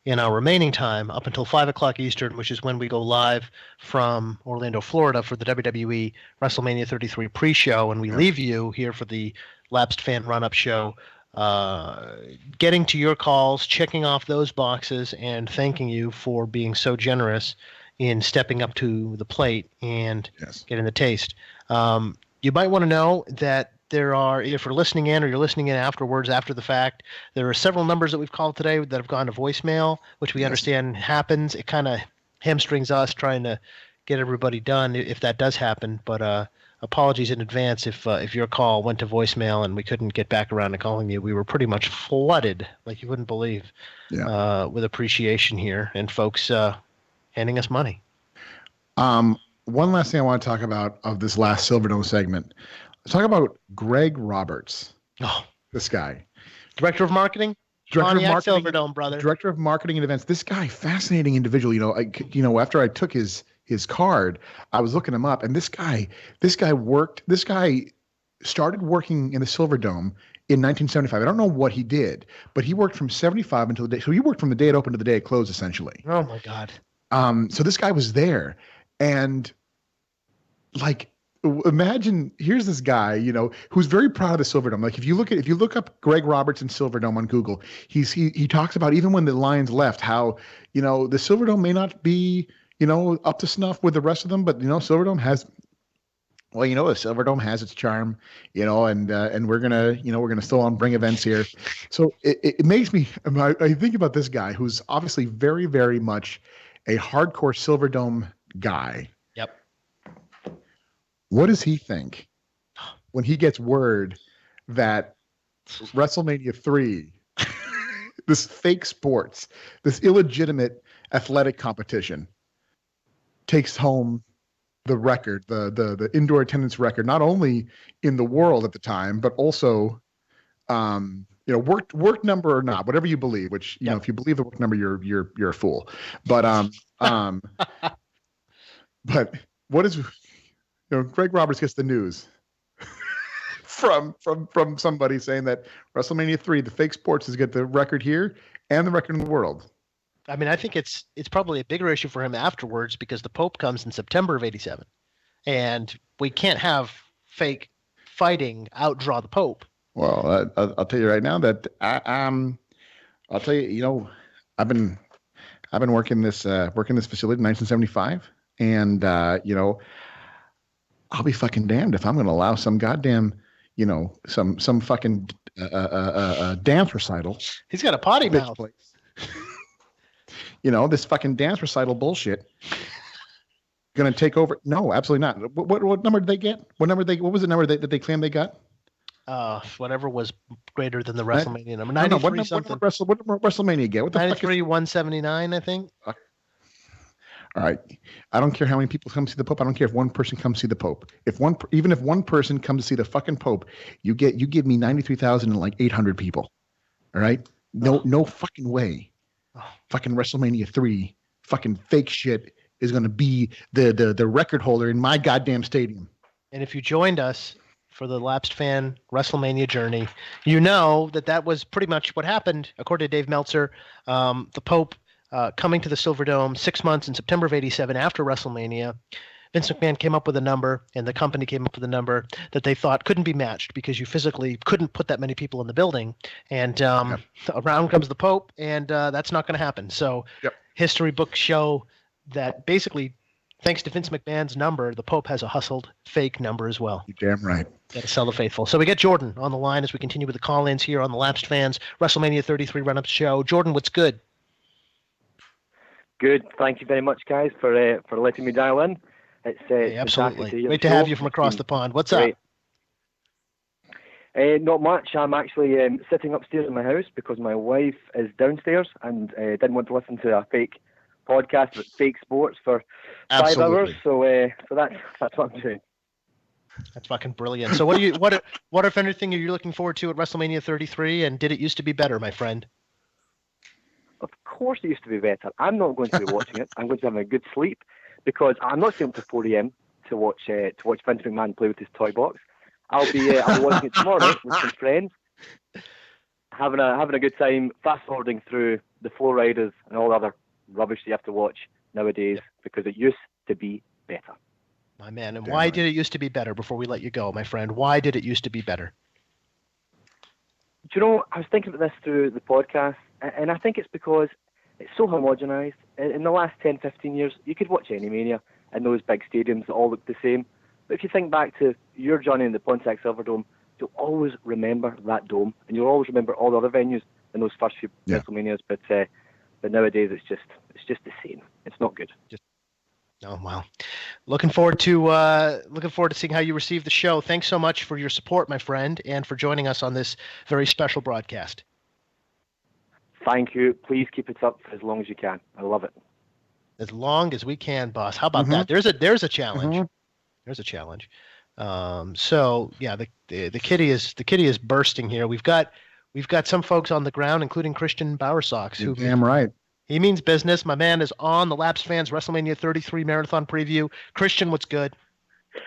in our remaining time, up until 5 o'clock Eastern, which is when we go live from Orlando, Florida for the WWE WrestleMania 33 pre-show, and we leave you here for the Lapsed Fan run-up show, getting to your calls, checking off those boxes, and thanking you for being so generous in stepping up to the plate and getting the taste. You might want to know that there are, if you're listening in or you're listening in afterwards, after the fact, there are several numbers that we've called today that have gone to voicemail, which we understand happens. It kind of hamstrings us trying to get everybody done if that does happen. But apologies in advance if your call went to voicemail and we couldn't get back around to calling you. We were pretty much flooded, like you wouldn't believe, with appreciation here and folks handing us money. One last thing I want to talk about of this last Silverdome segment. Let's talk about Greg Roberts. Oh, this guy. Director of Marketing? Pontiac Silverdome, brother. Director of Marketing and Events. This guy, fascinating individual. After I took his card, I was looking him up, and this guy started working in the Silverdome in 1975. I don't know what he did, but he worked from 75 until the day. So he worked from the day it opened to the day it closed, essentially. Oh my God. So this guy was there, and imagine here's this guy, who's very proud of the Silverdome. Like if you look up Greg Roberts and Silverdome on Google, he talks about even when the Lions left, how the Silverdome may not be up to snuff with the rest of them, but Silverdome has. Well, the Silverdome has its charm, and we're gonna still on bring events here. So it makes me. I think about this guy who's obviously very, very much a hardcore Silverdome guy. Yep. What does he think when he gets word that WrestleMania 3, this fake sports, this illegitimate athletic competition, takes home the record, the indoor attendance record, not only in the world at the time, but also, work number or not, whatever you believe. Which if you believe the work number, you're a fool. But but what is Greg Roberts gets the news from somebody saying that WrestleMania 3, the fake sports, is get the record here and the record in the world. I mean, I think it's probably a bigger issue for him afterwards because the Pope comes in September of '87, and we can't have fake fighting outdraw the Pope. Well, I'll tell you right now that I'll tell you, I've been working this facility in 1975, and I'll be fucking damned if I'm going to allow some goddamn some fucking dance recital. He's got a potty mouth. This fucking dance recital bullshit going to take over. No, absolutely not. What number did they get? What was the number that they claimed they got? Whatever was greater than the WrestleMania number. 93 something. What WrestleMania get? What the 93, 179, I think. All right. I don't care how many people come see the Pope. I don't care if one person comes see the Pope. Even if one person comes to see the fucking Pope, you give me 93,000 and like 800 people. All right. No fucking way. Fucking WrestleMania 3, fucking fake shit is going to be the record holder in my goddamn stadium. And if you joined us for the Lapsed Fan WrestleMania journey, you know that was pretty much what happened, according to Dave Meltzer. The Pope coming to the Silverdome 6 months in September of '87 after WrestleMania. Vince McMahon came up with a number, and the company came up with a number that they thought couldn't be matched because you physically couldn't put that many people in the building. And around comes the Pope, and that's not going to happen. So history books show that basically, thanks to Vince McMahon's number, the Pope has a hustled fake number as well. You're damn right. Got to sell the faithful. So we get Jordan on the line as we continue with the call-ins here on the Lapsed Fans WrestleMania 33 Run-Up Show. Jordan, what's good? Good. Thank you very much, guys, for letting me dial in. It's absolutely great to have you from across the pond. What's up? Not much. I'm actually sitting upstairs in my house because my wife is downstairs and didn't want to listen to a fake podcast with fake sports for 5 hours. So that's what I'm doing. That's fucking brilliant. So what if anything are you looking forward to at WrestleMania 33? And did it used to be better, my friend? Of course, it used to be better. I'm not going to be watching it. I'm going to have a good sleep. Because I'm not staying up to 4 a.m. to watch Vince McMahon play with his toy box. I'll be watching it tomorrow night with some friends, having a good time, fast forwarding through the Flow Riders and all the other rubbish you have to watch nowadays because it used to be better. My man, and why did it used to be better? Before we let you go, my friend, why did it used to be better? Do you know? I was thinking about this through the podcast, and I think it's because it's so homogenized. In the last 10, 15 years, you could watch any Mania in those big stadiums that all look the same. But if you think back to your journey in the Pontiac Silverdome, you'll always remember that dome, and you'll always remember all the other venues in those first few WrestleManias. But nowadays, it's just the same. It's not good. Oh wow! Looking forward to seeing how you receive the show. Thanks so much for your support, my friend, and for joining us on this very special broadcast. Thank you. Please keep it up for as long as you can. I love it. As long as we can, boss. How about that? There's a challenge. There's a challenge. So yeah, the kitty is bursting here. We've got some folks on the ground, including Christian Bowersox. You're damn right. He means business. My man is on the Lapsed Fans WrestleMania 33 Marathon Preview. Christian, what's good?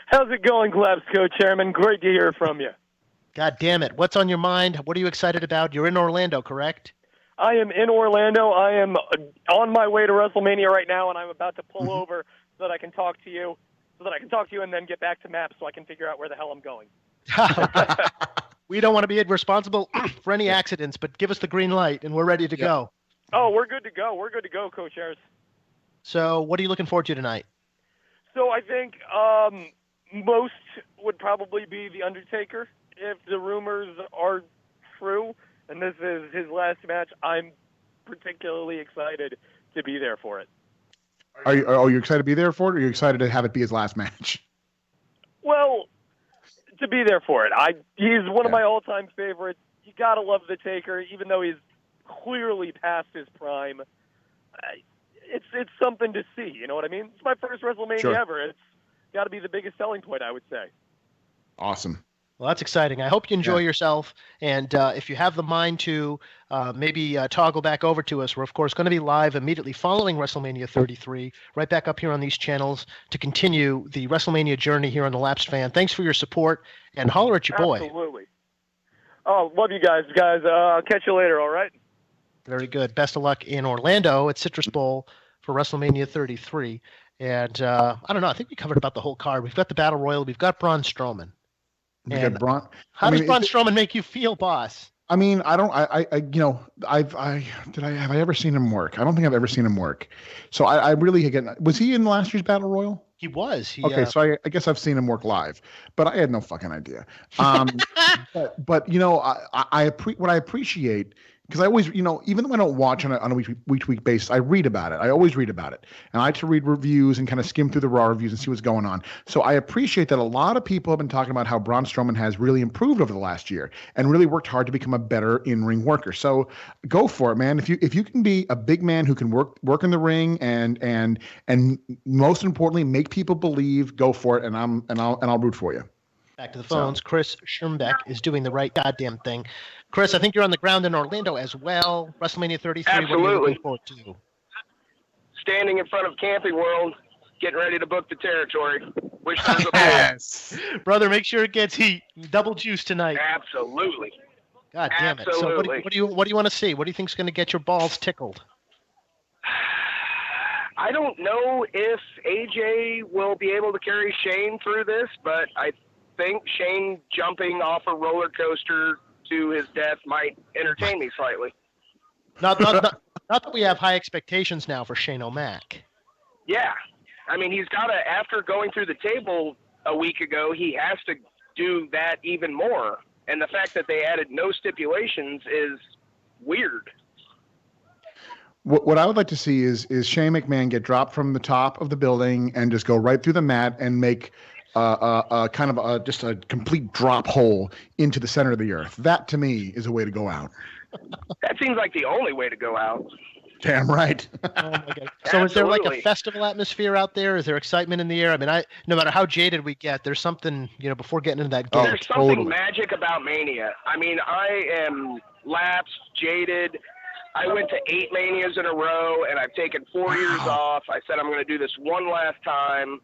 How's it going, Labs co-chairmen? Great to hear from you. God damn it. What's on your mind? What are you excited about? You're in Orlando, correct? I am in Orlando. I am on my way to WrestleMania right now, and I'm about to pull over so that I can talk to you, and then get back to maps so I can figure out where the hell I'm going. We don't want to be responsible for any accidents, but give us the green light, and we're ready to go. Oh, we're good to go. We're good to go, co-chairs. So what are you looking forward to tonight? So I think most would probably be The Undertaker, if the rumors are true. And this is his last match. I'm particularly excited to be there for it. Are you excited to be there for it, or are you excited to have it be his last match? Well, to be there for it. He's one of my all-time favorites. You gotta love the Taker, even though he's clearly past his prime. It's something to see. You know what I mean? It's my first WrestleMania ever. It's got to be the biggest selling point, I would say. Awesome. Well, that's exciting. I hope you enjoy yourself. And if you have the mind to maybe toggle back over to us, we're, of course, going to be live immediately following WrestleMania 33, right back up here on these channels to continue the WrestleMania journey here on The Lapsed Fan. Thanks for your support, and holler at your boy. Absolutely. Oh, love you guys. I'll catch you later, all right? Very good. Best of luck in Orlando at Citrus Bowl for WrestleMania 33. And I don't know. I think we covered about the whole card. We've got the Battle Royal. We've got Braun Strowman. How does Braun Strowman make you feel, boss? I mean, have I ever seen him work? I don't think I've ever seen him work. So I really, again, was he in last year's Battle Royal? He was. Okay, so I guess I've seen him work live, but I had no fucking idea. But what I appreciate, because I always, even though I don't watch on a week-to-week basis, I read about it. I always read about it. And I like to read reviews and kind of skim through the raw reviews and see what's going on. So I appreciate that a lot of people have been talking about how Braun Strowman has really improved over the last year and really worked hard to become a better in-ring worker. So go for it, man. If you can be a big man who can work in the ring and most importantly make people believe, go for it, and I'll root for you. Back to the phones. Chris Schirmbeck is doing the right goddamn thing. Chris, I think you're on the ground in Orlando as well. WrestleMania 33. Absolutely. What are you looking forward to? Standing in front of Camping World, getting ready to book the territory. Wish there was a Yes. Brother, make sure it gets heat. Double juice tonight. Absolutely. God damn it. Absolutely. So what do you want to see? What do you think is going to get your balls tickled? I don't know if AJ will be able to carry Shane through this, but I think Shane jumping off a roller coaster to his death might entertain me slightly. Not that we have high expectations now for Shane O'Mac. Yeah. I mean, he's got to, after going through the table a week ago, he has to do that even more. And the fact that they added no stipulations is weird. What I would like to see is Shane McMahon get dropped from the top of the building and just go right through the mat and make just a complete drop hole into the center of the earth. That to me is a way to go out. That seems like the only way to go out. Damn right. Oh my God. So is there like a festival atmosphere out there? Is there excitement in the air? I mean, no matter how jaded we get, there's something, before getting into that game. There's something magic about Mania. I mean, I am lapsed, jaded. I went to 8 Manias in a row, and I've taken 4 years off. I said I'm going to do this one last time,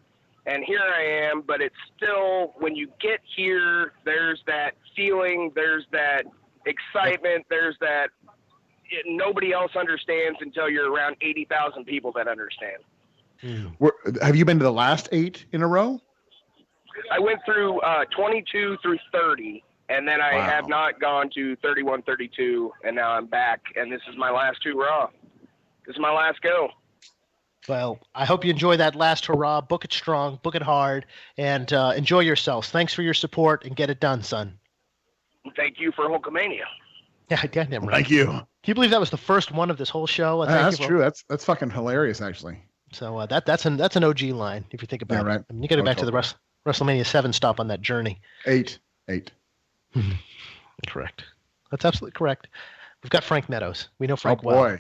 and here I am. But it's still, when you get here, there's that feeling, there's that excitement, there's that nobody else understands until you're around 80,000 people that understand. Have you been to the last 8 in a row? I went through 22 through 30. And then I have not gone to 31, 32, and now I'm back, and this is my last 2 Raw. This is my last go. Well, I hope you enjoy that last hurrah. Book it strong, book it hard, and enjoy yourselves. Thanks for your support, and get it done, son. Thank you for Hulkamania. Yeah, goddamn right. Thank you. Can you believe that was the first one of this whole show? That's true. That's fucking hilarious, actually. So that's an OG line, if you think about it. Right. I mean, you got to go back to the WrestleMania 7 stop on that journey. 8. Correct. That's absolutely correct. We've got Frank Meadows. We know Frank well.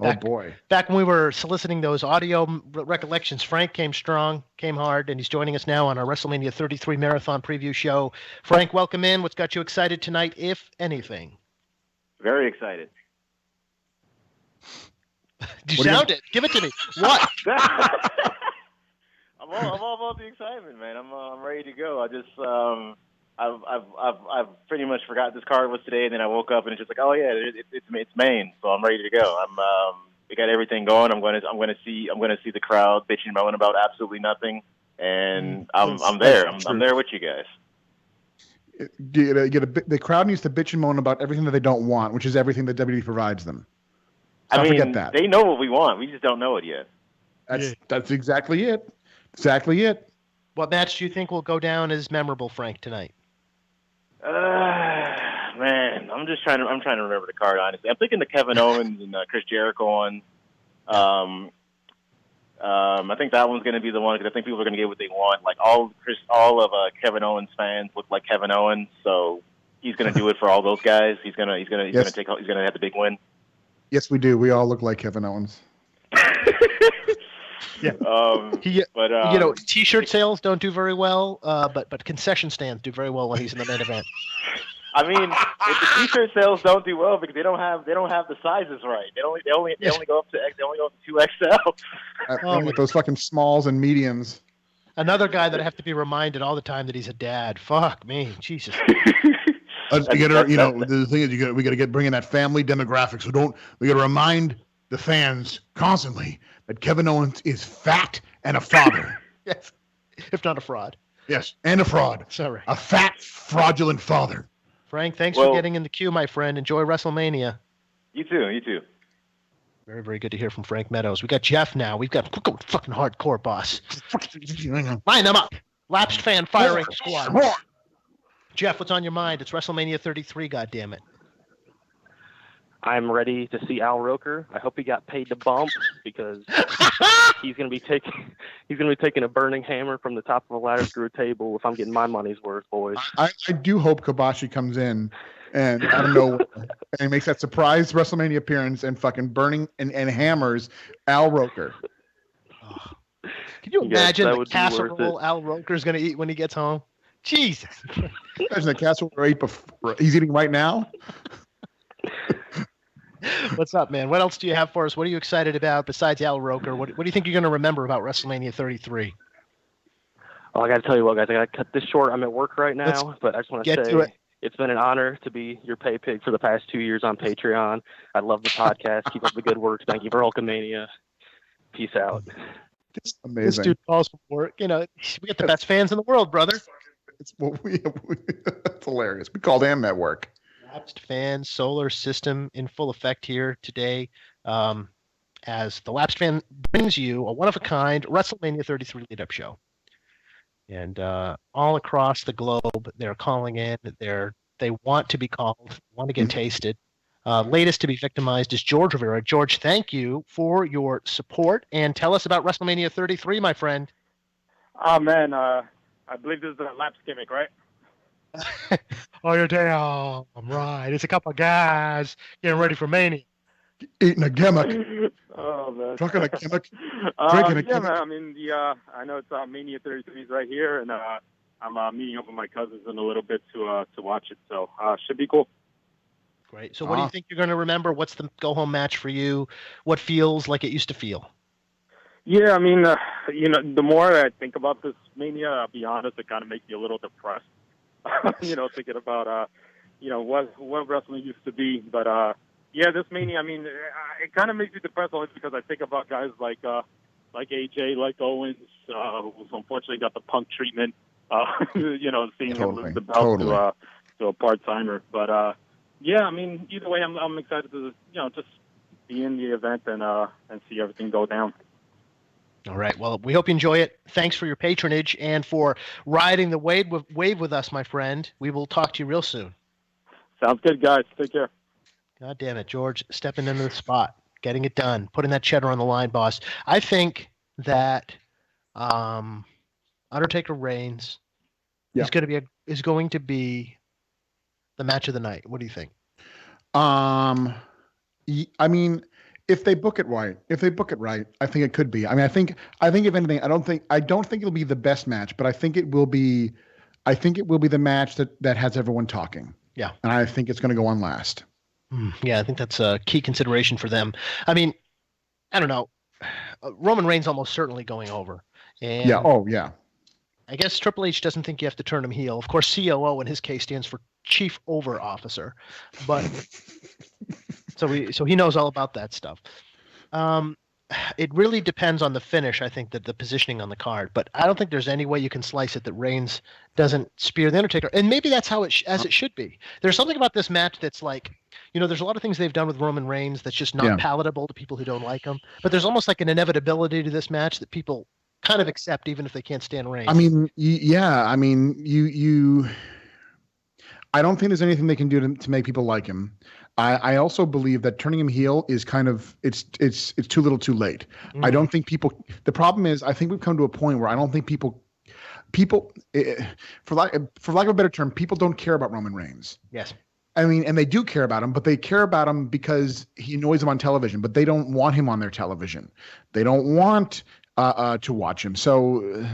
Oh boy. Back when we were soliciting those audio recollections, Frank came strong, came hard, and he's joining us now on our WrestleMania 33 marathon preview show. Frank, welcome in. What's got you excited tonight, if anything? Very excited. You sound it. Give it to me. What? I'm all about the excitement, man. I'm ready to go. I just I've pretty much forgot this card was today, and then I woke up and it's just like, oh yeah, it's Maine, so I'm ready to go. We got everything going. I'm going to see the crowd bitching moaning about absolutely nothing, and I'm there. I'm there with you guys. The crowd needs to bitch and moan about everything that they don't want, which is everything that WWE provides them. So I forget that. They know what we want. We just don't know it yet. That's exactly it. Exactly it. What match do you think will go down as memorable, Frank, tonight? Man, I'm trying to remember the card, honestly. I'm thinking the Kevin Owens and Chris Jericho one. I think that one's going to be the one because I think people are going to get what they want. Like all of Kevin Owens fans look like Kevin Owens, so he's going to do it for all those guys. He's going to have the big win. Yes, we do. We all look like Kevin Owens. Yeah. T-shirt sales don't do very well, but concession stands do very well when he's in the main event. I mean, if the T-shirt sales don't do well because they don't have the sizes right. They only go up to 2XL. With those fucking smalls and mediums. Another guy that I have to be reminded all the time that he's a dad. Fuck me, Jesus. The thing is, we got to bring in that family demographic. So we got to remind the fans constantly that Kevin Owens is fat and a father. Yes, if not a fraud. Yes, and a fraud. Sorry. A fat, fraudulent father. Frank, thanks for getting in the queue, my friend. Enjoy WrestleMania. You too. Very, very good to hear from Frank Meadows. We got Jeff now. We've got fucking hardcore boss. Line them up. Lapsed fan firing squad. Jeff, what's on your mind? It's WrestleMania 33, goddammit. I'm ready to see Al Roker. I hope he got paid to bump because he's going to be taking a burning hammer from the top of a ladder through a table if I'm getting my money's worth, boys. I do hope Kobashi comes in and I don't know and makes that surprise WrestleMania appearance and fucking burning and hammers Al Roker. Can you imagine the casserole Al Roker's going to eat when he gets home? Jesus. Imagine the casserole he's eating right now. What's up, man? What else do you have for us? What are you excited about besides Al Roker? What do you think you're going to remember about WrestleMania 33? Oh, I got to tell you what, guys. I got to cut this short. I'm at work right now, but I just want to say it's been an honor to be your pay pig for the past 2 years on Patreon. I love the podcast. Keep up the good work. Thank you for Hulkamania. Peace out. It's amazing. This dude calls for work. We got the best fans in the world, brother. It's hilarious. We called him at work. Lapsed fan solar system in full effect here today, as the Lapsed Fan brings you a one-of-a-kind WrestleMania 33 lead-up show. And all across the globe, they're calling in. They want to be called, want to get tasted. Latest to be victimized is George Rivera. George, thank you for your support, and tell us about WrestleMania 33, my friend. Oh, man, I believe this is the Lapsed gimmick, right? Oh, you're damn right. It's a couple of guys getting ready for Mania. Eating a gimmick. Oh, man. Fucking a gimmick. Drinking a gimmick. Man, I mean, I know it's Mania 33 is right here, and I'm meeting up with my cousins in a little bit to watch it, so should be cool. Great. So what do you think you're going to remember? What's the go-home match for you? What feels like it used to feel? Yeah, I mean, the more I think about this Mania, I'll be honest, it kind of makes me a little depressed. Thinking about, what wrestling used to be. But, this Mania, I mean, it kind of makes me depressed only because I think about guys like AJ, like Owens, who unfortunately got the Punk treatment, seeing him lose the belt to a part-timer. But, I mean, either way, I'm excited to, just be in the event and see everything go down. All right. Well, we hope you enjoy it. Thanks for your patronage and for riding the wave with us, my friend. We will talk to you real soon. Sounds good, guys. Take care. God damn it, George, stepping into the spot, getting it done, putting that cheddar on the line, boss. I think that Undertaker Reigns is going to be the match of the night. What do you think? I mean, if they book it right, I think it could be. I mean, I think if anything, I don't think it'll be the best match, but I think it will be the match that has everyone talking. Yeah. And I think it's going to go on last. Yeah, I think that's a key consideration for them. I mean, I don't know. Roman Reigns almost certainly going over. And yeah. Oh, yeah. I guess Triple H doesn't think you have to turn him heel. Of course, COO in his case stands for Chief Over Officer, but so he knows all about that stuff. It really depends on the finish. I think that the positioning on the card, but I don't think there's any way you can slice it that Reigns doesn't spear the Undertaker, and maybe that's how it should be. There's something about this match that's like, there's a lot of things they've done with Roman Reigns that's just not palatable to people who don't like him. But there's almost like an inevitability to this match that people kind of accept, even if they can't stand Reigns. I mean, yeah. I mean, I don't think there's anything they can do to make people like him. I also believe that turning him heel is kind of it's too little, too late. I don't think people. The problem is, I think we've come to a point where I don't think people, for lack of a better term, people don't care about Roman Reigns. Yes. I mean, and they do care about him, but they care about him because he annoys them on television. But they don't want him on their television. They don't want to watch him. So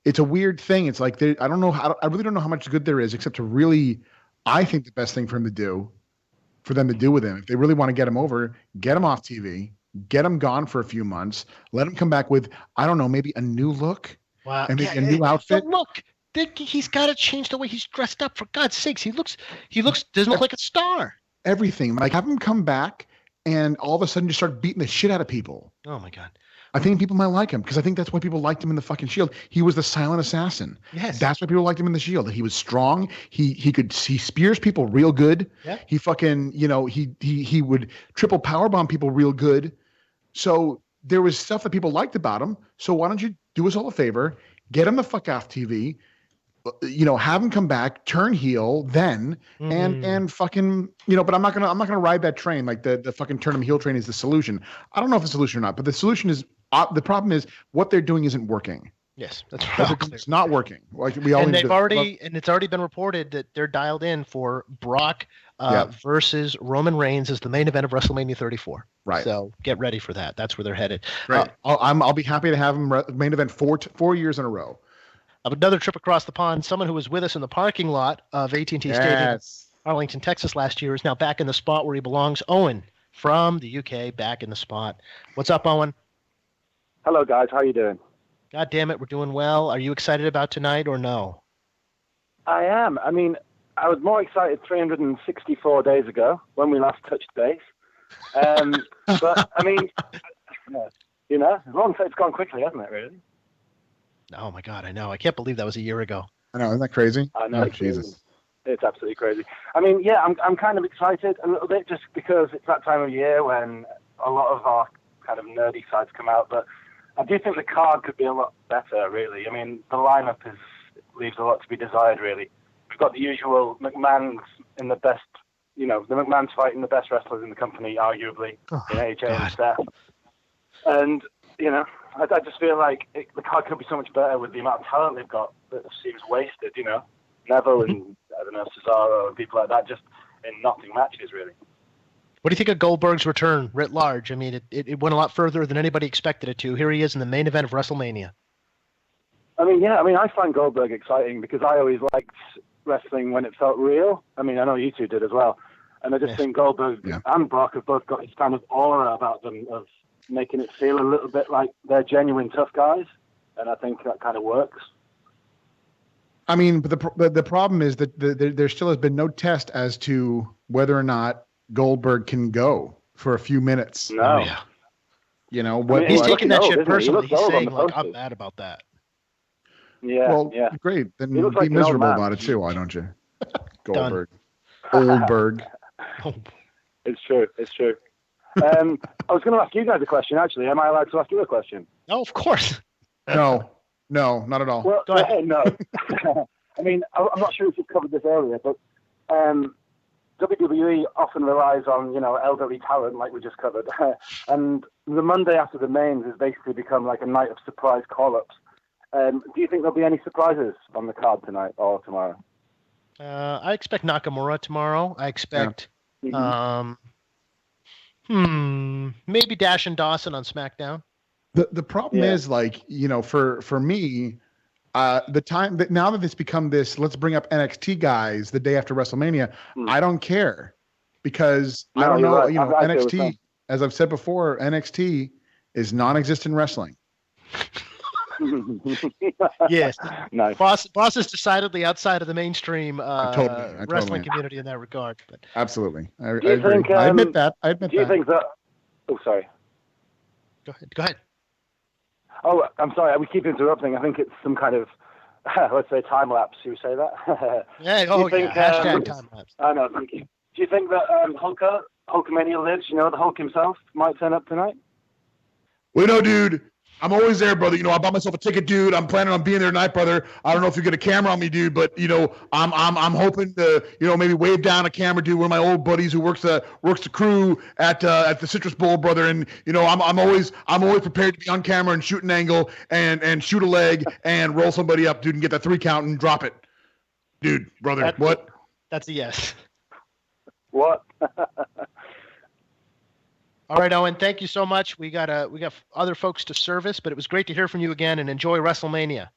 it's a weird thing. It's like I don't know I really don't know how much good there is, except to really, I think the best thing for them to do with him, if they really want to get him over, get him off TV, get him gone for a few months, let him come back with, I don't know, maybe a new look, wow, and maybe a new outfit. But look. He's got to change the way he's dressed up. For God's sakes, he doesn't look like a star. Everything, like have him come back and all of a sudden just start beating the shit out of people. Oh my God. I think people might like him because I think that's why people liked him in the fucking Shield. He was the silent assassin. Yes. That's why people liked him in the Shield. He was strong. He spears people real good. Yeah. He fucking, he would triple powerbomb people real good. So there was stuff that people liked about him. So why don't you do us all a favor, get him the fuck off TV, have him come back, turn heel, then and fucking, but I'm not gonna ride that train. Like the fucking turn him heel train is the solution. I don't know if it's the solution or not, but the solution is the problem is what they're doing isn't working. Yes, that's right. It's not working. Like we all and it's already been reported that they're dialed in for Brock versus Roman Reigns as the main event of WrestleMania 34. Right. So get ready for that. That's where they're headed. Right. I'll be happy to have him main event 4 years in a row. Another trip across the pond. Someone who was with us in the parking lot of AT&T Stadium in Arlington, Texas last year is now back in the spot where he belongs. Owen from the UK, back in the spot. What's up, Owen? Hello, guys. How are you doing? God damn it, we're doing well. Are you excited about tonight or no? I am. I mean, I was more excited 364 days ago when we last touched base. But, I mean, it's gone quickly, hasn't it, really? Oh, my God, I know. I can't believe that was a year ago. I know. Isn't that crazy? I know. Oh, Jesus. It's absolutely crazy. I mean, yeah, I'm kind of excited a little bit just because it's that time of year when a lot of our kind of nerdy sides come out. But I do think the card could be a lot better, really. I mean, the lineup leaves a lot to be desired, really. We've got the usual McMahon's in the best, the McMahon's fighting the best wrestlers in the company, arguably, in AJ and Steph. And, I just feel like the card could be so much better with the amount of talent they've got that seems wasted, Neville and, Cesaro and people like that, just in nothing matches, really. What do you think of Goldberg's return writ large? I mean, it went a lot further than anybody expected it to. Here he is in the main event of WrestleMania. I find Goldberg exciting because I always liked wrestling when it felt real. I mean, I know you two did as well. And I just think Goldberg and Brock have both got this kind of aura about them of making it feel a little bit like they're genuine tough guys. And I think that kind of works. I mean, but the problem is that there still has been no test as to whether or not Goldberg can go for a few minutes. No. He's taking that shit personally. He's saying, I'm mad about that. Yeah. Well, great. Then be like miserable about it too, why don't you? Goldberg. Oldberg. It's true. I was going to ask you guys a question, actually. Am I allowed to ask you a question? No, of course. No, not at all. Well, no. I mean, I'm not sure if you've covered this earlier, but WWE often relies on, elderly talent, like we just covered. And the Monday after the mains has basically become like a night of surprise call-ups. Do you think there'll be any surprises on the card tonight or tomorrow? I expect Nakamura tomorrow. I expect, maybe Dash and Dawson on SmackDown. The problem is, for me, the time that now that it's become this, let's bring up NXT guys the day after WrestleMania. I don't care because I don't know. Right. NXT, as I've said before, NXT is non-existent wrestling. Yes, nice. Boss is decidedly outside of the mainstream wrestling community in that regard. But absolutely, I agree. I admit that. Do you think that? Oh, sorry. Go ahead. Oh, I'm sorry. We keep interrupting. I think it's some kind of, let's say, time lapse. You say that? Hashtag time lapse. I know. Thank you. Do you think that Hulkamania lives? The Hulk himself might turn up tonight? We know, dude. I'm always there, brother. You know, I bought myself a ticket, dude. I'm planning on being there tonight, brother. I don't know if you get a camera on me, dude, but you know, I'm hoping to, you know, maybe wave down a camera, dude. One of my old buddies who works the crew at the Citrus Bowl, brother. And you know, I'm always prepared to be on camera and shoot an angle and shoot a leg and roll somebody up, dude, and get that 3 count and drop it, dude, brother. What? That's a yes. What? All right, Owen. Thank you so much. We got other folks to service, but it was great to hear from you again, and enjoy WrestleMania.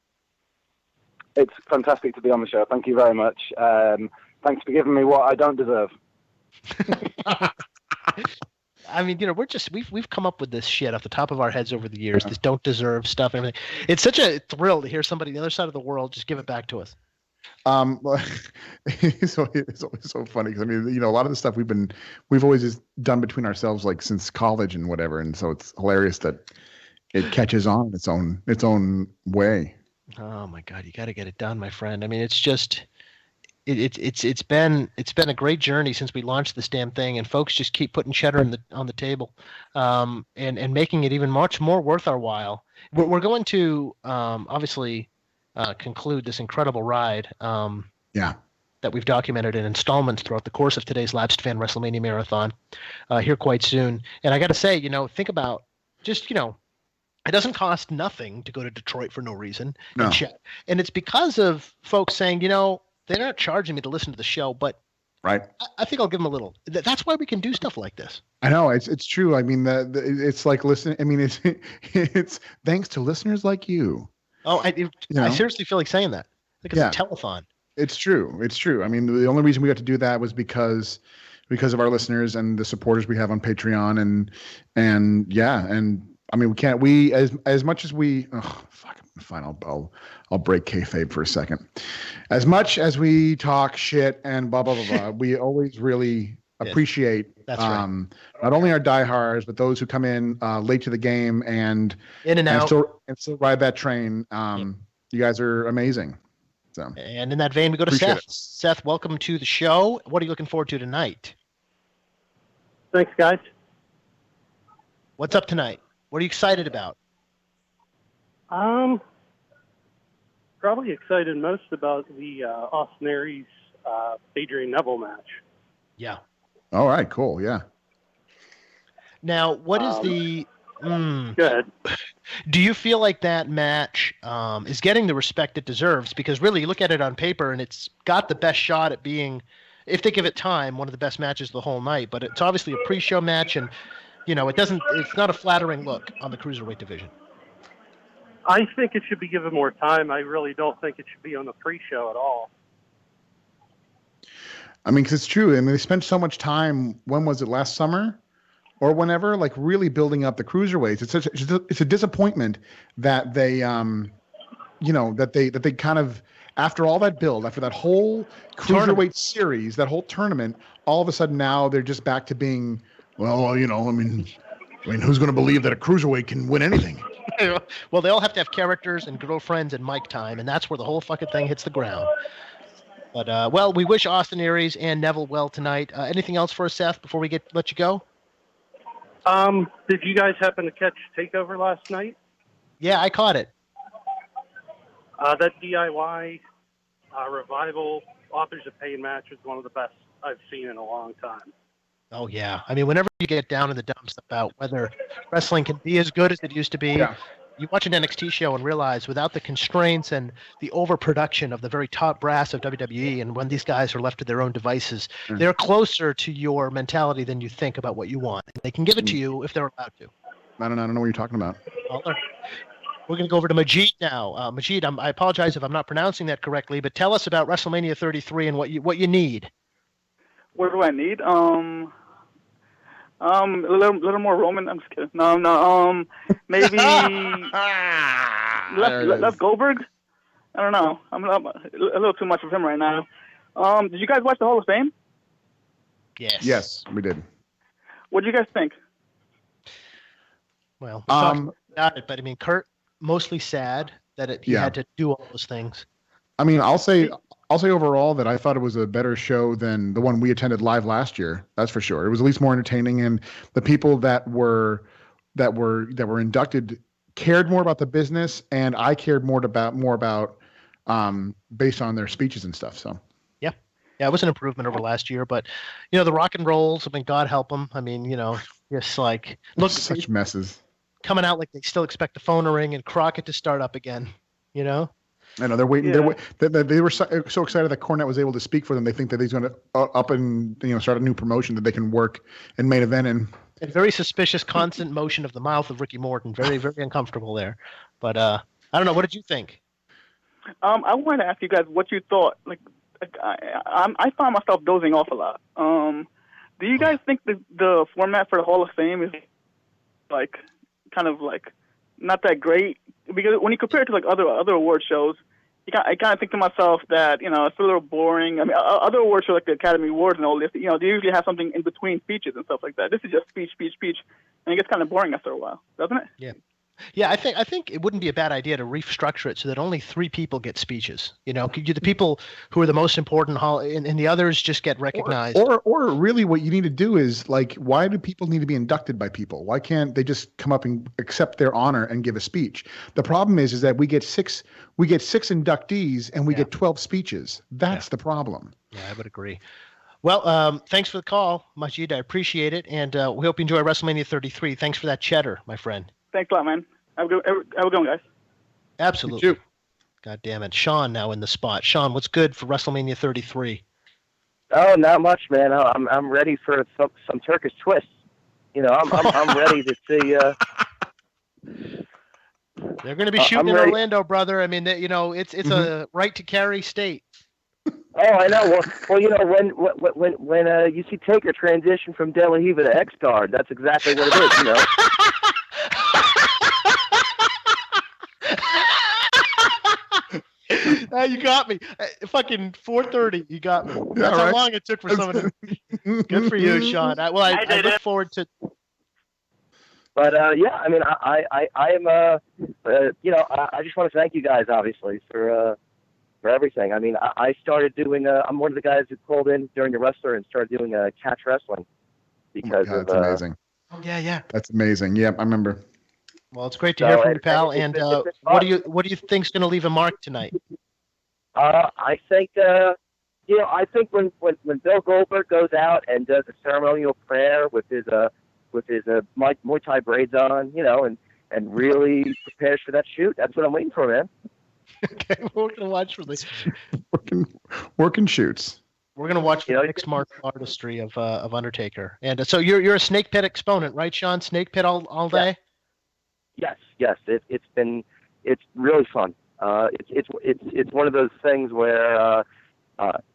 It's fantastic to be on the show. Thank you very much. Thanks for giving me what I don't deserve. I mean, you know, we've come up with this shit off the top of our heads over the years. This don't deserve stuff and everything. It's such a thrill to hear somebody on the other side of the world just give it back to us. It's always so funny because I mean, you know, a lot of the stuff we've always just done between ourselves, like since college and whatever, and so it's hilarious that it catches on its own way. Oh my God, you got to get it done, my friend. I mean, it's just it's been a great journey since we launched this damn thing, and folks just keep putting cheddar on the table, and making it even much more worth our while. We're going to obviously conclude this incredible ride that we've documented in installments throughout the course of today's Lapsed Fan WrestleMania Marathon here quite soon. And I got to say, you know, think about just, you know, it doesn't cost nothing to go to Detroit for no reason. No. And it's because of folks saying, you know, they're not charging me to listen to the show, but right. I think I'll give them a little. That's why we can do stuff like this. I know it's true. I mean, it's like listen. I mean, it's thanks to listeners like you. Oh, I seriously feel like saying that. Like it's a telethon. It's true. It's true. I mean, the only reason we got to do that was because of our listeners and the supporters we have on Patreon, and I mean, we as much as we. Oh, fuck. Fine. I'll break kayfabe for a second. As much as we talk shit and blah blah blah blah, we always really appreciate not only our diehards but those who come in late to the game and in and out and still ride that train. You guys are amazing. So, and in that vein, we go to Seth. Seth, welcome to the show. What are you looking forward to tonight? Thanks, guys. What's up tonight? What are you excited about? Probably excited most about the Austin Aries Adrian Neville match. Yeah. All right, cool. Yeah. Now, what is the? Go ahead. Do you feel like that match is getting the respect it deserves? Because really, you look at it on paper, and it's got the best shot at being, if they give it time, one of the best matches of the whole night. But it's obviously a pre-show match, and you know, it's not a flattering look on the cruiserweight division. I think it should be given more time. I really don't think it should be on the pre-show at all. I mean, because it's true. I mean, they spent so much time. When was it? Last summer, or whenever? Like really building up the cruiserweights. It's a disappointment that they, that they kind of after all that build, after that whole cruiserweight series, that whole tournament, all of a sudden now they're just back to being, well, you know, I mean, who's going to believe that a cruiserweight can win anything? Well, they all have to have characters and girlfriends and mic time, and that's where the whole fucking thing hits the ground. But, well, we wish Austin Aries and Neville well tonight. Anything else for us, Seth, before we let you go? Did you guys happen to catch TakeOver last night? Yeah, I caught it. That DIY Revival Authors of Pain match is one of the best I've seen in a long time. Oh, yeah. I mean, whenever you get down in the dumps about whether wrestling can be as good as it used to be, you watch an NXT show and realize without the constraints and the overproduction of the very top brass of WWE, and when these guys are left to their own devices, they're closer to your mentality than you think about what you want. They can give it to you if they're allowed to. I don't know what you're talking about. We're going to go over to Majid now. Majid, I apologize if I'm not pronouncing that correctly, but tell us about WrestleMania 33 and what you need. What do I need? A little more Roman. I'm just kidding. No. Maybe left Goldberg. I don't know. I'm a little too much of him right now. Did you guys watch the Hall of Fame? Yes. Yes, we did. What did you guys think? Well, we talked about it, but I mean, Kurt mostly sad that he had to do all those things. I mean, I'll say overall that I thought it was a better show than the one we attended live last year. That's for sure. It was at least more entertaining, and the people that were inducted cared more about the business, and I cared more about based on their speeches and stuff. So yeah, it was an improvement over last year. But the rock and rolls. I mean, God help them. I mean, just like look, such messes coming out like they still expect the phone to ring and Crockett to start up again. I know they're waiting. Yeah. They were so excited that Cornette was able to speak for them. They think that he's going to up and start a new promotion that they can work in main event in. And very suspicious constant motion of the mouth of Ricky Morton. Very, very uncomfortable there. But I don't know. What did you think? I wanted to ask you guys what you thought. I found myself dozing off a lot. Do you guys think the format for the Hall of Fame is kind of not that great? Because when you compare it to other award shows, I kind of think to myself that it's a little boring. I mean, other award shows like the Academy Awards and all this, they usually have something in between speeches and stuff like that. This is just speech, and it gets kind of boring after a while, doesn't it? Yeah. I think it wouldn't be a bad idea to restructure it so that only 3 people get speeches. The people who are the most important, and the others just get recognized. Or really, what you need to do is why do people need to be inducted by people? Why can't they just come up and accept their honor and give a speech? The problem is that we get six inductees and we get 12 speeches. That's the problem. Yeah, I would agree. Well, thanks for the call, Majid. I appreciate it, and we hope you enjoy WrestleMania 33. Thanks for that cheddar, my friend. Thanks a lot, man. Have a good one, guys. Absolutely. God damn it. Sean now in the spot. Sean, what's good for WrestleMania 33? Oh, not much, man. I'm ready for some Turkish twists. I'm ready to see. They're going to be shooting in Orlando, brother. I mean, it's a right to carry state. Oh, I know. Well, when you see Taker transition from De La Riva to X-Guard, that's exactly what it is. You got me. Fucking 4:30. You got me. That's how long it took for someone to. Good for you, Sean. I look forward to. But yeah, I mean, I am I just want to thank you guys, obviously, for everything. I mean, I started doing. I'm one of the guys who called in during the wrestler and started doing catch wrestling because that's amazing. Oh yeah. That's amazing. Yeah, I remember. Well, it's great to hear from you, pal. And what do you think's going to leave a mark tonight? I think I think when Bill Goldberg goes out and does a ceremonial prayer with his Muay Thai braids on, and really prepares for that shoot, that's what I'm waiting for, man. Okay, we're going to watch for this. Working shoots. We're going to watch the mixed martial artistry of Undertaker. And so you're a Snake Pit exponent, right, Sean? Snake Pit all day? Yes. It's really fun. It's one of those things where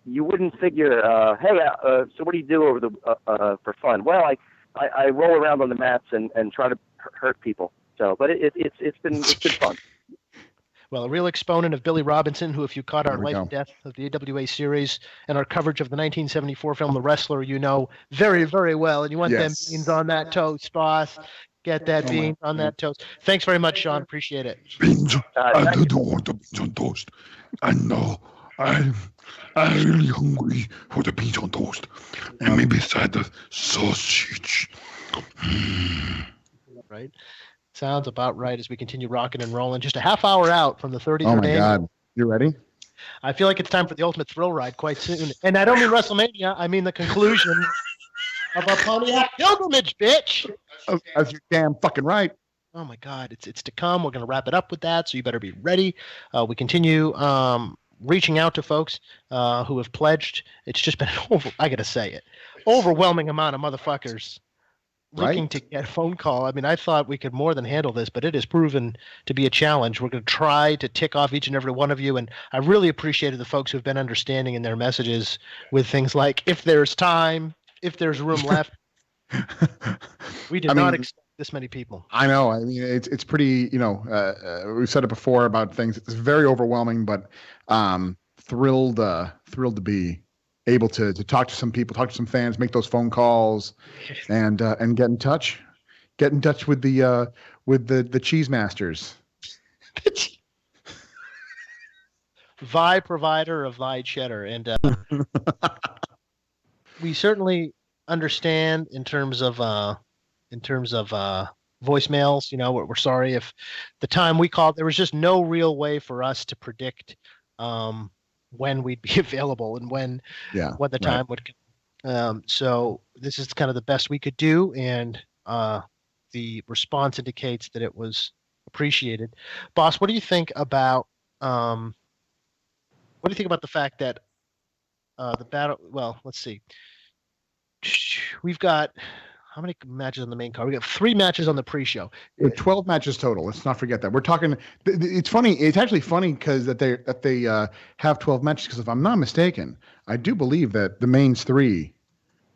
you wouldn't figure, hey, so what do you do over for fun? Well, I roll around on the mats and try to hurt people. So, but it's been fun. Well, a real exponent of Billy Robinson, who, if you caught our Life and Death of the AWA series and our coverage of the 1974 film The Wrestler, very, very well. And you want them beans on that toast, boss. Get that beans on that toast. Thanks very much, Sean. Appreciate it. Beans. I don't want the beans on toast. I know. I'm really hungry for the beans on toast. And maybe beside the sausage. Right. Sounds about right as we continue rocking and rolling. Just a half hour out from the 33rd Oh, my annual. God. You ready? I feel like it's time for the Ultimate Thrill Ride quite soon. And I don't mean WrestleMania. I mean the conclusion of a Pontiac pilgrimage, bitch. That's your damn fucking right. Oh, my God. It's to come. We're going to wrap it up with that, so you better be ready. We continue reaching out to folks who have pledged. It's just been, I got to say it, overwhelming amount of motherfuckers looking to get a phone call. I mean, I thought we could more than handle this, but it has proven to be a challenge. We're going to try to tick off each and every one of you, and I really appreciated the folks who've been understanding in their messages with things like, if there's time, if there's room left. We did not expect this many people. I know. I mean, it's pretty, we've said it before about things. It's very overwhelming, but thrilled to be able to talk to some people, talk to some fans, make those phone calls, and get in touch. Get in touch with the cheese masters. Vi provider of Vi cheddar, and we certainly understand in terms of voicemails. You know, we're sorry if the time we called, there was just no real way for us to predict when we'd be available and when the time would come. So this is kind of the best we could do, and the response indicates that it was appreciated. Boss, what do you think about the fact that the battle? Well, let's see. We've got how many matches on the main card? We got 3 matches on the pre-show. 12 matches total. Let's not forget that. We're talking. It's funny. It's actually funny because that they have 12 matches. Because if I'm not mistaken, I do believe that the mains 3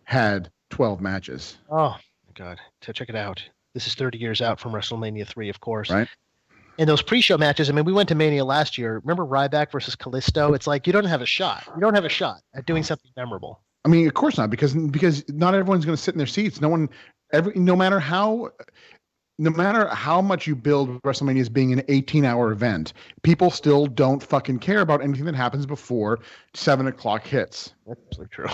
had 12 matches. Oh my God! So check it out. This is 30 years out from WrestleMania 3, of course. Right. And those pre-show matches. I mean, we went to Mania last year. Remember Ryback versus Kalisto? It's like you don't have a shot. You don't have a shot at doing something memorable. I mean, of course not, because not everyone's going to sit in their seats. No matter how much you build WrestleMania as being an 18-hour event, people still don't fucking care about anything that happens before 7:00 hits. That's absolutely true.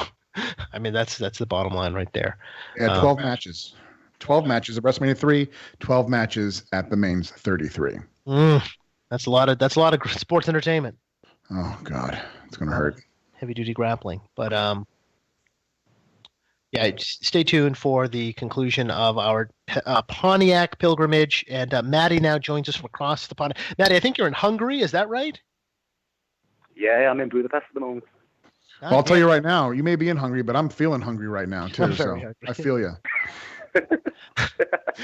I mean, that's the bottom line right there. Yeah, 12 matches. 12 matches at WrestleMania 3, 12 matches at the mains 33. That's a lot of sports entertainment. Oh God, it's going to hurt. Heavy duty grappling, but yeah, stay tuned for the conclusion of our Pontiac pilgrimage. And Maddie now joins us from across the pond. Maddie, I think you're in Hungary. Is that right? Yeah, I'm in Budapest at the moment. Well, I'll tell you right now, you may be in Hungary, but I'm feeling hungry right now too. So I feel you.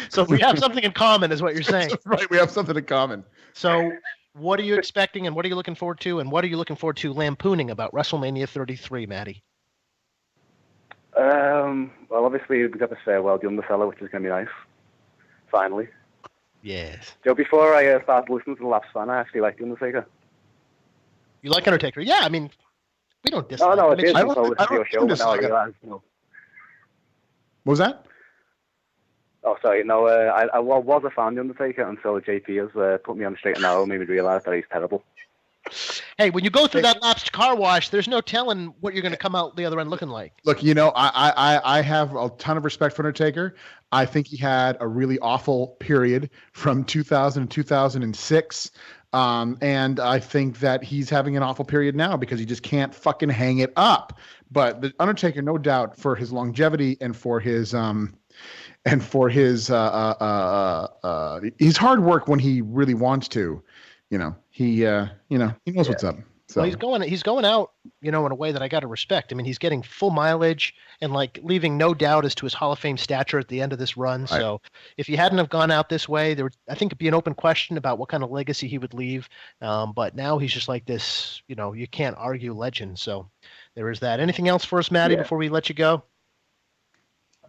So we have something in common, is what you're saying. Right, we have something in common. So what are you expecting, and what are you looking forward to, and what are you looking forward to lampooning about WrestleMania 33, Maddie? Well, obviously we got the farewell to Underseller, which is going to be nice. Finally. Yes. Joe, before I started listening to the Laps fan, I actually liked The Undertaker. You like Undertaker? Yeah, I mean, we don't dislike. No, I I mean, did. I don't dislike it. What was that? Oh, sorry. No, I was a fan of The Undertaker until JP has put me on the straight and narrow and made me realise that he's terrible. Hey, when you go through that lapsed car wash, there's no telling what you're going to come out the other end looking like. Look, you know, I have a ton of respect for Undertaker. I think he had a really awful period from 2000 to 2006. And I think that he's having an awful period now because he just can't fucking hang it up. But the Undertaker, no doubt, for his longevity and for his his hard work when he really wants to, he knows what's up. So well, he's going out, in a way that I got to respect. I mean, he's getting full mileage and leaving no doubt as to his Hall of Fame stature at the end of this run. Right. So if he hadn't have gone out this way, I think it'd be an open question about what kind of legacy he would leave. But now he's just like this, you can't argue legend. So there is that. Anything else for us, Maddie, before we let you go?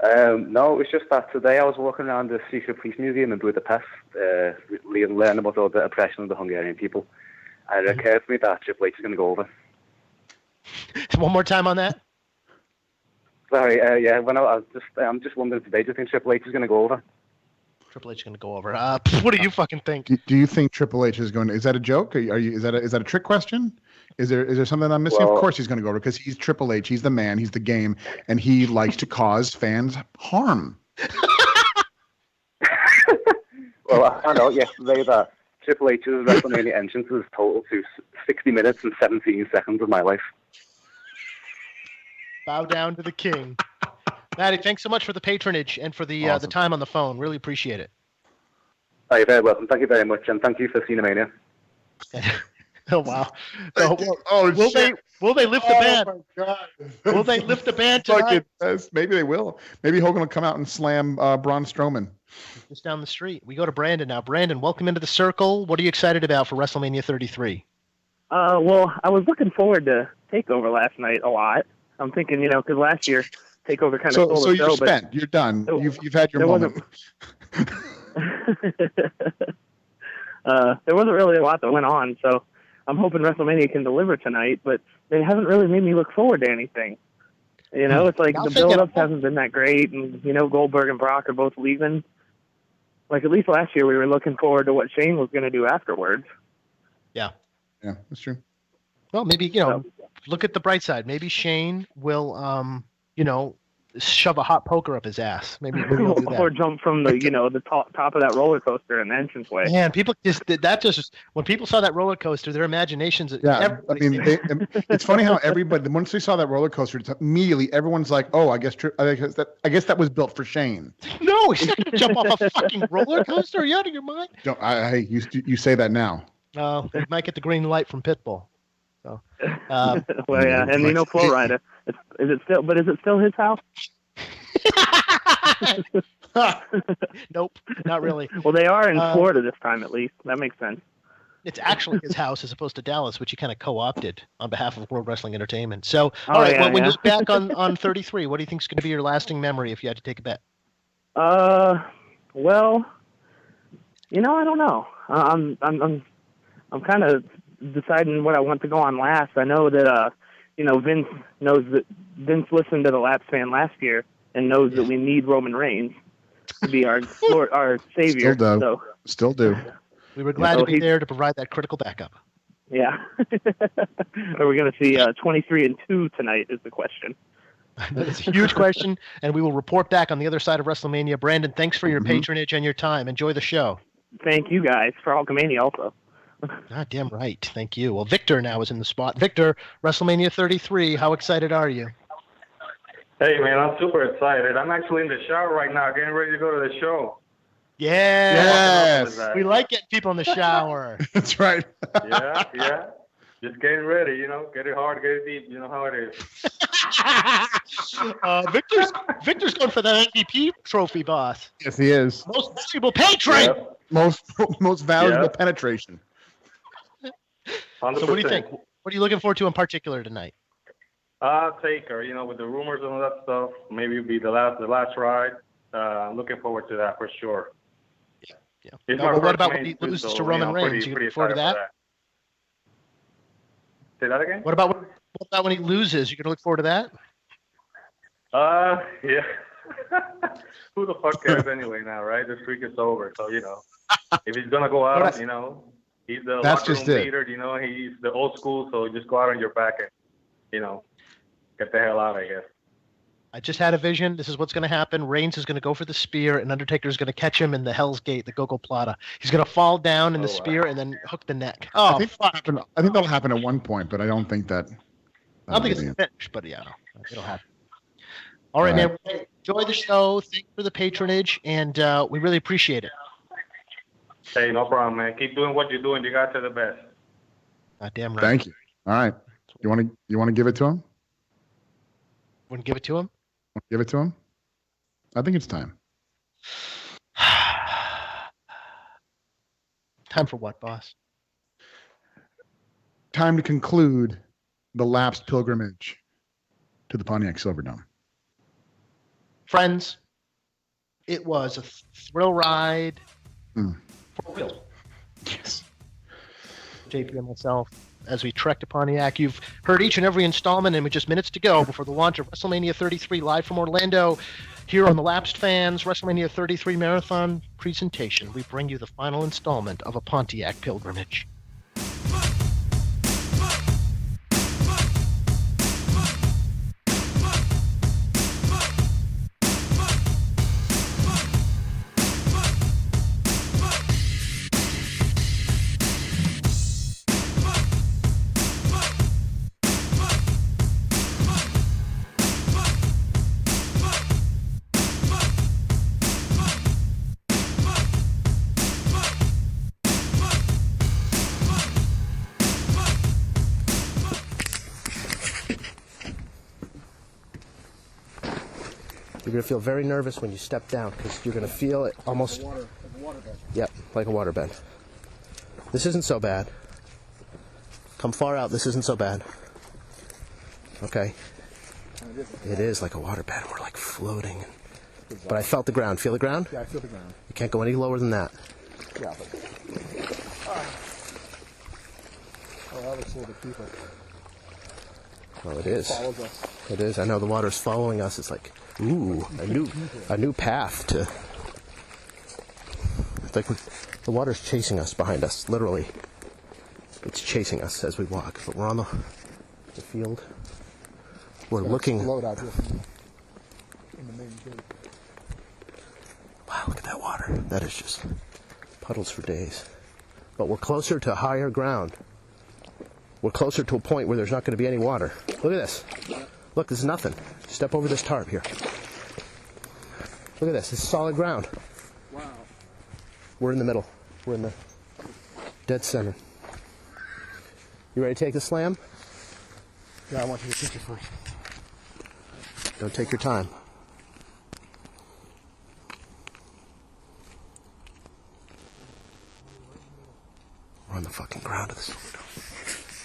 No, it was just that today I was walking around the Secret Police Museum in Budapest, learning about all the oppression of the Hungarian people. And it occurred to me that Triple H is going to go over. One more time on that? Sorry, yeah. I'm just wondering today, do you think Triple H is going to go over? Triple H is going to go over. What do you fucking think? Do you think Triple H is going to? Is that a joke? Is that a trick question? Is there something I'm missing? Well, of course he's going to go over because he's Triple H. He's the man. He's the game, and he likes to cause fans harm. Well, I found out yesterday that Triple H's WrestleMania entrance was total to 60 minutes and 17 seconds of my life. Bow down to the king. Maddie, thanks so much for the patronage and for the Awesome. the time on the phone. Really appreciate it. Oh, you're very welcome. Thank you very much, and thank you for Cinemania. Oh wow! Will they lift the band? Oh my God! Will they lift the band tonight? Maybe they will. Maybe Hogan will come out and slam Braun Strowman. Just down the street. We go to Brandon now. Brandon, welcome into the circle. What are you excited about for WrestleMania 33? Well, I was looking forward to TakeOver last night a lot. I'm thinking, because last year TakeOver kind of stole the show. So you're spent. You're done. You've had your moment. There wasn't really a lot that went on, so I'm hoping WrestleMania can deliver tonight, but they haven't really made me look forward to anything. It's like the build-up hasn't been that great, and, Goldberg and Brock are both leaving. Like, at least last year we were looking forward to what Shane was going to do afterwards. Yeah. Yeah, that's true. Well, maybe, look at the bright side. Maybe Shane will, shove a hot poker up his ass. Maybe we'll do that. Or jump from the the top of that roller coaster in the entranceway. Man, people just when people saw that roller coaster, their imaginations. Yeah, I mean, it's funny how everybody once they saw that roller coaster, immediately everyone's like, "Oh, I guess that was built for Shane." No, he's not gonna jump off a fucking roller coaster. Are you out of your mind? Hey, you say that now. They might get the green light from Pitbull. So, well, yeah, and Flow Rider. Is it still his house? Nope, not really. Well, they are in Florida this time, at least. That makes sense. It's actually his house as opposed to Dallas, which he kind of co-opted on behalf of World Wrestling Entertainment. So, all right, when you look back on 33, what do you think is going to be your lasting memory if you had to take a bet? Well, I don't know. I'm kind of deciding what I want to go on last. I know that Vince knows that Vince listened to the Laps fan last year and knows that we need Roman Reigns to be our savior. Still do. We were glad to be there to provide that critical backup. Yeah. Are we going to see 23-2 tonight? Is the question. That's a huge question, and we will report back on the other side of WrestleMania. Brandon, thanks for your patronage and your time. Enjoy the show. Thank you guys for Hulkamania also. God damn right. Thank you. Well, Victor now is in the spot. Victor, WrestleMania 33. How excited are you? Hey, man, I'm super excited. I'm actually in the shower right now, getting ready to go to the show. Yes. We like getting people in the shower. That's right. Yeah. Just getting ready, get it hard, get it deep. You know how it is. Victor's going for that MVP trophy, boss. Yes, he is. Most valuable patron. Yep. Most valuable penetration. 100%. So what do you think? What are you looking forward to in particular tonight? Taker, with the rumors and all that stuff, maybe it'll be the last ride. I'm looking forward to that for sure. Yeah. What about when he loses to Roman Reigns? You looking forward to that? Say that again? What about when he loses? You gonna look forward to that? Yeah. Who the fuck cares anyway now, right? The streak is over, so if he's gonna go out, he's the locker room leader. He's the old school, so just go out on your back and get the hell out, I guess. I just had a vision. This is what's going to happen. Reigns is going to go for the spear, and Undertaker is going to catch him in the Hell's Gate, the Gogoplata. He's going to fall down in the spear and then hook the neck. I think that'll happen at one point, but I don't think that. I don't think it's finished, but yeah, it'll happen. All right, man. Enjoy the show. Thanks for the patronage, and we really appreciate it. Hey, no problem, man. Keep doing what you're doing. You guys are the best. Damn right. Thank you. All right. You want to give it to him? Want to give it to him? Give it to him? I think it's time. Time for what, boss? Time to conclude the lapsed pilgrimage to the Pontiac Silverdome. Friends, it was a thrill ride for real. Yes. JP and myself, as we trek to Pontiac. You've heard each and every installment, and with just minutes to go before the launch of WrestleMania 33 live from Orlando, here on the Lapsed Fans WrestleMania 33 Marathon presentation, we bring you the final installment of a Pontiac pilgrimage. You're going to feel very nervous when you step down because you're going to feel it almost... Yep, like a waterbed. This isn't so bad. Come far out, this isn't so bad. Okay. It is like a waterbed. We're like floating. But I felt the ground. Feel the ground? Yeah, I feel the ground. You can't go any lower than that. Yeah, but... Oh, that looks a little bit deeper. Oh, it is. It follows us. It is. I know the water's following us. It's like, ooh, a new path to... It's like the water's chasing us behind us, literally. It's chasing us as we walk. But we're on the field. We're looking... in the main gate. Wow, look at that water. That is just puddles for days. But we're closer to higher ground. We're closer to a point where there's not going to be any water. Look at this. Look, this is nothing. Step over this tarp here. Look at this. This is solid ground. Wow. We're in the middle. We're in the dead center. You ready to take the slam? Yeah, I want you to take it first. Don't take your time. We're on the fucking ground of the Silverdome.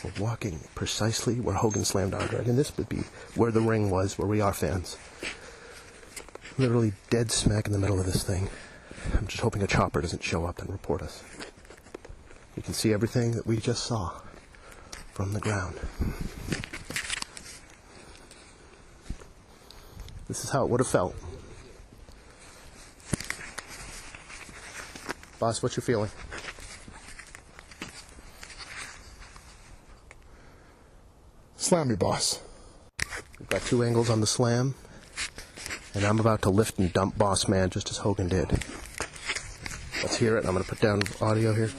We're walking precisely where Hogan slammed Andre. And this would be where the ring was, where we are fans. Literally dead smack in the middle of this thing. I'm just hoping a chopper doesn't show up and report us. You can see everything that we just saw from the ground. This is how it would have felt. Boss, what's your feeling? Slam me, boss. We've got 2 angles on the slam, and I'm about to lift and dump Boss Man just as Hogan did. Let's hear it. I'm going to put down audio here.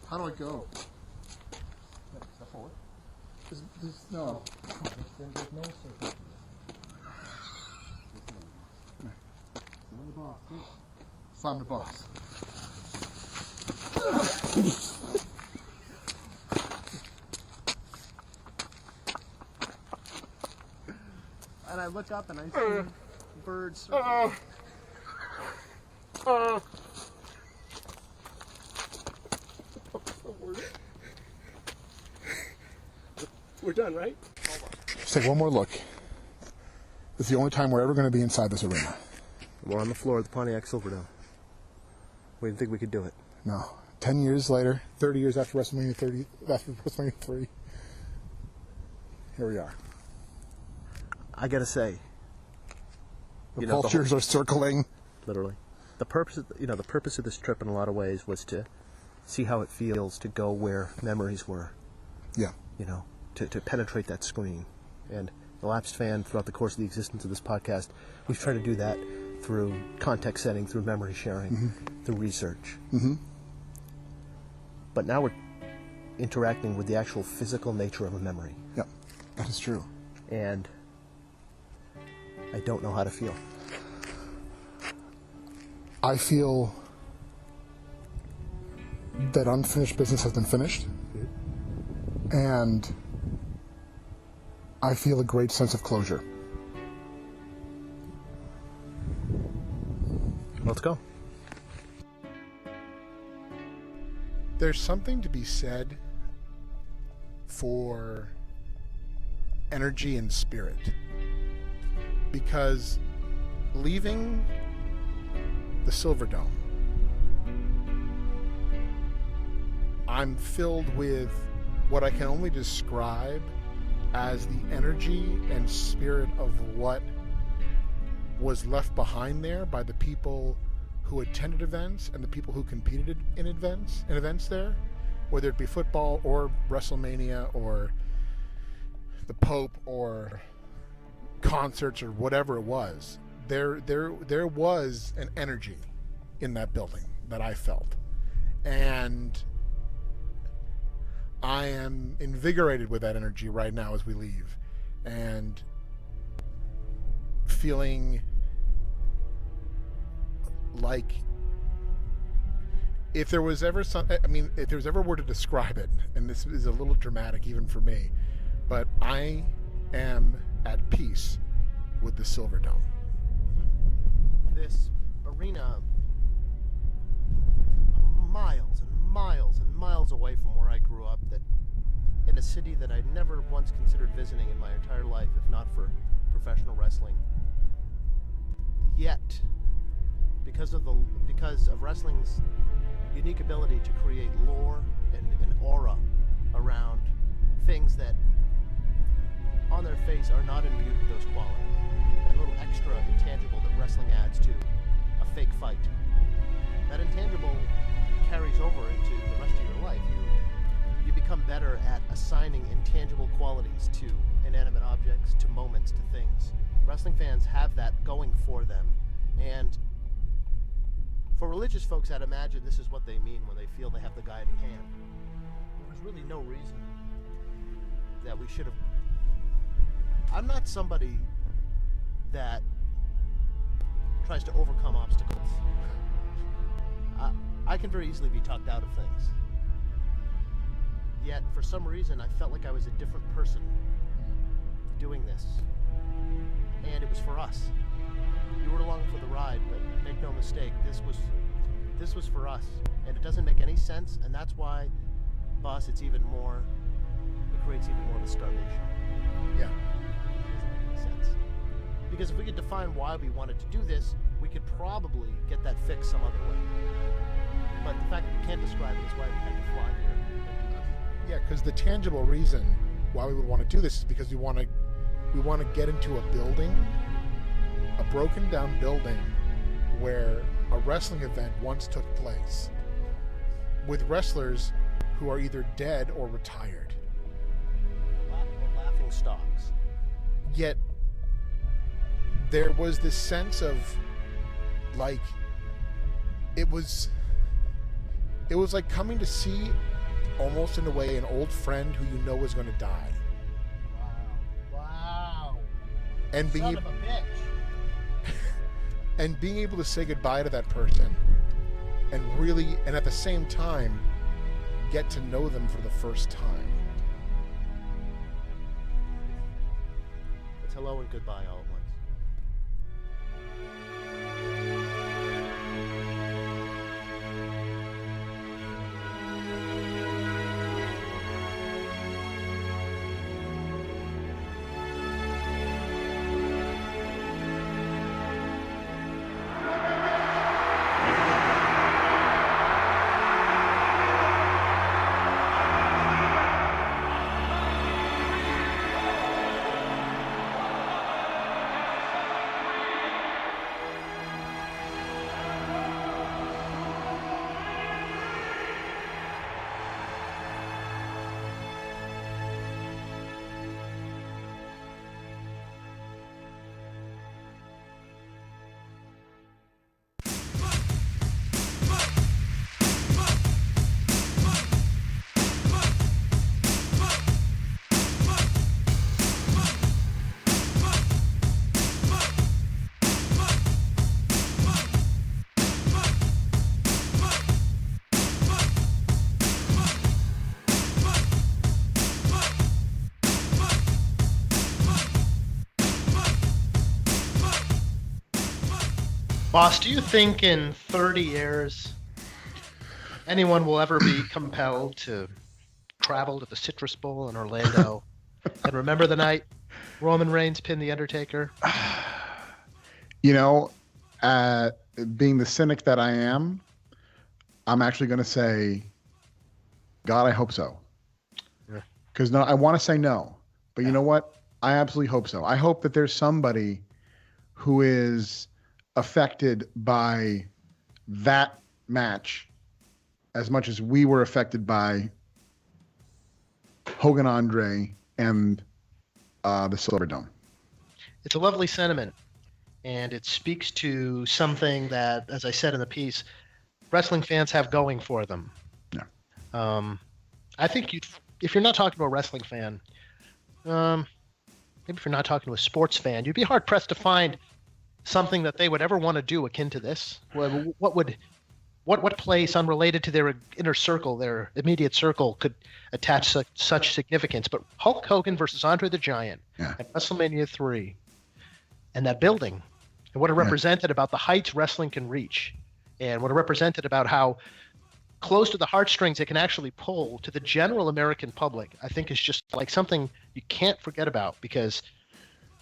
How do I go? No. Slam the boss. And I look up and I see birds. We're done, right? Just take one more look. This is the only time we're ever going to be inside this arena. We're on the floor of the Pontiac Silverdome. We didn't think we could do it. No. 10 years later, 30 years after WrestleMania 3, here we are. I gotta say, the vultures are circling. Literally, the purpose of this trip in a lot of ways was to see how it feels to go where memories were. Yeah. To penetrate that screen. And the Lapsed Fan, throughout the course of the existence of this podcast, we've tried to do that through context setting, through memory sharing, through research. But now we're interacting with the actual physical nature of a memory. Yeah, that is true. And I don't know how to feel. I feel that unfinished business has been finished. And I feel a great sense of closure. Let's go. There's something to be said for energy and spirit. Because leaving the Silverdome, I'm filled with what I can only describe as the energy and spirit of what was left behind there by the people who attended events and the people who competed in events there, whether it be football or WrestleMania or the Pope or concerts or whatever it was. There was an energy in that building that I felt, and I am invigorated with that energy right now as we leave, and feeling like if there was ever if there was ever a word to describe it, and this is a little dramatic even for me, but I am at peace with the Silverdome. This arena, miles and miles and miles away from where I grew up, that in a city that I'd never once considered visiting in my entire life, if not for professional wrestling. Yet, because of wrestling's unique ability to create lore and an aura around things that on their face are not imbued with those qualities. That little extra intangible that wrestling adds to a fake fight. That intangible carries over into the rest of your life. You become better at assigning intangible qualities to inanimate objects, to moments, to things. Wrestling fans have that going for them. And for religious folks, I'd imagine this is what they mean when they feel they have the guiding hand. There's really no reason that we should have... I'm not somebody that tries to overcome obstacles. I can very easily be talked out of things. Yet, for some reason, I felt like I was a different person doing this. And it was for us. You were along for the ride, but make no mistake, this was for us. And it doesn't make any sense, and that's why, boss, it creates even more of a starvation. Yeah. It doesn't make any sense. Because if we could define why we wanted to do this, we could probably get that fixed some other way. But the fact that we can't describe it is why we had to fly here and do this. Yeah, because the tangible reason why we would want to do this is because we want to get into a building, a broken down building where a wrestling event once took place with wrestlers who are either dead or retired. Or laughing stocks. Yet there was this sense of like it was like coming to see, almost in a way, an old friend who you know is going to die. Wow. And being Son of a bitch. and being able to say goodbye to that person and at the same time get to know them for the first time. It's hello and goodbye all at once. Boss, do you think in 30 years anyone will ever be compelled to travel to the Citrus Bowl in Orlando and remember the night Roman Reigns pinned The Undertaker? You know, being the cynic that I am, I'm actually going to say, God, I hope so. Because I want to say no, but you know what? I absolutely hope so. I hope that there's somebody who is affected by that match as much as we were affected by Hogan Andre and the Silverdome. It's a lovely sentiment, and it speaks to something that, as I said in the piece, wrestling fans have going for them. Yeah. I think if you're not talking to a wrestling fan, maybe if you're not talking to a sports fan, you'd be hard pressed to find something that they would ever want to do akin to this. What place unrelated to their inner circle, their immediate circle, could attach such significance? But Hulk Hogan versus Andre the Giant at WrestleMania 3, and that building, and what it represented about the heights wrestling can reach, and what it represented about how close to the heartstrings it can actually pull to the general American public, I think is just like something you can't forget about, because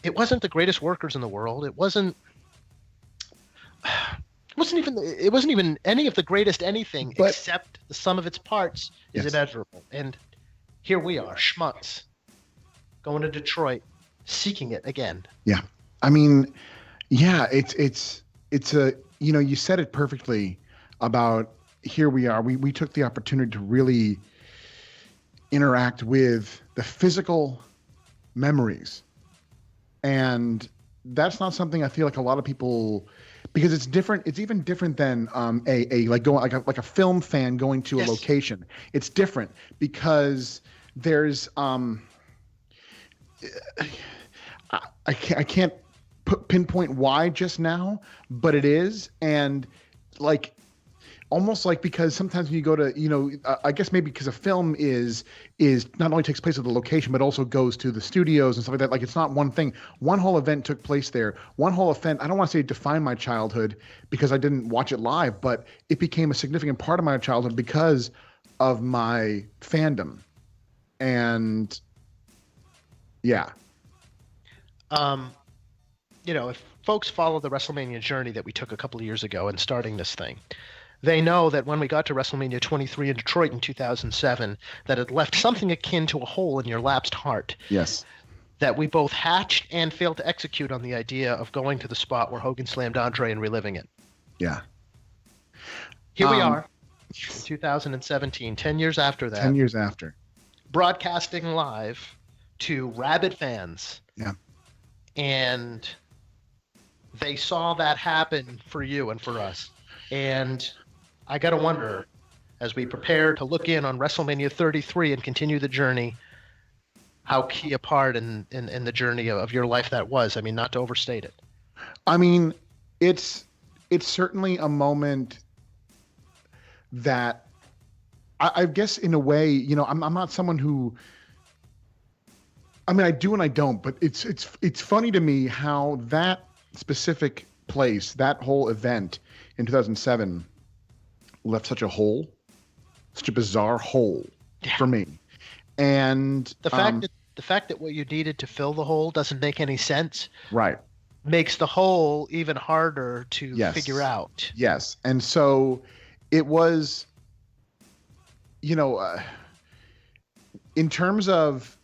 it wasn't the greatest workers in the world. It wasn't even any of the greatest anything, except the sum of its parts is immeasurable. And here we are, schmucks, going to Detroit, seeking it again. Yeah. I mean, yeah, it's a, you said it perfectly about here we are. We took the opportunity to really interact with the physical memories. And that's not something I feel like a lot of people, because it's different. It's even different than like a film fan going to a location. It's different because there's I can't pinpoint why just now, but it is. And like almost like, because sometimes when you go to, I guess maybe because a film is not only takes place at the location, but also goes to the studios and stuff like that. Like, it's not one thing. One whole event took place there. One whole event, I don't want to say defined my childhood because I didn't watch it live, but it became a significant part of my childhood because of my fandom. And yeah. If folks follow the WrestleMania journey that we took a couple of years ago in starting this thing, they know that when we got to WrestleMania 23 in Detroit in 2007, that it left something akin to a hole in your lapsed heart. Yes. That we both hatched and failed to execute on the idea of going to the spot where Hogan slammed Andre and reliving it. Yeah. Here we are, in 2017, 10 years after that. 10 years after. Broadcasting live to rabid fans. Yeah. And they saw that happen for you and for us. And I got to wonder, as we prepare to look in on WrestleMania 33 and continue the journey, how key a part in the journey of your life that was. I mean, not to overstate it. I mean, it's certainly a moment that I guess in a way, I'm not someone who, I mean, I do and I don't, but it's funny to me how that specific place, that whole event in 2007 left such a hole, such a bizarre hole for me. And the fact that what you needed to fill the hole doesn't make any sense. Right. Makes the hole even harder to figure out. Yes. And so it was, in terms of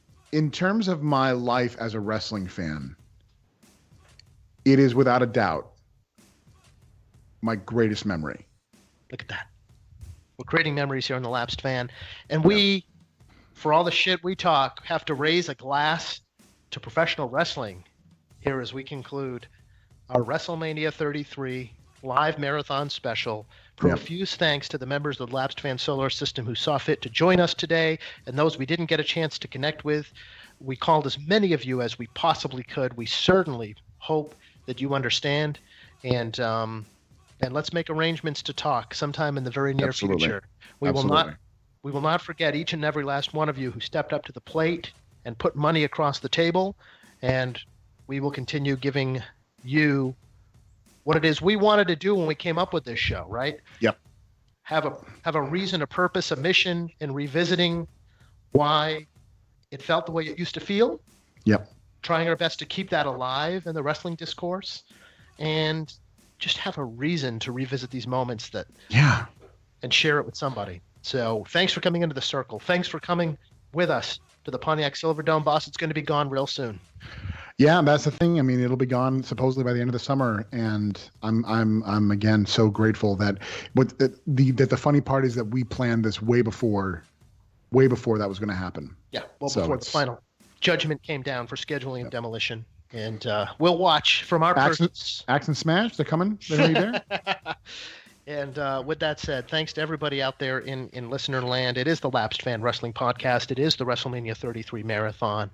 my life as a wrestling fan, it is without a doubt my greatest memory. Look at that. We're creating memories here on The Lapsed Fan. And we, for all the shit we talk, have to raise a glass to professional wrestling here as we conclude our WrestleMania 33 live marathon special. Profuse thanks to the members of the Lapsed Fan Solar System who saw fit to join us today, and those we didn't get a chance to connect with. We called as many of you as we possibly could. We certainly hope that you understand, and let's make arrangements to talk sometime in the very near future. We will not forget each and every last one of you who stepped up to the plate and put money across the table, and we will continue giving you what it is we wanted to do when we came up with this show, right? Yep. Have a reason, a purpose, a mission in revisiting why it felt the way it used to feel. Yep. Trying our best to keep that alive in the wrestling discourse, and just have a reason to revisit these moments and share it with somebody. So thanks for coming into the circle. Thanks for coming with us to the Pontiac Silverdome, boss. It's going to be gone real soon. Yeah, that's the thing. I mean, it'll be gone supposedly by the end of the summer, and I'm again so grateful that. But the funny part is that we planned this way before that was going to happen. Yeah, before the final judgment came down for scheduling and demolition, and we'll watch from our Axe and Smash. They're coming. They're already there. And with that said, thanks to everybody out there in listener land. It is the Lapsed Fan Wrestling Podcast. It is the WrestleMania 33 Marathon.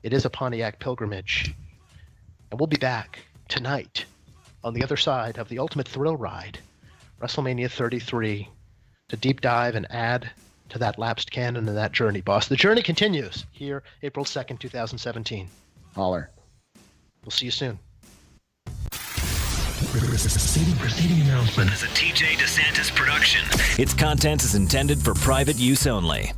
It is a Pontiac pilgrimage. And we'll be back tonight on the other side of the ultimate thrill ride, WrestleMania 33, to deep dive and add to that lapsed canon and that journey, boss. The journey continues here, April 2nd, 2017. Holler. We'll see you soon. Preceding announcement is a TJ DeSantis production. Its content is intended for private use only.